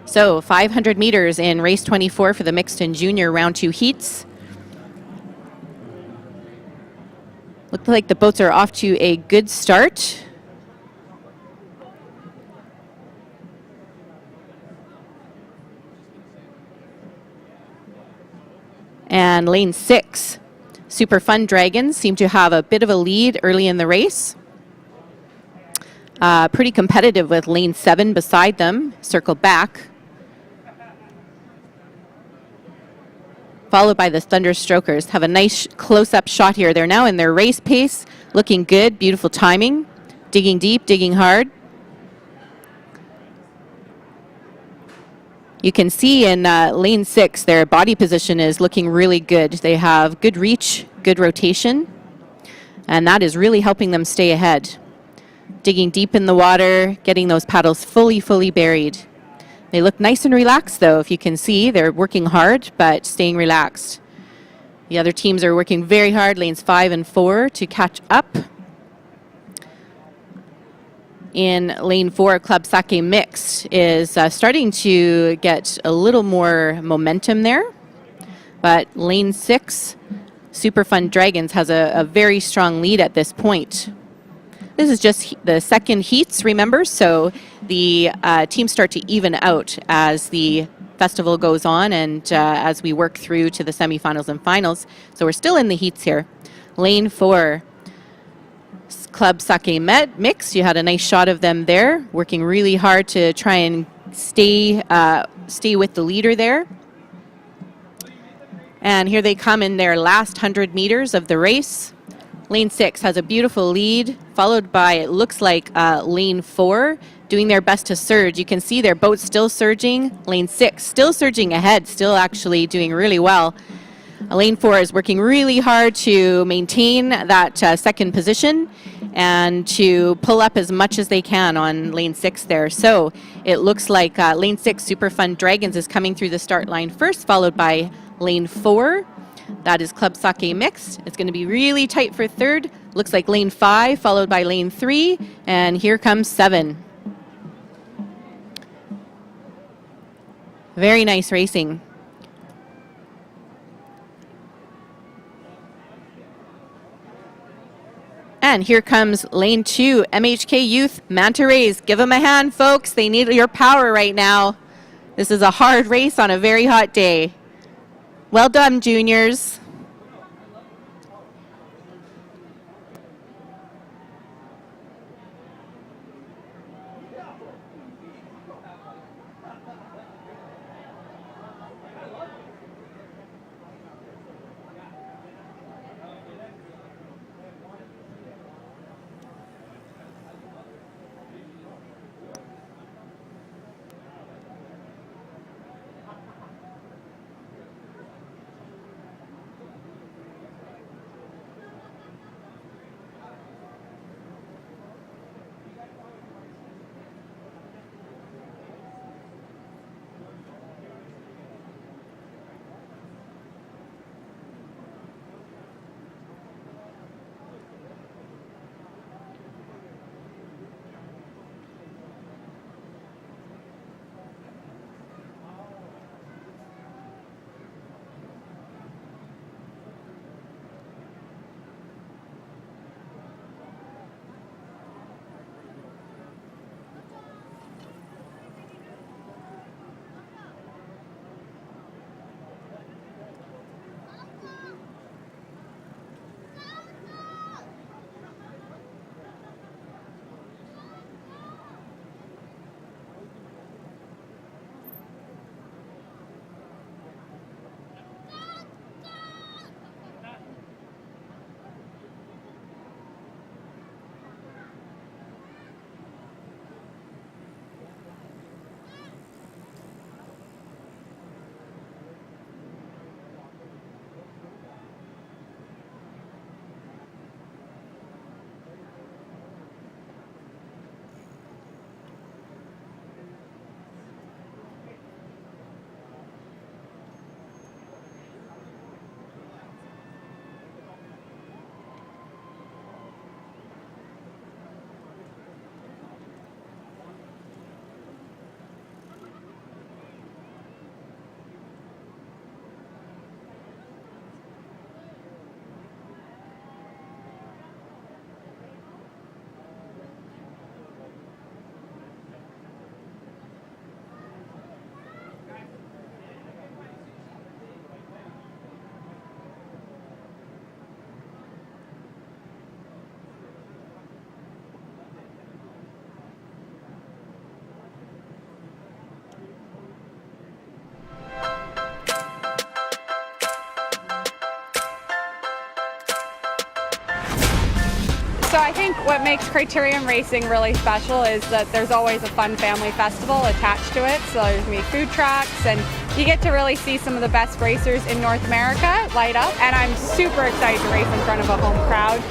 So 500 meters in race 24 for the mixed and junior round 2 heats. Looks like the boats are off to a good start. And lane 6, Super Fun Dragons seem to have a bit of a lead early in the race. Pretty competitive with lane 7 beside them, circle back. Followed by the Thunderstrokers. Have a nice close-up shot here. They're now in their race pace, looking good, beautiful timing, digging deep, digging hard. You can see in lane 6, their body position is looking really good. They have good reach, good rotation, and that is really helping them stay ahead. Digging deep in the water, getting those paddles fully buried. They look nice and relaxed, though. If you can see, they're working hard, but staying relaxed. The other teams are working very hard, lanes 5 and 4, to catch up. In lane 4, Club Sake Mixed is starting to get a little more momentum there. But lane 6, Super Fun Dragons, has a very strong lead at this point. This is just the second heats, remember, so the teams start to even out as the festival goes on and as we work through to the semifinals and finals. So we're still in the heats here. Lane 4, Club Sake Mix. You had a nice shot of them there, working really hard to try and stay with the leader there. And here they come in their last 100 meters of the race. Lane 6 has a beautiful lead, followed by, it looks like, lane 4 doing their best to surge. You can see their boat still surging. Lane 6 still surging ahead, still actually doing really well. Lane 4 is working really hard to maintain that second position and to pull up as much as they can on lane 6 there. So it looks like lane 6, Super Fun Dragons, is coming through the start line first, followed by lane 4. That is Club Sake Mixed. It's going to be really tight for third. Looks like lane 5, followed by lane 3, and here comes 7. Very nice racing. And here comes lane 2, MHK Youth Manta Rays. Give them a hand, folks. They need your power right now. This is a hard race on a very hot day. Well done, juniors. I think what makes Criterium Racing really special is that there's always a fun family festival attached to it. So there's going to be food trucks, and you get to really see some of the best racers in North America light up. And I'm super excited to race in front of a home crowd.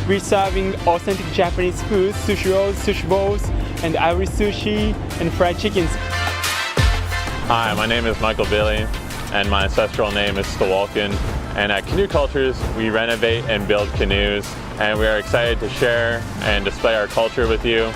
We're serving authentic Japanese food, sushi rolls, sushi bowls, and Irish sushi, and fried chickens. Hi, my name is Michael Bailey, and my ancestral name is Stawalkin. And at Canoe Cultures, we renovate and build canoes, and we are excited to share and display our culture with you.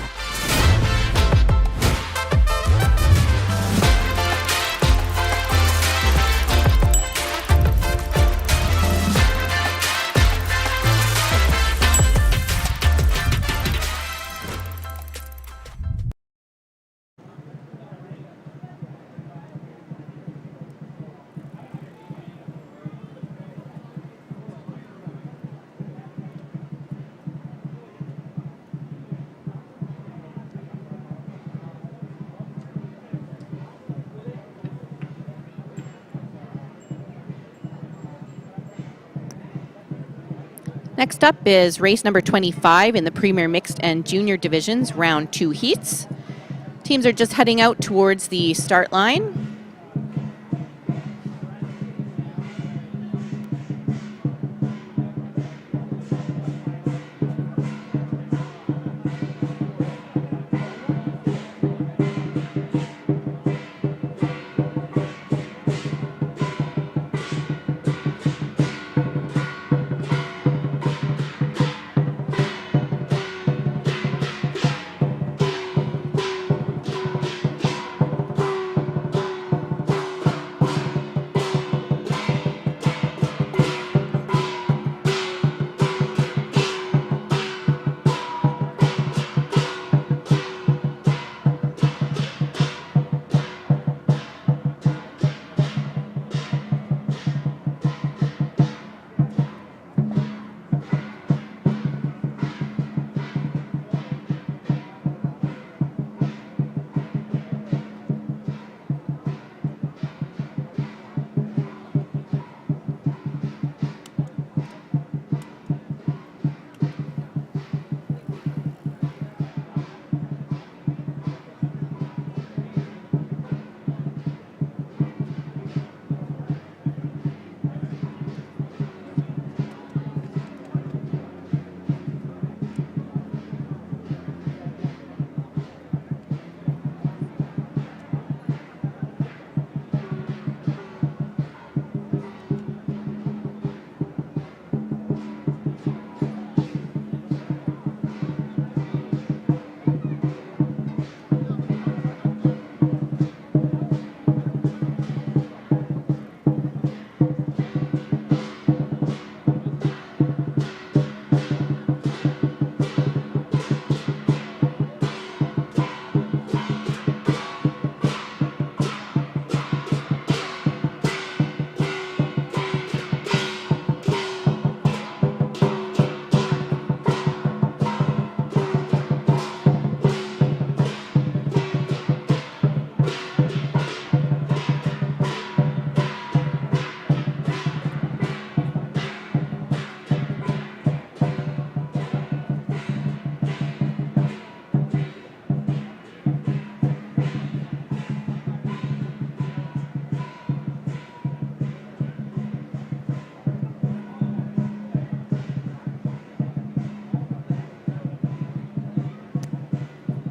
Next up is race number 25 in the Premier Mixed and Junior Divisions, round 2 heats. Teams are just heading out towards the start line.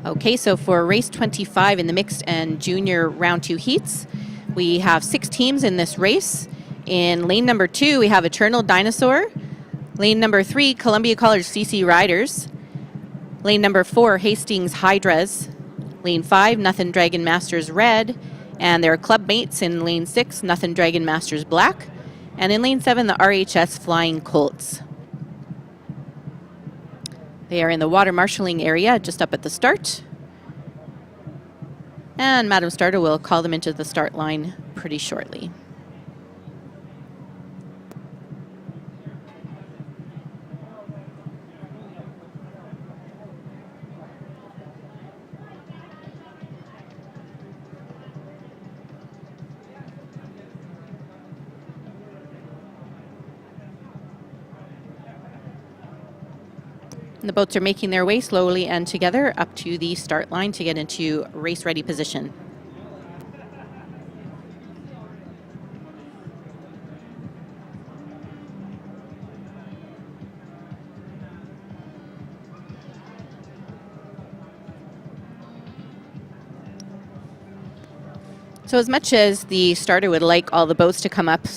Okay, so for race 25 in the mixed and junior round 2 heats, we have 6 teams in this race. In lane number 2, we have Eternal Dinosaur. Lane number 3, Columbia College CC Riders. Lane number 4, Hastings Hydras. Lane 5, Nothing Dragon Masters Red. And their club mates in lane 6, Nothing Dragon Masters Black. And in lane 7, the RHS Flying Colts. They are in the water marshalling area just up at the start. And Madam Starter will call them into the start line pretty shortly. And the boats are making their way slowly and together up to the start line to get into race-ready position. So as much as the starter would like all the boats to come up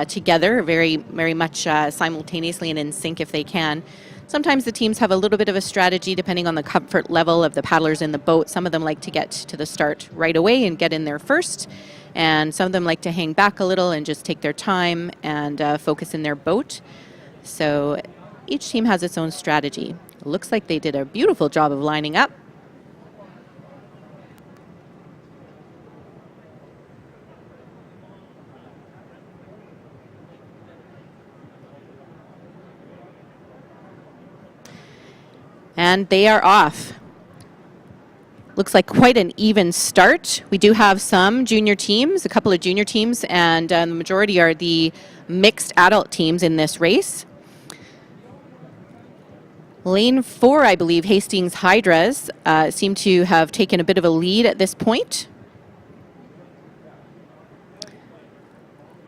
together very much simultaneously and in sync if they can, sometimes the teams have a little bit of a strategy depending on the comfort level of the paddlers in the boat. Some of them like to get to the start right away and get in there first, and some of them like to hang back a little and just take their time and focus in their boat. So each team has its own strategy. It looks like they did a beautiful job of lining up. And they are off. Looks like quite an even start. We do have some junior teams, a couple of junior teams, and the majority are the mixed adult teams in this race. Lane 4, I believe, Hastings Hydras seem to have taken a bit of a lead at this point.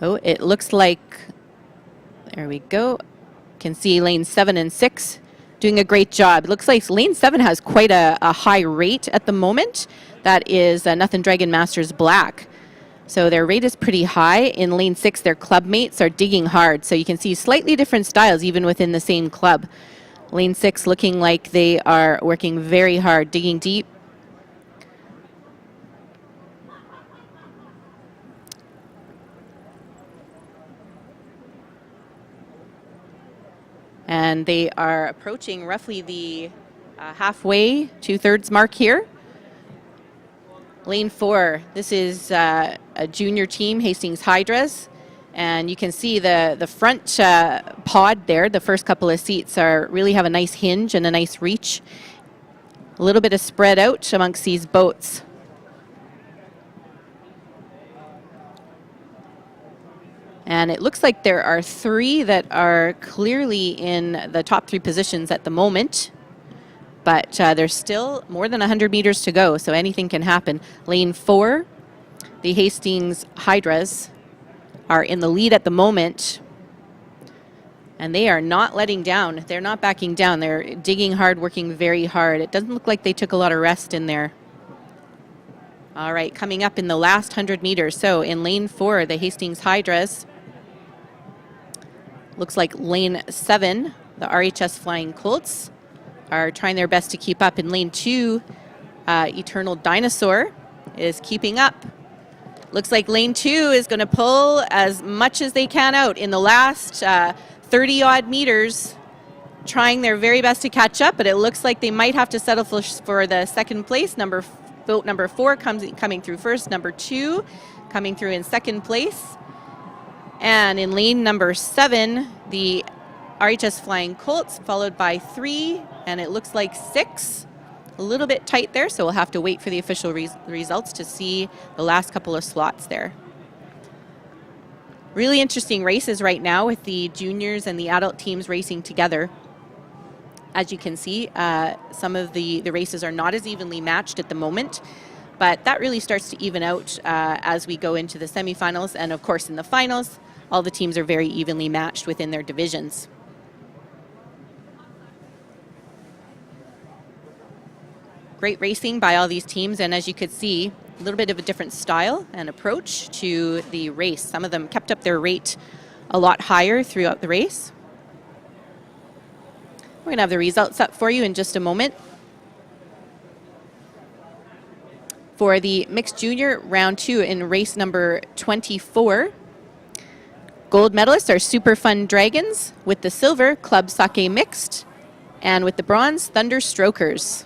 Oh, it looks like, there we go. Can see lane 7 and 6 doing a great job. It looks like lane 7 has quite a high rate at the moment. That is Nothing Dragon Masters Black. So their rate is pretty high. In lane 6, their club mates are digging hard. So you can see slightly different styles even within the same club. Lane 6 looking like they are working very hard, digging deep. And they are approaching roughly the halfway, 2/3 mark here. Lane 4, this is a junior team, Hastings Hydras. And you can see the front pod there, the first couple of seats really have a nice hinge and a nice reach. A little bit of spread out amongst these boats. And it looks like there are 3 that are clearly in the top 3 positions at the moment. But there's still more than 100 meters to go, so anything can happen. Lane 4, the Hastings Hydras, are in the lead at the moment. And they are not letting down. They're not backing down. They're digging hard, working very hard. It doesn't look like they took a lot of rest in there. All right, coming up in the last 100 meters. So in lane 4, the Hastings Hydras. Looks like lane 7, the RHS Flying Colts, are trying their best to keep up. In lane 2, Eternal Dinosaur is keeping up. Looks like lane 2 is going to pull as much as they can out in the last 30-odd meters, trying their very best to catch up, but it looks like they might have to settle for the second place. Boat number 4 coming through first, number 2 coming through in second place. And in lane number 7, the RHS Flying Colts, followed by 3, and it looks like 6. A little bit tight there, so we'll have to wait for the official results to see the last couple of slots there. Really interesting races right now with the juniors and the adult teams racing together. As you can see, some of the races are not as evenly matched at the moment, but that really starts to even out as we go into the semifinals, and of course in the finals, all the teams are very evenly matched within their divisions. Great racing by all these teams, and as you could see, a little bit of a different style and approach to the race. Some of them kept up their rate a lot higher throughout the race. We're going to have the results up for you in just a moment. For the mixed junior round 2 in race number 24, gold medalists are Super Fun Dragons, with the silver, Club Sake Mixed, and with the bronze, Thunder Strokers.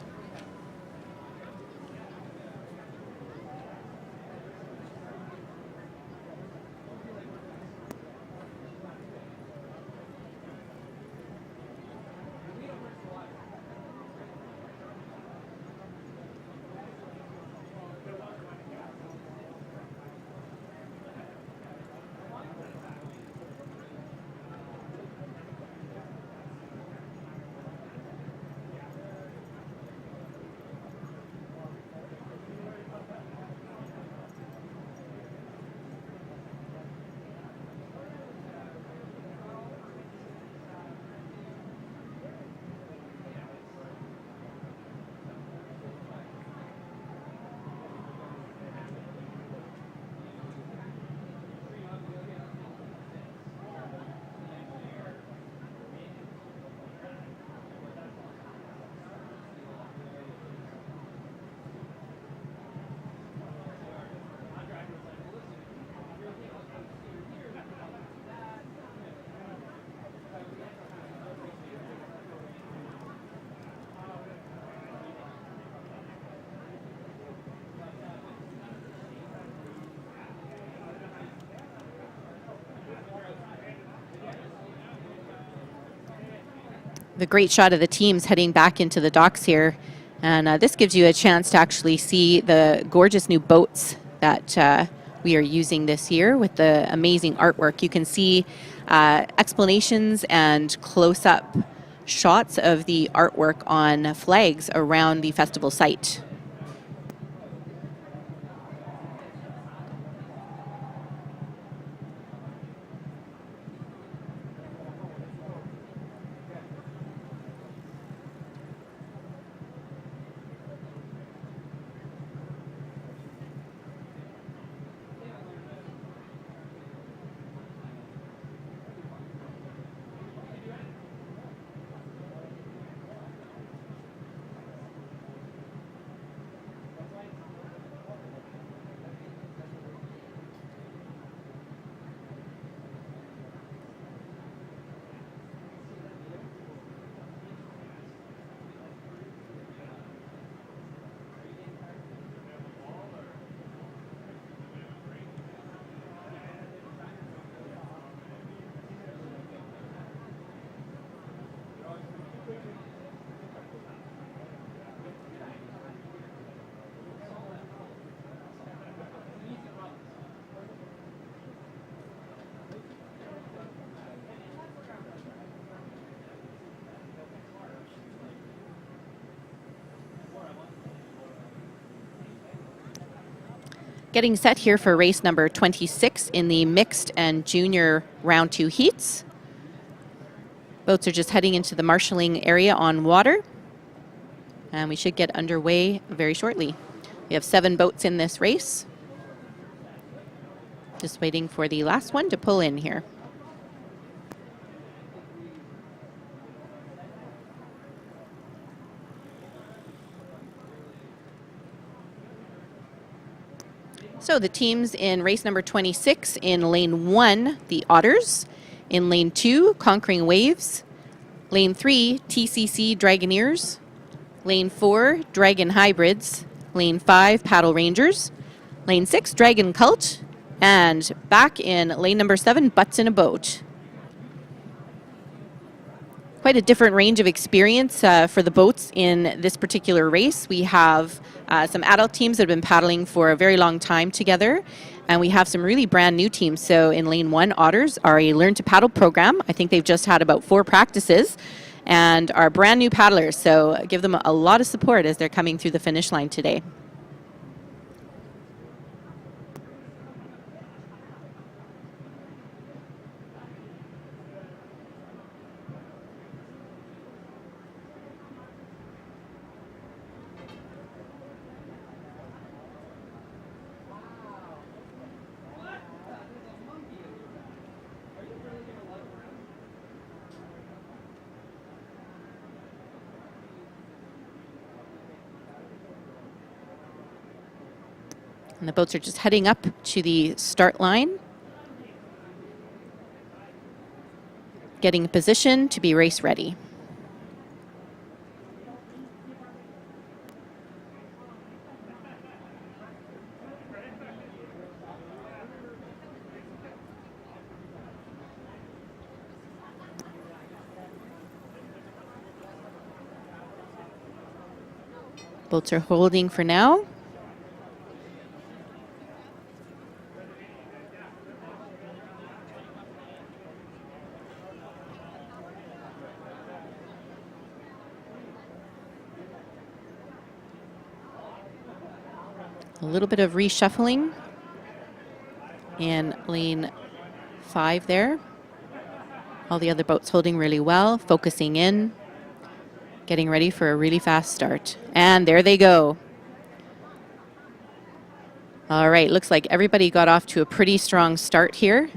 The great shot of the teams heading back into the docks here. And this gives you a chance to actually see the gorgeous new boats that we are using this year with the amazing artwork. You can see explanations and close-up shots of the artwork on flags around the festival site. Getting set here for race number 26 in the mixed and junior round 2 heats. Boats are just heading into the marshalling area on water, and we should get underway very shortly. We have 7 boats in this race. Just waiting for the last one to pull in here. So the teams in race number 26, in lane 1, the Otters. In lane 2, Conquering Waves. Lane 3, TCC Dragoneers. Lane 4, Dragon Hybrids. Lane 5, Paddle Rangers. Lane 6, Dragon Cult. And back in lane number 7, Butts in a Boat. Quite a different range of experience for the boats in this particular race. We have some adult teams that have been paddling for a very long time together, and we have some really brand new teams. So in lane 1, Otters are a Learn to Paddle program. I think they've just had about 4 practices and are brand new paddlers. So give them a lot of support as they're coming through the finish line today. And the boats are just heading up to the start line, getting position to be race ready. Boats are holding for now. A little bit of reshuffling in lane 5 there. All the other boats holding really well, focusing in, getting ready for a really fast start. And there they go. All right, looks like everybody got off to a pretty strong start here.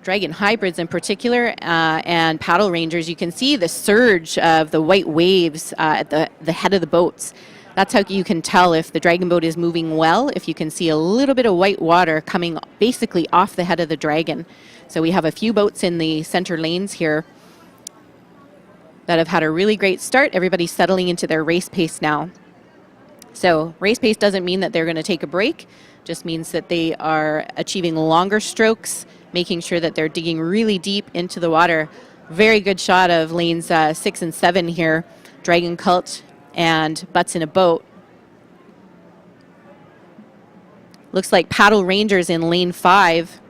Dragon Hybrids in particular and Paddle Rangers, you can see the surge of the white waves at the head of the boats. That's how you can tell if the dragon boat is moving well, if you can see a little bit of white water coming basically off the head of the dragon. So we have a few boats in the center lanes here that have had a really great start. Everybody's settling into their race pace now. So race pace doesn't mean that they're going to take a break, just means that they are achieving longer strokes, making sure that they're digging really deep into the water. Very good shot of lanes 6 and 7 here, Dragon Cult and Butts in a Boat. Looks like Paddle Rangers in lane 5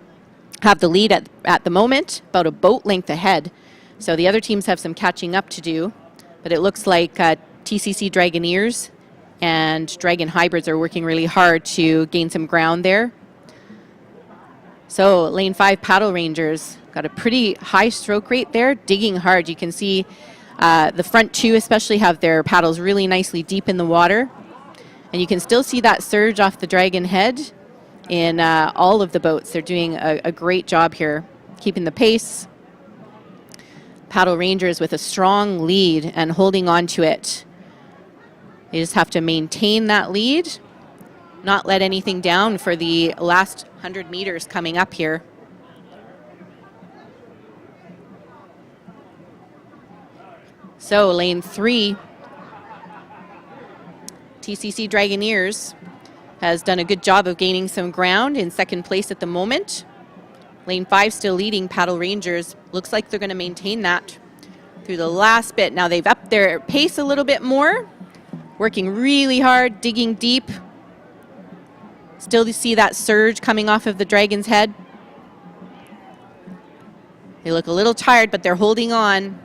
have the lead at the moment, about a boat length ahead. So the other teams have some catching up to do, but it looks like TCC Dragoneers and Dragon Hybrids are working really hard to gain some ground there. So lane 5 Paddle Rangers got a pretty high stroke rate there, digging hard. You can see the front two especially have their paddles really nicely deep in the water. And you can still see that surge off the Dragon Head in all of the boats. They're doing a great job here, keeping the pace. Paddle Rangers with a strong lead and holding on to it. They just have to maintain that lead, not let anything down for the last 100 meters coming up here. So lane 3, TCC Dragoneers has done a good job of gaining some ground, in second place at the moment. Lane 5 still leading Paddle Rangers. Looks like they're going to maintain that through the last bit. Now they've upped their pace a little bit more, working really hard, digging deep. Still to see that surge coming off of the Dragon's Head. They look a little tired, but they're holding on.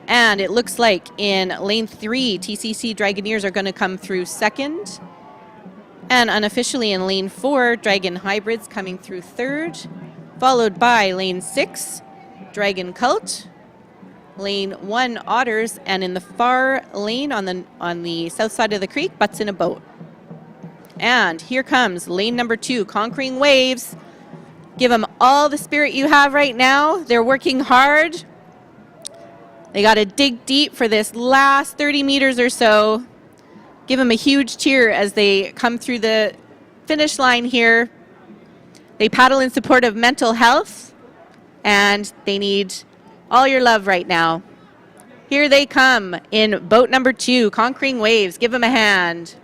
And it looks like in lane 3, TCC Dragoneers are going to come through second. And unofficially in lane 4, Dragon Hybrids coming through third. Followed by lane 6, Dragon Cult. Lane 1, Otters. And in the far lane on the south side of the creek, Butts in a Boat. And here comes lane number 2, Conquering Waves. Give them all the spirit you have right now. They're working hard. They got to dig deep for this last 30 meters or so. Give them a huge cheer as they come through the finish line here. They paddle in support of mental health, and they need all your love right now. Here they come in boat number 2, Conquering Waves. Give them a hand.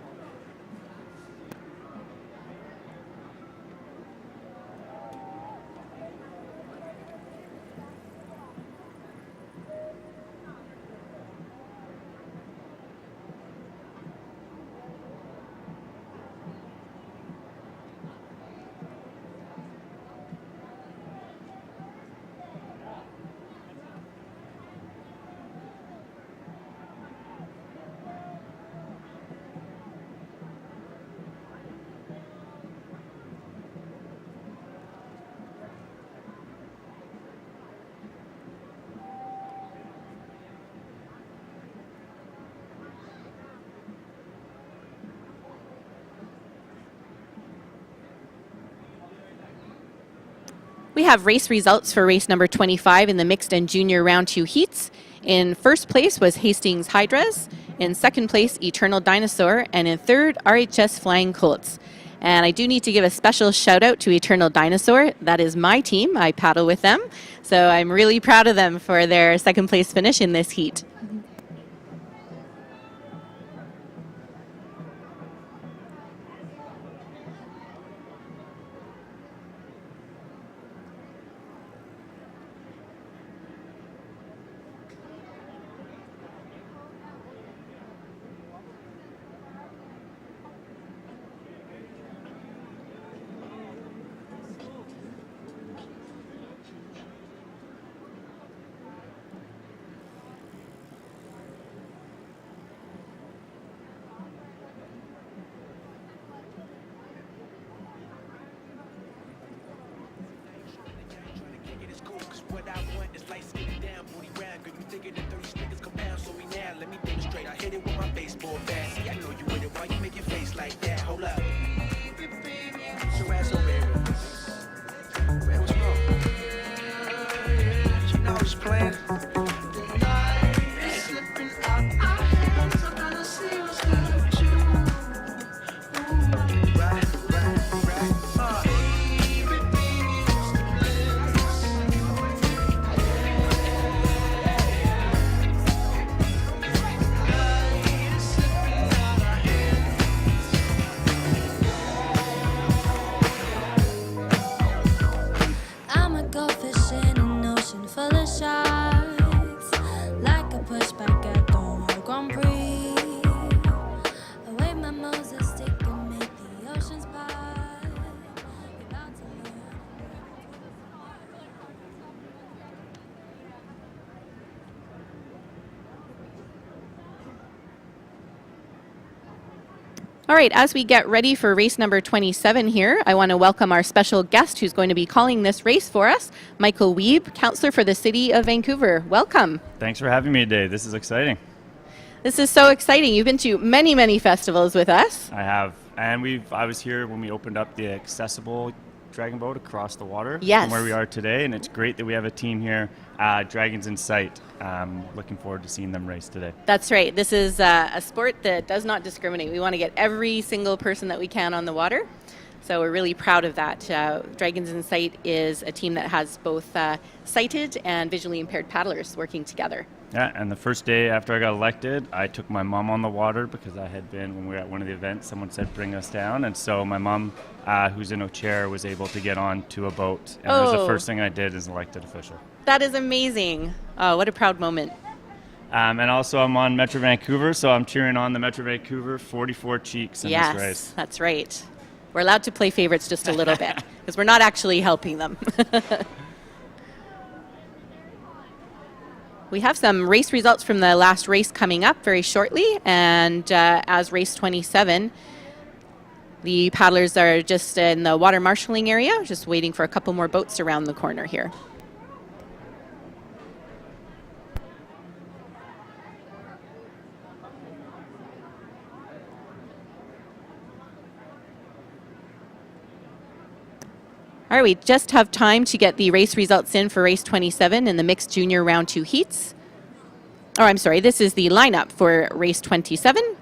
We have race results for race number 25 in the mixed and junior round 2 heats. In first place was Hastings Hydras, in second place Eternal Dinosaur, and in third RHS Flying Colts. And I do need to give a special shout out to Eternal Dinosaur. That is my team. I paddle with them. So I'm really proud of them for their second place finish in this heat. All right, as we get ready for race number 27 here, I want to welcome our special guest who's going to be calling this race for us, Michael Wiebe, Councillor for the City of Vancouver. Welcome. Thanks for having me today. This is exciting. This is so exciting. You've been to many, many festivals with us. I have. And I was here when we opened up the accessible dragon boat across the water Yes. from where we are today, and it's great that we have a team here, Dragons in Sight. Looking forward to seeing them race today. That's right. This is a sport that does not discriminate. We want to get every single person that we can on the water. So we're really proud of that. Dragons in Sight is a team that has both sighted and visually impaired paddlers working together. Yeah, and the first day after I got elected, I took my mom on the water because I had been, when we were at one of the events, someone said bring us down. And so my mom, who's in a chair, was able to get on to a boat. And it was the first thing I did as an elected official. That is amazing. Oh, what a proud moment. And also I'm on Metro Vancouver, so I'm cheering on the Metro Vancouver 44 Cheeks in this race. Yes, that's right. We're allowed to play favorites just a little bit because we're not actually helping them. We have some race results from the last race coming up very shortly, and as race 27, the paddlers are just in the water marshalling area, just waiting for a couple more boats around the corner here. All right, we just have time to get the race results in for race 27 in the mixed junior round 2 heats. Oh, I'm sorry, this is the lineup for race 27.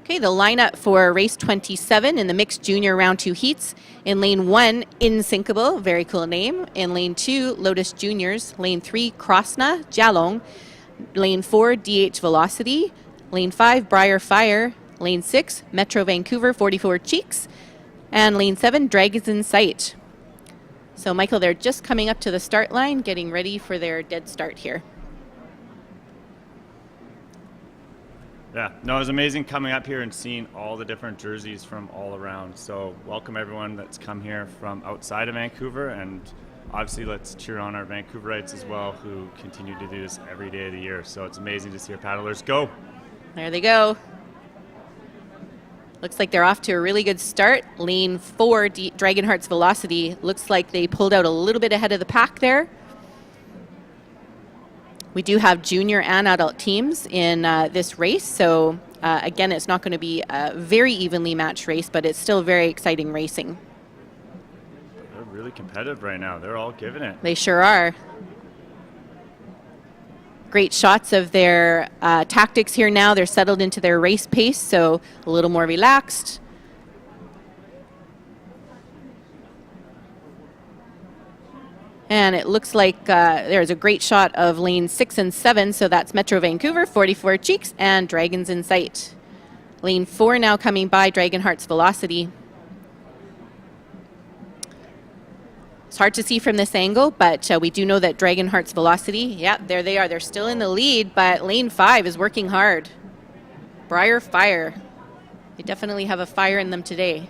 Okay, the lineup for race 27 in the mixed junior round 2 heats. In lane 1, Insinkable, very cool name. In lane 2, Lotus Juniors. Lane 3, Krasna, Jalong. Lane 4, DH Velocity. Lane 5, Briar Fire. Lane 6, Metro Vancouver, 44 Cheeks. And lane 7, Dragons in Sight. So, Michael, they're just coming up to the start line, getting ready for their dead start here. Yeah, no, it was amazing coming up here and seeing all the different jerseys from all around. So welcome everyone that's come here from outside of Vancouver, and obviously let's cheer on our Vancouverites as well who continue to do this every day of the year. So it's amazing to see our paddlers go. There they go. Looks like they're off to a really good start. Lane 4, Dragonheart's Velocity. Looks like they pulled out a little bit ahead of the pack there. We do have junior and adult teams in this race, so again, it's not going to be a very evenly matched race, but it's still very exciting racing. They're really competitive right now. They're all giving it. They sure are. Great shots of their tactics here now. They're settled into their race pace, so a little more relaxed. And it looks like there's a great shot of lane 6 and 7, so that's Metro Vancouver, 44 Cheeks, and Dragons in Sight. Lane 4 now coming by, Dragonheart's Velocity. It's hard to see from this angle, but we do know that Dragonheart's Velocity, yeah, there they are. They're still in the lead, but lane 5 is working hard. Briar Fire. They definitely have a fire in them today.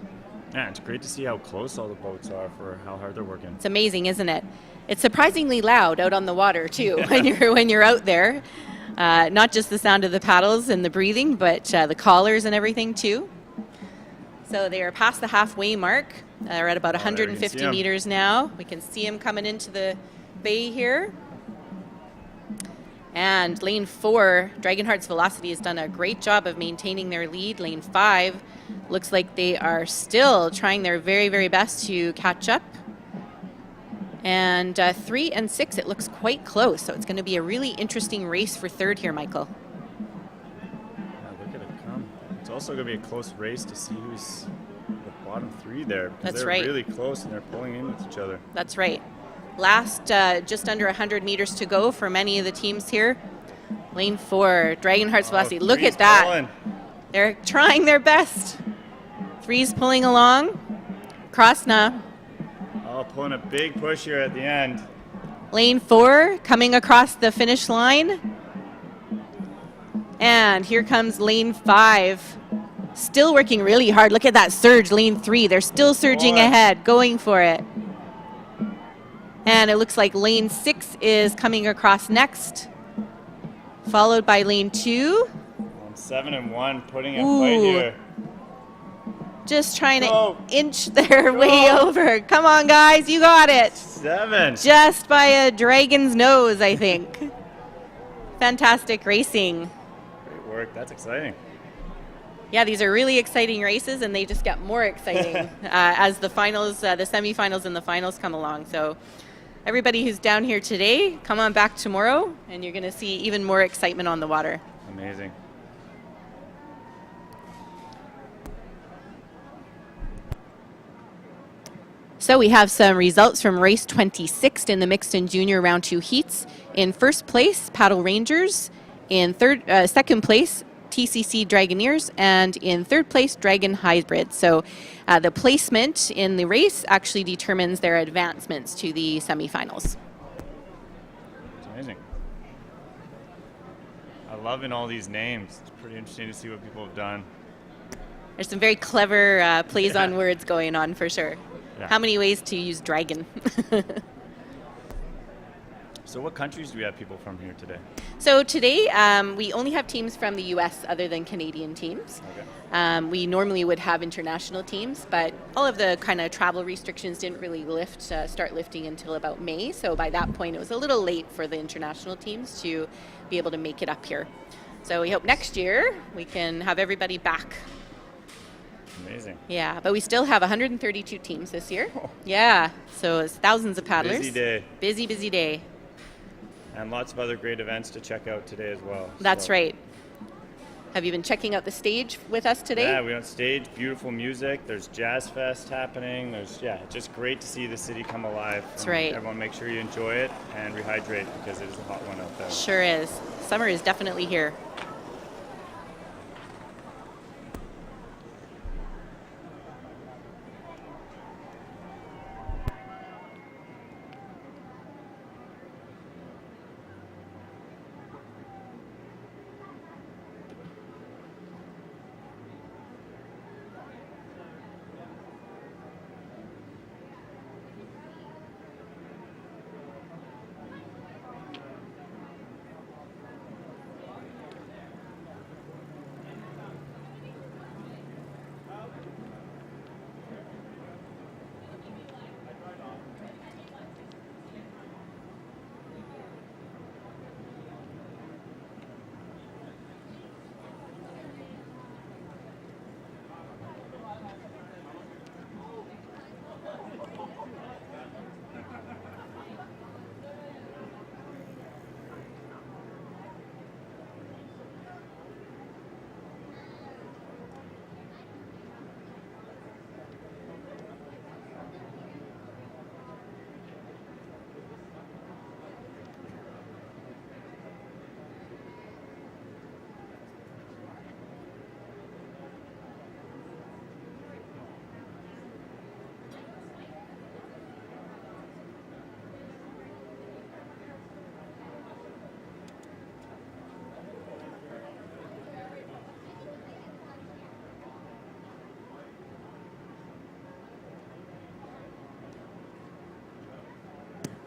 Yeah, it's great to see how close all the boats are for how hard they're working. It's amazing, isn't it? It's surprisingly loud out on the water too when you're out there. Not just the sound of the paddles and the breathing, but the collars and everything too. So they are past the halfway mark. They're at about 150 meters now. We can see them coming into the bay here. And lane 4, Dragonheart's Velocity has done a great job of maintaining their lead. Lane 5 looks like they are still trying their very, very best to catch up. And 3 and 6, it looks quite close. So it's going to be a really interesting race for third here, Michael. Yeah, look at it come. It's also going to be a close race to see who's the bottom 3 there. That's they're right. really close and they're pulling in with each other. That's right. Last just under 100 meters to go for many of the teams here. Lane 4, Dragonheart's Velocity. Look at that. Pulling. They're trying their best. 3's pulling along. Krasna. Oh, pulling a big push here at the end. Lane 4 coming across the finish line. And here comes lane 5. Still working really hard. Look at that surge, lane 3. They're still surging ahead, going for it. And it looks like lane 6 is coming across next, followed by lane 2. 7 and 1, putting a fight here. Just trying to inch their way over. Come on, guys, you got it. 7. Just by a dragon's nose, I think. Fantastic racing. Great work. That's exciting. Yeah, these are really exciting races, and they just get more exciting as the finals, the semifinals and the finals come along. So everybody who's down here today, come on back tomorrow, and you're going to see even more excitement on the water. Amazing. So we have some results from race 26 in the mixed and junior round 2 heats. In first place, Paddle Rangers. In second place, TCC Dragoneers, and in third place, Dragon Hybrid. So the placement in the race actually determines their advancements to the semifinals. It's amazing. I'm loving all these names. It's pretty interesting to see what people have done. There's some very clever plays on words going on for sure. Yeah. How many ways to use dragon? So what countries do we have people from here today? So today we only have teams from the US other than Canadian teams. Okay. We normally would have international teams, but all of the kind of travel restrictions didn't really start lifting until about May. So by that point, it was a little late for the international teams to be able to make it up here. So we hope next year we can have everybody back. Amazing. Yeah, but we still have 132 teams this year. Yeah, so it's thousands of paddlers. Busy day. Busy, busy day. And lots of other great events to check out today as well. That's right. Have you been checking out the stage with us today? Yeah, we're on stage, beautiful music. There's Jazz Fest happening. Just great to see the city come alive. That's right. Everyone make sure you enjoy it and rehydrate because it is a hot one out there. Sure is. Summer is definitely here.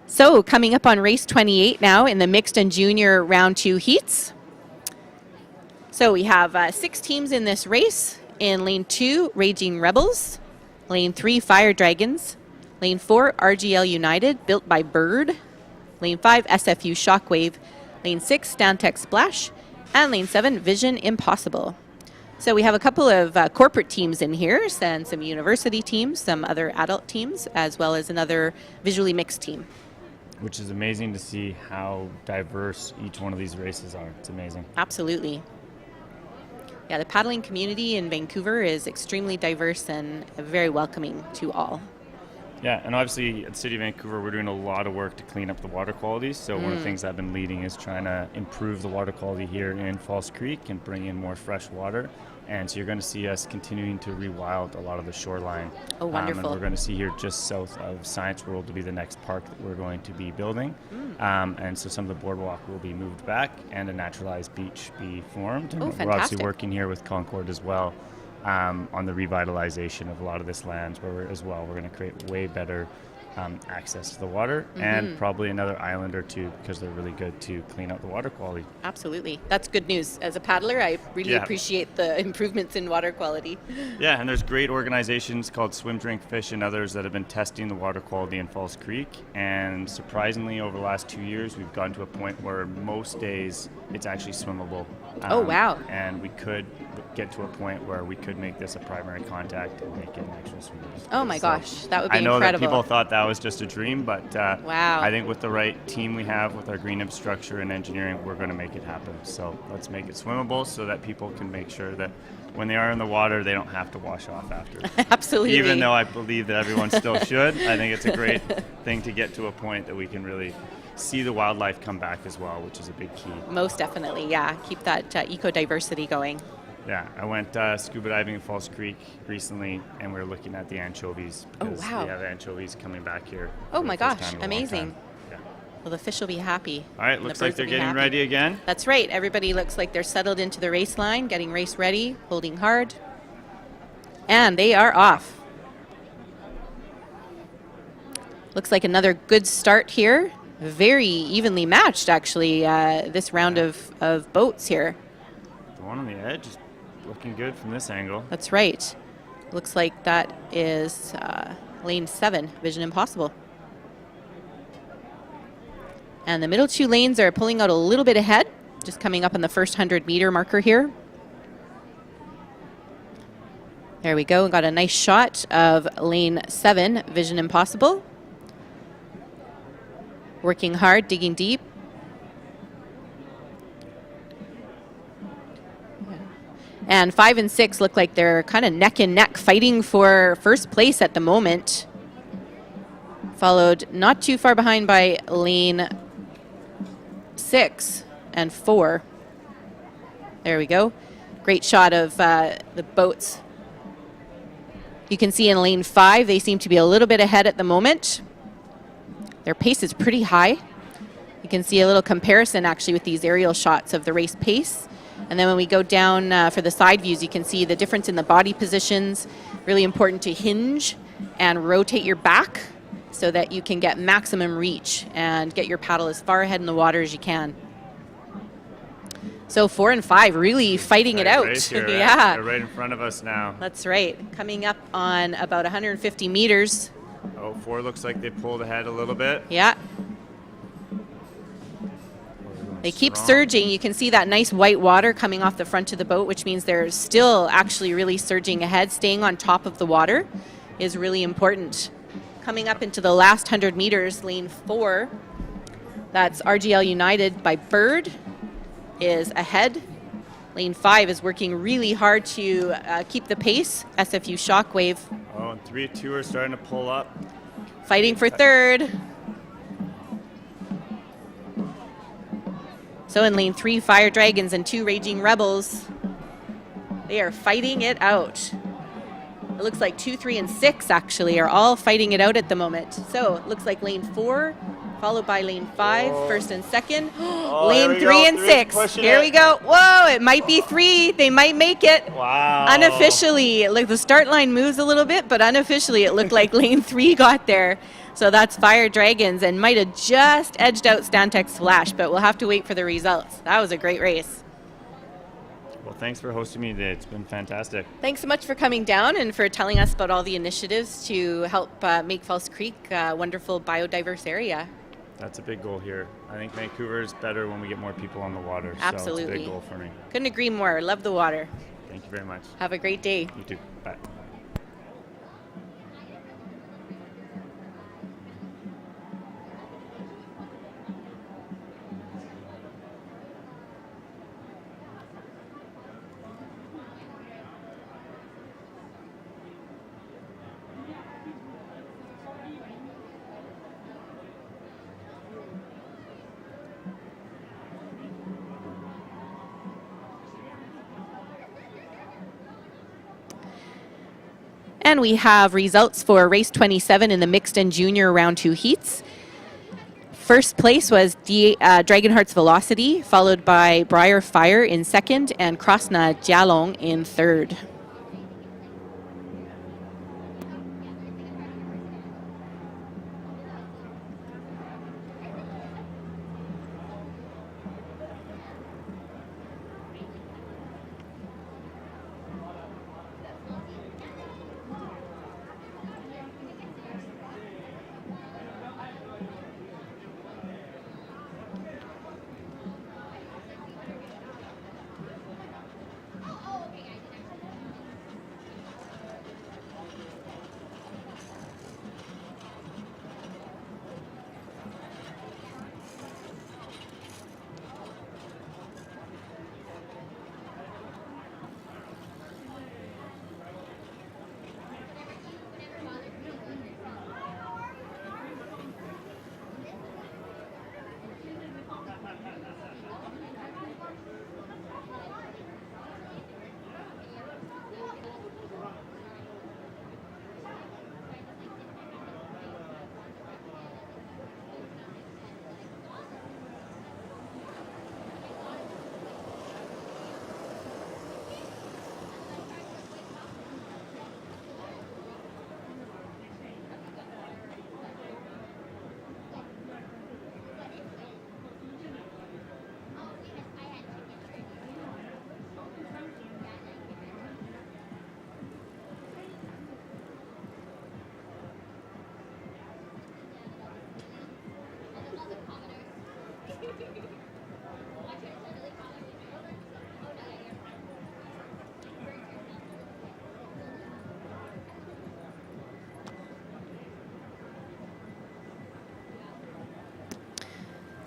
So coming up on race 28 now in the mixed and junior round 2 heats. So we have 6 teams in this race. In lane 2, Raging Rebels. Lane 3, Fire Dragons. Lane 4, RGL United, built by Bird. Lane 5, SFU Shockwave. Lane 6, Stantec Splash. And lane 7, Vision Impossible. So we have a couple of corporate teams in here, and some university teams, some other adult teams, as well as another visually mixed team. Which is amazing to see how diverse each one of these races are. It's amazing. Absolutely. Yeah, the paddling community in Vancouver is extremely diverse and very welcoming to all. Yeah, and obviously at the City of Vancouver, we're doing a lot of work to clean up the water quality. So one of the things I've been leading is trying to improve the water quality here in False Creek and bring in more fresh water. And so you're going to see us continuing to rewild a lot of the shoreline. Oh, wonderful. And we're going to see here just south of Science World to be the next park that we're going to be building. And so some of the boardwalk will be moved back and a naturalized beach be formed. And Oh, we're fantastic. obviously working here with Concord as well on the revitalization of a lot of this land, where we're going to create way better access to the water and probably another island or two, because they're really good to clean up the water quality. Absolutely. That's good news. As a paddler, I really appreciate the improvements in water quality. Yeah, and there's great organizations called Swim, Drink, Fish and others that have been testing the water quality in False Creek. And surprisingly, over the last 2 years, we've gotten to a point where most days it's actually swimmable. Oh, wow. And we could get to a point where we could make this a primary contact and make it an actual swimming. Oh my gosh, that would be I know incredible. that people thought that was just a dream, but wow. I think with the right team we have, with our green infrastructure and engineering, we're going to make it happen. So let's make it swimmable so that people can make sure that when they are in the water, they don't have to wash off after. Absolutely. Even though I believe that everyone still should, I think it's a great thing to get to a point that we can really see the wildlife come back as well, which is a big key. Most definitely, yeah. Keep that eco-diversity going. Yeah, I went scuba diving in False Creek recently, and we were looking at the anchovies. Oh, wow. We have anchovies coming back here. Oh for my the first gosh, time in a long amazing. time. Yeah. Well, the fish will be happy. All right, and looks the like birds they're will be getting happy. ready again. That's right. Everybody looks like they're settled into the race line, getting race ready, holding hard. And they are off. Looks like another good start here. Very evenly matched, actually, this round of boats here. The one on the edge is looking good from this angle. That's right. Looks like that is lane 7, Vision Impossible. And the middle 2 lanes are pulling out a little bit ahead, just coming up on the first 100-meter marker here. There we go. Got a nice shot of lane 7, Vision Impossible. Working hard, digging deep. And 5 and 6 look like they're kind of neck and neck, fighting for first place at the moment. Followed not too far behind by lane 6 and 4. There we go. Great shot of the boats. You can see in lane 5, they seem to be a little bit ahead at the moment. Their pace is pretty high. You can see a little comparison actually with these aerial shots of the race pace. And then when we go down for the side views, you can see the difference in the body positions. Really important to hinge and rotate your back so that you can get maximum reach and get your paddle as far ahead in the water as you can. So 4 and 5 really fighting it out. Here, yeah. They're right in front of us now. That's right. Coming up on about 150 meters. Oh, 4 looks like they pulled ahead a little bit. Yeah. They keep surging. You can see that nice white water coming off the front of the boat, which means they're still actually really surging ahead. Staying on top of the water is really important. Coming up into the last 100 meters, lane 4, that's RGL United by Bird, is ahead. Lane 5 is working really hard to keep the pace. SFU Shockwave. Oh, and 3 and 2 are starting to pull up. Fighting for third. So in lane 3, Fire Dragons and 2 Raging Rebels. They are fighting it out. It looks like 2, 3, and 6 actually are all fighting it out at the moment. So it looks like lane 4, followed by lane 5, first and second. Lane 3 and 6. Here we go. Whoa, it might be 3. They might make it. Wow. Unofficially, like the start line moves a little bit, but unofficially it looked like lane 3 got there. So that's Fire Dragons and might have just edged out Stantec Splash, but we'll have to wait for the results. That was a great race. Well, thanks for hosting me today. It's been fantastic. Thanks so much for coming down and for telling us about all the initiatives to help make False Creek a wonderful biodiverse area. That's a big goal here. I think Vancouver is better when we get more people on the water. Absolutely. So it's a big goal for me. Couldn't agree more. Love the water. Thank you very much. Have a great day. You too. Bye. And we have results for race 27 in the mixed and junior round 2 heats. First place was Dragonheart's Velocity, followed by Briar Fire in second and Krasna Jialong in third.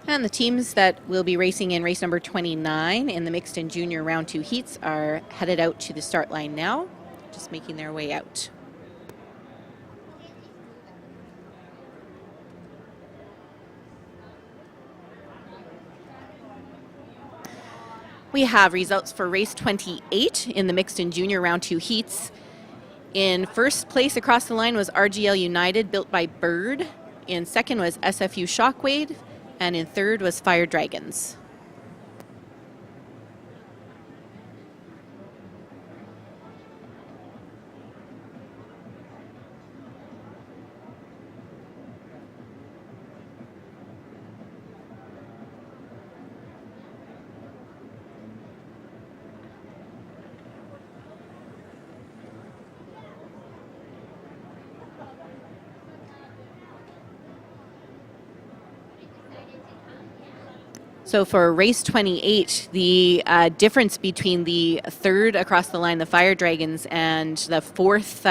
And the teams that will be racing in race number 29 in the mixed and junior round 2 heats are headed out to the start line now, just making their way out. We have results for race 28 in the mixed and junior round 2 heats. In first place across the line was RGL United, built by Bird. In second was SFU Shockwave. And in third was Fire Dragons. So for race 28, the difference between the third across the line, the Fire Dragons, and the fourth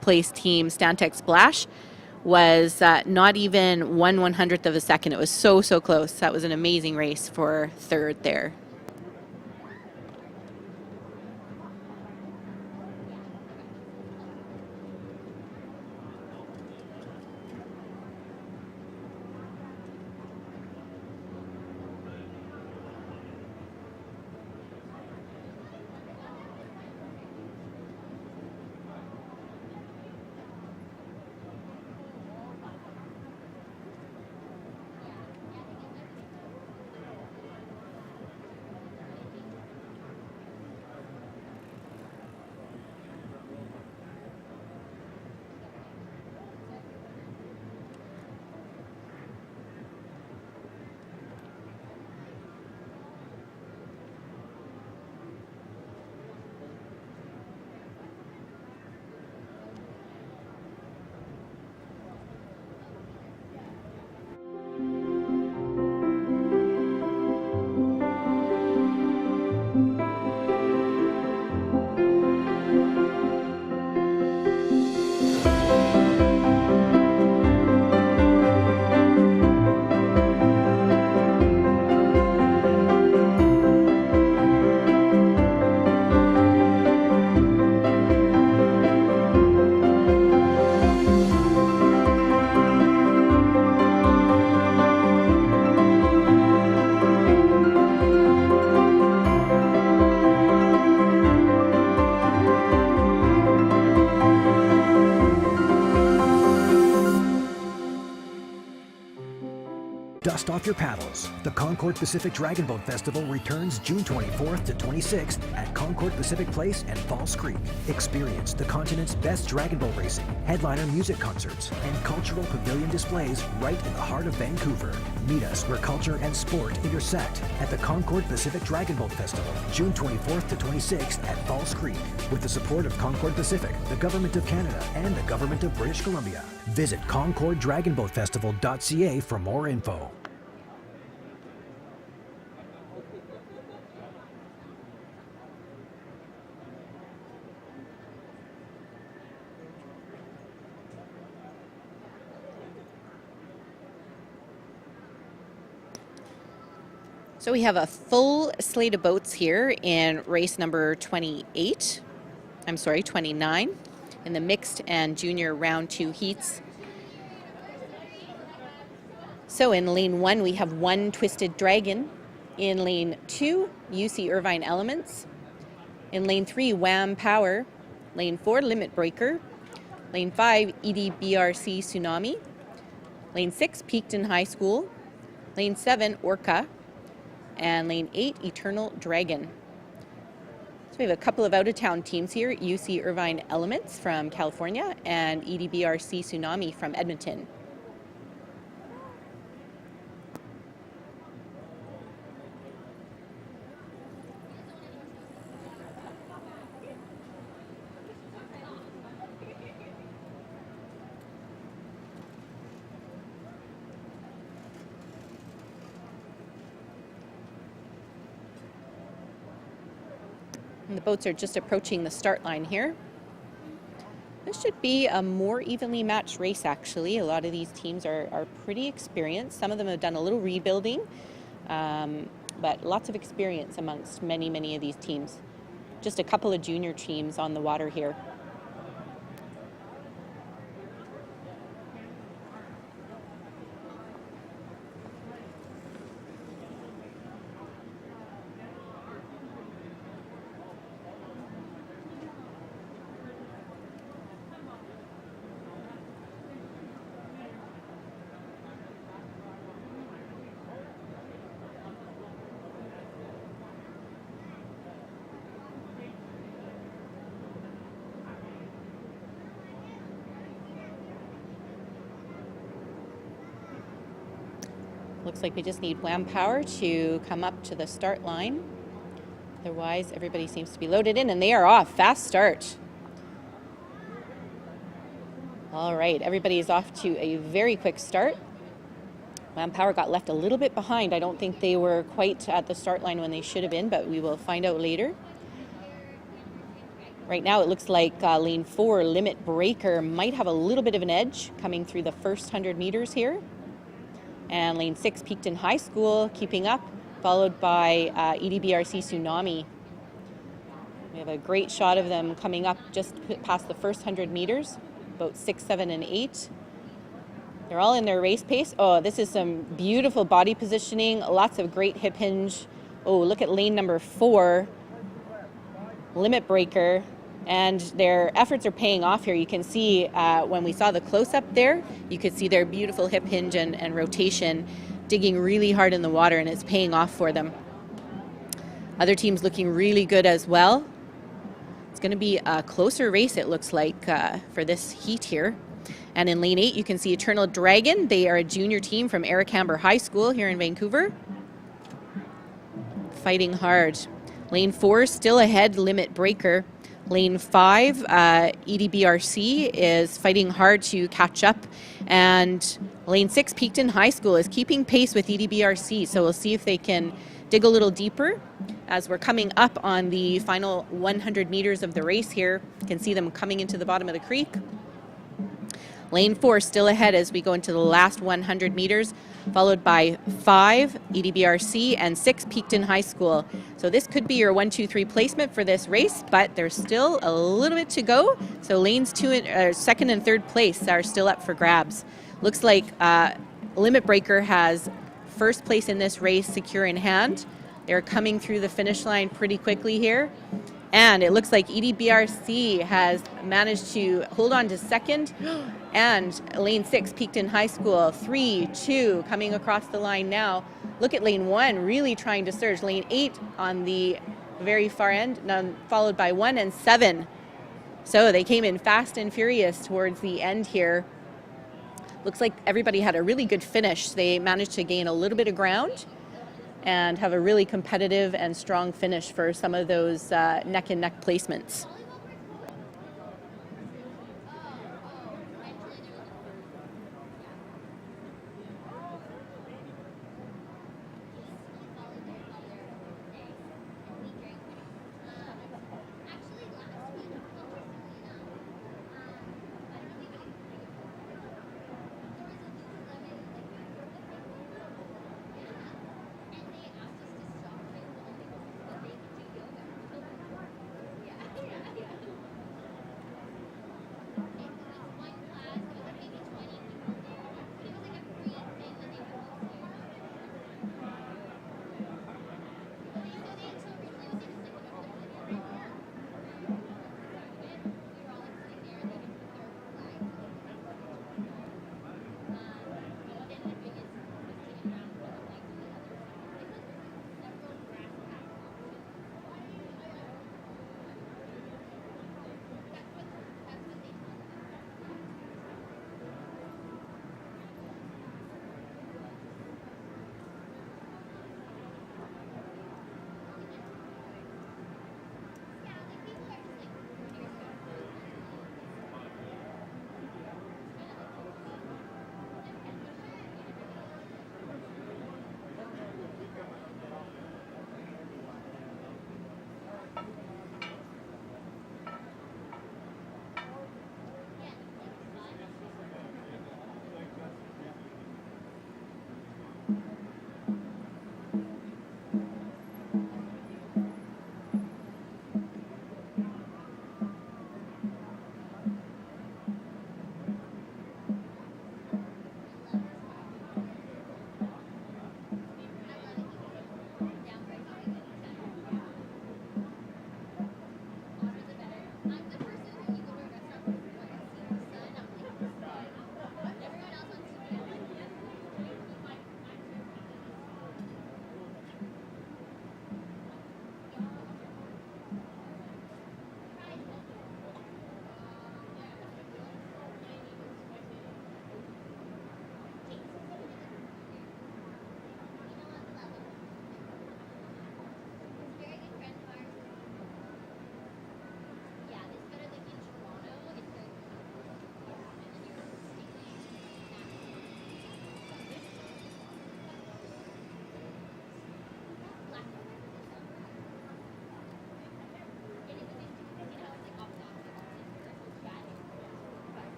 place team, Stantec Splash, was not even 1/100th of a second. It was so close. That was an amazing race for third there. dust off your paddles. The Concord Pacific Dragon Boat Festival returns June 24th to 26th at Concord Pacific Place and Falls Creek. Experience the continent's best dragon boat racing, headliner music concerts, and cultural pavilion displays right in the heart of Vancouver. Meet us where culture and sport intersect at the Concord Pacific Dragon Boat Festival, June 24th to 26th at Falls Creek, with the support of Concord Pacific, the Government of Canada, and the Government of British Columbia. Visit concorddragonboatfestival.ca for more info. So we have a full slate of boats here in race number 29 in the mixed and junior round 2 heats. So in lane 1 we have One Twisted Dragon. In lane 2, UC Irvine Elements. In lane 3, Wham Power. Lane 4, Limit Breaker. Lane 5, EDBRC Tsunami. Lane 6, Peakton High School. Lane 7, Orca. And lane 8, Eternal Dragon. So we have a couple of out-of-town teams here, UC Irvine Elements from California and EDBRC Tsunami from Edmonton. And the boats are just approaching the start line here. This should be a more evenly matched race, actually. A lot of these teams are pretty experienced. Some of them have done a little rebuilding, but lots of experience amongst many of these teams. Just a couple of junior teams on the water here. Looks like we just need Wham Power to come up to the start line. Otherwise, everybody seems to be loaded in, and they are off. Fast start. All right, everybody is off to a very quick start. Wham Power got left a little bit behind. I don't think they were quite at the start line when they should have been, but we will find out later. Right now, it looks like lane 4, Limit Breaker, might have a little bit of an edge coming through the first 100 meters here. And lane 6, Peakton High School, keeping up, followed by EDBRC Tsunami. We have a great shot of them coming up just past the first 100 meters, about 6, 7, and 8. They're all in their race pace. Oh, this is some beautiful body positioning, lots of great hip hinge. Oh, look at lane number 4, Limit Breaker. And their efforts are paying off here. You can see when we saw the close-up there, you could see their beautiful hip hinge and rotation digging really hard in the water, and it's paying off for them. Other teams looking really good as well. It's going to be a closer race, it looks like, for this heat here. And in lane 8, you can see Eternal Dragon. They are a junior team from Eric Hamber High School here in Vancouver. Fighting hard. Lane 4, still ahead, Limit Breaker. Lane 5, EDBRC is fighting hard to catch up, and lane 6, Peakton High School, is keeping pace with EDBRC, so we'll see if they can dig a little deeper as we're coming up on the final 100 meters of the race here. You can see them coming into the bottom of the creek. Lane 4 still ahead as we go into the last 100 meters, followed by 5, EDBRC, and 6, Peakton High School. So this could be your 1, 2, 3 placement for this race, but there's still a little bit to go. So lanes 2nd and 3rd place are still up for grabs. Looks like Limit Breaker has first place in this race secure in hand. They're coming through the finish line pretty quickly here. And it looks like EDBRC has managed to hold on to second. And lane 6, Peakton High School, 3, 2, coming across the line now. Look at lane 1, really trying to surge. Lane 8 on the very far end, followed by 1 and 7. So they came in fast and furious towards the end here. Looks like everybody had a really good finish. They managed to gain a little bit of ground and have a really competitive and strong finish for some of those neck-and-neck placements.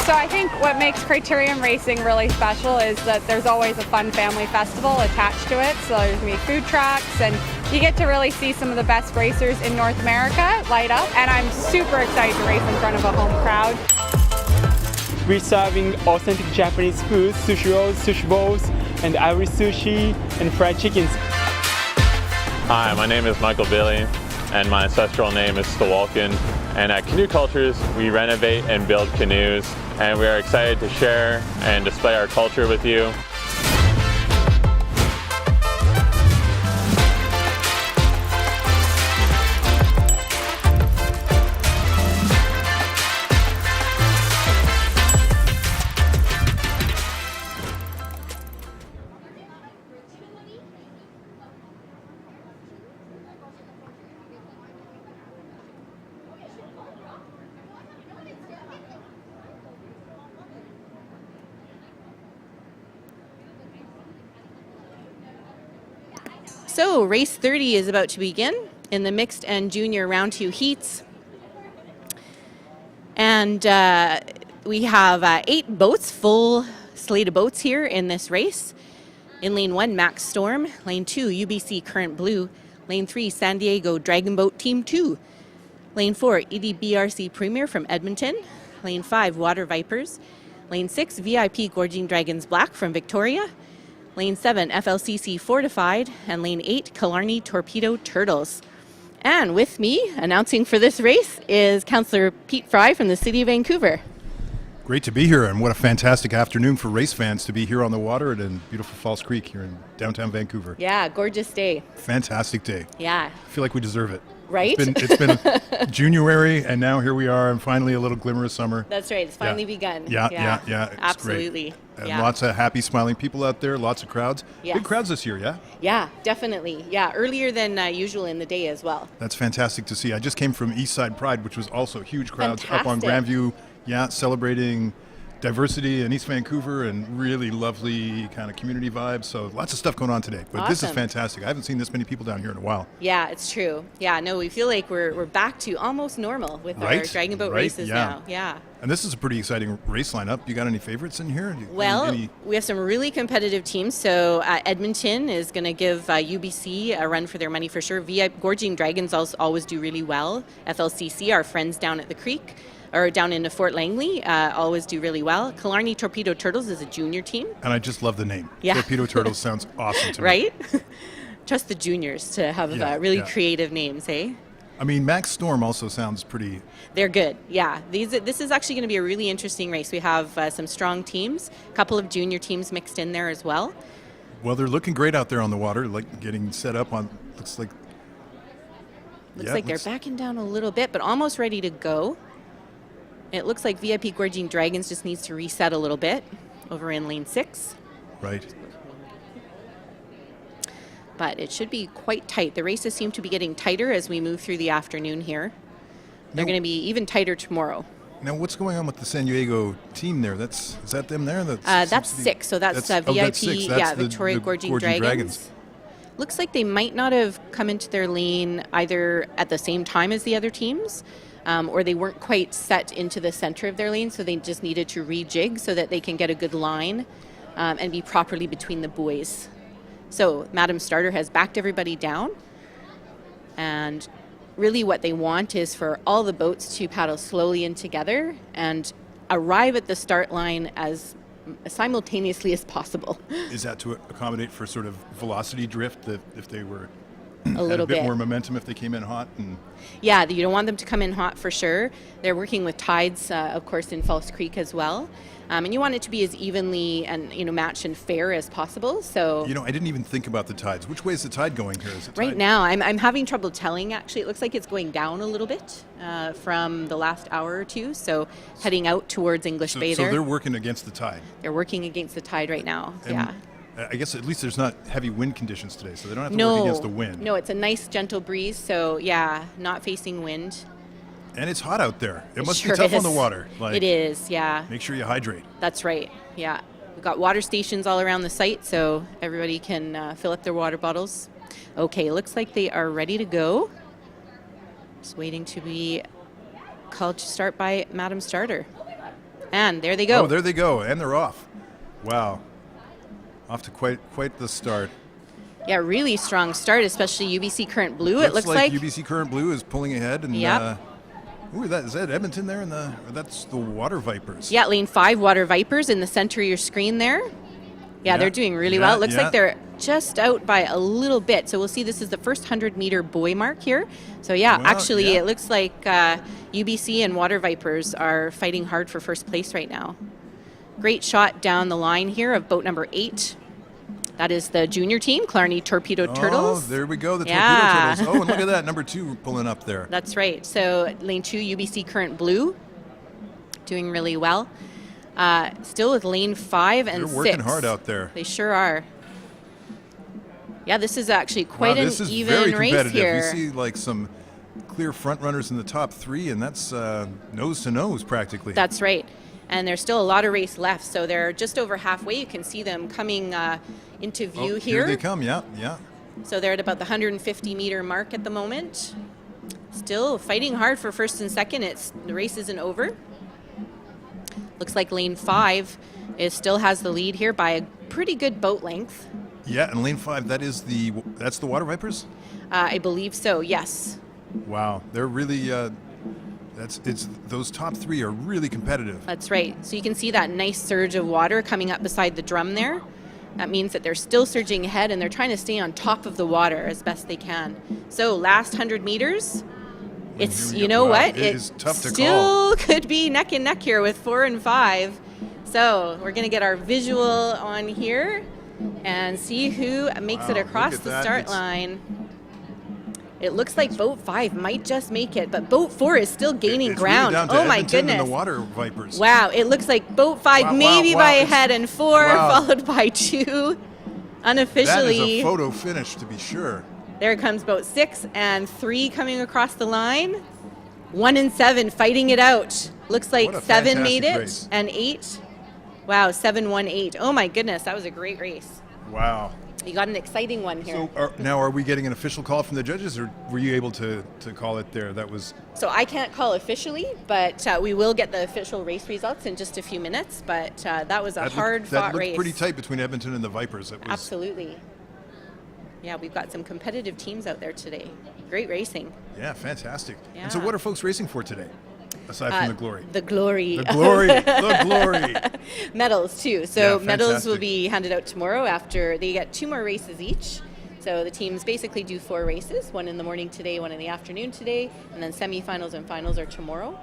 So I think what makes Criterium Racing really special is that there's always a fun family festival attached to it. So there's going to be food trucks, and you get to really see some of the best racers in North America light up. And I'm super excited to race in front of a home crowd. We're serving authentic Japanese food, sushi rolls, sushi bowls, and ivory sushi, and fried chickens. Hi, my name is Michael Billy, and my ancestral name is Stawalkin. And at Canoe Cultures, we renovate and build canoes, and we are excited to share and display our culture with you. So race 30 is about to begin in the mixed and junior round 2 heats. And we have 8 boats, full slate of boats here in this race. In lane 1, Max Storm. Lane 2, UBC Current Blue. Lane 3, San Diego Dragon Boat Team 2. Lane 4, EDBRC Premier from Edmonton. Lane 5, Water Vipers. Lane 6, VIP Gorging Dragons Black from Victoria. Lane 7, FLCC Fortified. And Lane 8, Killarney Torpedo Turtles. And with me, announcing for this race, is Councillor Pete Fry from the City of Vancouver. Great to be here, and what a fantastic afternoon for race fans to be here on the water at beautiful False Creek here in downtown Vancouver. Yeah, gorgeous day. Fantastic day. Yeah. I feel like we deserve it. Right? It's been January, and now here we are, and finally a little glimmer of summer. That's right. It's finally begun. Yeah. It's absolutely. Great. And yeah. lots of happy, smiling people out there, lots of crowds. Yes. Big crowds this year, yeah? Yeah, definitely. Yeah, earlier than usual in the day as well. That's fantastic to see. I just came from Eastside Pride, which was also huge crowds up on Fantastic. Grandview, celebrating diversity in East Vancouver and really lovely kind of community vibes. So lots of stuff going on today. But this is Awesome. fantastic. I haven't seen this many people down here in a while. Yeah, it's true. Yeah, no, we feel like we're back to almost normal with our Dragon Boat races now. Yeah. And this is a pretty exciting race lineup. You got any favorites in here? Well, we have some really competitive teams. So Edmonton is going to give UBC a run for their money for sure. VIP Gorging Dragons always do really well. FLCC, our friends down at the creek, or down into Fort Langley, always do really well. Killarney Torpedo Turtles is a junior team. And I just love the name. Yeah. Torpedo Turtles sounds awesome to me. Right? Trust the juniors to have really creative names, eh? I mean, Max Storm also sounds pretty... They're good, yeah. This is actually going to be a really interesting race. We have some strong teams, a couple of junior teams mixed in there as well. Well, they're looking great out there on the water, like getting set up on... Looks like they're backing down a little bit, but almost ready to go. It looks like VIP Gorging Dragons just needs to reset a little bit over in lane 6. Right. But it should be quite tight. The races seem to be getting tighter as we move through the afternoon here. They're going to be even tighter tomorrow. Now, what's going on with the San Diego team there? Is that them there? That's 6. So that's VIP, that's 6. That's Victoria Gorging Dragons. Looks like they might not have come into their lane either at the same time as the other teams. Or they weren't quite set into the center of their lane, so they just needed to rejig so that they can get a good line and be properly between the buoys. So Madam Starter has backed everybody down, and really what they want is for all the boats to paddle slowly in together and arrive at the start line as simultaneously as possible. Is that to accommodate for sort of velocity drift, that if they were... a little bit more momentum if they came in hot? Yeah, you don't want them to come in hot for sure. They're working with tides, of course, in False Creek as well. And you want it to be as evenly and matched and fair as possible. So I didn't even think about the tides. Which way is the tide going here? Is it right tide? now, I'm having trouble telling. Actually, it looks like it's going down a little bit from the last hour or two. So heading out towards English Bay there. So they're working against the tide. They're working against the tide right now. And I guess at least there's not heavy wind conditions today, so they don't have to work against the wind. No, it's a nice gentle breeze. So not facing wind. And it's hot out there. It must sure be tough is. on the water. It is, yeah. Make sure you hydrate. That's right, yeah. We've got water stations all around the site, so everybody can fill up their water bottles. Okay, looks like they are ready to go. Just waiting to be called to start by Madam Starter. And there they go. Oh, there they go, and they're off. Wow. Off to quite the start. Yeah, really strong start, especially UBC Current Blue. Looks it looks like UBC Current Blue is pulling ahead. And, yep. Is that Edmonton there? That's the Water Vipers. Yeah, lane 5, Water Vipers in the center of your screen there. Yeah, they're doing really well. It looks like they're just out by a little bit. So we'll see this is the first 100-meter buoy mark here. So it looks like UBC and Water Vipers are fighting hard for first place right now. Great shot down the line here of boat number 8. That is the junior team, Killarney Torpedo Turtles. Oh, there we go, the Torpedo Turtles. Oh, and look at that, number 2 pulling up there. That's right. So lane 2, UBC Current Blue, doing really well. Still with lane 5 and 6. They're working hard out there. They sure are. Yeah, this is actually quite an even very race competitive. here. We see like some clear front runners in the top 3, and that's nose to nose practically. That's right. And there's still a lot of race left, so they're just over halfway. You can see them coming into view here. Here they come, yeah. So they're at about the 150-meter mark at the moment. Still fighting hard for first and second. The race isn't over. Looks like lane 5 still has the lead here by a pretty good boat length. Yeah, and lane 5, that's the Water Vipers? I believe so, yes. Wow, they're really, those top 3 are really competitive. That's right. So you can see that nice surge of water coming up beside the drum there. That means that they're still surging ahead and they're trying to stay on top of the water as best they can. So last 100 meters, you know what? It is tough to still could be neck and neck here with 4 and 5. So we're going to get our visual on here and see who makes it across the start line. It looks like boat 5 might just make it, but boat 4 is still gaining ground. Really down to oh my Edmonton goodness. And the Water Vipers. Wow, it looks like boat 5 maybe by a head and 4 followed by 2 unofficially. That is a photo finish to be sure. There comes boat 6 and 3 coming across the line. 1 and 7 fighting it out. Looks like 7 made it race. And 8. Wow, 7, 1, 8. Oh my goodness, that was a great race. Wow. You got an exciting one here. So now are we getting an official call from the judges, or were you able to call it there? So I can't call officially, but we will get the official race results in just a few minutes. But that was a hard-fought race. That looked pretty tight between Edmonton and the Vipers. Absolutely. Yeah, we've got some competitive teams out there today. Great racing. Yeah, fantastic. Yeah. And so what are folks racing for today, aside from the glory? The glory. The glory. The glory. Medals, too. So Yeah, medals will be handed out tomorrow after they get 2 more races each. So the teams basically do 4 races, 1 in the morning today, 1 in the afternoon today, and then semifinals and finals are tomorrow.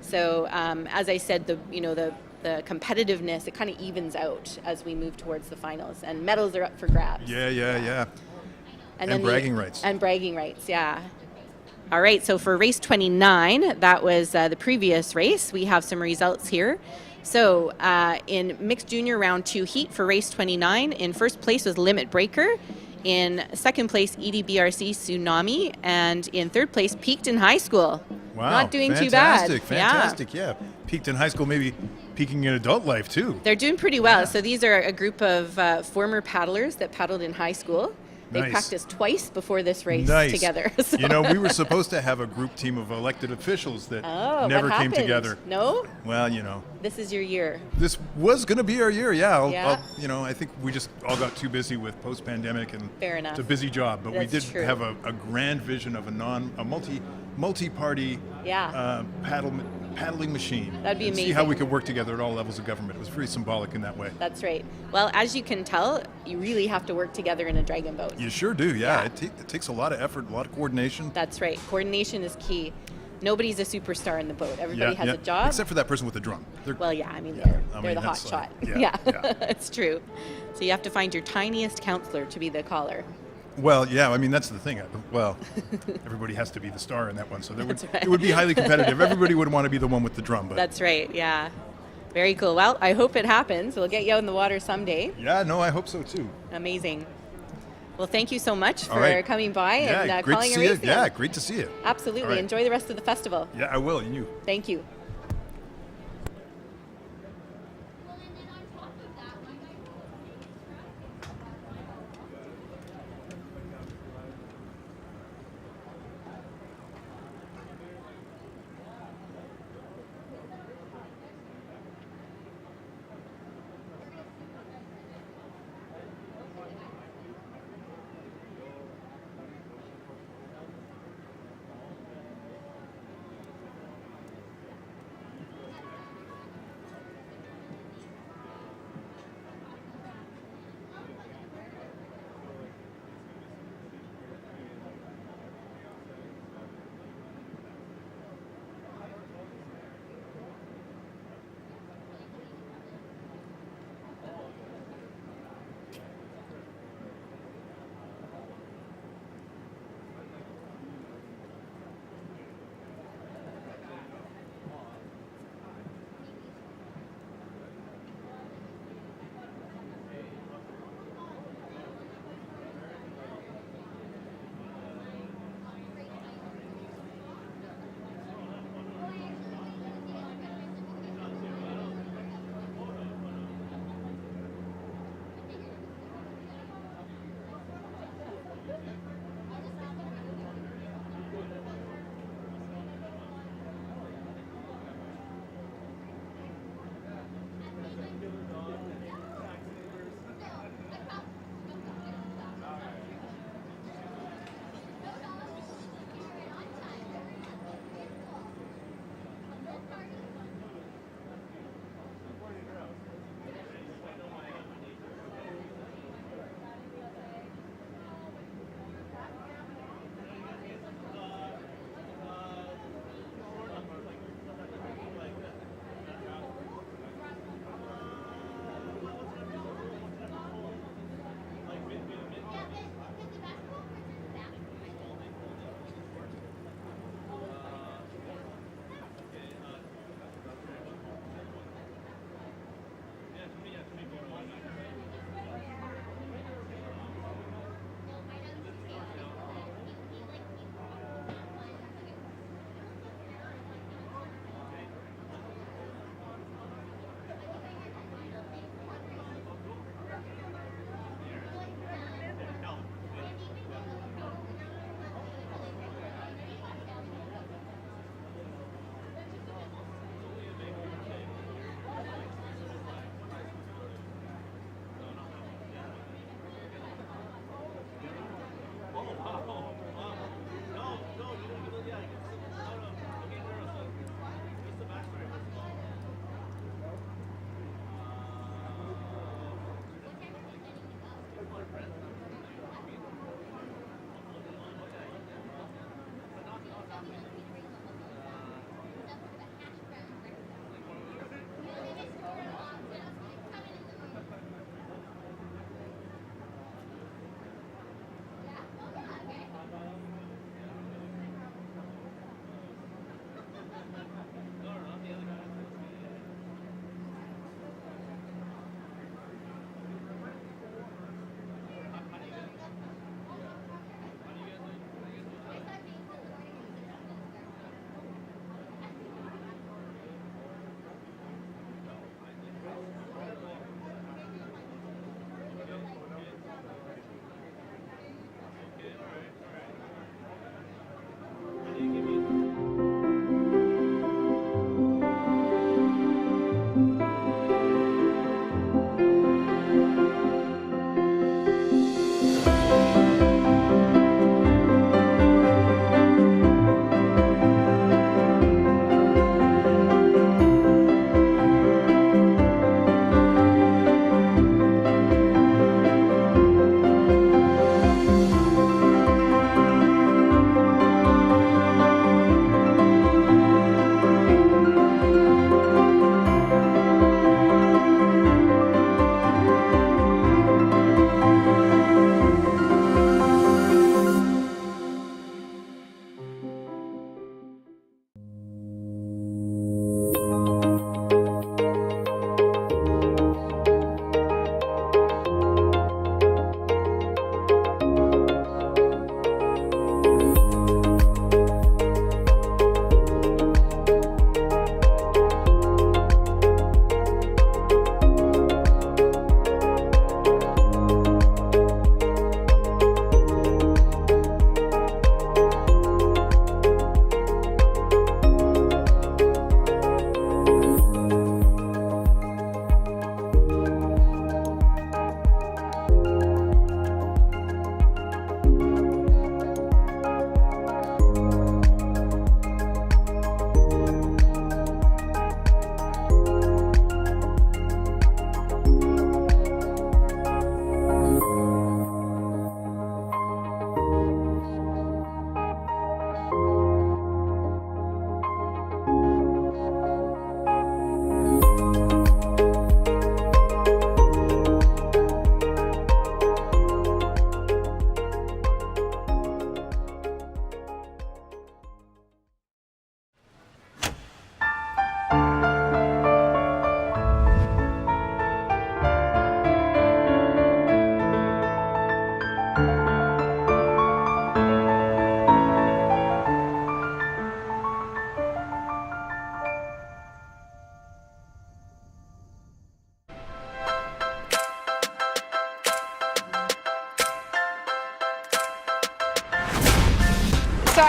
So as I said, the competitiveness, it kind of evens out as we move towards the finals, and medals are up for grabs. Yeah. And bragging rights. And bragging rights, yeah. All right, so for race 29, that was the previous race. We have some results here. So in mixed junior round 2 heat for race 29, in first place was Limit Breaker. In second place, EDBRC Tsunami. And in third place, Peakton High School. Wow. Not doing too bad. Fantastic, yeah. Peakton High School, maybe peaking in adult life, too. They're doing pretty well. Yeah. So these are a group of former paddlers that paddled in high school. They practiced twice before this race together. So. You know, we were supposed to have a group team of elected officials that never came together. No? Well, you know. This is your year. This was going to be our year, yeah. I think we just all got too busy with post-pandemic, and fair enough. It's a busy job. But we did true. have a grand vision of a multi-party paddling machine. That'd be amazing. See how we could work together at all levels of government. It was very symbolic in that way. That's right. Well, as you can tell, you really have to work together in a dragon boat. You sure do, yeah. It takes a lot of effort, a lot of coordination. That's right. Coordination is key. Nobody's a superstar in the boat. Everybody has a job. Except for that person with the drum. They're the hot shot. Yeah. It's true. So you have to find your tiniest counselor to be the caller. Well, yeah, I mean, that's the thing. Well, everybody has to be the star in that one, so it would be highly competitive. Everybody would want to be the one with the drum. But that's right, yeah. Very cool. Well, I hope it happens. We'll get you out in the water someday. Yeah, no, I hope so, too. Amazing. Well, thank you so much for coming by and calling a race. Yeah, great to see you. Absolutely. Right. Enjoy the rest of the festival. Yeah, I will, and you. Thank you.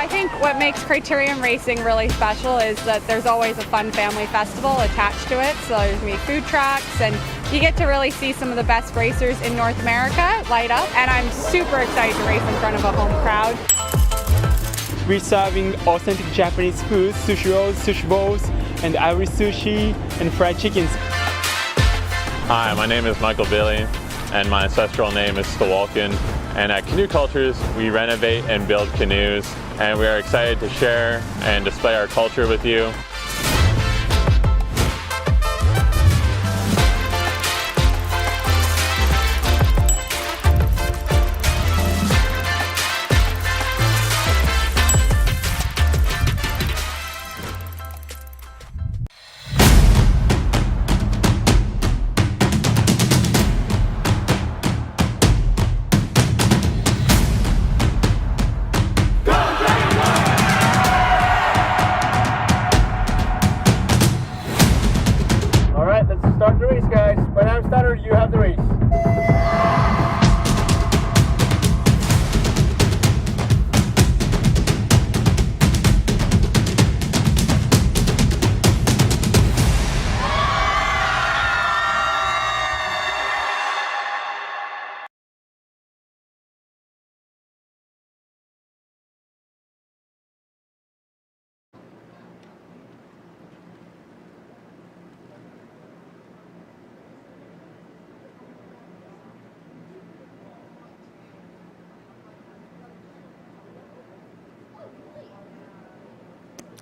I think what makes Criterium Racing really special is that there's always a fun family festival attached to it. So there's going to be food trucks, and you get to really see some of the best racers in North America light up. And I'm super excited to race in front of a home crowd. We're serving authentic Japanese food, sushi rolls, sushi bowls, and Irish sushi and fried chickens. Hi, my name is Michael Bailey, and my ancestral name is Stawalkin. And at Canoe Cultures, we renovate and build canoes, and we are excited to share and display our culture with you. Start the race, guys. When I'm started, you have the race.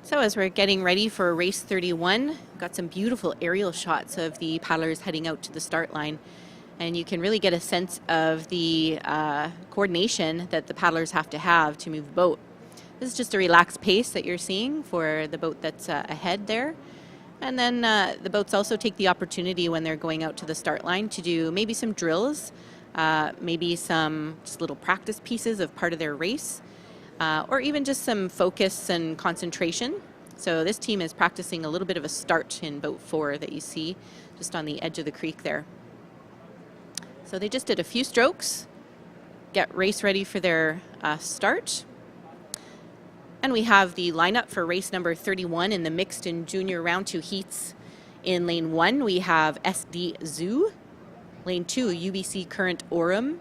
So as we're getting ready for race 31, we've got some beautiful aerial shots of the paddlers heading out to the start line. And you can really get a sense of the coordination that the paddlers have to move the boat. This is just a relaxed pace that you're seeing for the boat that's ahead there. And then the boats also take the opportunity when they're going out to the start line to do maybe some drills, maybe some just little practice pieces of part of their race. Or even just some focus and concentration. So this team is practicing a little bit of a start in boat 4 that you see just on the edge of the creek there. So they just did a few strokes, get race ready for their start. And we have the lineup for race number 31 in the mixed and junior round 2 heats. In lane 1, we have SD Zoo. Lane 2, UBC Current Orem.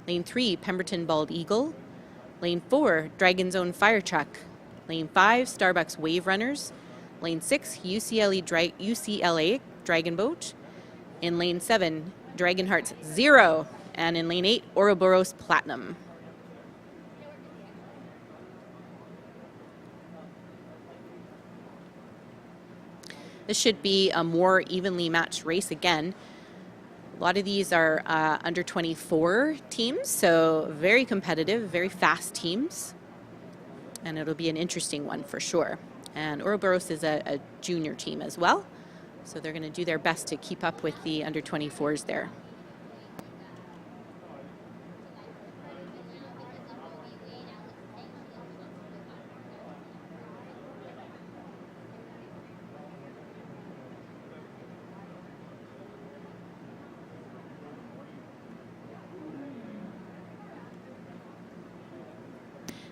Lane 3, Pemberton Bald Eagle. Lane 4, Dragon's Own Fire Truck. Lane 5, Starbucks Wave Runners. Lane 6, UCLA Dragon Boat. In lane 7, Dragonheart's Zero. And in lane 8, Ouroboros Platinum. This should be a more evenly matched race again. A lot of these are under 24 teams, so very competitive, very fast teams. And it'll be an interesting one for sure. And Ouroboros is a junior team as well, so they're going to do their best to keep up with the under 24s there.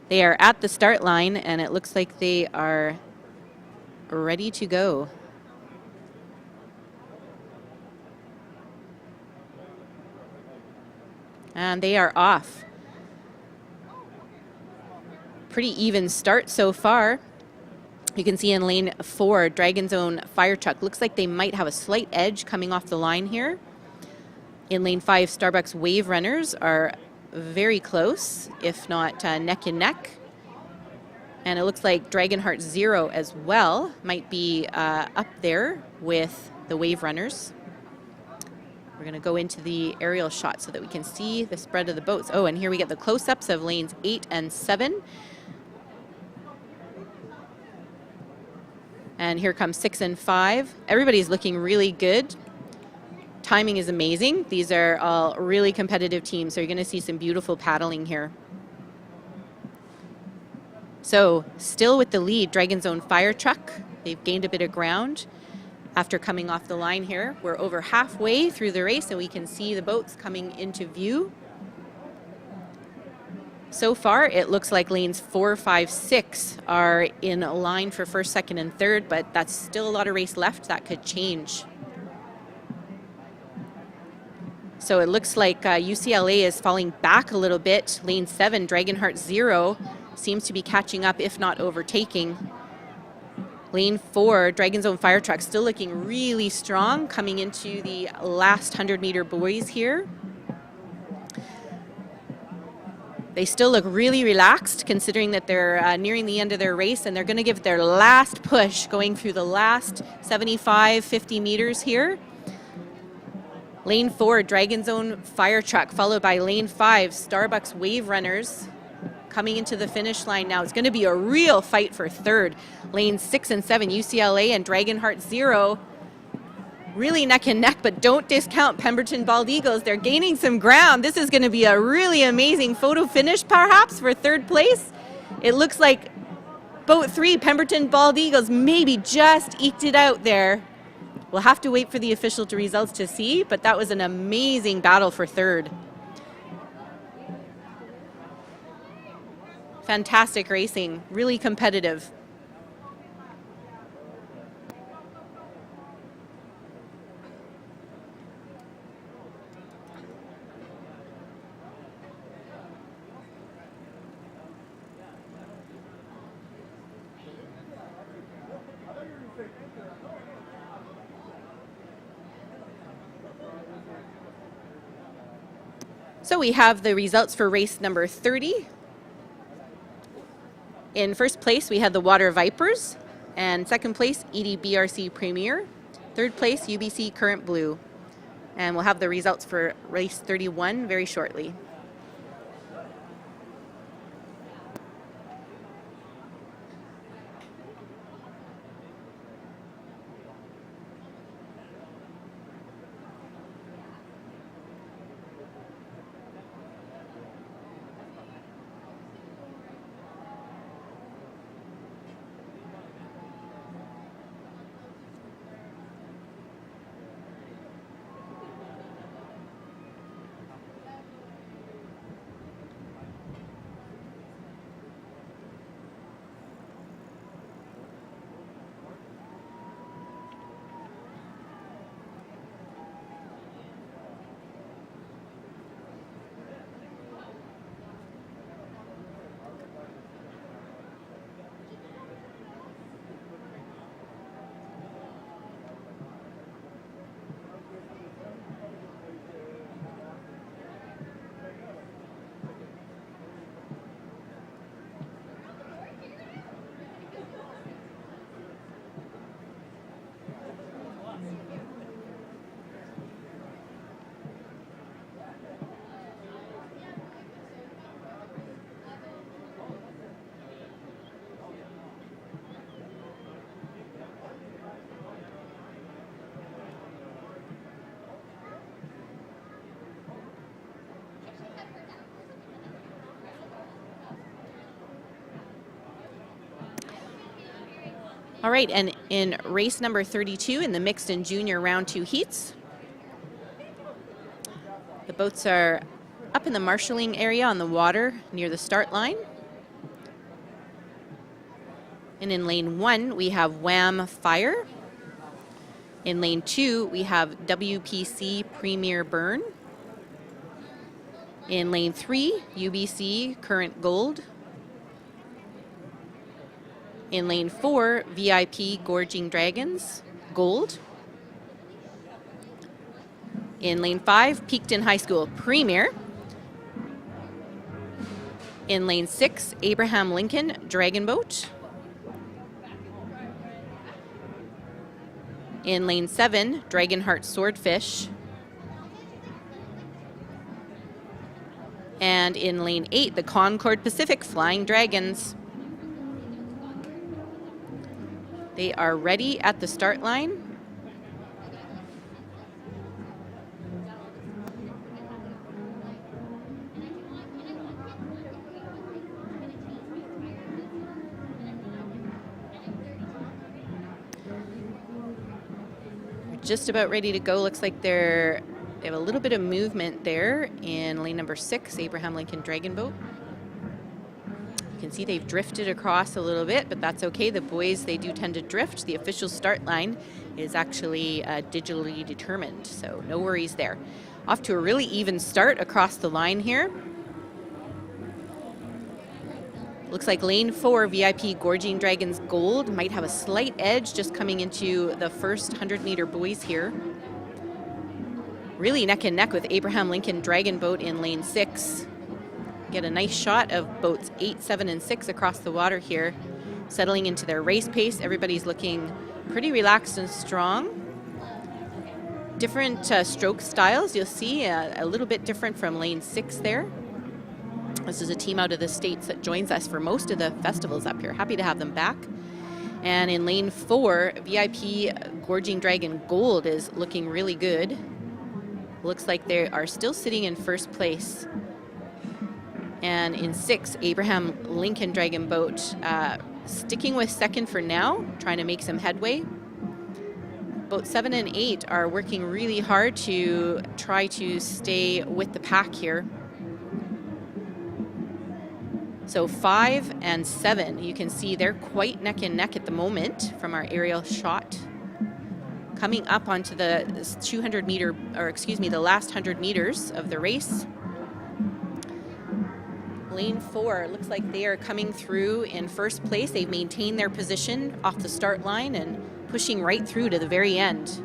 They are at the start line, and it looks like they are ready to go. And they are off. Pretty even start so far. You can see in lane 4, Dragon's Own Fire Truck. Looks like they might have a slight edge coming off the line here. In lane 5, Starbucks Wave Runners are very close, if not neck and neck. And it looks like Dragonheart Zero as well might be up there with the Wave Runners. We're going to go into the aerial shot so that we can see the spread of the boats. Oh, and here we get the close-ups of lanes 8 and 7. And here comes 6 and 5. Everybody's looking really good. Timing is amazing. These are all really competitive teams, so you're going to see some beautiful paddling here. So still with the lead, Dragon's Own Fire Truck. They've gained a bit of ground after coming off the line here. We're over halfway through the race, and we can see the boats coming into view. So far, it looks like lanes 4, 5, 6 are in line for first, second, and third, but that's still a lot of race left. That could change. So it looks like UCLA is falling back a little bit. Lane 7, Dragonheart 0, seems to be catching up, if not overtaking. Lane 4, Dragon's Own Fire Truck, still looking really strong coming into the last 100-meter buoys here. They still look really relaxed considering that they're nearing the end of their race, and they're going to give their last push going through the last 75, 50 meters here. Lane 4, Dragon's Own Fire Truck, followed by Lane 5, Starbucks Wave Runners, coming into the finish line now. It's going to be a real fight for third. Lane 6 and 7, UCLA and Dragonheart 0, really neck and neck, but don't discount Pemberton Bald Eagles. They're gaining some ground. This is going to be a really amazing photo finish, perhaps, for third place. It looks like boat 3, Pemberton Bald Eagles, maybe just eked it out there. We'll have to wait for the official results to see, but that was an amazing battle for third. Fantastic racing, really competitive. So we have the results for race number 30. In first place, we had the Water Vipers, and second place, EDBRC Premier. Third place, UBC Current Blue. And we'll have the results for race 31 very shortly. All right, and in race number 32 in the mixed and junior round 2 heats, the boats are up in the marshalling area on the water near the start line. And in lane 1, we have Wham Fire. In lane 2, we have WPC Premier Burn. In lane 3, UBC Current Gold. In lane 4, VIP Gorging Dragons, Gold. In lane 5, Peakton High School Premier. In lane 6, Abraham Lincoln Dragon Boat. In lane 7, Dragonheart Swordfish. And in lane 8, the Concord Pacific Flying Dragons. They are ready at the start line. We're just about ready to go. Looks like they have a little bit of movement there in lane number 6, Abraham Lincoln Dragon Boat. see they've drifted across a little bit, but that's okay. The buoys, they do tend to drift. The official start line is actually digitally determined, so no worries there. Off to a really even start across the line here. Looks like lane 4, VIP Gorging Dragons Gold, might have a slight edge just coming into the first 100-meter buoys here. Really neck and neck with Abraham Lincoln Dragon Boat in lane 6. Get a nice shot of boats 8, 7, and 6 across the water here, settling into their race pace. Everybody's looking pretty relaxed and strong. Different stroke styles, you'll see a little bit different from lane 6 there. This is a team out of the States that joins us for most of the festivals up here. Happy to have them back. And in lane 4, VIP Gorging Dragon Gold is looking really good. Looks like they are still sitting in first place. And in 6, Abraham Lincoln Dragon Boat sticking with second for now, trying to make some headway. Boat 7 and 8 are working really hard to try to stay with the pack here. So 5 and 7, you can see they're quite neck and neck at the moment from our aerial shot. Coming up onto the 200 meter, or excuse me, the last 100 meters of the race. Lane 4, looks like they are coming through in first place. They've maintained their position off the start line and pushing right through to the very end.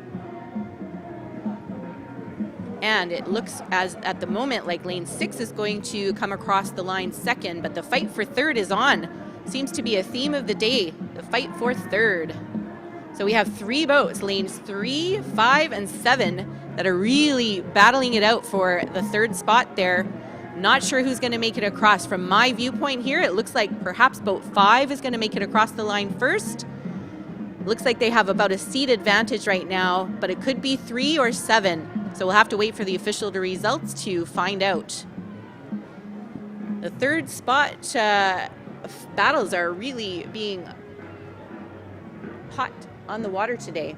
And it looks as at the moment like lane 6 is going to come across the line second, but the fight for third is on. Seems to be a theme of the day, the fight for third. So we have 3 boats, lanes 3, 5, and 7, that are really battling it out for the third spot there. Not sure who's going to make it across. From my viewpoint here, it looks like perhaps boat 5 is going to make it across the line first. Looks like they have about a seat advantage right now, but it could be 3 or 7. So we'll have to wait for the official results to find out. The third spot battles are really being hot on the water today.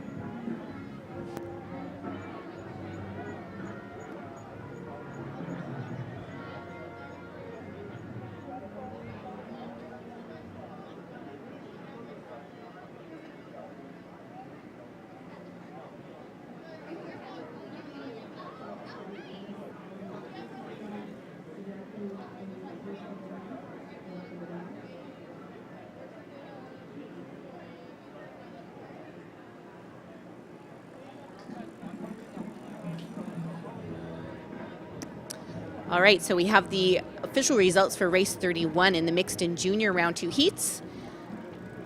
All right, so we have the official results for race 31 in the mixed and junior round 2 heats.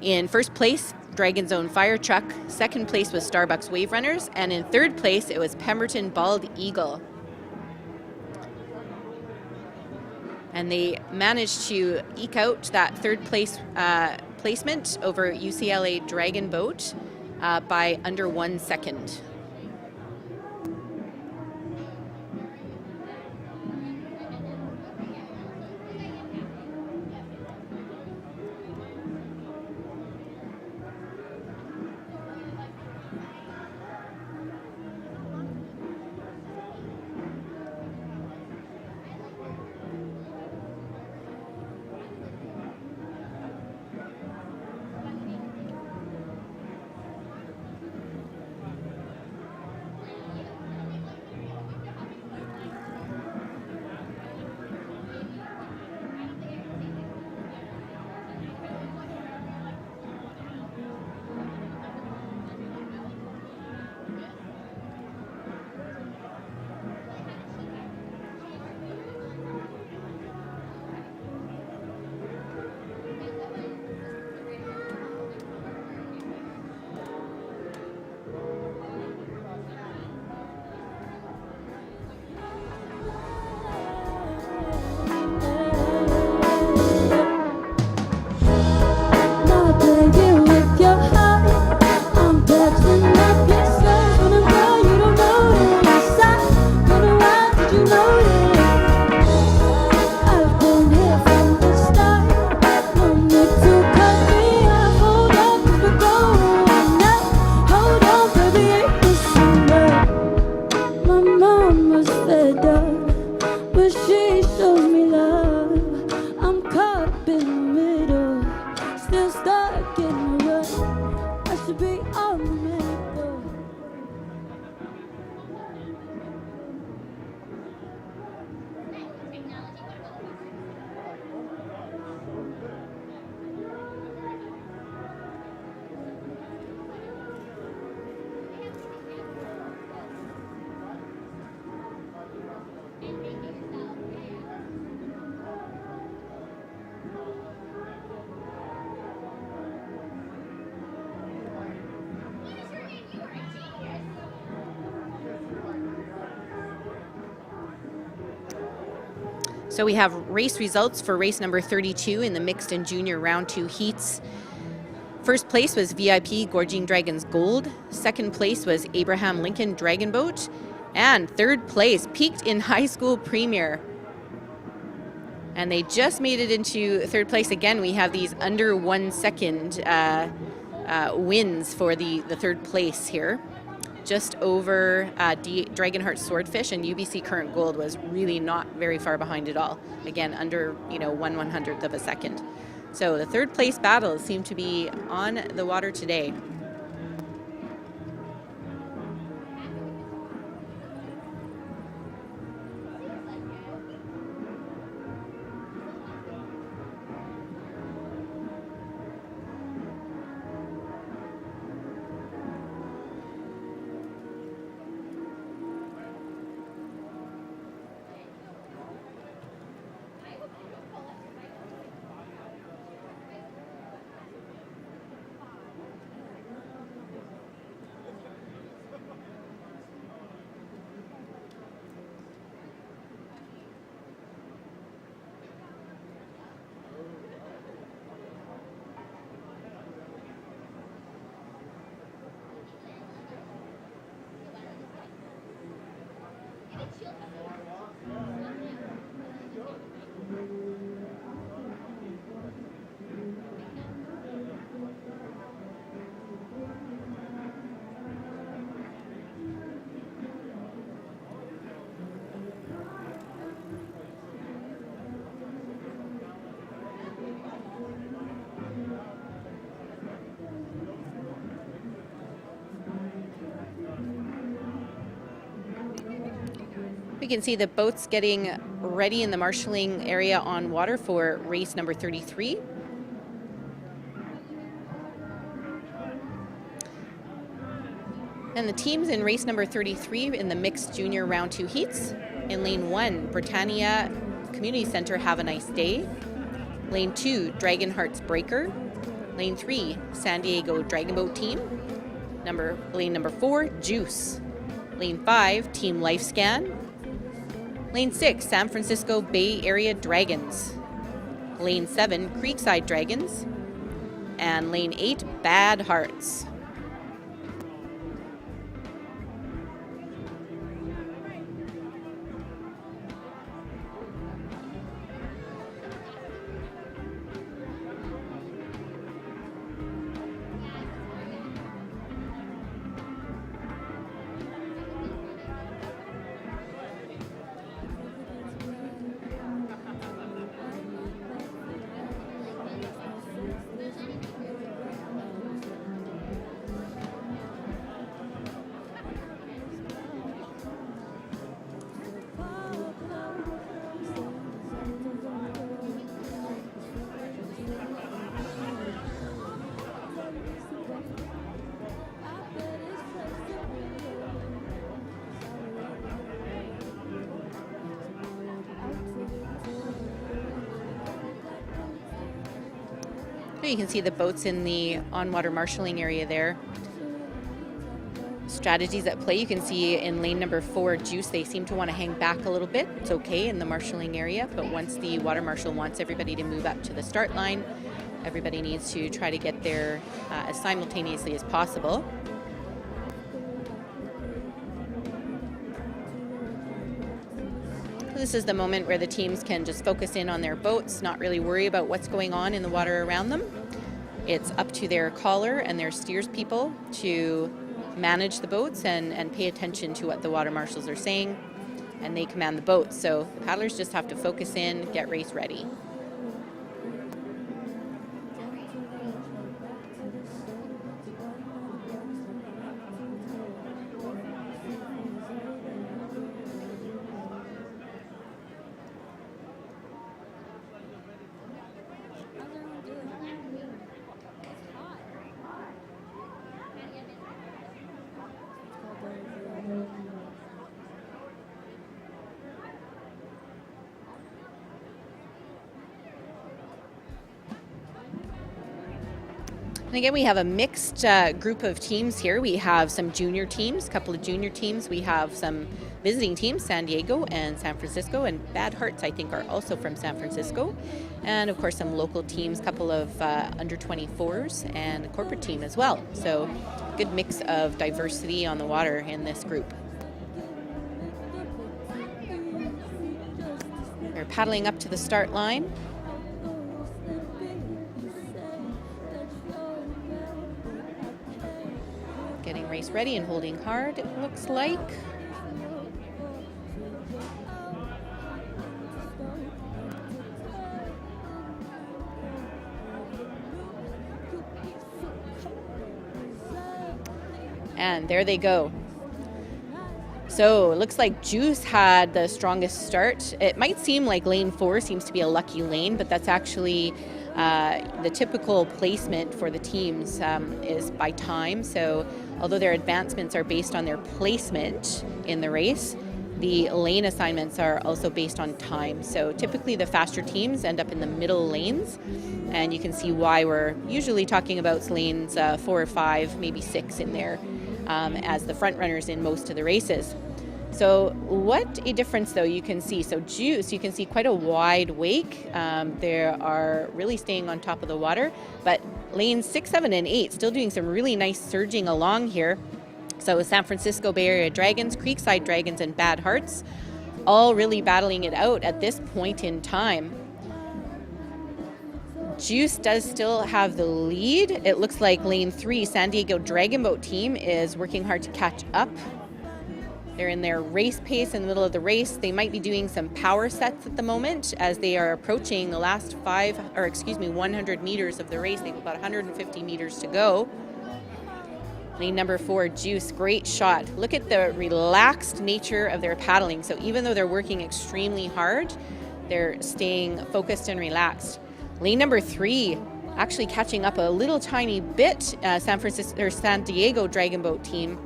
In first place, Dragon's Own Fire Truck. Second place was Starbucks Wave Runners. And in third place, it was Pemberton Bald Eagle. And they managed to eke out that third place placement over UCLA Dragon Boat by under 1 second. So we have race results for race number 32 in the mixed and junior round 2 heats. First place was VIP Gorging Dragons Gold. Second place was Abraham Lincoln Dragon Boat. And third place peaked in High School Premier. And they just made it into third place. Again, we have these under 1 second wins for the third place here. Just over Dragonheart Swordfish, and UBC Current Gold was really not very far behind at all. Again, under 1/100th of a second. So the third place battles seem to be on the water today. We can see the boats getting ready in the marshalling area on water for race number 33. And the teams in race number 33 in the mixed junior round 2 heats. In lane 1, Britannia Community Center Have a Nice Day. Lane 2, Dragonheart's Breaker. Lane 3, San Diego Dragon Boat Team. Lane number 4, Juice. Lane 5, Team Lifescan. Lane 6, San Francisco Bay Area Dragons. Lane 7, Creekside Dragons. And Lane 8, Bad Hearts. You can see the boats in the on-water marshalling area there. Strategies at play. You can see in lane number 4, Juice, they seem to want to hang back a little bit. It's okay in the marshalling area, but once the water marshal wants everybody to move up to the start line, everybody needs to try to get there as simultaneously as possible. This is the moment where the teams can just focus in on their boats, not really worry about what's going on in the water around them. It's up to their caller and their steers people to manage the boats and pay attention to what the water marshals are saying, and they command the boats. So the paddlers just have to focus in, get race ready. And again, we have a mixed group of teams here. We have some junior teams, a couple of junior teams. We have some visiting teams, San Diego and San Francisco, and Bad Hearts, I think, are also from San Francisco. And of course, some local teams, a couple of under 24s and a corporate team as well. So good mix of diversity on the water in this group. They're paddling up to the start line. Getting race ready and holding hard, it looks like. And there they go. So it looks like Juice had the strongest start. It might seem like lane 4 seems to be a lucky lane, but that's actually the typical placement for the teams is by time. So although their advancements are based on their placement in the race, the lane assignments are also based on time. So typically the faster teams end up in the middle lanes, and you can see why we're usually talking about lanes 4 or 5, maybe 6 in there as the front runners in most of the races. So what a difference though you can see. So Juice, you can see quite a wide wake. They are really staying on top of the water, but lanes 6, 7, and 8 still doing some really nice surging along here. So San Francisco Bay Area Dragons, Creekside Dragons, and Bad Hearts all really battling it out at this point in time. Juice does still have the lead. It looks like lane 3, San Diego Dragon Boat team, is working hard to catch up. They're in their race pace in the middle of the race. They might be doing some power sets at the moment as they are approaching the last 100 meters of the race. They have about 150 meters to go. Lane number 4, Juice, great shot. Look at the relaxed nature of their paddling. So even though they're working extremely hard, they're staying focused and relaxed. Lane number 3, actually catching up a little tiny bit, San Diego Dragon Boat team.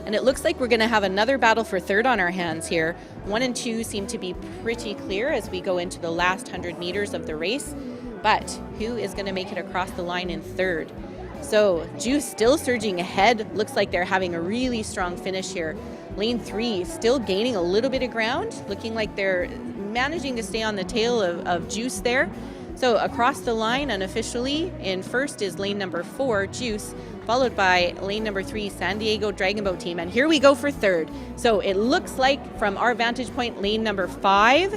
And it looks like we're going to have another battle for third on our hands here. 1 and 2 seem to be pretty clear as we go into the last 100 meters of the race. But who is going to make it across the line in third? So Juice still surging ahead. Looks like they're having a really strong finish here. Lane 3 still gaining a little bit of ground. Looking like they're managing to stay on the tail of Juice there. So across the line unofficially in first is lane number 4, Juice, followed by lane number 3, San Diego Dragon Boat team. And here we go for third. So it looks like from our vantage point, lane number 5,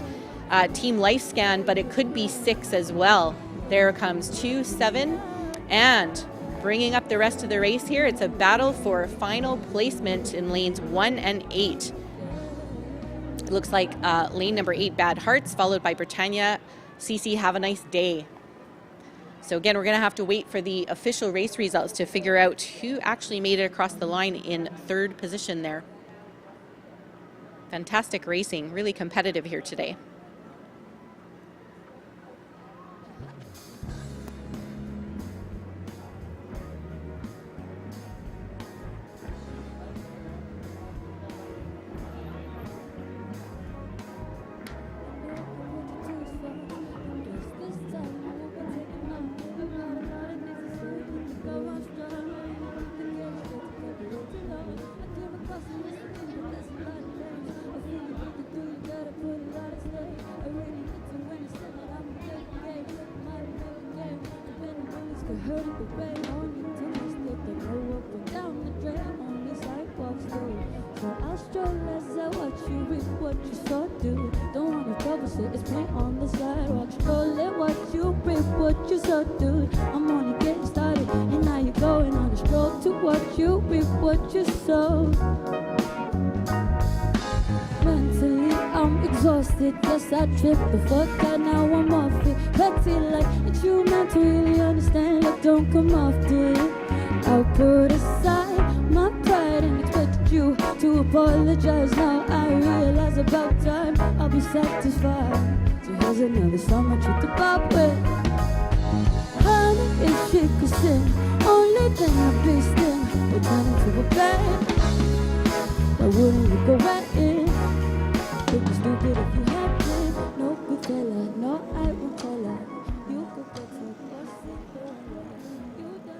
Team Lifescan, but it could be 6 as well. There comes 2, 7, and bringing up the rest of the race here, it's a battle for final placement in lanes 1 and 8. It looks like lane number 8, Bad Hearts, followed by Britannia, CC, Have a Nice Day. So again, we're going to have to wait for the official race results to figure out who actually made it across the line in third position there. Fantastic racing, really competitive here today. Yes, I tripped the fuck out, now I'm off it. Petty like that you meant to really understand. Look, don't come after it. I'll put aside my pride and expect you to apologize. Now I realize about time I'll be satisfied. So here's another song I tripped about with. Honey, if she could sing, only then I'd be sting. But turn into a band, why wouldn't you go right in? It'd be stupid if you had been. No good fella, no I won't tell her. You could get so close, you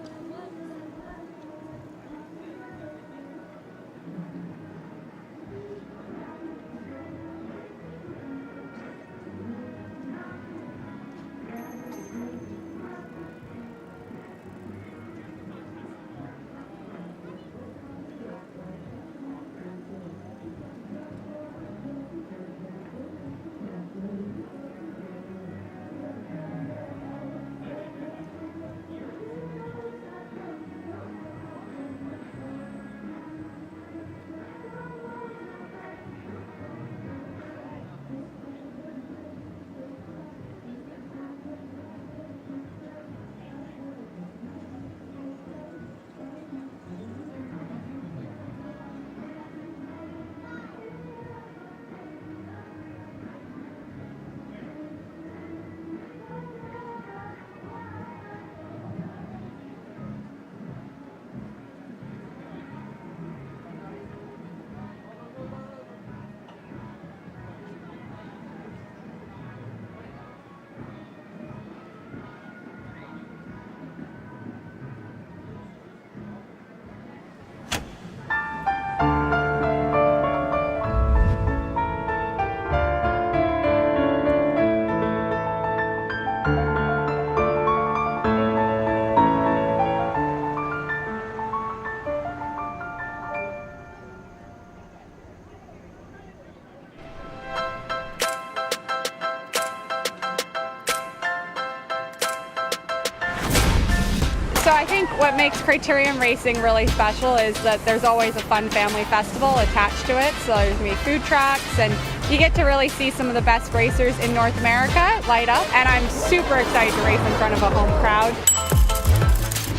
What makes Criterium Racing really special is that there's always a fun family festival attached to it. So there's going to be food trucks, and you get to really see some of the best racers in North America light up. And I'm super excited to race in front of a home crowd.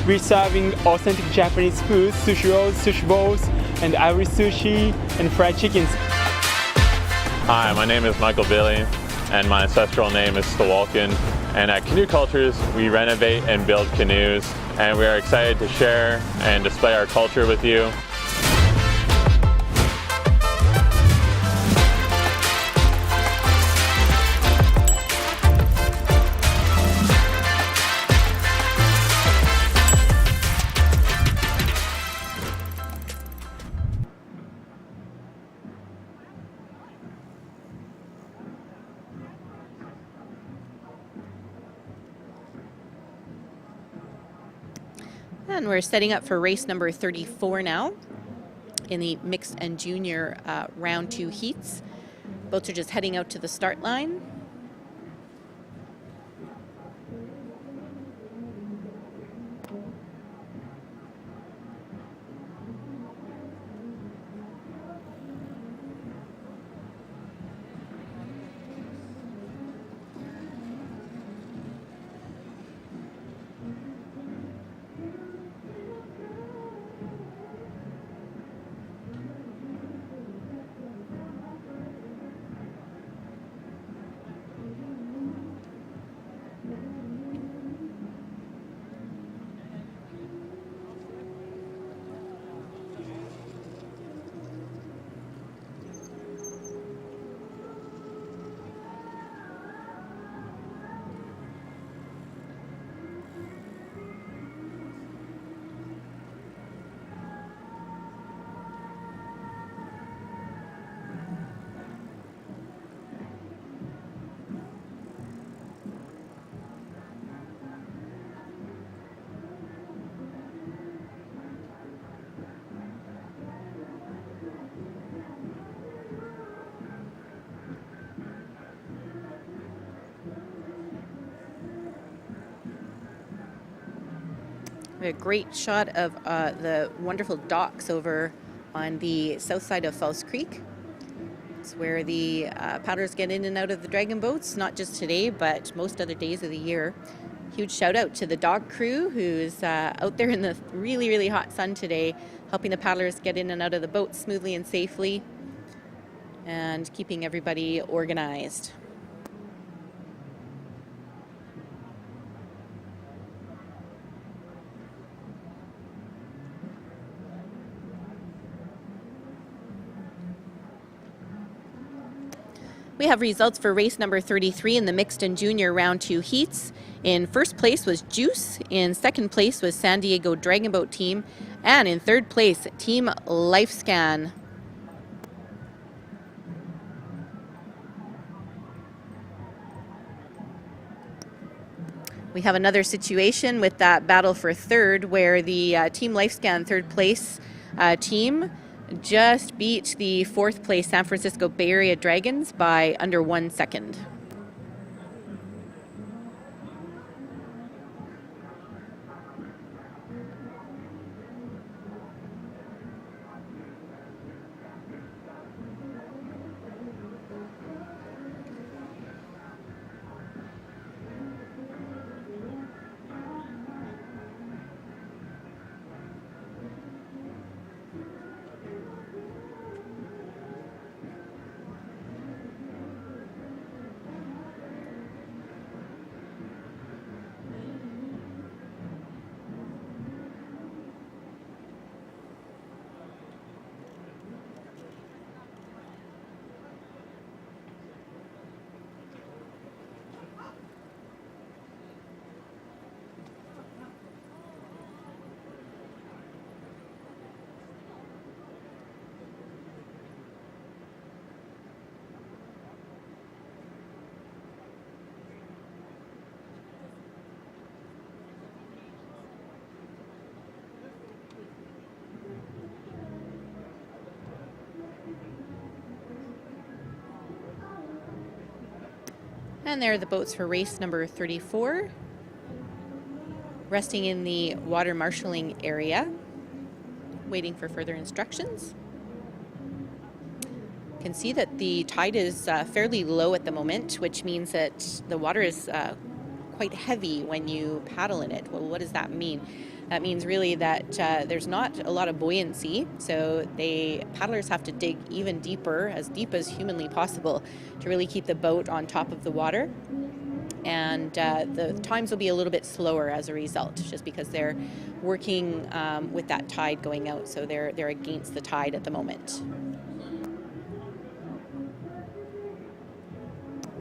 We're serving authentic Japanese food, sushi rolls, sushi bowls, and Irish sushi and fried chickens. Hi, my name is Michael Billy, and my ancestral name is Stawalkin. And at Canoe Cultures, we renovate and build canoes, and we are excited to share and display our culture with you. And we're setting up for race number 34 now in the mixed and junior round 2 heats. Boats are just heading out to the start line. We have a great shot of the wonderful docks over on the south side of False Creek. It's where the paddlers get in and out of the dragon boats, not just today, but most other days of the year. Huge shout out to the dock crew who's out there in the really, really hot sun today, helping the paddlers get in and out of the boats smoothly and safely, and keeping everybody organized. We have results for race number 33 in the mixed and junior round 2 heats. In first place was Juice, in second place was San Diego Dragon Boat Team, and in third place, Team Lifescan. We have another situation with that battle for third where the Team Lifescan third place team just beat the fourth place San Francisco Bay Area Dragons by under 1 second. And there are the boats for race number 34. resting in the water marshalling area, waiting for further instructions. You can see that the tide is fairly low at the moment, which means that the water is quite heavy when you paddle in it. Well, what does that mean? That means really that there's not a lot of buoyancy, so paddlers have to dig even deeper, as deep as humanly possible, to really keep the boat on top of the water. And the times will be a little bit slower as a result, just because they're working with that tide going out, so they're against the tide at the moment.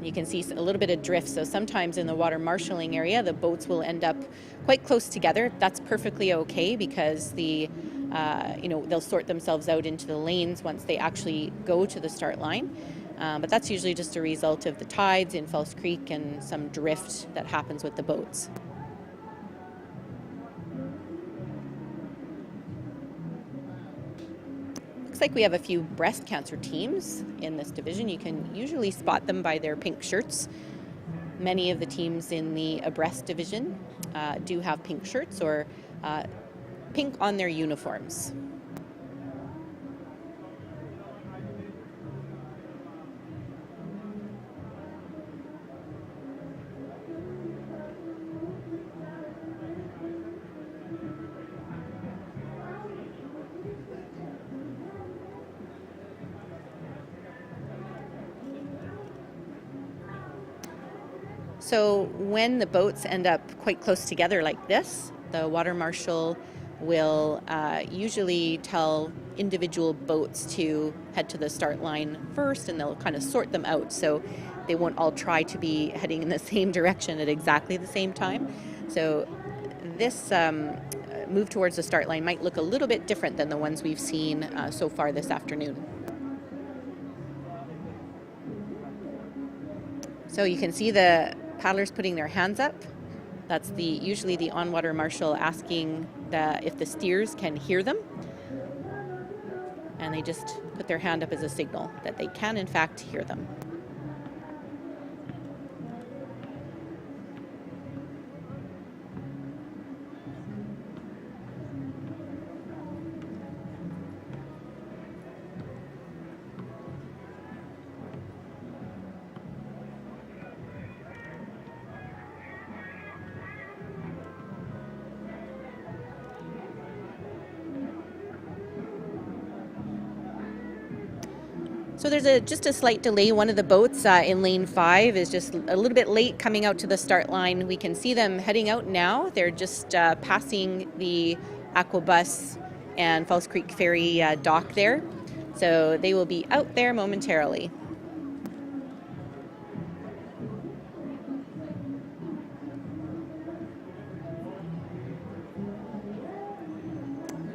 You can see a little bit of drift, so sometimes in the water marshalling area, the boats will end up quite close together. That's perfectly okay, because they'll sort themselves out into the lanes once they actually go to the start line. But that's usually just a result of the tides in False Creek and some drift that happens with the boats. Looks like we have a few breast cancer teams in this division. You can usually spot them by their pink shirts. Many of the teams in the breast division do have pink shirts or pink on their uniforms. So when the boats end up quite close together like this, the water marshal will usually tell individual boats to head to the start line first, and they'll kind of sort them out, so they won't all try to be heading in the same direction at exactly the same time. So this move towards the start line might look a little bit different than the ones we've seen so far this afternoon. So you can see the paddlers putting their hands up. That's usually the on-water marshal asking if the steers can hear them. And they just put their hand up as a signal that they can in fact hear them. So there's just a slight delay. One of the boats in lane 5 is just a little bit late coming out to the start line. We can see them heading out now. They're just passing the Aquabus and False Creek Ferry dock there. So they will be out there momentarily.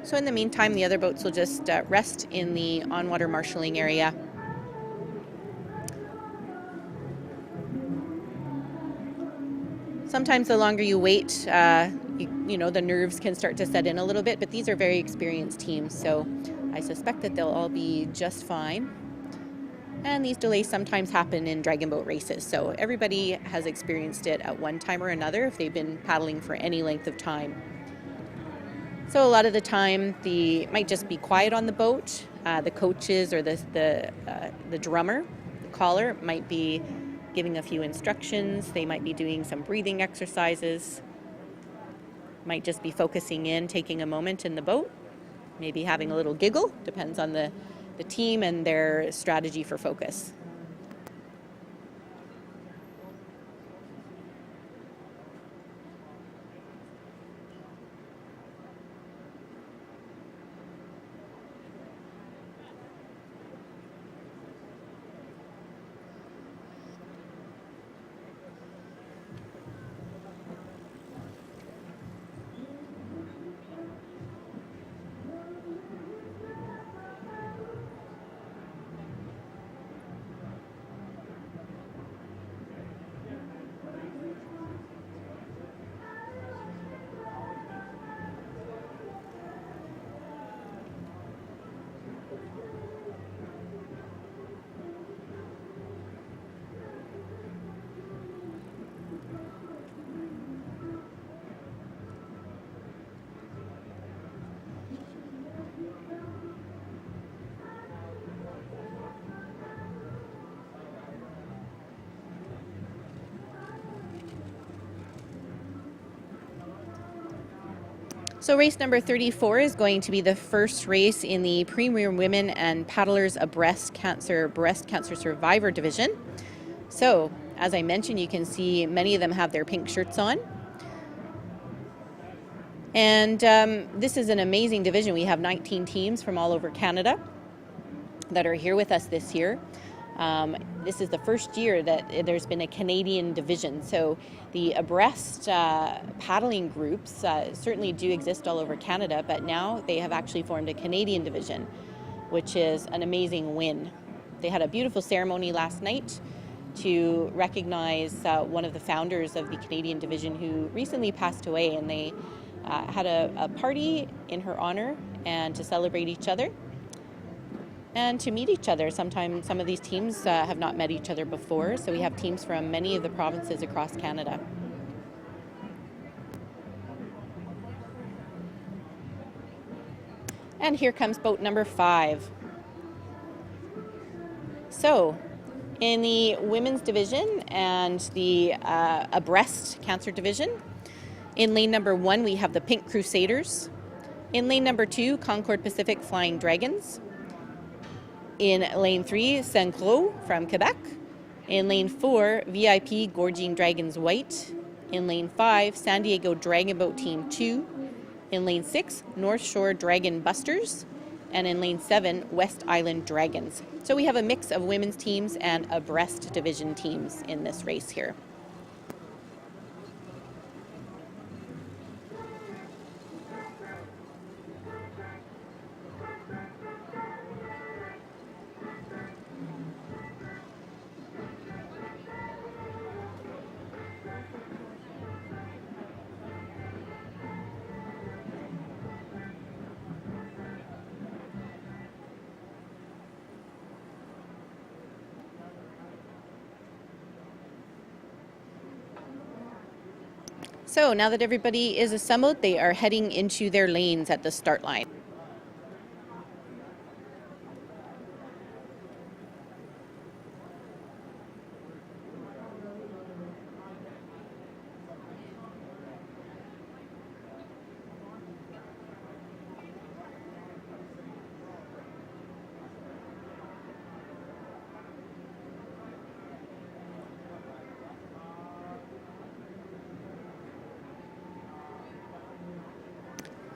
So in the meantime, the other boats will just rest in the on-water marshalling area. Sometimes the longer you wait, the nerves can start to set in a little bit, but these are very experienced teams, so I suspect that they'll all be just fine. And these delays sometimes happen in dragon boat races, so everybody has experienced it at one time or another if they've been paddling for any length of time. So a lot of the time, might just be quiet on the boat. The coaches or the drummer, the caller, might be giving a few instructions. They might be doing some breathing exercises. Might just be focusing in, taking a moment in the boat, maybe having a little giggle. Depends on the team and their strategy for focus. So race number 34 is going to be the first race in the Premier Women and Paddlers of Breast Cancer Survivor Division. So, as I mentioned, you can see many of them have their pink shirts on. And this is an amazing division. We have 19 teams from all over Canada that are here with us this year. This is the first year that there's been a Canadian division. So the abreast paddling groups certainly do exist all over Canada, but now they have actually formed a Canadian division, which is an amazing win. They had a beautiful ceremony last night to recognize one of the founders of the Canadian division who recently passed away, and they had a party in her honor and to celebrate each other and to meet each other. Sometimes some of these teams have not met each other before, so we have teams from many of the provinces across Canada. And here comes boat number 5. So, in the women's division and the abreast cancer division, in lane number 1 we have the Pink Crusaders. In lane number 2, Concord Pacific Flying Dragons. In lane 3, Saint-Cloud from Quebec. In lane 4, VIP Gorging Dragons White. In lane 5, San Diego Dragon Boat Team 2. In lane 6, North Shore Dragon Busters. And in lane 7, West Island Dragons. So we have a mix of women's teams and abreast division teams in this race here. So now that everybody is assembled, they are heading into their lanes at the start line.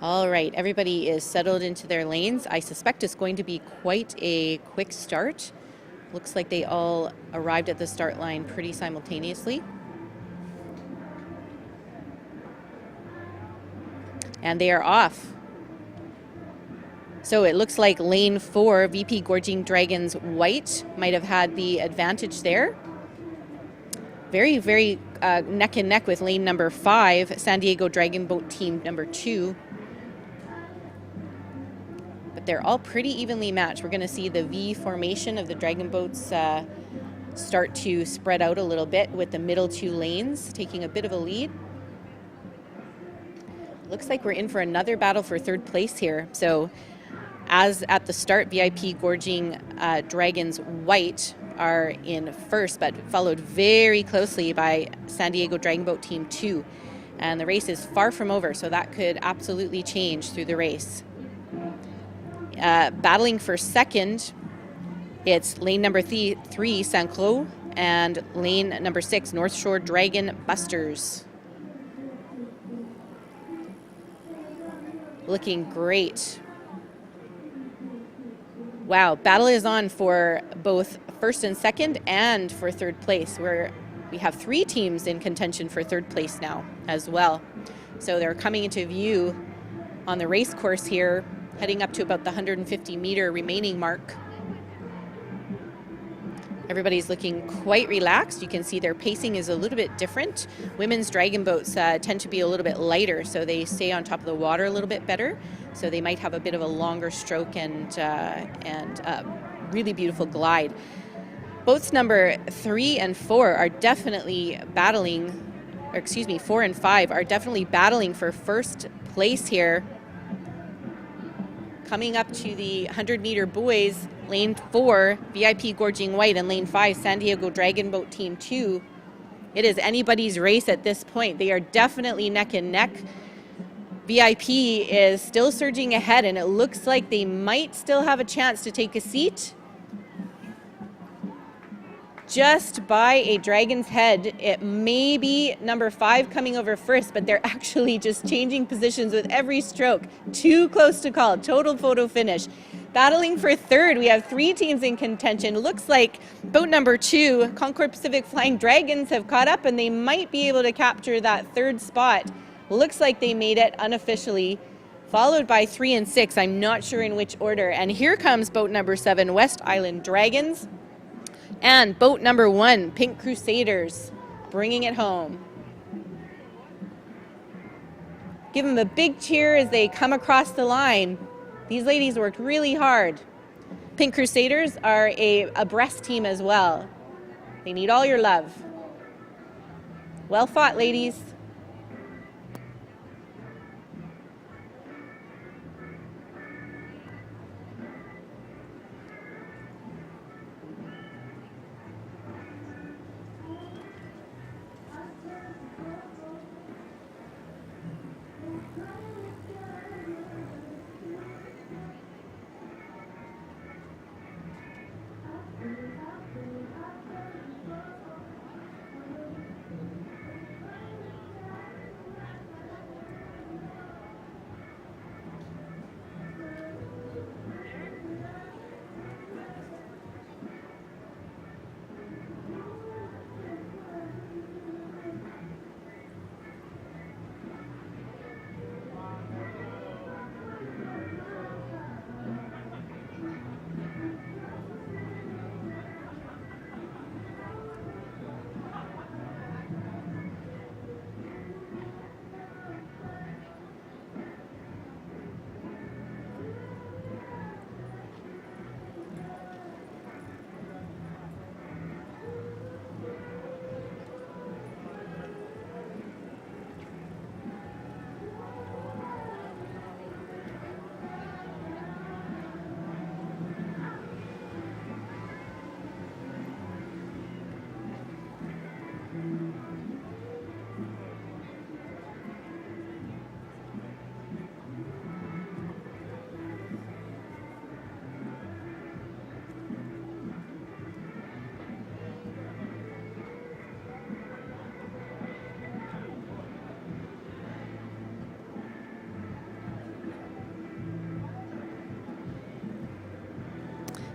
All right, everybody is settled into their lanes. I suspect it's going to be quite a quick start. Looks like they all arrived at the start line pretty simultaneously. And they are off. So it looks like lane 4, VP Gorging Dragons White, might have had the advantage there. Very, very neck and neck with lane number 5, San Diego Dragon Boat Team number 2. But they're all pretty evenly matched. We're going to see the V formation of the dragon boats start to spread out a little bit, with the middle 2 lanes taking a bit of a lead. Looks like we're in for another battle for third place here. So as at the start, VIP Gorging Dragons White are in first, but followed very closely by San Diego Dragon Boat Team 2. And the race is far from over, so that could absolutely change through the race. Battling for second, it's lane number 3, Saint-Cloud, and lane number 6, North Shore Dragon Busters. Looking great. Wow, battle is on for both first and second and for third place, where we have 3 teams in contention for third place now as well. So they're coming into view on the race course here, heading up to about the 150-meter remaining mark. Everybody's looking quite relaxed. You can see their pacing is a little bit different. Women's dragon boats tend to be a little bit lighter, so they stay on top of the water a little bit better. So they might have a bit of a longer stroke and really beautiful glide. Boats number 3 and 4 are definitely battling, or excuse me, 4 and 5 are definitely battling for first place here. Coming up to the 100-meter buoys, lane 4, VIP Gorging White, and lane 5, San Diego Dragon Boat Team 2. It is anybody's race at this point. They are definitely neck and neck. VIP is still surging ahead, and it looks like they might still have a chance to take a seat. Just by a dragon's head. It may be number 5 coming over first, but they're actually just changing positions with every stroke. Too close to call. Total photo finish. Battling for third, we have 3 teams in contention. Looks like boat number 2, Concord Pacific Flying Dragons, have caught up, and they might be able to capture that third spot. Looks like they made it unofficially, followed by 3 and 6. I'm not sure in which order. And here comes boat number 7, West Island Dragons. And boat number 1, Pink Crusaders, bringing it home. Give them a big cheer as they come across the line. These ladies worked really hard. Pink Crusaders are a breast team as well. They need all your love. Well fought, ladies.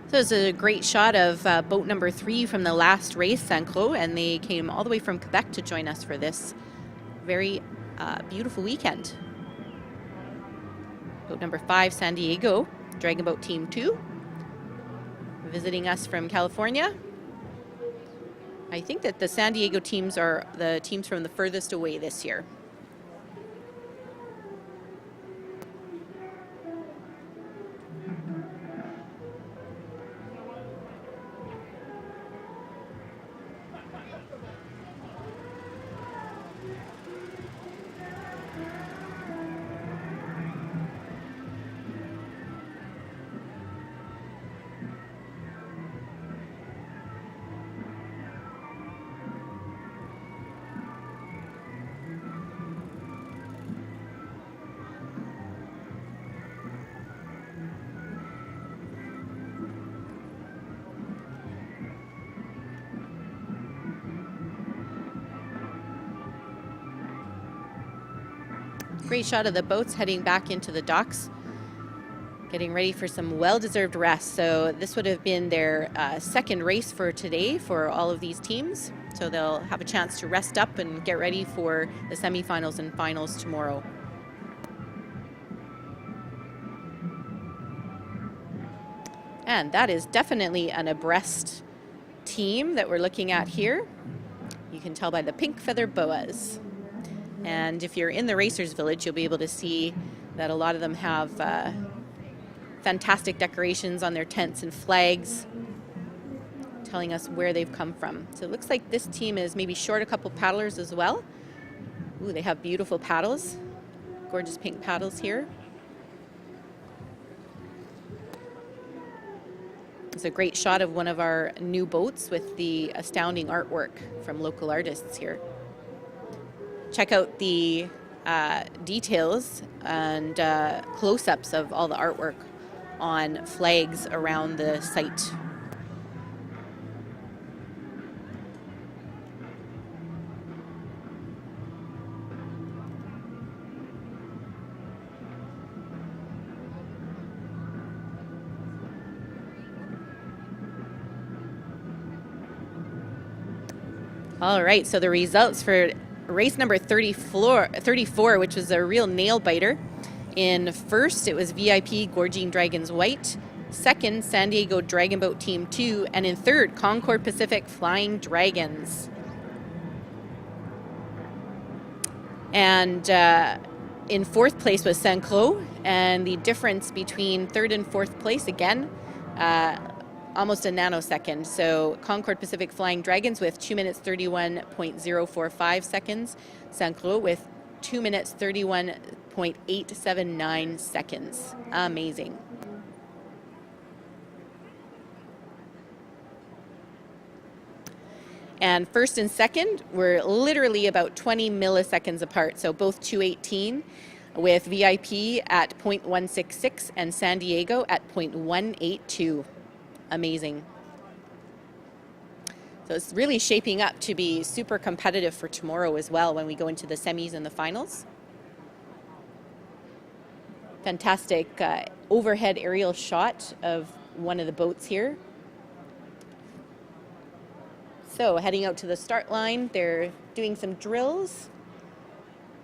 So this is a great shot of boat number 3 from the last race, Saint-Croix, and they came all the way from Quebec to join us for this very beautiful weekend. Boat number 5, San Diego, Dragon Boat Team 2, visiting us from California. I think that the San Diego teams are the teams from the furthest away this year. Great shot of the boats heading back into the docks, getting ready for some well-deserved rest. So this would have been their second race for today for all of these teams. So they'll have a chance to rest up and get ready for the semifinals and finals tomorrow. And that is definitely an abreast team that we're looking at here. You can tell by the pink feather boas. And if you're in the Racers Village, you'll be able to see that a lot of them have fantastic decorations on their tents and flags, telling us where they've come from. So it looks like this team is maybe short a couple paddlers as well. Ooh, they have beautiful paddles, gorgeous pink paddles here. It's a great shot of one of our new boats with the astounding artwork from local artists here. Check out the details and close-ups of all the artwork on flags around the site. All right, so the results for race number 34, which was a real nail biter. In first, it was VIP Gorging Dragons White. Second, San Diego Dragon Boat Team 2. And in third, Concord Pacific Flying Dragons. And in fourth place was Saint Croix. And the difference between third and fourth place, again, almost a nanosecond. So Concord Pacific Flying Dragons with 2 minutes 31.045 seconds. Saint Croix with 2 minutes 31.879 seconds. Amazing. And first and second were literally about 20 milliseconds apart. So both 2:18 with VIP at 0.166 and San Diego at 0.182. Amazing. So it's really shaping up to be super competitive for tomorrow as well when we go into the semis and the finals. Fantastic overhead aerial shot of one of the boats here. So heading out to the start line, they're doing some drills.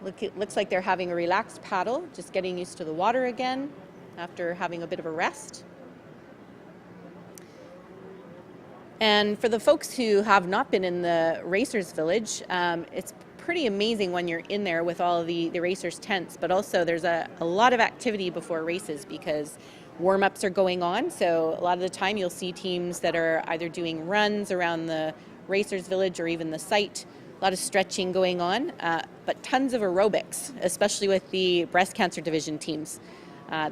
Looks like they're having a relaxed paddle, just getting used to the water again after having a bit of a rest. And for the folks who have not been in the Racers Village, it's pretty amazing when you're in there with all the racers' tents, but also there's a lot of activity before races because warm-ups are going on. So a lot of the time you'll see teams that are either doing runs around the Racers Village or even the site, a lot of stretching going on, but tons of aerobics, especially with the breast cancer division teams.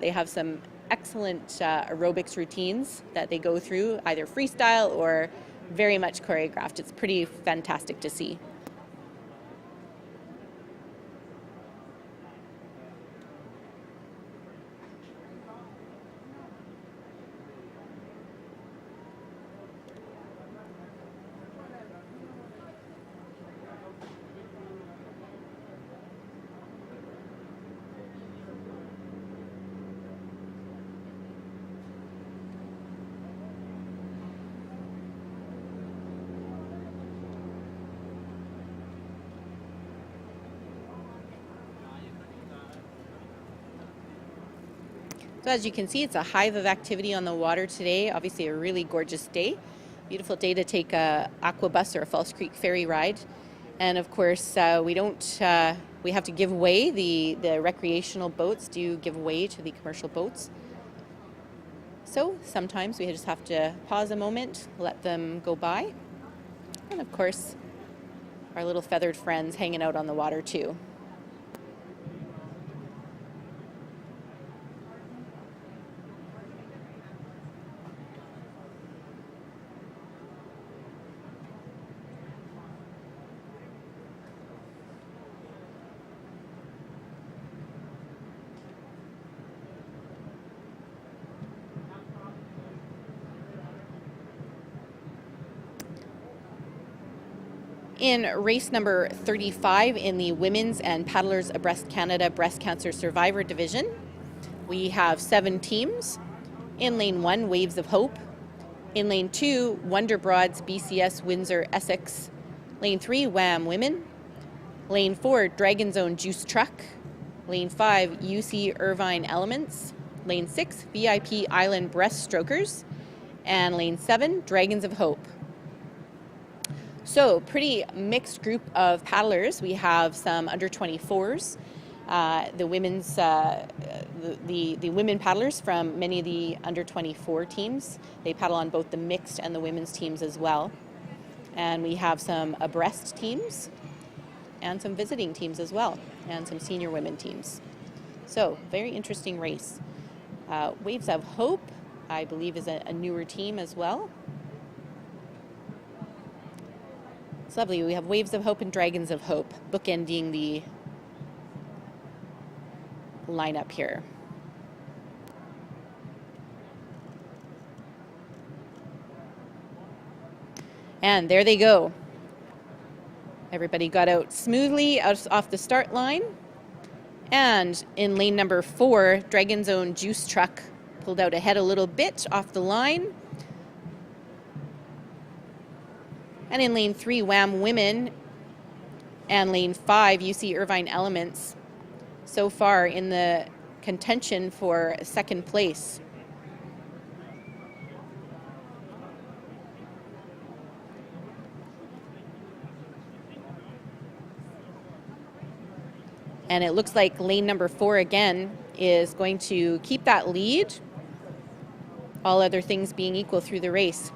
They have some excellent aerobics routines that they go through, either freestyle or very much choreographed. It's pretty fantastic to see. So as you can see, it's a hive of activity on the water today. Obviously a really gorgeous day. Beautiful day to take a aqua bus or a False Creek ferry ride. And of course, we have to give away, the recreational boats do give way to the commercial boats. So sometimes we just have to pause a moment, let them go by. And of course, our little feathered friends hanging out on the water too. In race number 35 in the Women's and Paddlers Abreast Canada Breast Cancer Survivor Division, we have 7 teams. In lane 1, Waves of Hope. In lane 2, Wonder Broads BCS Windsor Essex. Lane 3, Wham Women. Lane 4, Dragon Zone Juice Truck. Lane 5, UC Irvine Elements. Lane 6, VIP Island Breaststrokers. And lane 7, Dragons of Hope. So pretty mixed group of paddlers. We have some under 24s, the women's, the women paddlers from many of the under 24 teams. They paddle on both the mixed and the women's teams as well. And we have some abreast teams and some visiting teams as well, and some senior women teams. So very interesting race. Waves of Hope, I believe, is a newer team as well. It's lovely. We have Waves of Hope and Dragons of Hope bookending lineup here. And there they go. Everybody got out smoothly off the start line. And in lane number 4, Dragon's Own Juice Truck pulled out ahead a little bit off the line. And in lane 3, Wham Women and lane 5, UC Irvine Elements so far in the contention for second place. And it looks like lane number 4 again is going to keep that lead, all other things being equal through the race.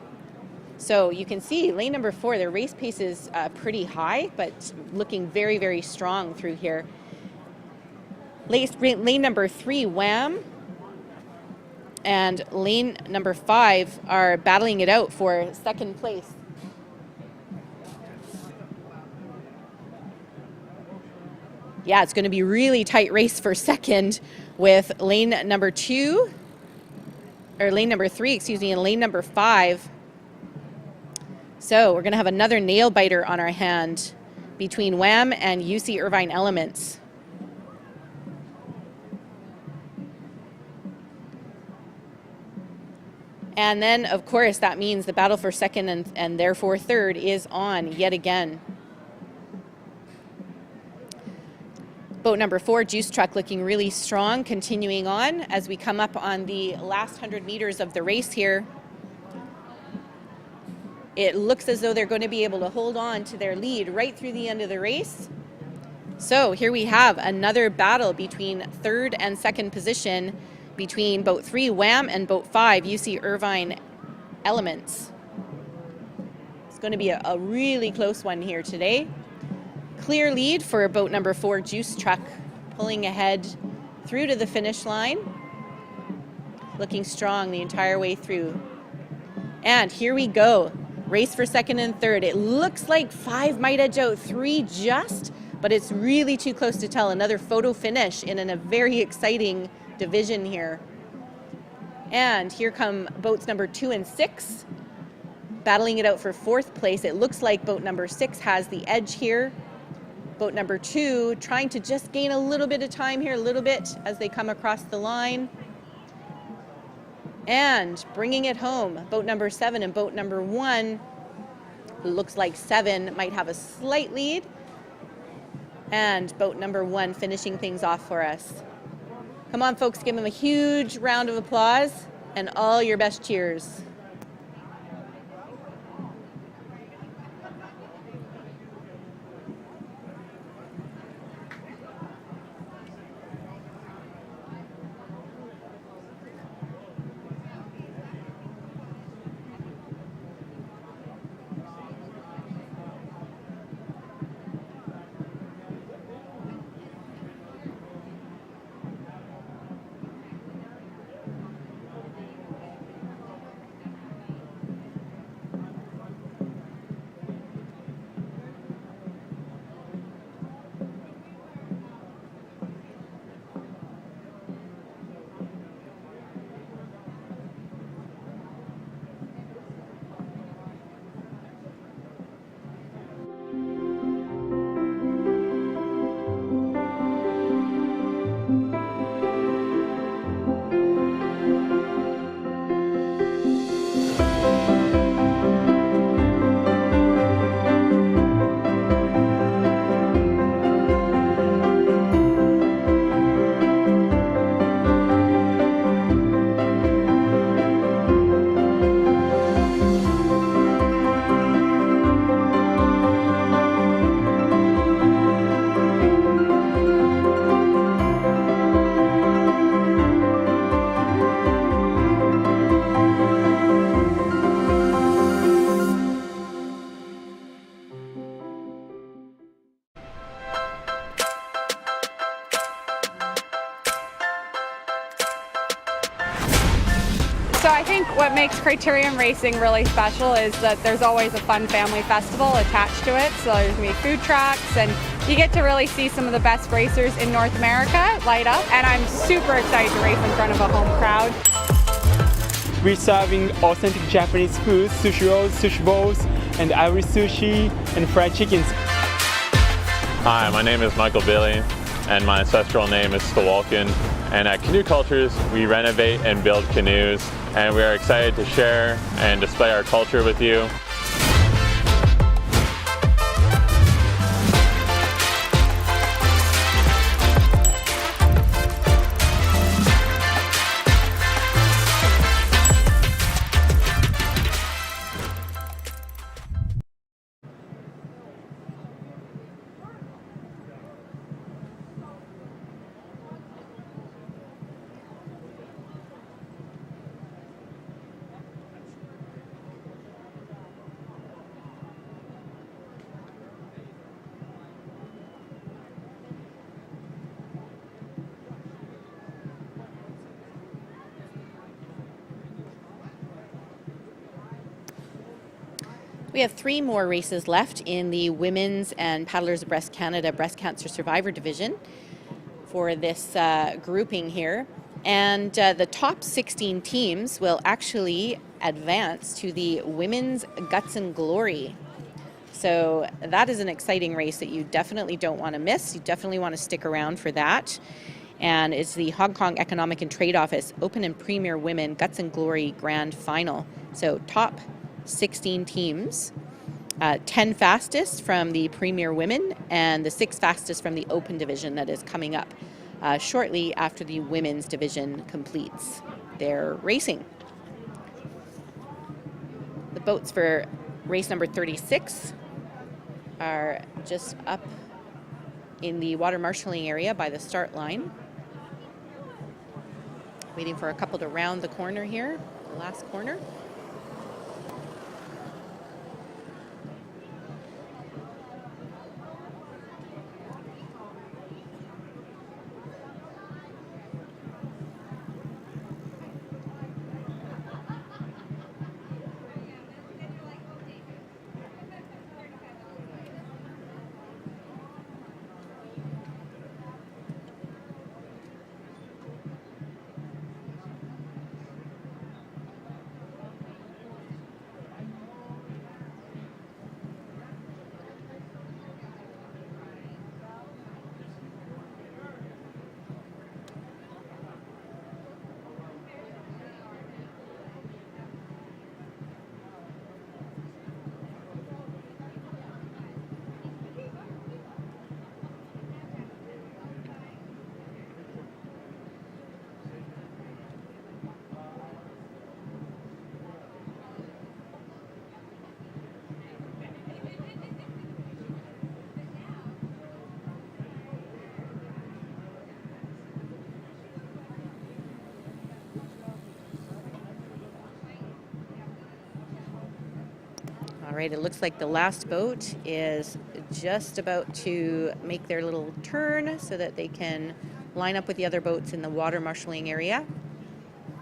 So you can see lane number 4, their race pace is pretty high, but looking very, very strong through here. Lane number 3, Wham, and lane number 5 are battling it out for second place. Yeah, it's going to be a really tight race for second with lane number 3, and lane number 5. So we're going to have another nail biter on our hand between Wham and UC Irvine Elements. And then, of course, that means the battle for second and therefore third is on yet again. Boat number 4, Juice Truck, looking really strong, continuing on as we come up on the last 100 meters of the race here. It looks as though they're going to be able to hold on to their lead right through the end of the race. So here we have another battle between third and second position between boat 3, Wham, and boat 5, UC Irvine Elements. It's going to be a really close one here today. Clear lead for boat number 4, Juice Truck, pulling ahead through to the finish line. Looking strong the entire way through. And here we go. Race for second and third. It looks like 5 might edge out 3 just, but it's really too close to tell. Another photo finish in a very exciting division here. And here come boats number 2 and 6, battling it out for 4th place. It looks like boat number 6 has the edge here. Boat number 2 trying to just gain a little bit of time here, a little bit as they come across the line. And bringing it home, boat number 7 and boat number 1, who looks like 7 might have a slight lead. And boat number 1 finishing things off for us. Come on, folks, give them a huge round of applause and all your best cheers. So I think what makes Criterium Racing really special is that there's always a fun family festival attached to it. So there's going to be food trucks and you get to really see some of the best racers in North America light up, and I'm super excited to race in front of a home crowd. We're serving authentic Japanese food, sushi rolls, sushi bowls, and Irish sushi, and fried chickens. Hi, my name is Michael Billy, and my ancestral name is Stawalkin. And at Canoe Cultures, we renovate and build canoes, and we are excited to share and display our culture with you. We have 3 more races left in the Women's and Paddlers Abreast Canada Breast Cancer Survivor Division for this grouping here. And the top 16 teams will actually advance to the Women's Guts and Glory. So that is an exciting race that you definitely don't want to miss. You definitely want to stick around for that. And it's the Hong Kong Economic and Trade Office Open and Premier Women Guts and Glory Grand Final. So top 16 teams, 10 fastest from the Premier Women and the 6 fastest from the Open Division that is coming up shortly after the Women's Division completes their racing. The boats for race number 36 are just up in the water marshalling area by the start line. Waiting for a couple to round the corner here, the last corner. All right, it looks like the last boat is just about to make their little turn so that they can line up with the other boats in the water marshalling area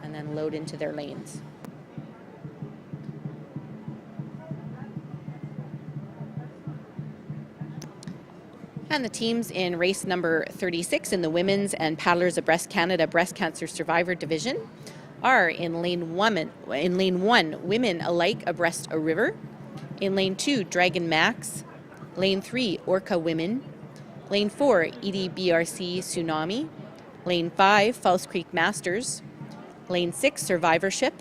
and then load into their lanes. And the teams in race number 36 in the Women's and Paddlers Abreast Canada Breast Cancer Survivor Division are in lane 1, women alike abreast a river. In lane 2, Dragon Max. Lane 3, Orca Women. Lane 4, EDBRC Tsunami. Lane 5, False Creek Masters. Lane 6, Survivorship.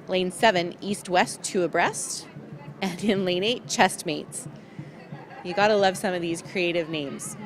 Lane 7, East-West 2 abreast. And in lane 8, Chestmates. You gotta love some of these creative names.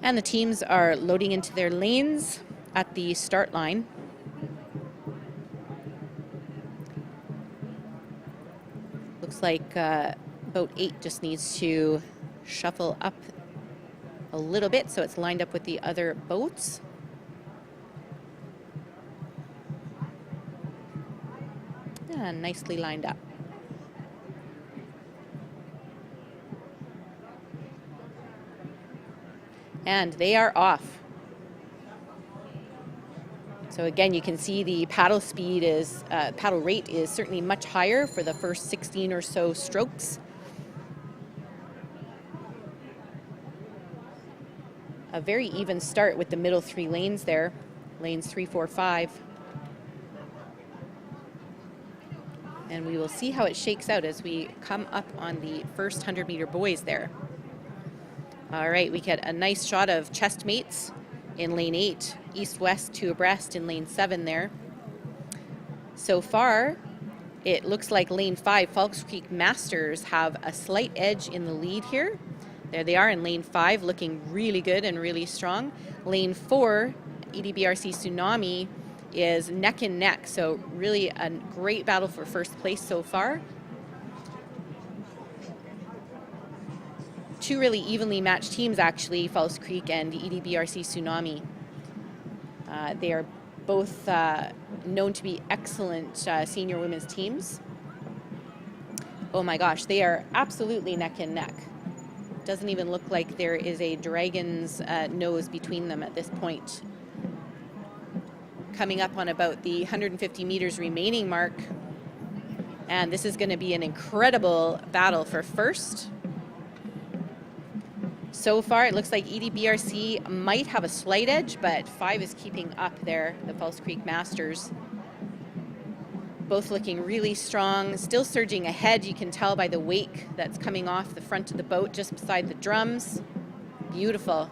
And the teams are loading into their lanes at the start line. Looks like boat 8 just needs to shuffle up a little bit so it's lined up with the other boats. And nicely lined up. And they are off. So again, you can see the paddle speed is, paddle rate is certainly much higher for the first 16 or so strokes. A very even start with the middle 3 lanes there, lanes 3, 4, 5. And we will see how it shakes out as we come up on the first 100-meter buoys there. All right, we get a nice shot of chest mates in lane 8, east-west 2 abreast in lane 7 there. So far, it looks like lane 5, Falls Creek Masters, have a slight edge in the lead here. There they are in lane 5, looking really good and really strong. Lane 4, EDBRC Tsunami, is neck and neck, so really a great battle for first place so far. 2 really evenly matched teams, actually, Falls Creek and the EDBRC Tsunami. They are both known to be excellent senior women's teams. Oh my gosh, they are absolutely neck and neck. Doesn't even look like there is a dragon's nose between them at this point. Coming up on about the 150 meters remaining mark. And this is going to be an incredible battle for first. So far, it looks like EDBRC might have a slight edge, but 5 is keeping up there, the Falls Creek Masters. Both looking really strong, still surging ahead. You can tell by the wake that's coming off the front of the boat just beside the drums. Beautiful.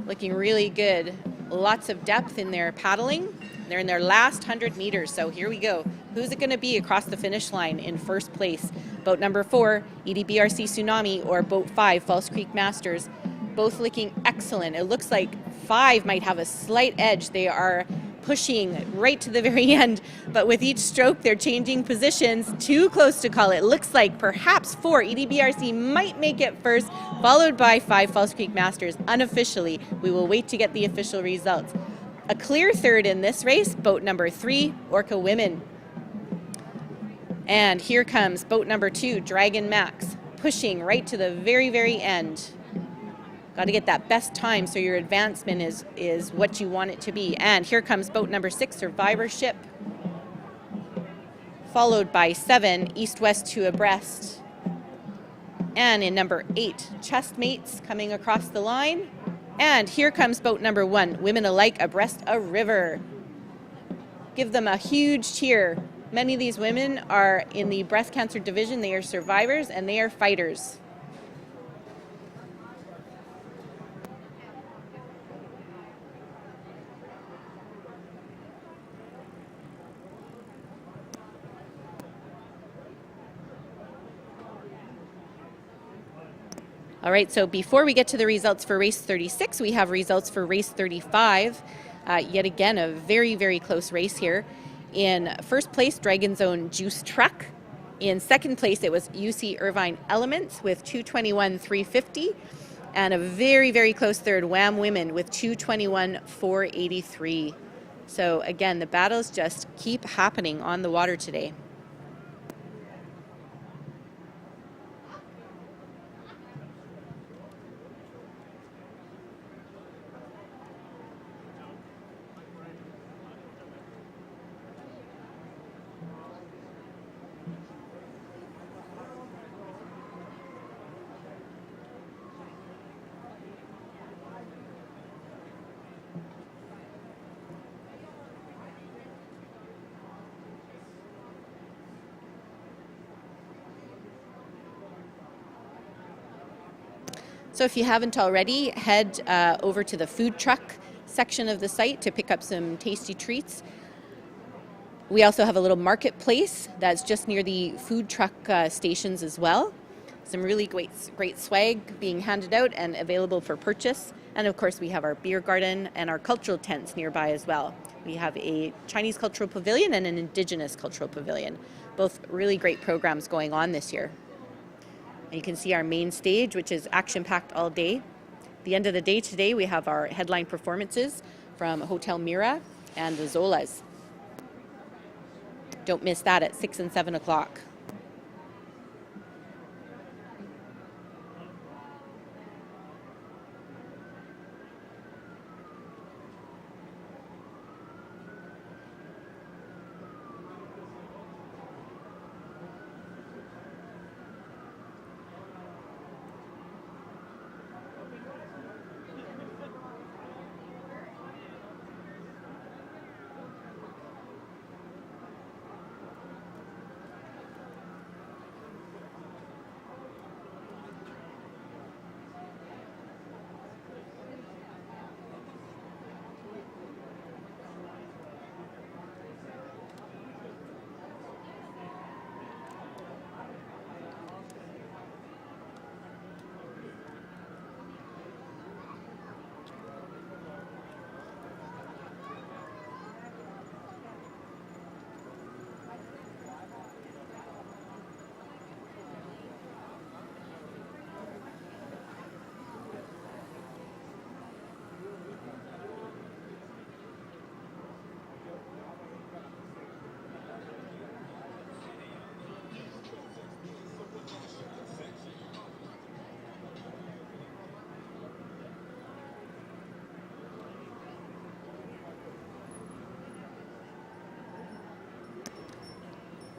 Looking really good. Lots of depth in their paddling. They're in their last 100 meters, so here we go. Who's it going to be across the finish line in first place? Boat number 4, EDBRC Tsunami, or boat 5, Falls Creek Masters. Both looking excellent. It looks like 5 might have a slight edge. They are pushing right to the very end, but with each stroke they're changing positions. Too close to call it. Looks like perhaps 4, EDBRC might make it first, followed by 5, Falls Creek Masters. Unofficially, we will wait to get the official results. A clear third in this race, boat number 3, Orca Women. And here comes boat number 2, Dragon Max, pushing right to the very, very end. Got to get that best time so your advancement is what you want it to be. And here comes boat number 6, Survivorship, followed by 7, East-West 2 abreast. And in number 8, Chestmates coming across the line. And here comes boat number 1, Women Alike abreast a river. Give them a huge cheer. Many of these women are in the breast cancer division. They are survivors and they are fighters. All right, so before we get to the results for race 36, we have results for race 35. Yet again, a very, very close race here. In first place, Dragon's Own Juice Truck. In second place, it was UC Irvine Elements with 221.350. And a very, very close third, Wham Women with 221.483. So again, the battles just keep happening on the water today. So if you haven't already, head over to the food truck section of the site to pick up some tasty treats. We also have a little marketplace that's just near the food truck stations as well. Some really great swag being handed out and available for purchase. And of course, we have our beer garden and our cultural tents nearby as well. We have a Chinese cultural pavilion and an Indigenous cultural pavilion. Both really great programs going on this year. And you can see our main stage, which is action-packed all day. At the end of the day today, we have our headline performances from Hotel Mira and the Zolas. Don't miss that at 6 and 7 o'clock.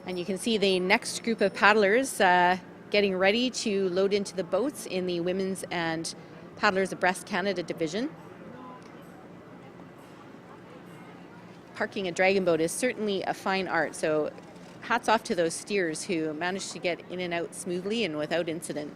And you can see the next group of paddlers getting ready to load into the boats in the Women's and Paddlers Abreast Canada division. Parking a dragon boat is certainly a fine art, so hats off to those steers who managed to get in and out smoothly and without incident.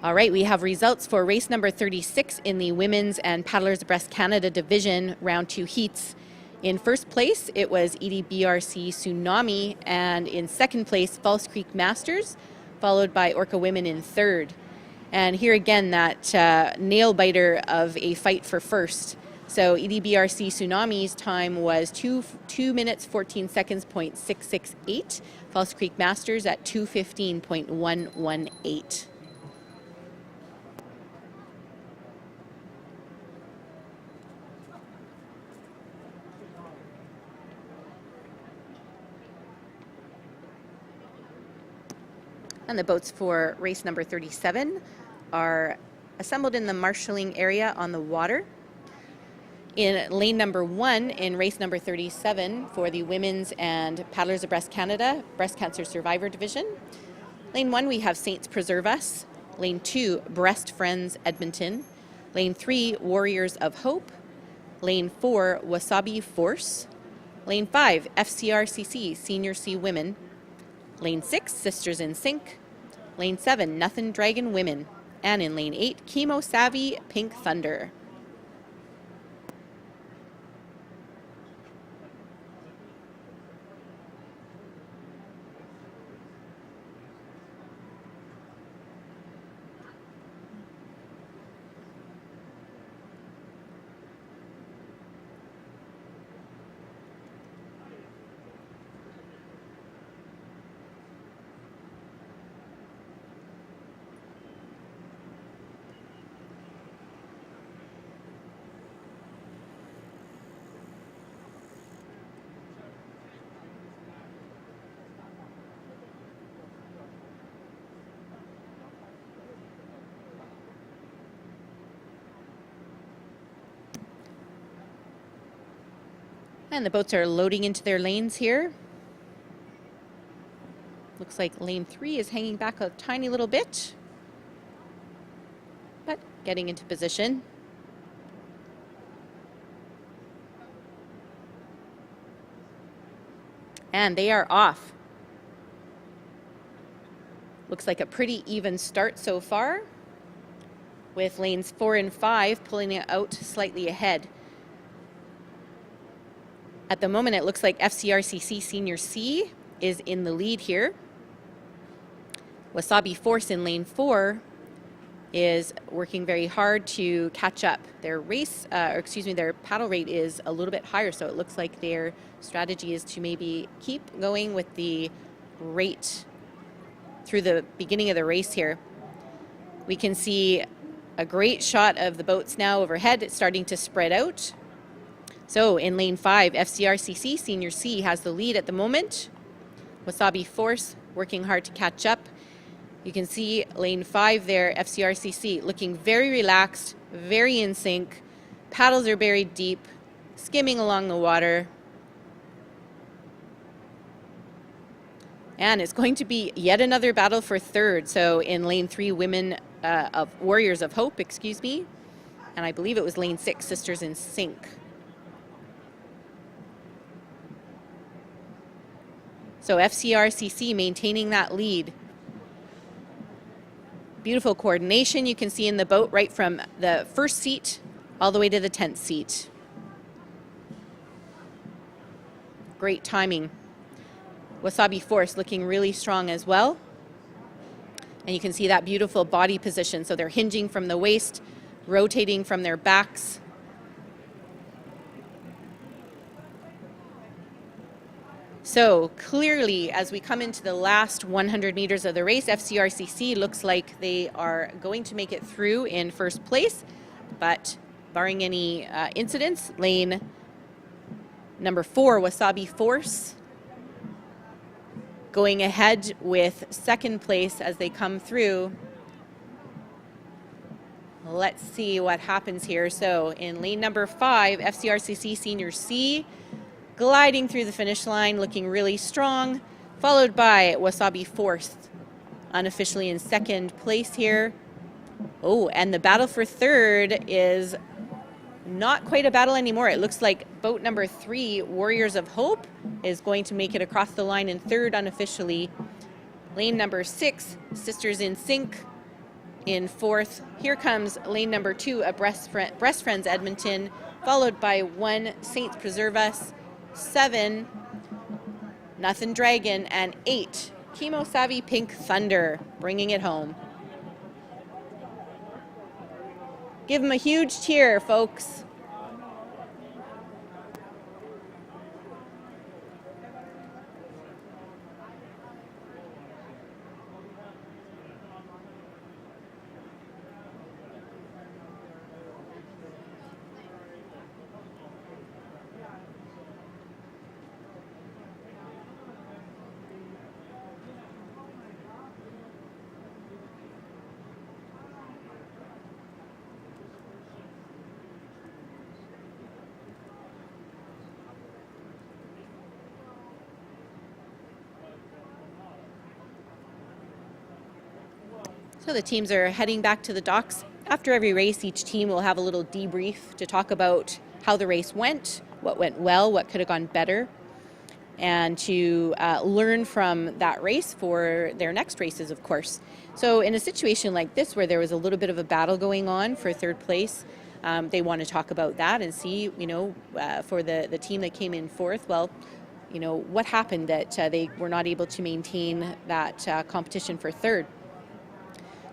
All right, we have results for race number 36 in the Women's and Paddlers Abreast Canada division round 2 heats. In first place, it was EDBRC Tsunami, and in second place, False Creek Masters, followed by Orca Women in third. And here again, that nail biter of a fight for first. So EDBRC Tsunami's time was 2 minutes 14 seconds, .668. False Creek Masters at 2:15.118. And the boats for race number 37 are assembled in the marshalling area on the water. In lane number 1 in race number 37 for the Women's and Paddlers Abreast Canada Breast Cancer Survivor Division. Lane 1 we have Saints Preserve Us. Lane 2 Breast Friends Edmonton. Lane 3 Warriors of Hope. Lane 4 Wasabi Force. Lane 5 FCRCC Senior C Women. Lane 6, Sisters in Sync. Lane 7, Nothin' Dragon Women. And in Lane 8, Chemo Savvy Pink Thunder. And the boats are loading into their lanes here. Looks like lane 3 is hanging back a tiny little bit. But getting into position. And they are off. Looks like a pretty even start so far, with lanes 4 and 5 pulling it out slightly ahead. At the moment, it looks like FCRCC Senior C is in the lead here. Wasabi Force in lane 4 is working very hard to catch up. Their their paddle rate is a little bit higher, so it looks like their strategy is to maybe keep going with the rate through the beginning of the race here. We can see a great shot of the boats now overhead. It's starting to spread out. So in lane 5, FCRCC Senior C has the lead at the moment. Wasabi Force working hard to catch up. You can see lane 5 there, FCRCC, looking very relaxed, very in sync. Paddles are buried deep, skimming along the water. And it's going to be yet another battle for third. So in lane 3, Warriors of Hope, and I believe it was lane 6, Sisters in Sync. So FCRCC maintaining that lead. Beautiful coordination you can see in the boat right from the first seat all the way to the 10th seat. Great timing. Wasabi Force looking really strong as well. And you can see that beautiful body position. So they're hinging from the waist, rotating from their backs. So clearly, as we come into the last 100 meters of the race, FCRCC looks like they are going to make it through in first place, but barring any incidents, lane number 4, Wasabi Force, going ahead with second place as they come through. Let's see what happens here. So in lane number 5, FCRCC Senior C, gliding through the finish line, looking really strong, followed by Wasabi Force, unofficially in second place here. Oh, and the battle for third is not quite a battle anymore. It looks like boat number 3, Warriors of Hope, is going to make it across the line in third unofficially. Lane number 6, Sisters in Sync, in fourth. Here comes lane number 2, Breast Friends Edmonton, followed by 1, Saints Preserve Us, 7, Nothing Dragon, and 8, Chemo Savvy Pink Thunder, bringing it home. Give them a huge cheer, folks. So the teams are heading back to the docks. After every race, each team will have a little debrief to talk about how the race went, what went well, what could have gone better, and to learn from that race for their next races, of course. So in a situation like this, where there was a little bit of a battle going on for third place, they want to talk about that and see, for the team that came in fourth, well, what happened that they were not able to maintain that competition for third.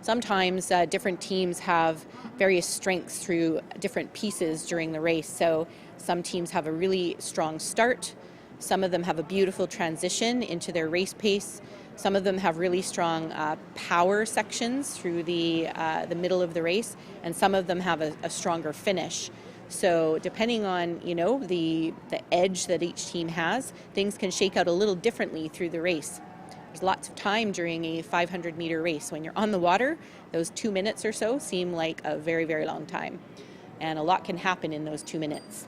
Sometimes different teams have various strengths through different pieces during the race. So some teams have a really strong start. Some of them have a beautiful transition into their race pace. Some of them have really strong power sections through the middle of the race, and some of them have a stronger finish. So depending on the edge that each team has, things can shake out a little differently through the race. There's lots of time during a 500-meter race. When you're on the water, those 2 minutes or so seem like a very, very long time. And a lot can happen in those 2 minutes.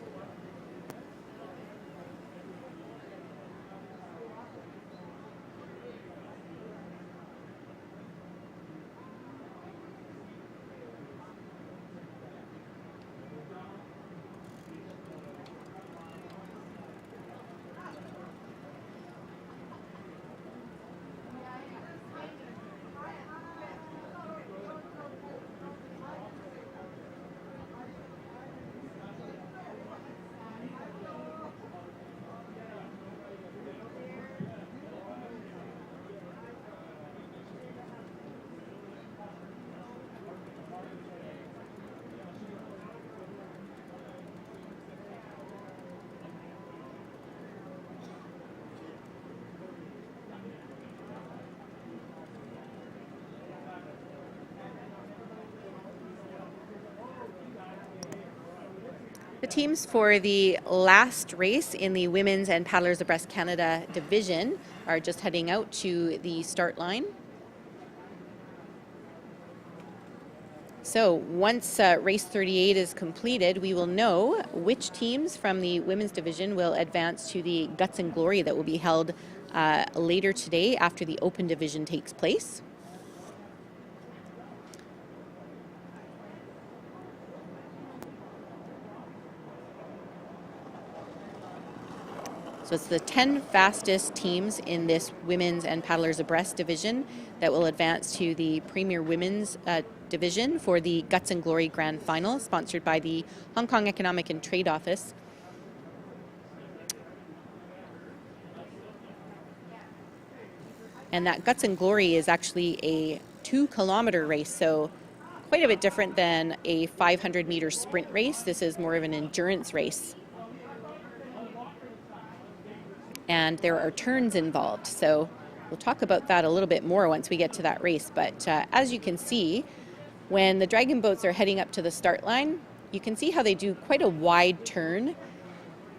The teams for the last race in the Women's and Paddlers Abreast Canada division are just heading out to the start line. So once race 38 is completed, we will know which teams from the women's division will advance to the Guts and Glory that will be held later today after the open division takes place. So it's the 10 fastest teams in this Women's and Paddlers Abreast division that will advance to the Premier Women's division for the Guts and Glory Grand Final, sponsored by the Hong Kong Economic and Trade Office. And that Guts and Glory is actually a 2-kilometer race, so quite a bit different than a 500-meter sprint race. This is more of an endurance race. And there are turns involved, so we'll talk about that a little bit more once we get to that race. But as you can see, when the dragon boats are heading up to the start line, you can see how they do quite a wide turn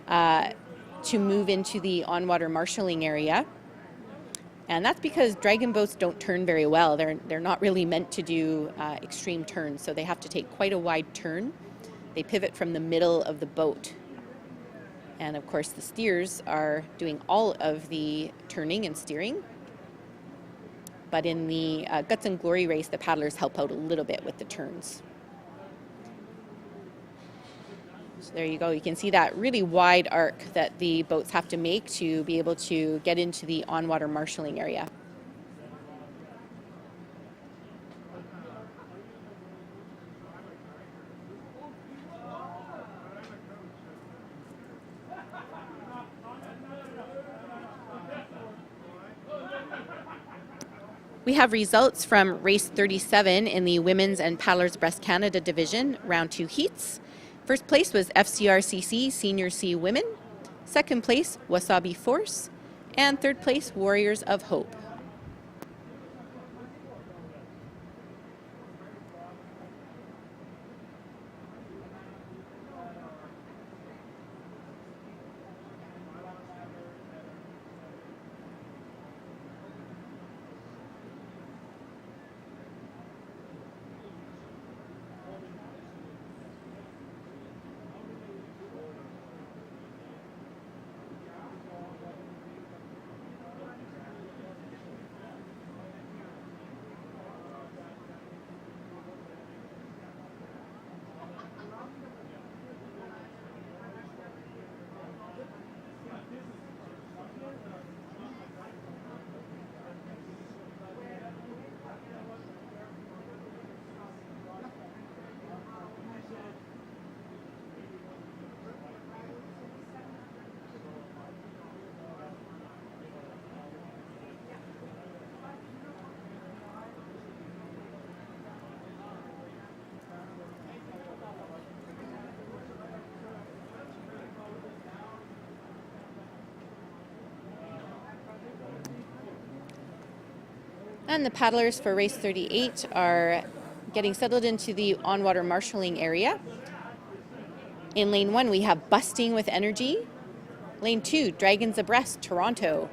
to move into the on-water marshalling area. And that's because dragon boats don't turn very well. They're not really meant to do extreme turns, so they have to take quite a wide turn. They pivot from the middle of the boat. And of course the steers are doing all of the turning and steering. But in the Guts and Glory race, the paddlers help out a little bit with the turns. So there you go. You can see that really wide arc that the boats have to make to be able to get into the on-water marshalling area. We have results from race 37 in the Women's and Paddlers Abreast Canada division, round 2 heats. First place was FCRCC Senior C Women. Second place, Wasabi Force. And third place, Warriors of Hope. And the paddlers for race 38 are getting settled into the on-water marshalling area. In lane 1, we have Busting with Energy. Lane 2, Dragons Abreast, Toronto.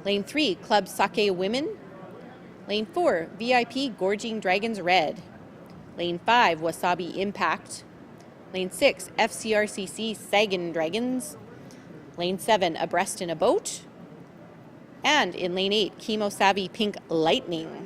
Lane 3, Club Sake Women. Lane 4, VIP Gorging Dragons Red. Lane 5, Wasabi Impact. Lane 6, FCRCC Sagan Dragons. Lane 7, Abreast in a Boat. And in lane 8, Chemo Savvy Pink Lightning.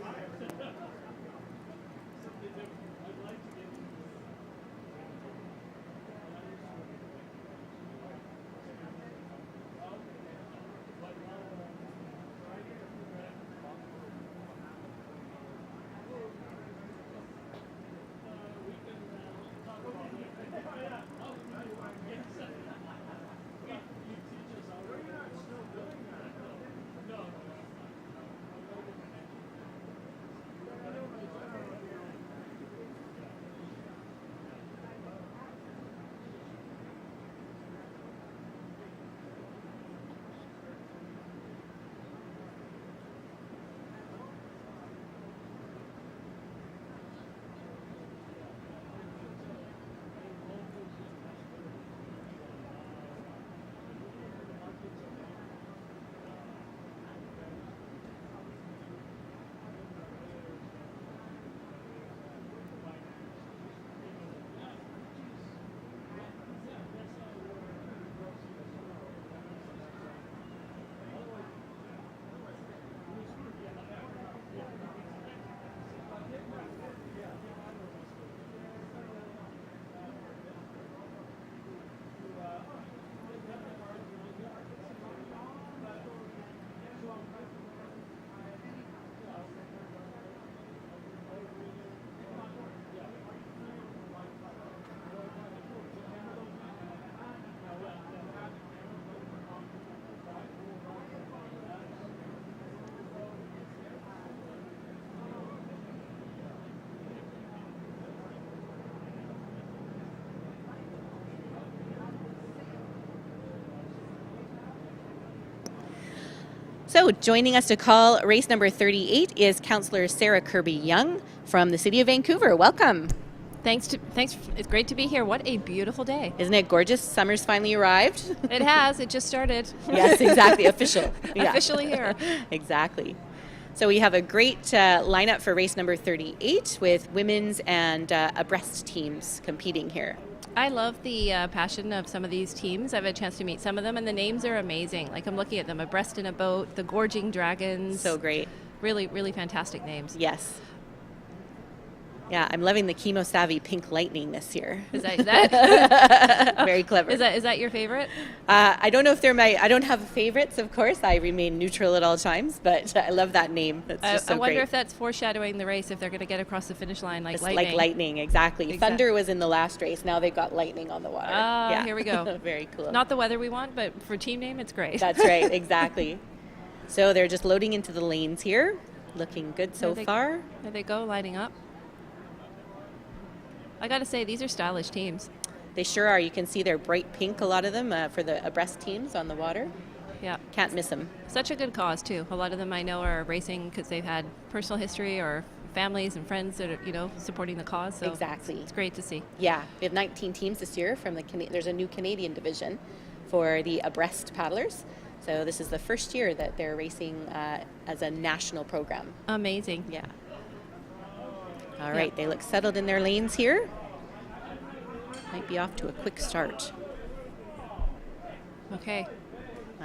So joining us to call race number 38 is Councillor Sarah Kirby-Young from the City of Vancouver. Welcome. Thanks. It's great to be here. What a beautiful day. Isn't it gorgeous? Summer's finally arrived. It has. It just started. Yes, exactly. Official. Yeah. Officially here. Exactly. So we have a great lineup for race number 38 with women's and abreast teams competing here. I love the passion of some of these teams. I've had a chance to meet some of them, and the names are amazing. Like, I'm looking at them, Abreast in a Boat, the Gorging Dragons. So great. Really, really fantastic names. Yes. Yeah, I'm loving the Chemo Savvy Pink Lightning this year. Is that very clever? Is that your favorite? I don't know if they're I don't have favorites, of course. I remain neutral at all times, but I love that name. That's just so I wonder great. if that's foreshadowing the race, if they're going to get across the finish line like It's lightning. like lightning, exactly. Thunder was in the last race. Now they've got lightning on the water. Ah, here we go. Very cool. Not the weather we want, but for team name, it's great. That's right, exactly. So they're just loading into the lanes here. Looking good so far. There they go, lining up. I got to say, these are stylish teams. They sure are. You can see they're bright pink, a lot of them, for the abreast teams on the water. Yeah. Can't miss them. Such a good cause, too. A lot of them I know are racing because they've had personal history or families and friends that are, supporting the cause. So exactly. It's great to see. Yeah. We have 19 teams this year from there's a new Canadian division for the abreast paddlers. So this is the first year that they're racing as a national program. Amazing. Yeah. All right, they look settled in their lanes here. Might be off to a quick start. Okay.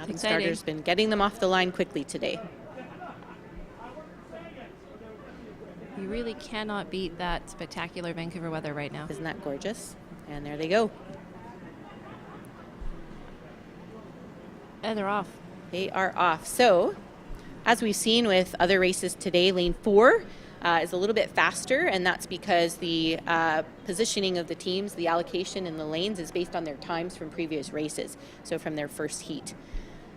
The starter's been getting them off the line quickly today. You really cannot beat that spectacular Vancouver weather right now. Isn't that gorgeous? And there they go. And they're off. They are off. So, as we've seen with other races today, lane 4 is a little bit faster, and that's because the positioning of the teams, the allocation in the lanes is based on their times from previous races, so from their first heat.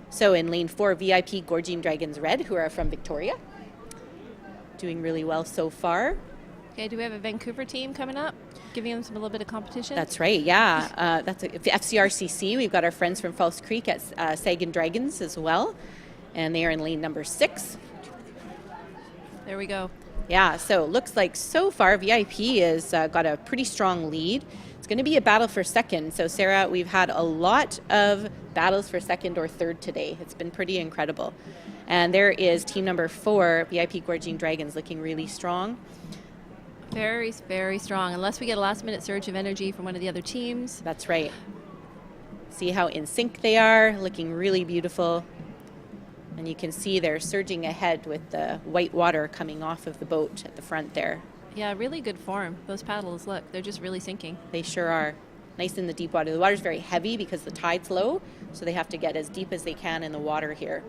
So in lane 4, VIP Gorging Dragons Red, who are from Victoria, doing really well so far. Okay, do we have a Vancouver team coming up, giving them a little bit of competition? That's right, yeah. That's FCRCC. We've got our friends from False Creek at Sagan Dragons as well, and they are in lane number 6. There we go. Yeah, so it looks like so far VIP has got a pretty strong lead. It's going to be a battle for second. So Sarah, we've had a lot of battles for second or third today. It's been pretty incredible. And there is team number 4, VIP Gorging Dragons, looking really strong. Very, very strong. Unless we get a last-minute surge of energy from one of the other teams. That's right. See how in sync they are, looking really beautiful. And you can see they're surging ahead with the white water coming off of the boat at the front there. Yeah, really good form. Those paddles, look, they're just really sinking. They sure are. Nice in the deep water. The water's very heavy because the tide's low, so they have to get as deep as they can in the water here.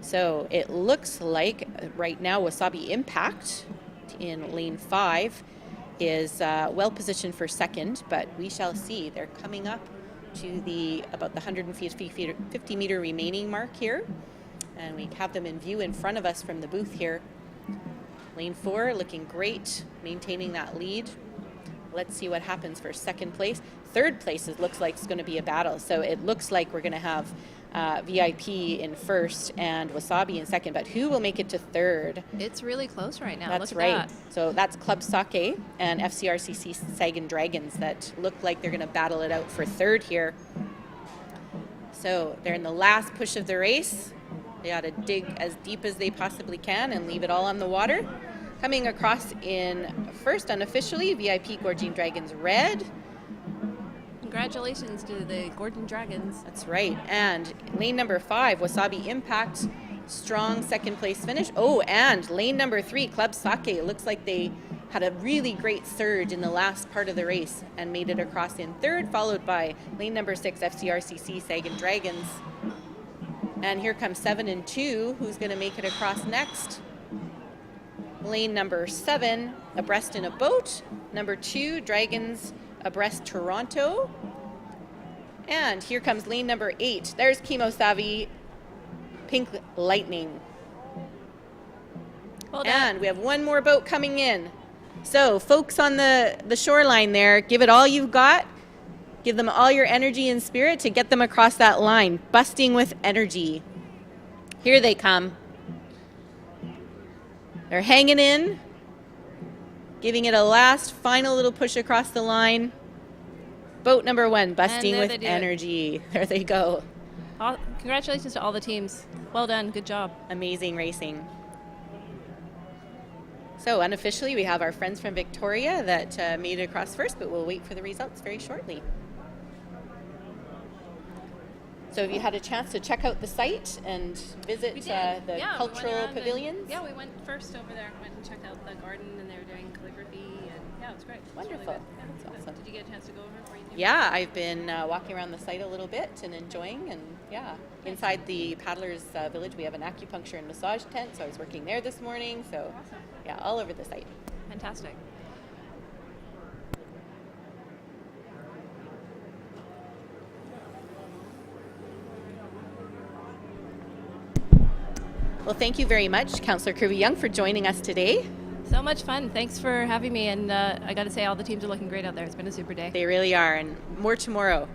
So it looks like right now Wasabi Impact in lane 5 is well positioned for second, but we shall see. They're coming up to about the 150 meter remaining mark here, and we have them in view in front of us from the booth here. Lane 4 looking great, maintaining that lead. Let's see what happens for second place. Third place, it looks like it's going to be a battle, so it looks like we're going to have VIP in first and Wasabi in second, but who will make it to third? It's really close right now. That's Look right. at that. So that's Club Sake and FCRCC Sagan Dragons that look like they're going to battle it out for third here. So they're in the last push of the race. They ought to dig as deep as they possibly can and leave it all on the water. Coming across in first unofficially, VIP Gorging Dragons Red. Congratulations to the Gorging Dragons. That's right. And lane number 5, Wasabi Impact, strong second place finish. Oh, and lane number 3, Club Sake. It looks like they had a really great surge in the last part of the race and made it across in third, followed by lane number 6, FCRCC Sagan Dragons. And here comes 7 and 2. Who's going to make it across next? Lane number 7, Abreast in a Boat. Number 2, Dragons Abreast Toronto. And here comes lane number 8. There's Chemo Savvy Pink Lightning. Well done. And we have one more boat coming in. So folks on the shoreline there, give it all you've got. Give them all your energy and spirit to get them across that line, busting with energy. Here they come. They're hanging in, giving it a last final little push across the line. Boat number 1, busting there with they do it. energy. There they go. Congratulations to all the teams. Well done. Good job. Amazing racing. So unofficially, we have our friends from Victoria that made it across first, but we'll wait for the results very shortly. So have you had a chance to check out the site and visit the cultural pavilions? We went first over there. Went and checked out the garden, and they were doing calligraphy, and yeah, it was great. Wonderful. That's awesome. Did you get a chance to go over? Yeah, I've been walking around the site a little bit and enjoying, and inside the Paddlers Village we have an acupuncture and massage tent, so I was working there this morning, so yeah, all over the site. Fantastic. Well, thank you very much, Councillor Kirby-Young, for joining us today. So much fun. Thanks for having me, and I got to say all the teams are looking great out there. It's been a super day. They really are, and more tomorrow.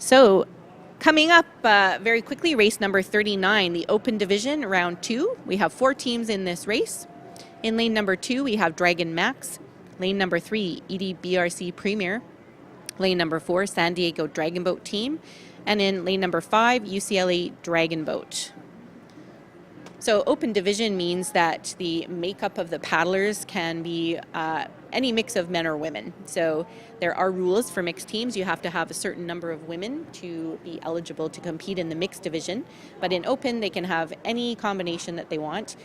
So coming up very quickly, race number 39, the Open Division, round 2. We have 4 teams in this race. In lane number 2, we have Dragon Max. Lane number 3, EDBRC Premier. Lane number 4, San Diego Dragon Boat Team. And in lane number 5, UCLA Dragon Boat. So open division means that the makeup of the paddlers can be any mix of men or women. So there are rules for mixed teams. You have to have a certain number of women to be eligible to compete in the mixed division. But in open, they can have any combination that they want.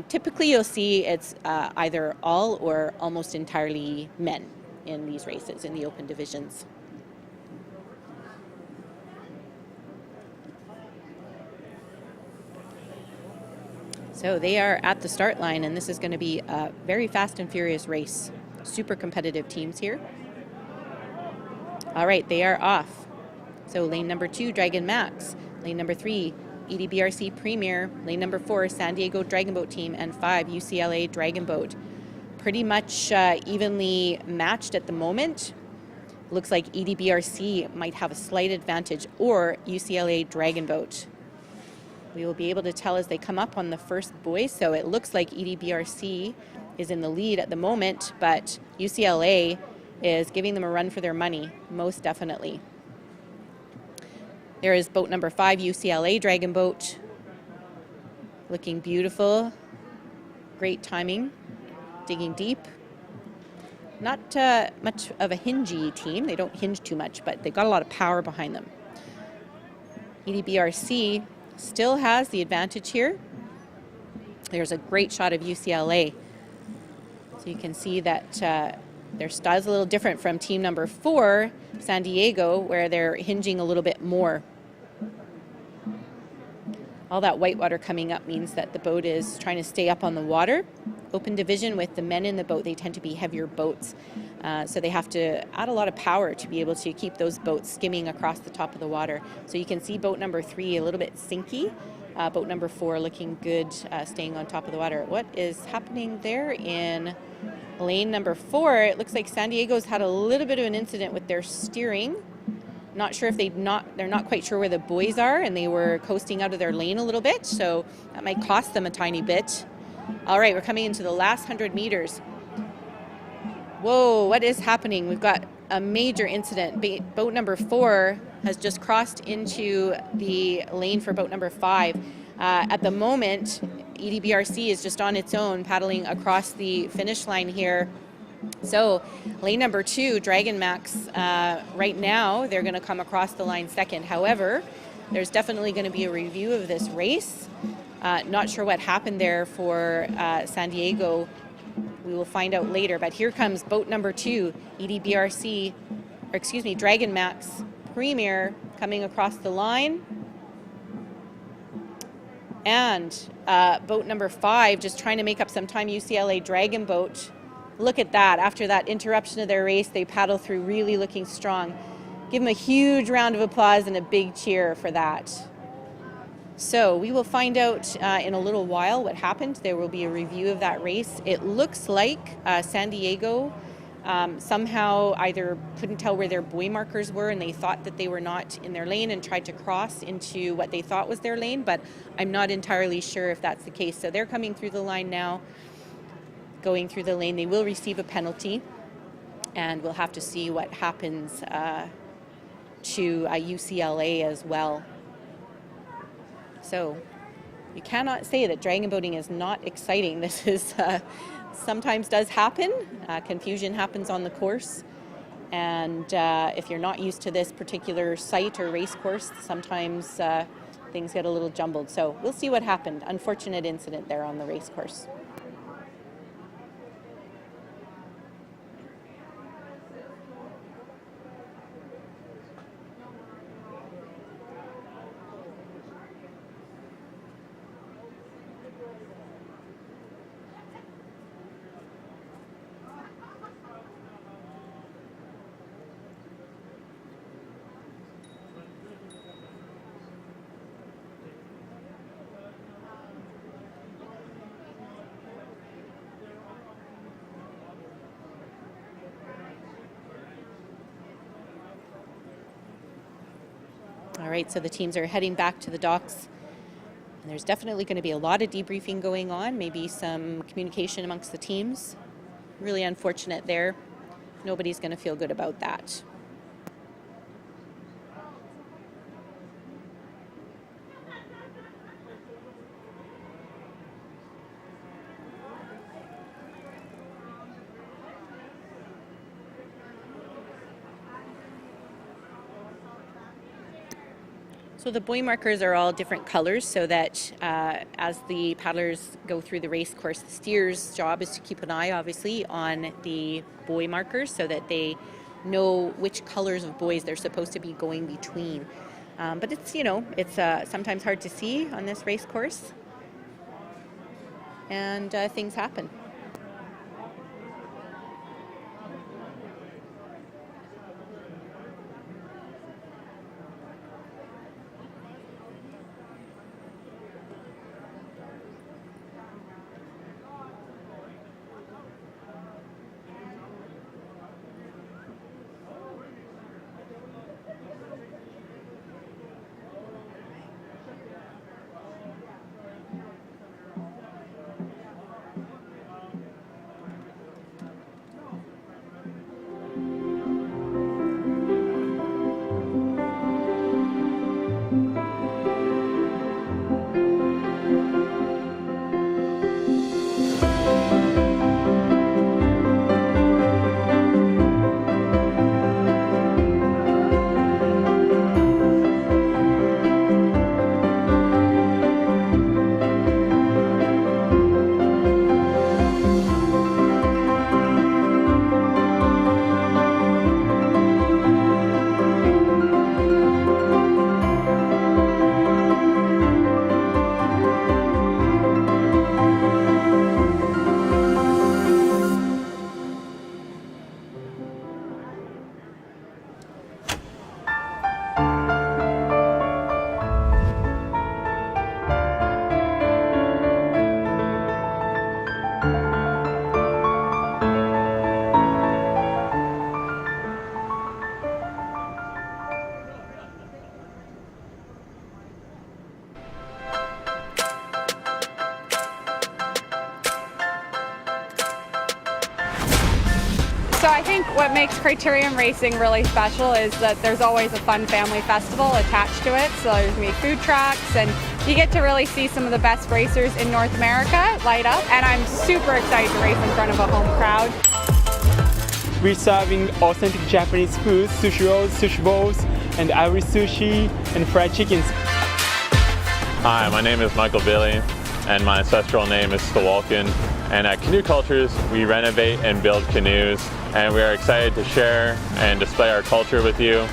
Typically, you'll see it's either all or almost entirely men in these races, in the open divisions. So they are at the start line, and this is going to be a very fast and furious race. Super competitive teams here. All right, they are off. So lane number 2, Dragon Max. Lane number 3, EDBRC Premier. Lane number 4, San Diego Dragon Boat Team. And 5, UCLA Dragon Boat. Pretty much evenly matched at the moment. Looks like EDBRC might have a slight advantage, or UCLA Dragon Boat. We will be able to tell as they come up on the first buoy. So it looks like EDBRC is in the lead at the moment, but UCLA is giving them a run for their money, most definitely. There is boat number 5, UCLA Dragon Boat. Looking beautiful. Great timing. Digging deep. Not much of a hingy team. They don't hinge too much, but they've got a lot of power behind them. EDBRC still has the advantage here. There's a great shot of UCLA. So you can see that their style is a little different from team number 4, San Diego, where they're hinging a little bit more. All that white water coming up means that the boat is trying to stay up on the water. Open division with the men in the boat, they tend to be heavier boats. So they have to add a lot of power to be able to keep those boats skimming across the top of the water. So you can see boat number 3 a little bit sinky. Boat number 4 looking good, staying on top of the water. What is happening there in lane number 4? It looks like San Diego's had a little bit of an incident with their steering. Not sure if they're not quite sure where the buoys are, and they were coasting out of their lane a little bit, so that might cost them a tiny bit. All right, we're coming into the last 100 meters. Whoa, what is happening? We've got a major incident. Boat number 4 has just crossed into the lane for boat number 5. At the moment, EDBRC is just on its own, paddling across the finish line here. So lane number 2, Dragon Max, right now they're going to come across the line second. However, there's definitely going to be a review of this race. Not sure what happened there for San Diego. We will find out later. But here comes boat number 2, Dragon Max Premier coming across the line. And boat number 5 just trying to make up some time, UCLA Dragon Boat. Look at that. After that interruption of their race, they paddle through really looking strong. Give them a huge round of applause and a big cheer for that. So we will find out in a little while what happened. There will be a review of that race. It looks like San Diego somehow either couldn't tell where their buoy markers were and they thought that they were not in their lane and tried to cross into what they thought was their lane, but I'm not entirely sure if that's the case. So they're coming through the line now, going through the lane. They will receive a penalty, and we'll have to see what happens to UCLA as well. So you cannot say that dragon boating is not exciting. This is sometimes does happen. Confusion happens on the course. And if you're not used to this particular site or race course, sometimes things get a little jumbled. So we'll see what happened. Unfortunate incident there on the race course. All right, so the teams are heading back to the docks. And there's definitely going to be a lot of debriefing going on, maybe some communication amongst the teams. Really unfortunate there. Nobody's going to feel good about that. So the buoy markers are all different colors so that as the paddlers go through the race course, the steer's job is to keep an eye, obviously, on the buoy markers so that they know which colors of buoys they're supposed to be going between. But it's, you know, it's sometimes hard to see on this race course, and things happen. So I think what makes Criterium Racing really special is that there's always a fun family festival attached to it. So there's going to be food trucks, and you get to really see some of the best racers in North America light up. And I'm super excited to race in front of a home crowd. We're serving authentic Japanese food, sushi rolls, sushi bowls, and Irish sushi and fried chickens. Hi, my name is Michael Billy, and my ancestral name is Stawalkin. And at Canoe Cultures, we renovate and build canoes, and we are excited to share and display our culture with you.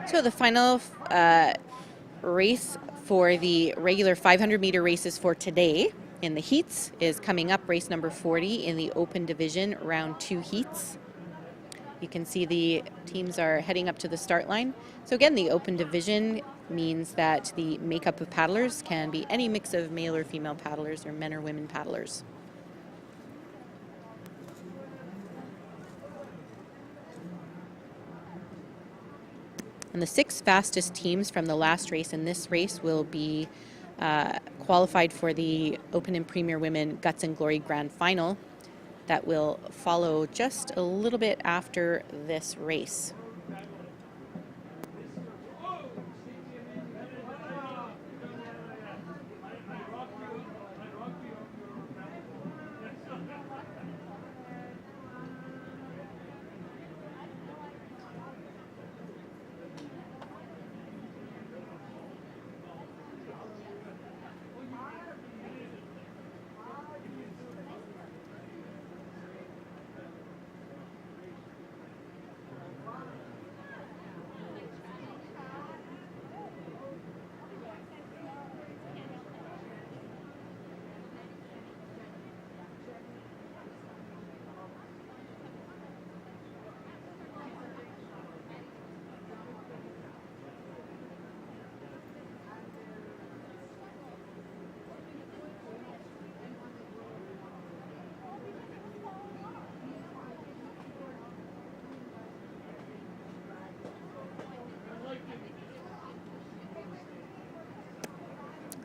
So the final race for the regular 500-meter races for today in the heats is coming up, race number 40 in the open division, round 2 heats. You can see the teams are heading up to the start line. So again, the open division means that the makeup of paddlers can be any mix of male or female paddlers or men or women paddlers. And the 6 fastest teams from the last race in this race will be qualified for the Open and Premier Women Guts and Glory Grand Final that will follow just a little bit after this race.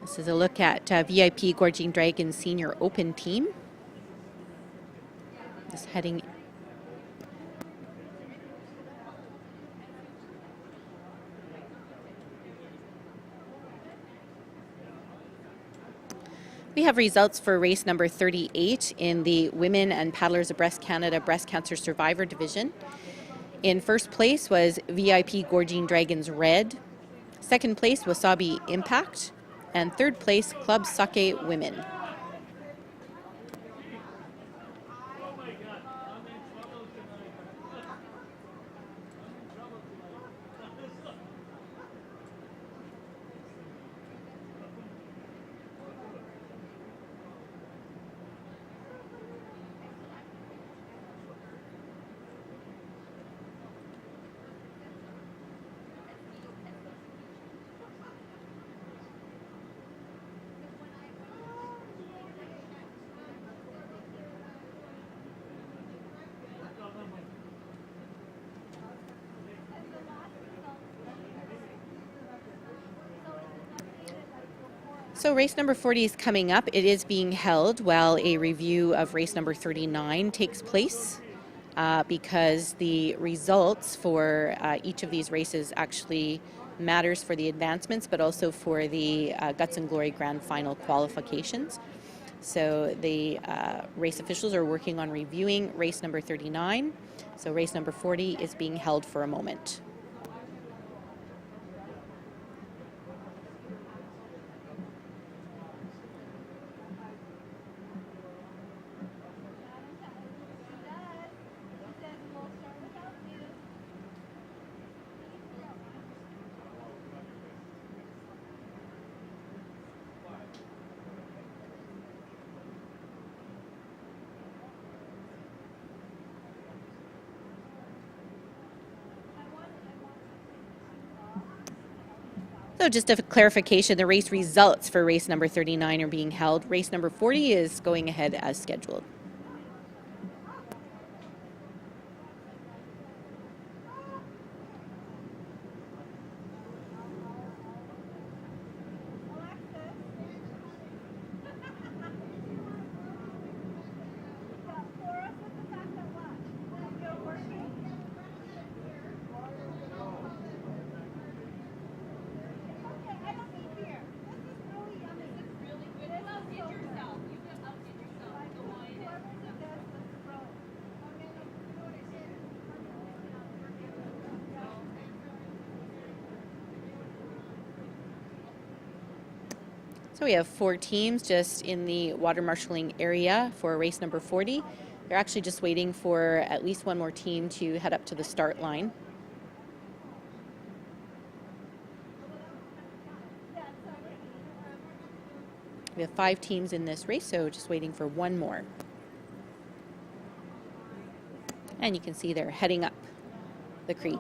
This is a look at VIP Gorging Dragons Senior Open team. Just heading. We have results for race number 38 in the Women and Paddlers of Breast Canada Breast Cancer Survivor Division. In first place was VIP Gorging Dragons Red. Second place, Wasabi Impact. And third place, Club Sake Women. So race number 40 is coming up. It is being held while a review of race number 39 takes place because the results for each of these races actually matters for the advancements, but also for the Guts and Glory Grand Final qualifications. So the race officials are working on reviewing race number 39. So race number 40 is being held for a moment. So just a clarification, the race results for race number 39 are being held. Race number 40 is going ahead as scheduled. So we have 4 teams just in the water marshalling area for race number 40. They're actually just waiting for at least one more team to head up to the start line. We have 5 teams in this race, so just waiting for one more. And you can see they're heading up the creek.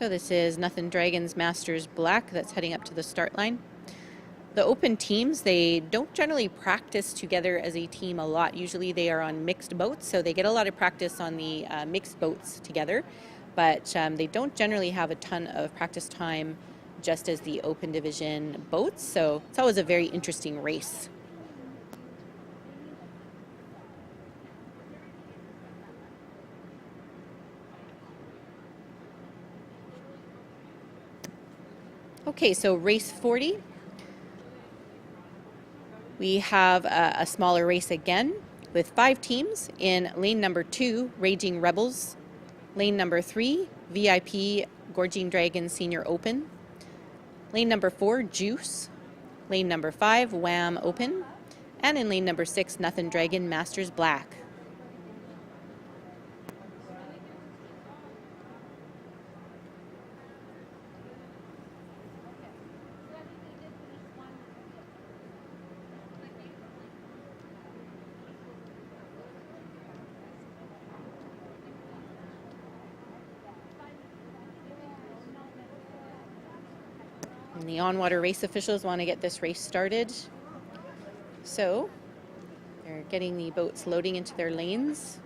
So this is Nothing Dragons Masters Black that's heading up to the start line. The open teams, they don't generally practice together as a team a lot. Usually they are on mixed boats, so they get a lot of practice on the mixed boats together, but they don't generally have a ton of practice time just as the open division boats, so it's always a very interesting race. Okay, so race 40. We have a smaller race again with 5 teams in lane number 2, Raging Rebels, lane number 3, VIP Gorging Dragon Senior Open, lane number 4, Juice, lane number 5, Wham Open, and in lane number 6, Nothing Dragon Masters Black. And the on-water race officials want to get this race started. So they're getting the boats loading into their lanes.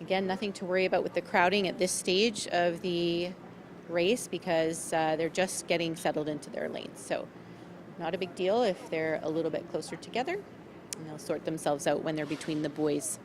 Again, nothing to worry about with the crowding at this stage of the race because they're just getting settled into their lanes. So not a big deal if they're a little bit closer together, and they'll sort themselves out when they're between the buoys.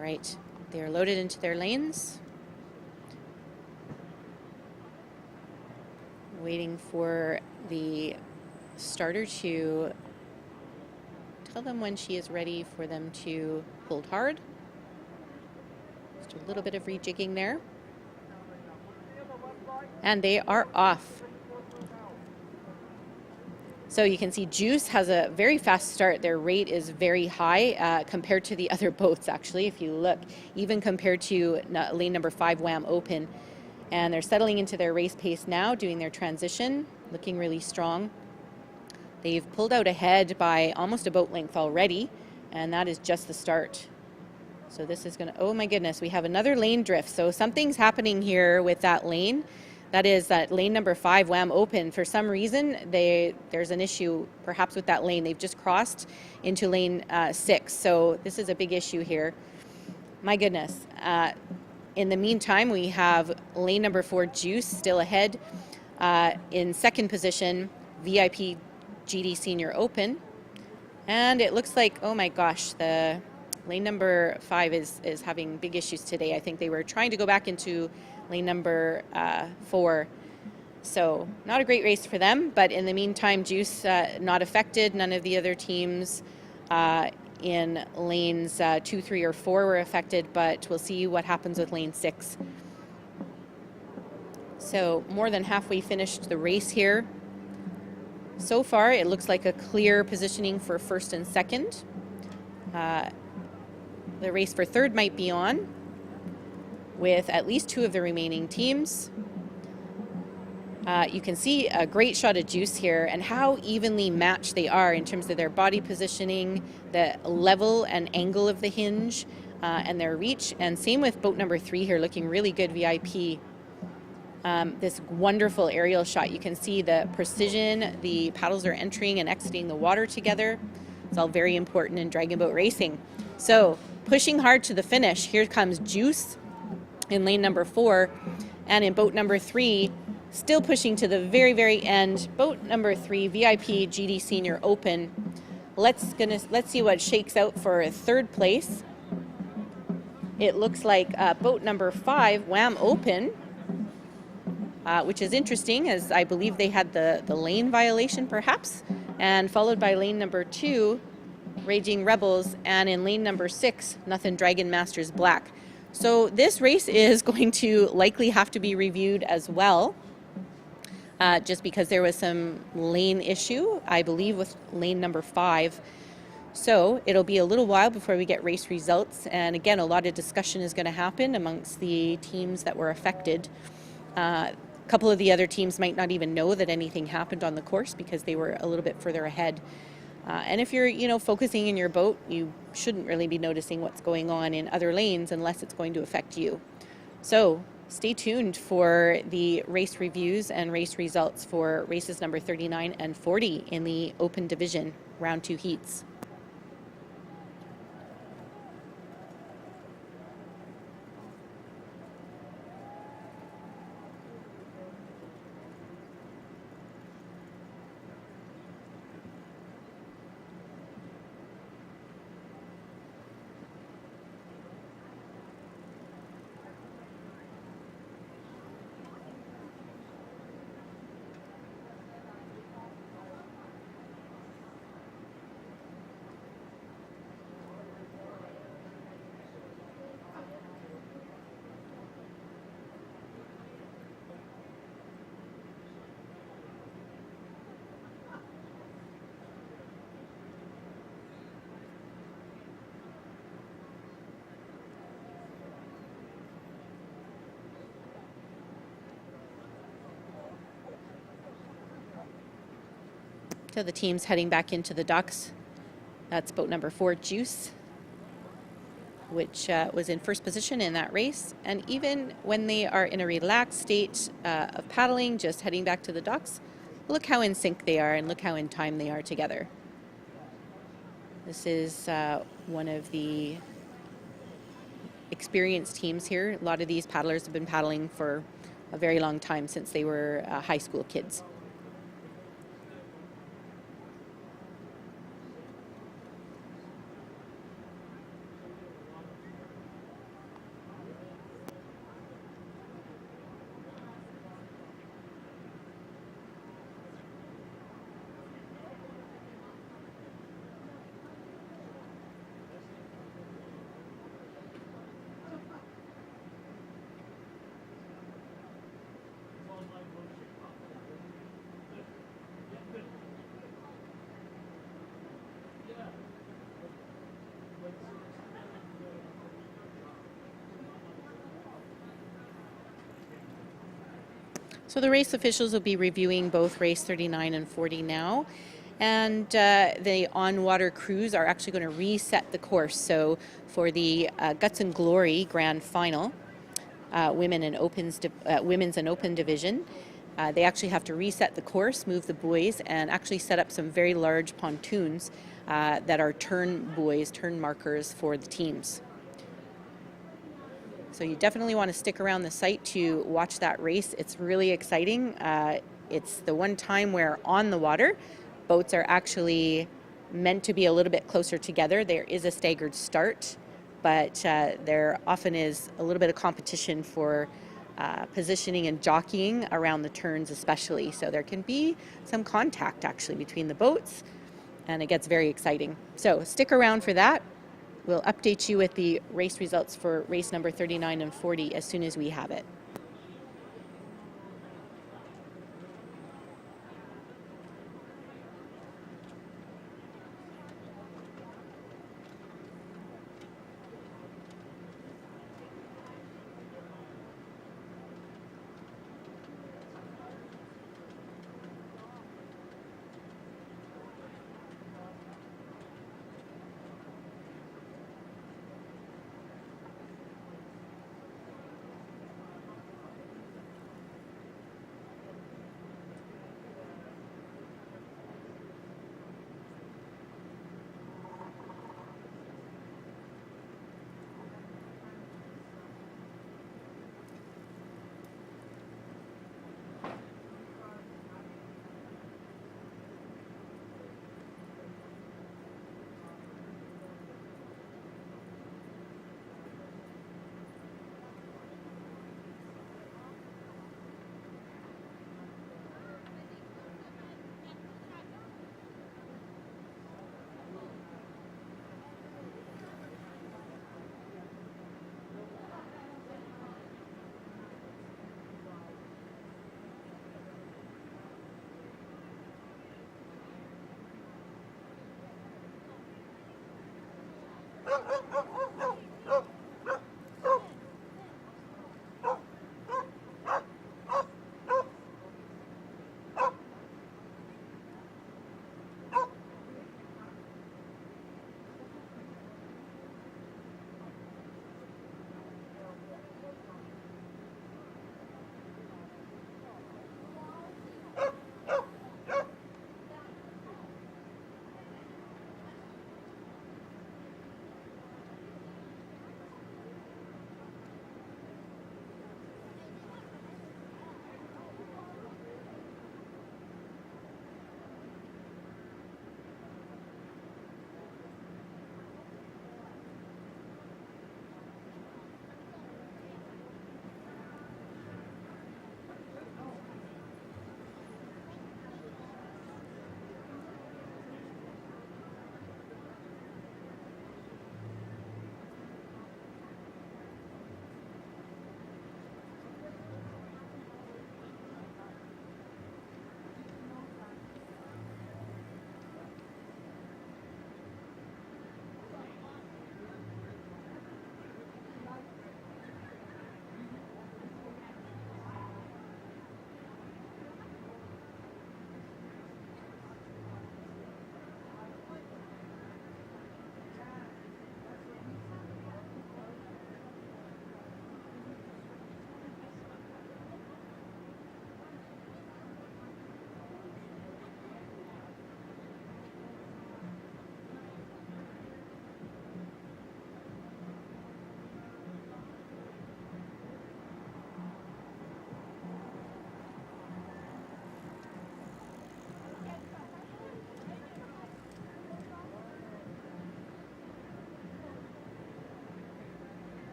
Right, they're loaded into their lanes. Waiting for the starter to tell them when she is ready for them to hold hard. Just a little bit of rejigging there. And they are off. So you can see Juice has a very fast start. Their rate is very high compared to the other boats, actually, if you look, even compared to lane number 5, Wham Open. And they're settling into their race pace now, doing their transition, looking really strong. They've pulled out ahead by almost a boat length already, and that is just the start. So this is going to, oh my goodness, we have another lane drift. So something's happening here with that lane. That is that lane number 5, Wham Open. For some reason, there's an issue perhaps with that lane. They've just crossed into lane 6. So this is a big issue here. My goodness. In the meantime, we have lane number 4, Juice, still ahead. In second position, VIP GD Senior Open. And it looks like, oh my gosh, the lane number 5 is having big issues today. I think they were trying to go back into lane number 4. So not a great race for them, but in the meantime, Juice not affected. None of the other teams in lanes 2, 3, or 4 were affected, but we'll see what happens with lane 6. So more than halfway finished the race here. So far, it looks like a clear positioning for first and second. The race for third might be on with at least 2 of the remaining teams. You can see a great shot of Juice here and how evenly matched they are in terms of their body positioning, the level and angle of the hinge, and their reach. And same with boat number 3 here, looking really good, VIP. This wonderful aerial shot. You can see the precision, the paddles are entering and exiting the water together. It's all very important in dragon boat racing. So pushing hard to the finish, here comes Juice in lane number 4, and in boat number 3, still pushing to the very, very end. Boat number 3, VIP GD Senior Open. Let's see what shakes out for third place. It looks like boat number 5, Wham Open, which is interesting, as I believe they had the lane violation perhaps, and followed by lane number 2, Raging Rebels, and in lane number 6, Nothing Dragon Masters Black. So this race is going to likely have to be reviewed as well, just because there was some lane issue, I believe, with lane number 5. So it'll be a little while before we get race results, and again, a lot of discussion is going to happen amongst the teams that were affected. A couple of the other teams might not even know that anything happened on the course because they were a little bit further ahead. And if you're, focusing in your boat, you shouldn't really be noticing what's going on in other lanes unless it's going to affect you. So stay tuned for the race reviews and race results for races number 39 and 40 in the open division, round 2 heats. So the team's heading back into the docks. That's boat number 4, Juice, which was in first position in that race. And even when they are in a relaxed state of paddling, just heading back to the docks, look how in sync they are and look how in time they are together. This is one of the experienced teams here. A lot of these paddlers have been paddling for a very long time, since they were high school kids. So the race officials will be reviewing both race 39 and 40 now. And the on-water crews are actually going to reset the course. So for the Guts and Glory Grand Final, women's and open division, they actually have to reset the course, move the buoys, and actually set up some very large pontoons that are turn buoys, turn markers for the teams. So you definitely want to stick around the site to watch that race. It's really exciting. It's the one time where on the water, boats are actually meant to be a little bit closer together. There is a staggered start, but there often is a little bit of competition for positioning and jockeying around the turns especially. So there can be some contact actually between the boats, and it gets very exciting. So stick around for that. We'll update you with the race results for race number 39 and 40 as soon as we have it.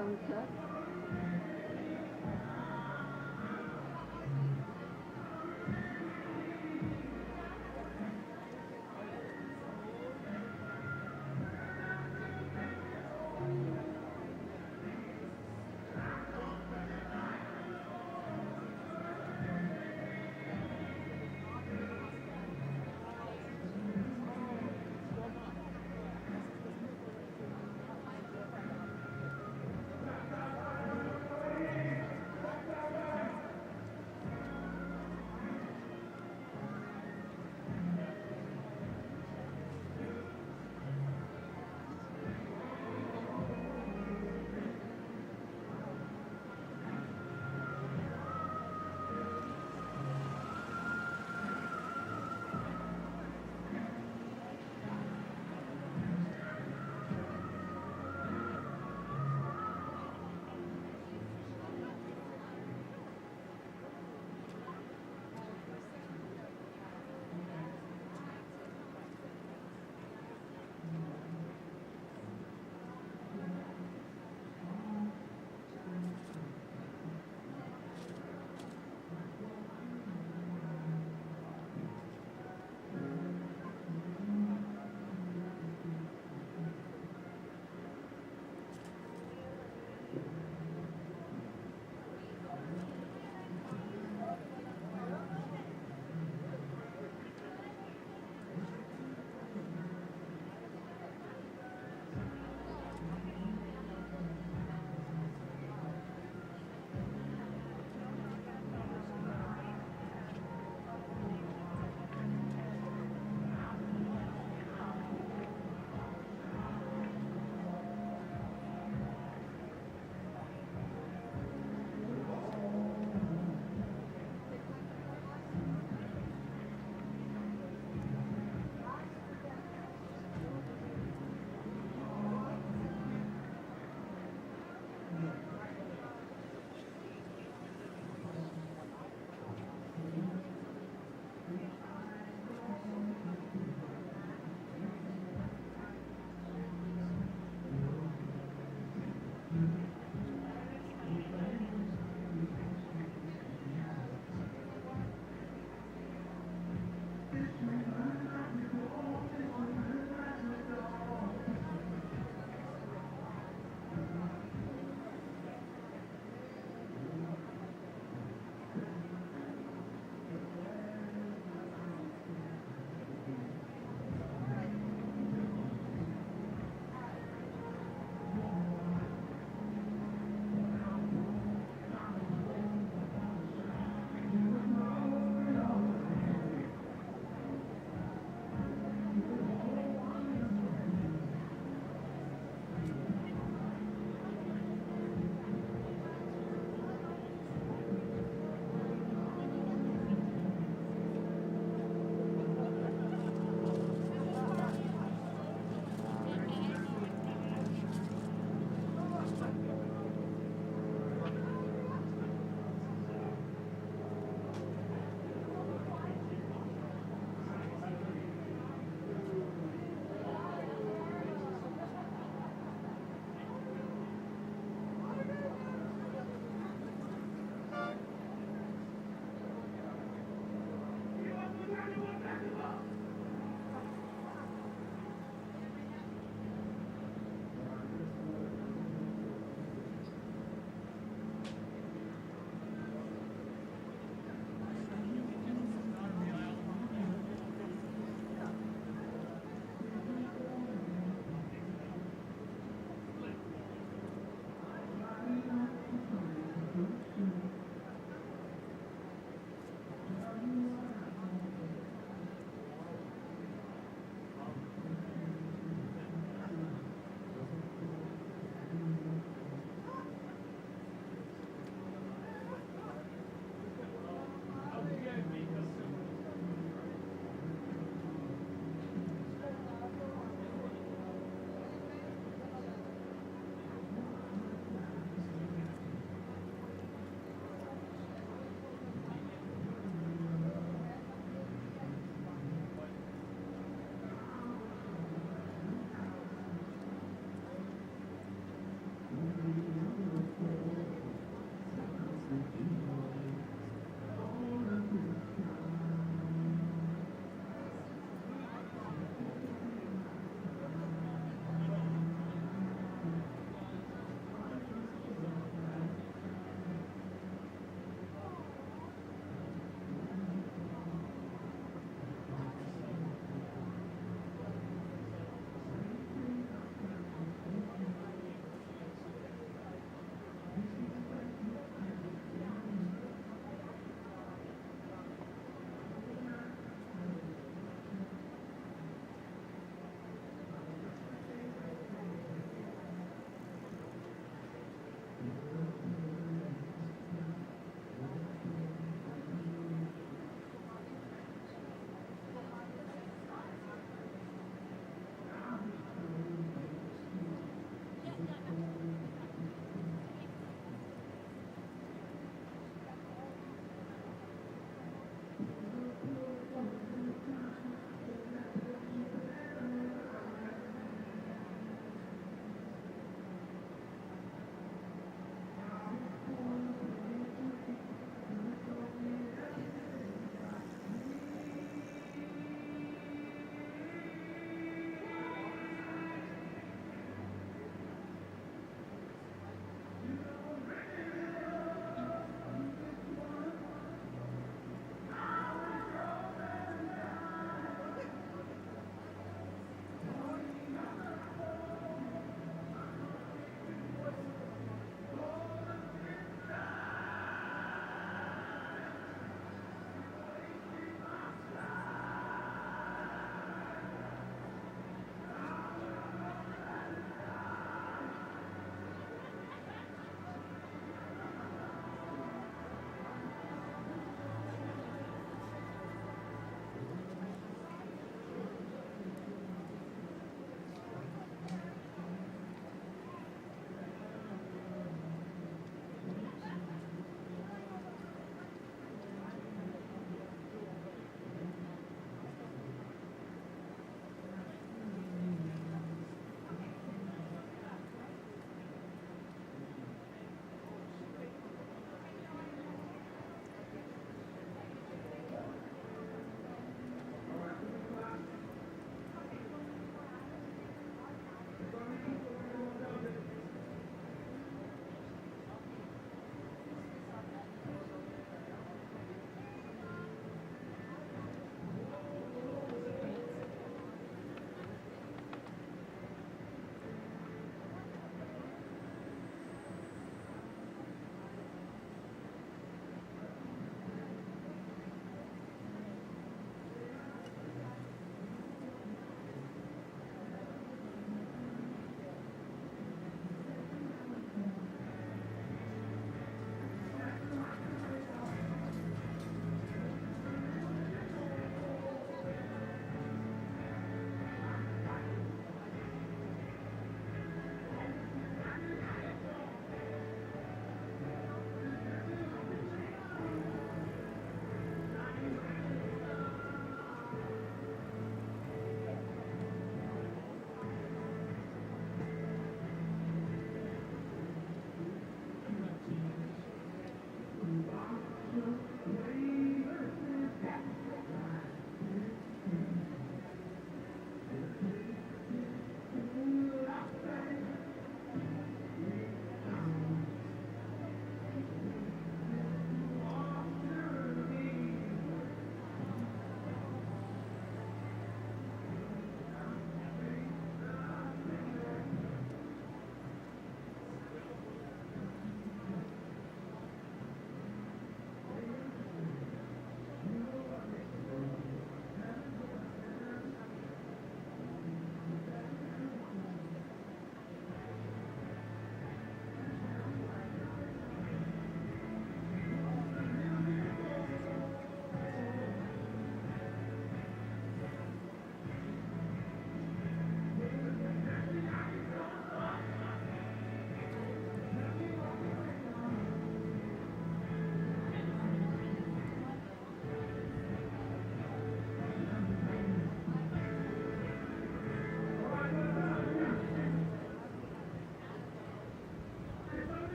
sound check.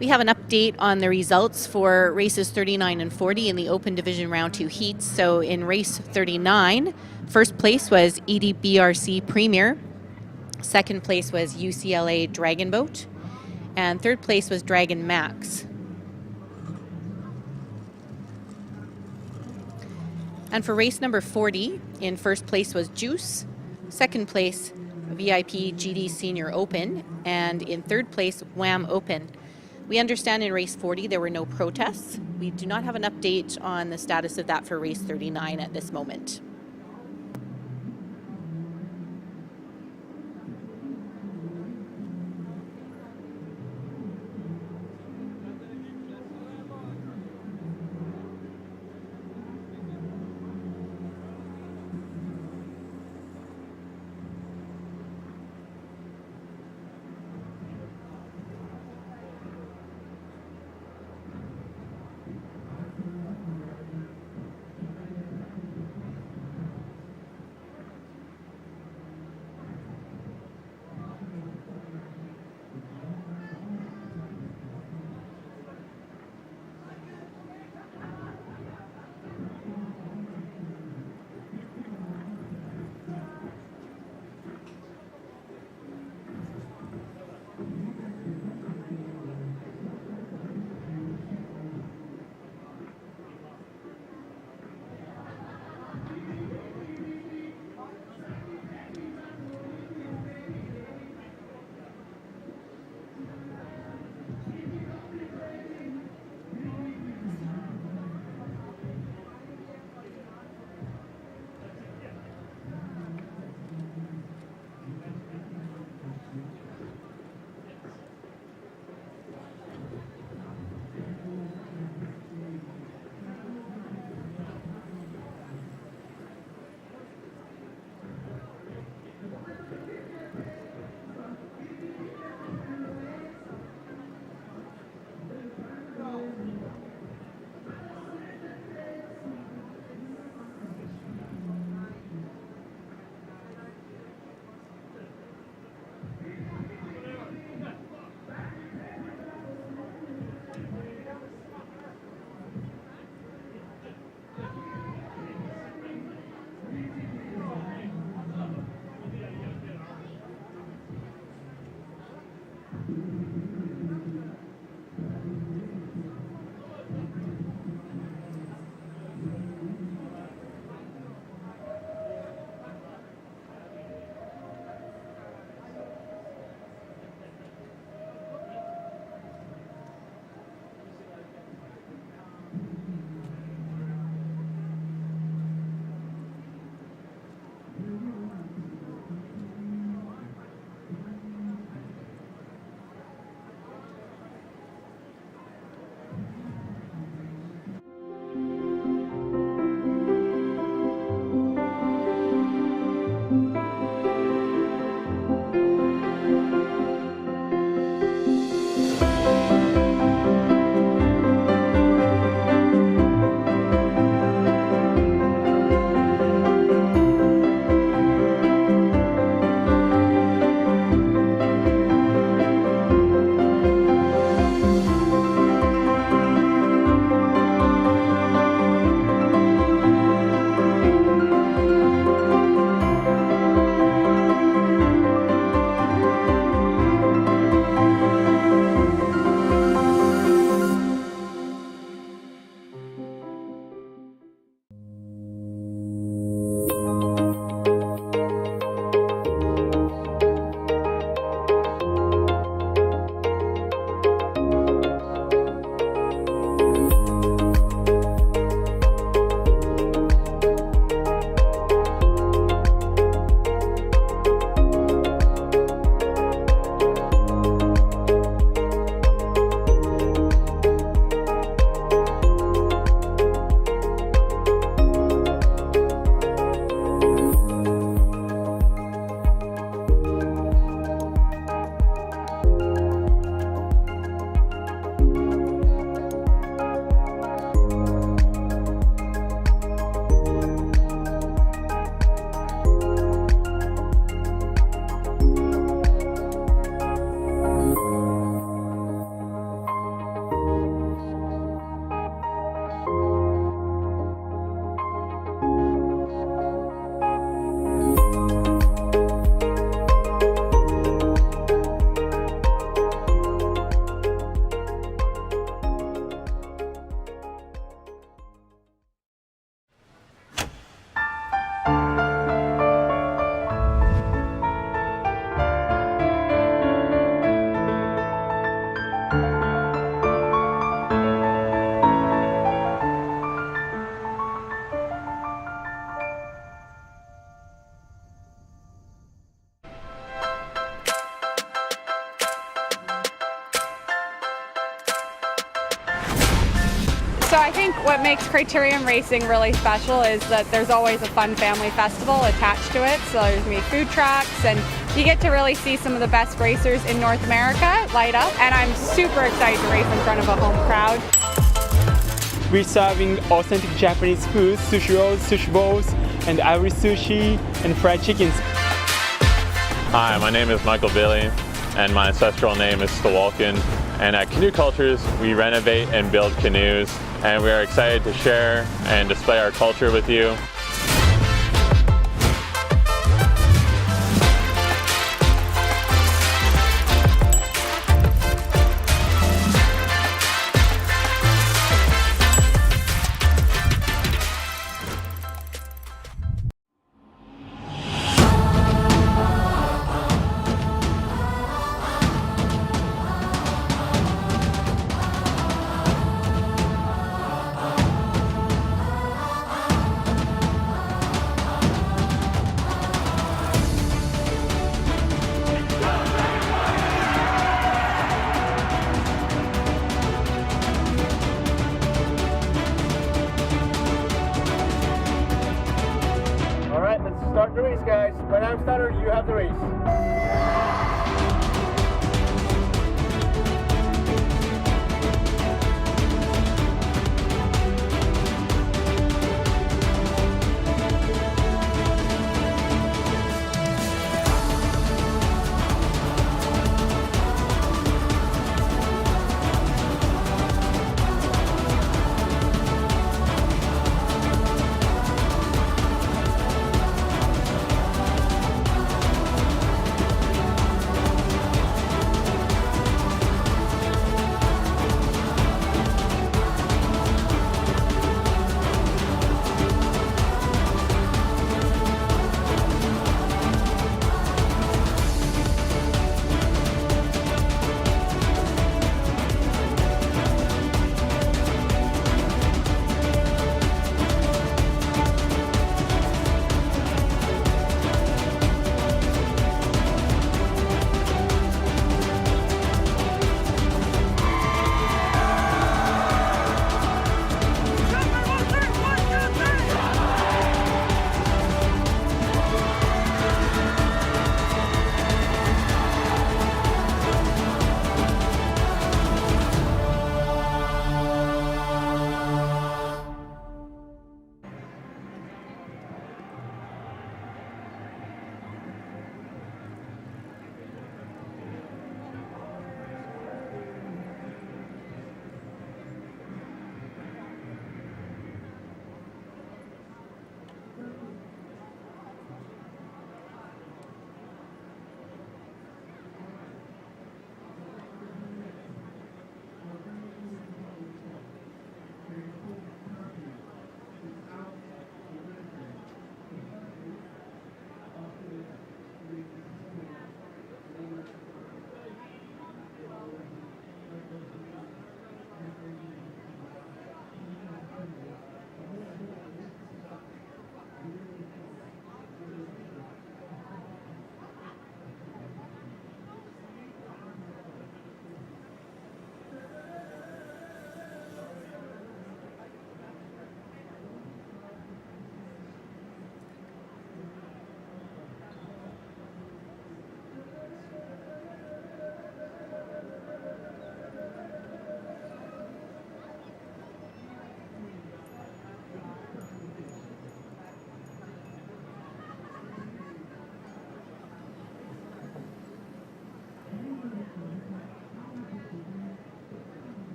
We have an update on the results for races 39 and 40 in the Open Division Round 2 heats. So in race 39, first place was EDBRC Premier, second place was UCLA Dragon Boat, and third place was Dragon Max. And for race number 40, in first place was Juice, second place VIP GD Senior Open, and in third place WAM Open. We understand in race 40 there were no protests. We do not have an update on the status of that for race 39 at this moment. So I think what makes Criterium Racing really special is that there's always a fun family festival attached to it. So there's going to be food trucks, and you get to really see some of the best racers in North America light up. And I'm super excited to race in front of a home crowd. We're serving authentic Japanese food, sushi rolls, sushi bowls, and ivory sushi, and fried chickens. Hi, my name is Michael Billy, and my ancestral name is Stawalkin. And at Canoe Cultures, we renovate and build canoes, and we are excited to share and display our culture with you.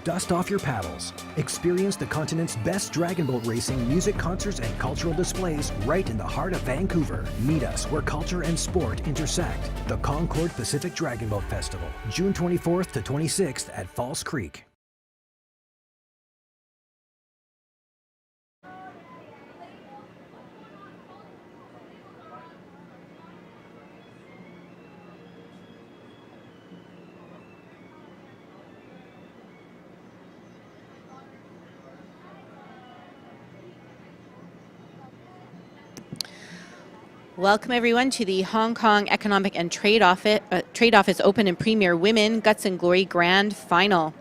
Dust off your paddles. Experience the continent's best dragon boat racing, music concerts, and cultural displays right in the heart of Vancouver. Meet us where culture and sport intersect. The Concord Pacific Dragon Boat Festival, June 24th to 26th at False Creek. Welcome everyone to the Hong Kong Economic and Trade Office Open and Premier Women Guts and Glory Grand Final.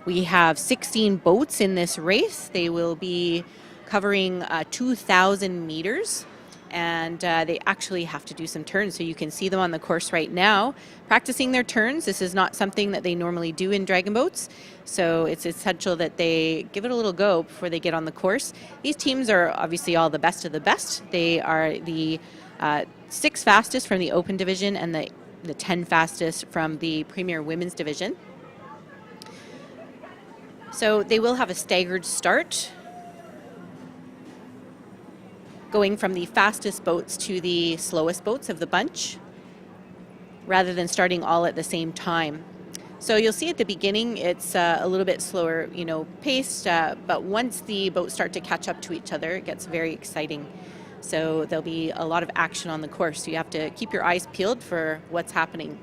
We have 16 boats in this race. They will be covering 2,000 meters, and they actually have to do some turns, so you can see them on the course right now practicing their turns. This is not something that they normally do in dragon boats, so it's essential that they give it a little go before they get on the course. These teams are obviously all the best of the best. They are the 6 fastest from the Open Division and the 10 fastest from the Premier Women's Division. So they will have a staggered start, going from the fastest boats to the slowest boats of the bunch, rather than starting all at the same time. So you'll see at the beginning it's a little bit slower, paced, but once the boats start to catch up to each other, it gets very exciting. So there'll be a lot of action on the course. So you have to keep your eyes peeled for what's happening.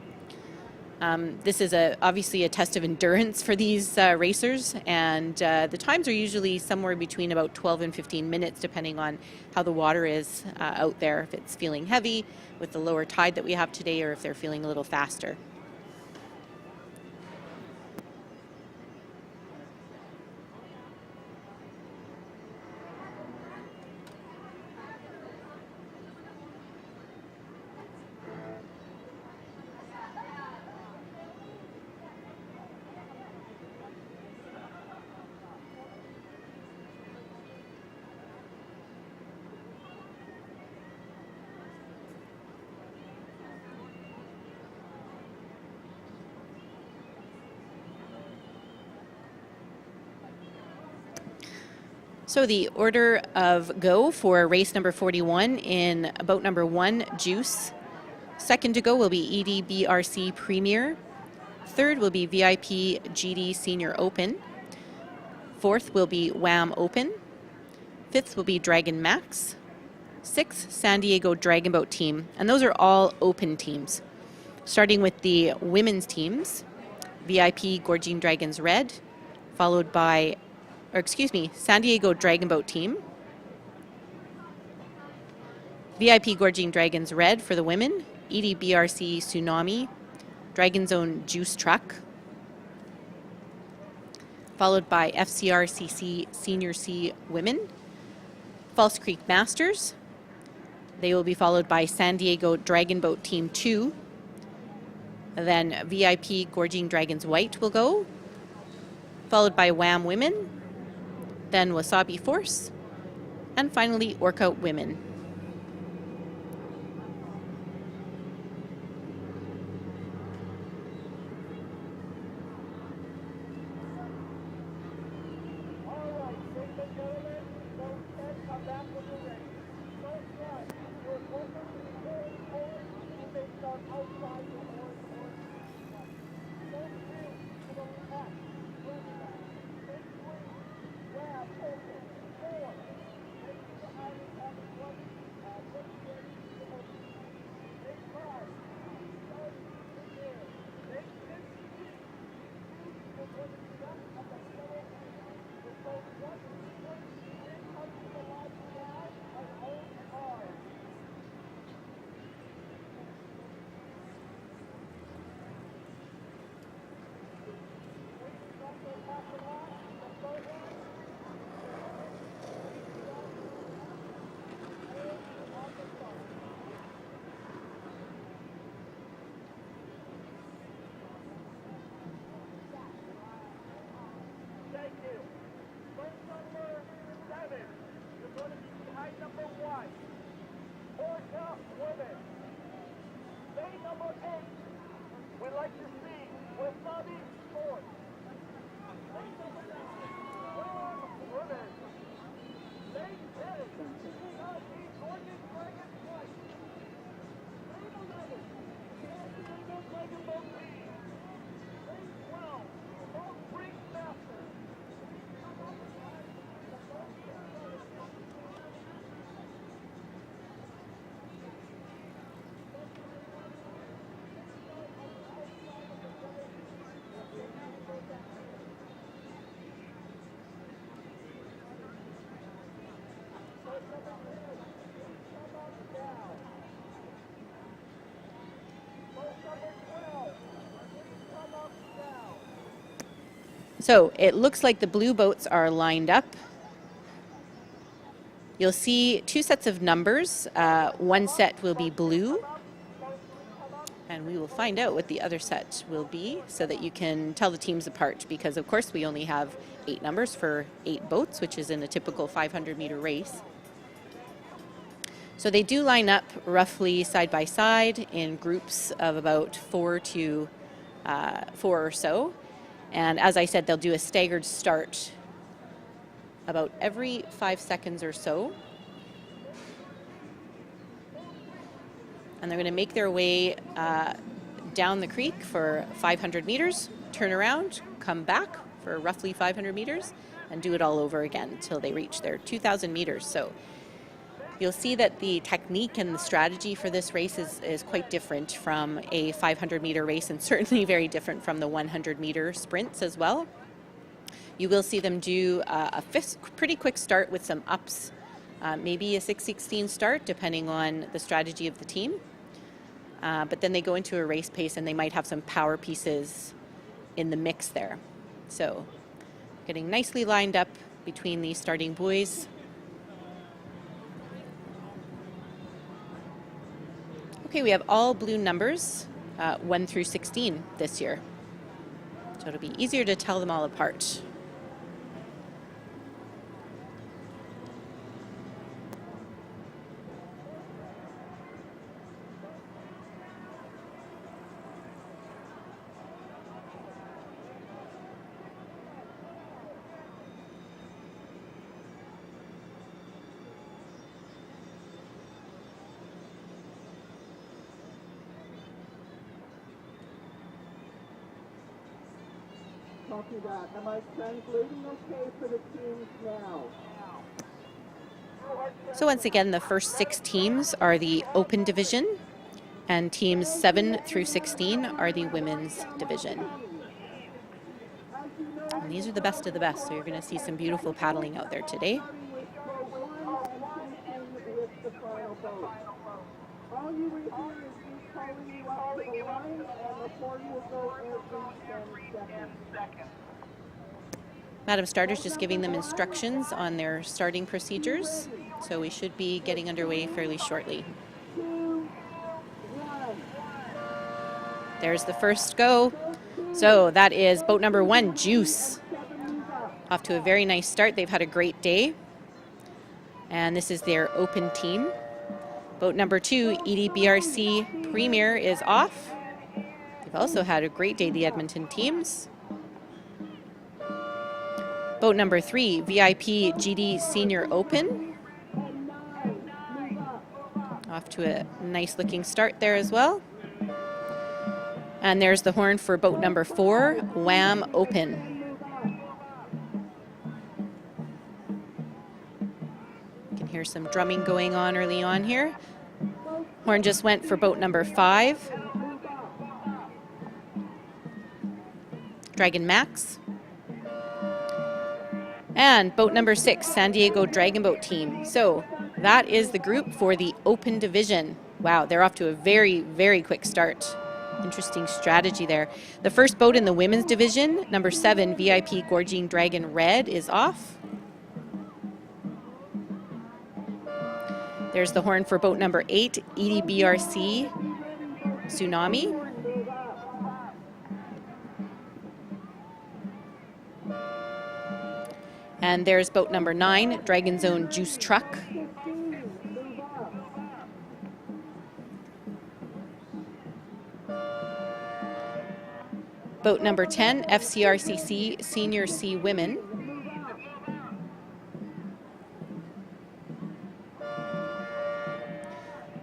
This is obviously a test of endurance for these racers, and the times are usually somewhere between about 12 and 15 minutes, depending on how the water is out there, if it's feeling heavy with the lower tide that we have today, or if they're feeling a little faster. So the order of go for race number 41 in boat number 1, Juice. Second to go will be EDBRC Premier. Third will be VIP GD Senior Open. Fourth will be WAM Open. Fifth will be Dragon Max. Sixth, San Diego Dragon Boat Team. And those are all open teams. Starting with the women's teams, VIP Gorging Dragons Red, followed by San Diego Dragon Boat Team. VIP Gorging Dragons Red for the women, EDBRC Tsunami, Dragon Zone Juice Truck, followed by FCRCC Senior C Women, False Creek Masters. They will be followed by San Diego Dragon Boat Team 2. Then VIP Gorging Dragons White will go, followed by WAM Women, then Wasabi Force, and finally Orca Women. We'd like to see Wasabi Force. So it looks like the blue boats are lined up. You'll see two sets of numbers. One set will be blue, and we will find out what the other set will be so that you can tell the teams apart, because of course we only have 8 numbers for 8 boats, which is in a typical 500-meter race. So they do line up roughly side by side in groups of about 4 or so. And as I said, they'll do a staggered start about every 5 seconds or so. And they're going to make their way down the creek for 500 meters, turn around, come back for roughly 500 meters, and do it all over again until they reach their 2,000 meters. So you'll see that the technique and the strategy for this race is quite different from a 500-meter race, and certainly very different from the 100-meter sprints as well. You will see them do a pretty quick start with some ups, maybe a 6:16 start, depending on the strategy of the team. But then they go into a race pace, and they might have some power pieces in the mix there. So getting nicely lined up between these starting buoys. Okay, we have all blue numbers, 1 through 16 this year. So it'll be easier to tell them all apart. Copy that. Am I translating okay for the teams now? So once again, the first 6 teams are the open division, and teams 7 through 16 are the women's division. And these are the best of the best, so you're going to see some beautiful paddling out there today. All you will hear is me calling you up to the line, and the board will go every 10 seconds. Madam Starter's just giving them instructions on their starting procedures, so we should be getting underway fairly shortly. There's the first go. So that is boat number 1, Juice. Off to a very nice start. They've had a great day. And this is their open team. Boat number 2, EDBRC Premier, is off. They've also had a great day, the Edmonton teams. Boat number 3, VIP GD Senior Open. Off to a nice looking start there as well. And there's the horn for boat number 4, WAM Open. You can hear some drumming going on early on here. Horn just went for boat number 5, Dragon Max. And boat number 6, San Diego Dragon Boat Team. So that is the group for the open division. Wow, they're off to a very, very quick start. Interesting strategy there. The first boat in the women's division, number 7, VIP Gorging Dragon Red, is off. There's the horn for boat number 8, EDBRC Tsunami. And there's boat number 9, Dragon Zone Juice Truck. Boat number 10, FCRCC Senior C Women.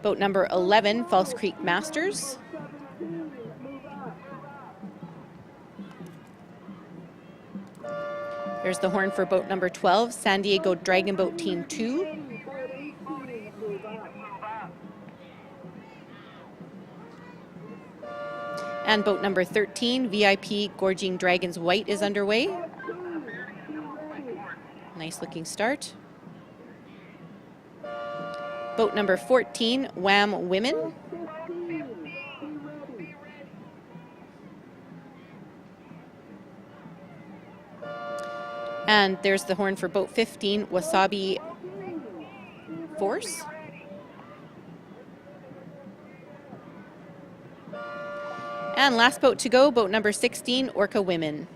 Boat number 11, False Creek Masters. There's the horn for boat number 12, San Diego Dragon Boat Team 2. And boat number 13, VIP Gorging Dragons White is underway. Nice looking start. Boat number 14, Wham Women. And there's the horn for boat 15, Wasabi Force. And last boat to go, boat number 16, Orca Women.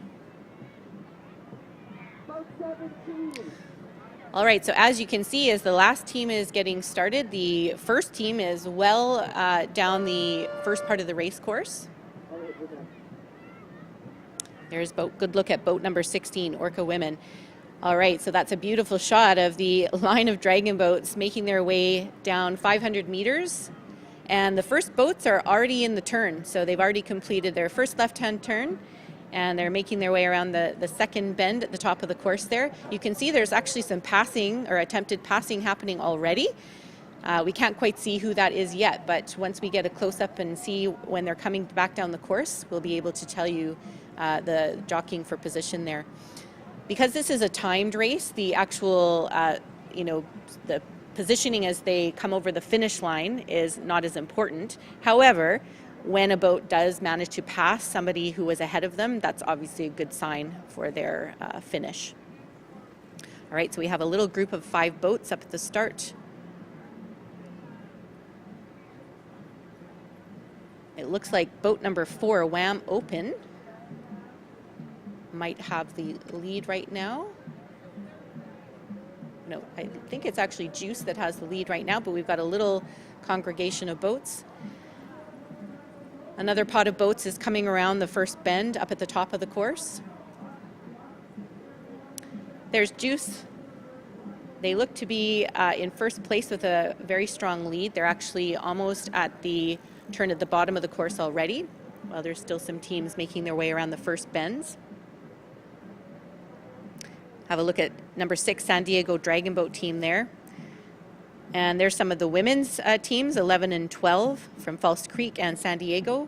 All right, so as you can see, as the last team is getting started, the first team is well down the first part of the race course. There's good look at boat number 16, Orca Women. All right, so that's a beautiful shot of the line of dragon boats making their way down 500 meters. And the first boats are already in the turn, so they've already completed their first left-hand turn, and they're making their way around the second bend at the top of the course there. You can see there's actually some passing or attempted passing happening already. We can't quite see who that is yet, but once we get a close-up and see when they're coming back down the course, we'll be able to tell you the jockeying for position there. Because this is a timed race, the actual, the positioning as they come over the finish line is not as important. However, when a boat does manage to pass somebody who was ahead of them, that's obviously a good sign for their finish. All right, so we have a little group of 5 boats up at the start. It looks like boat number 4, Wham Open, might have the lead right now. No, I think it's actually Juice that has the lead right now, but we've got a little congregation of boats. Another pot of boats is coming around the first bend up at the top of the course. There's Juice. They look to be in first place with a very strong lead. They're actually almost at the turn at the bottom of the course already, while there's still some teams making their way around the first bends. Have a look at number 6, San Diego Dragon Boat team there. And there's some of the women's teams, 11 and 12 from False Creek and San Diego.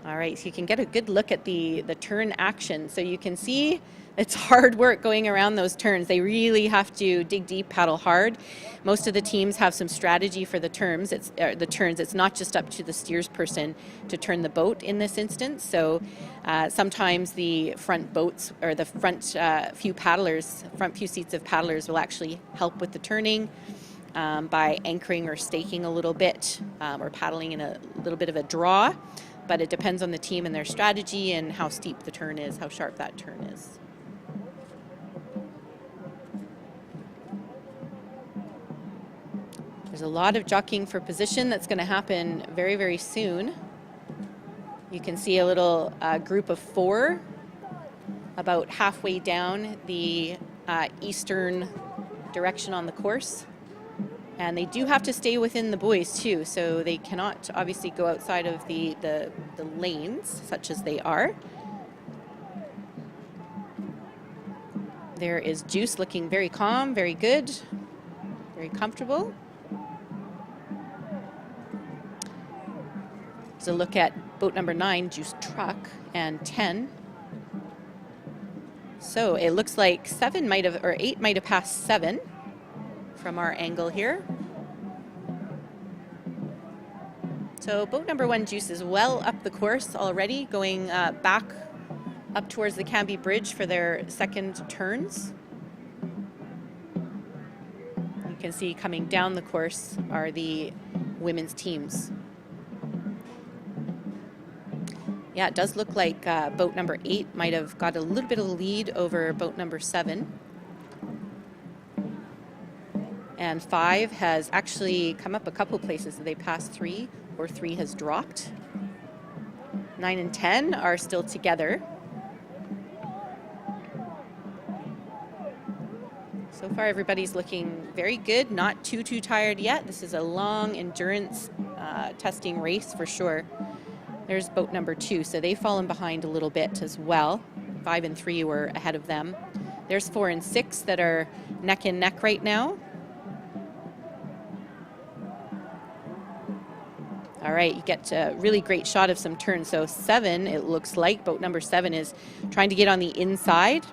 All right, so you can get a good look at the turn action. So you can see it's hard work going around those turns. They really have to dig deep, paddle hard. Most of the teams have some strategy for the turns. It's not just up to the steers person to turn the boat in this instance. So sometimes the front boats or the front few seats of paddlers will actually help with the turning by anchoring or staking a little bit or paddling in a little bit of a draw. But it depends on the team and their strategy and how steep the turn is, how sharp that turn is. There's a lot of jockeying for position that's going to happen very, very soon. You can see a little group of 4 about halfway down the eastern direction on the course. And they do have to stay within the buoys too, so they cannot obviously go outside of the lanes, such as they are. There is Juice looking very calm, very good, very comfortable. So look at boat number 9, Juice Truck, and 10. So it looks like 7 might have, or 8 might have passed 7 from our angle here. So boat number 1, Juice, is well up the course already, going back up towards the Canby Bridge for their second turns. You can see coming down the course are the women's teams. Yeah, it does look like boat number 8 might have got a little bit of a lead over boat number 7. And 5 has actually come up a couple places. They passed 3, or 3 has dropped. 9 and 10 are still together. So far, everybody's looking very good, not too tired yet. This is a long endurance testing race for sure. There's boat number 2, so they've fallen behind a little bit as well. 5 and 3 were ahead of them. There's 4 and 6 that are neck and neck right now. All right, you get a really great shot of some turns. So 7, it looks like, boat number 7 is trying to get on the inside.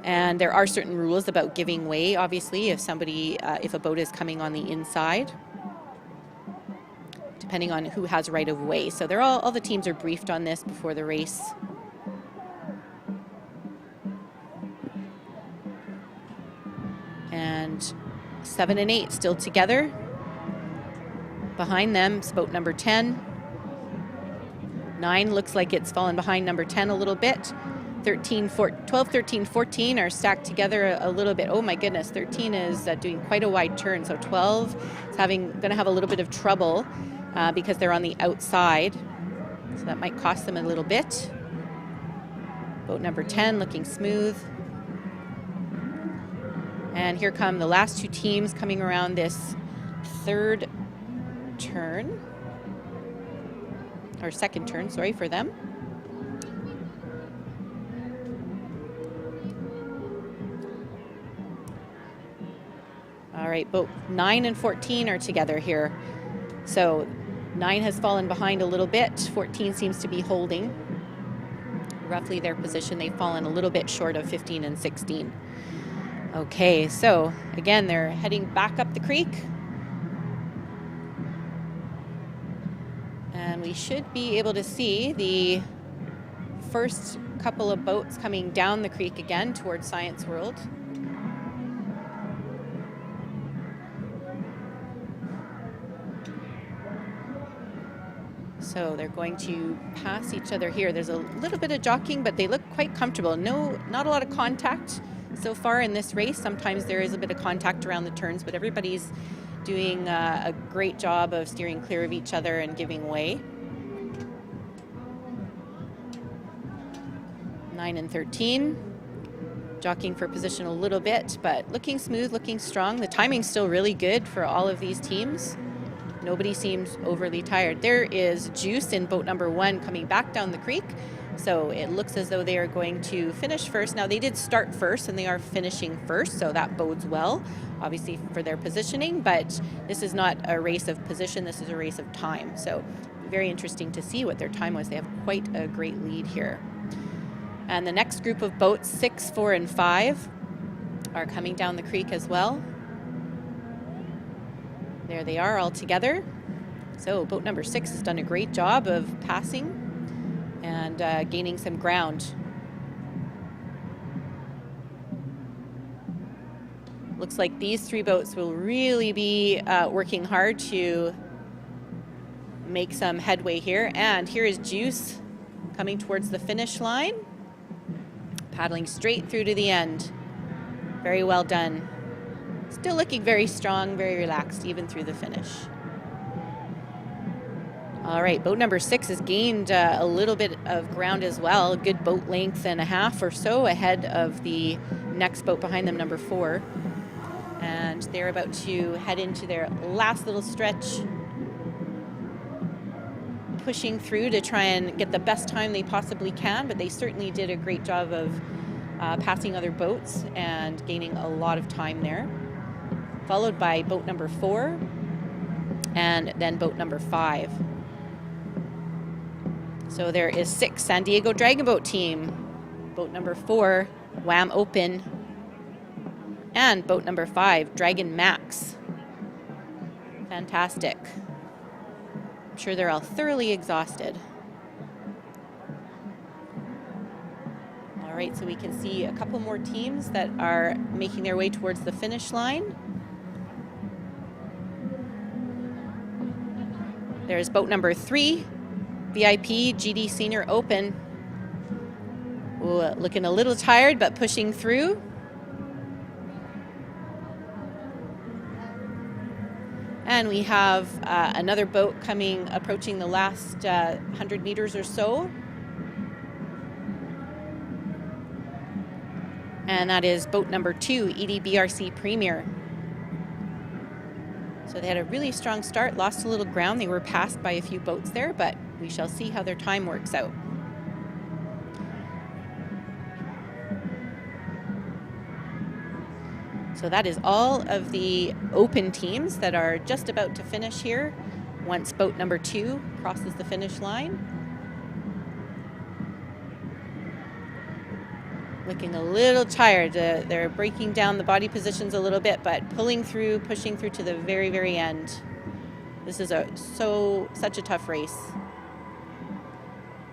And there are certain rules about giving way, obviously, if a boat is coming on the inside, depending on who has right of way. So they're all the teams are briefed on this before the race. And 7 and 8 still together. Behind them is boat number 10. 9 looks like it's fallen behind number 10 a little bit. 12, 13, 14 are stacked together a little bit. Oh my goodness, 13 is doing quite a wide turn. So 12 is going to have a little bit of trouble because they're on the outside. So that might cost them a little bit. Boat number 10 looking smooth. And here come the last 2 teams coming around this third turn. Or second turn, sorry, for them. All right, boat 9 and 14 are together here. So 9 has fallen behind a little bit. 14 seems to be holding roughly their position. They've fallen a little bit short of 15 and 16. Okay, so again, they're heading back up the creek. And we should be able to see the first couple of boats coming down the creek again towards Science World. So they're going to pass each other here. There's a little bit of jockeying, but they look quite comfortable. Not a lot of contact so far in this race. Sometimes there is a bit of contact around the turns, but everybody's doing a great job of steering clear of each other and giving way. 9 and 13, jockeying for position a little bit, but looking smooth, looking strong. The timing's still really good for all of these teams. Nobody seems overly tired. There is Juice in boat number 1 coming back down the creek. So it looks as though they are going to finish first. Now they did start first and they are finishing first, so that bodes well, obviously for their positioning, but this is not a race of position, this is a race of time. So very interesting to see what their time was. They have quite a great lead here. And the next group of boats, 6, 4, and 5, are coming down the creek as well. There they are all together. So boat number 6 has done a great job of passing and gaining some ground. Looks like these 3 boats will really be working hard to make some headway here. And here is Juice coming towards the finish line, paddling straight through to the end. Very well done. Still looking very strong, very relaxed, even through the finish. All right, boat number 6 has gained a little bit of ground as well, a good boat length and a half or so ahead of the next boat behind them, number 4. And they're about to head into their last little stretch, pushing through to try and get the best time they possibly can, but they certainly did a great job of passing other boats and gaining a lot of time there. Followed by boat number 4 and then boat number 5. So there is 6, San Diego Dragon Boat Team, boat number 4, Wham Open, and boat number 5, Dragon Max. Fantastic. I'm sure they're all thoroughly exhausted. All right, so we can see a couple more teams that are making their way towards the finish line. There's boat number 3, VIP GD Senior Open. Ooh, looking a little tired, but pushing through. And we have another boat approaching the last 100 meters or so. And that is boat number 2, EDBRC Premier. So they had a really strong start, lost a little ground. They were passed by a few boats there, but we shall see how their time works out. So that is all of the open teams that are just about to finish here once boat number 2 crosses the finish line. Looking a little tired. They're breaking down the body positions a little bit, but pushing through to the very, very end. This is such a tough race.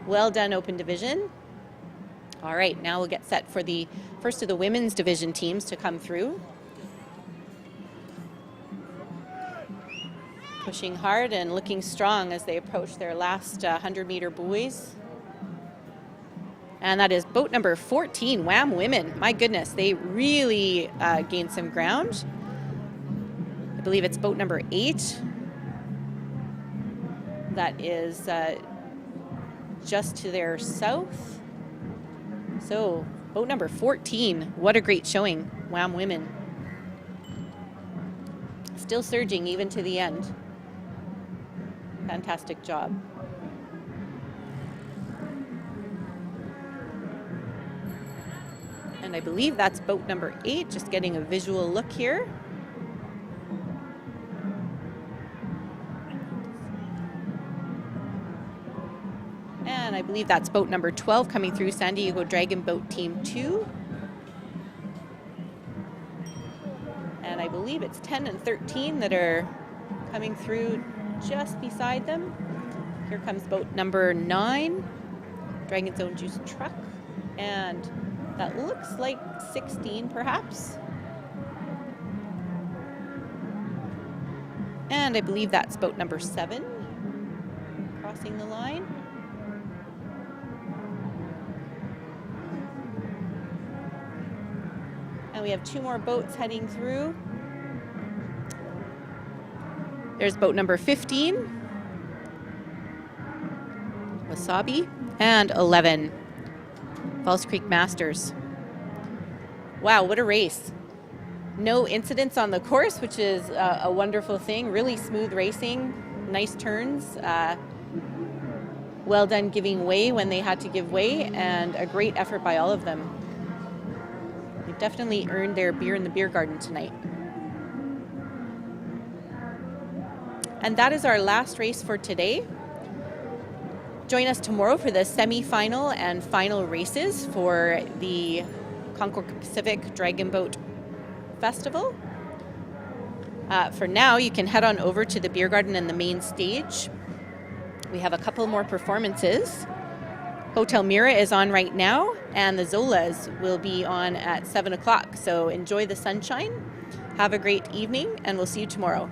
Well done, Open Division. All right, now we'll get set for the first of the women's division teams to come through. Pushing hard and looking strong as they approach their last 100-meter buoys. And that is boat number 14, Wham Women. My goodness, they really gained some ground. I believe it's boat number 8. That is just to their south. So boat number 14, what a great showing, Wham Women. Still surging even to the end. Fantastic job. And I believe that's boat number 8, just getting a visual look here. And I believe that's boat number 12 coming through, San Diego Dragon Boat Team 2. And I believe it's 10 and 13 that are coming through just beside them. Here comes boat number 9, Dragon's Own Juice Truck. And that looks like 16 perhaps. And I believe that's boat number 7 crossing the line. And we have 2 more boats heading through. There's boat number 15, Wasabi, and 11, Falls Creek Masters. Wow, what a race. No incidents on the course, which is a wonderful thing. Really smooth racing, nice turns. Well done giving way when they had to give way, and a great effort by all of them. They've definitely earned their beer in the beer garden tonight. And that is our last race for today. Join us tomorrow for the semi-final and final races for the Concord Pacific Dragon Boat Festival. For now, you can head on over to the beer garden and the main stage. We have a couple more performances. Hotel Mira is on right now, and the Zolas will be on at 7 o'clock. So enjoy the sunshine, have a great evening, and we'll see you tomorrow.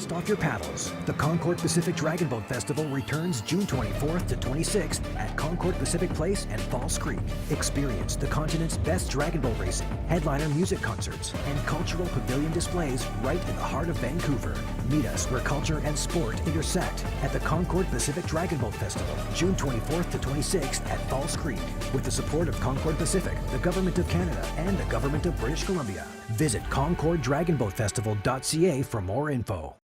cast off your paddles. The Concord Pacific Dragon Boat Festival returns June 24th to 26th at Concord Pacific Place and Falls Creek. Experience the continent's best dragon boat racing, headliner music concerts, and cultural pavilion displays right in the heart of Vancouver. Meet us where culture and sport intersect at the Concord Pacific Dragon Boat Festival, June 24th to 26th at Falls Creek, with the support of Concord Pacific, the Government of Canada, and the Government of British Columbia. Visit ConcordDragonBoatFestival.ca for more info.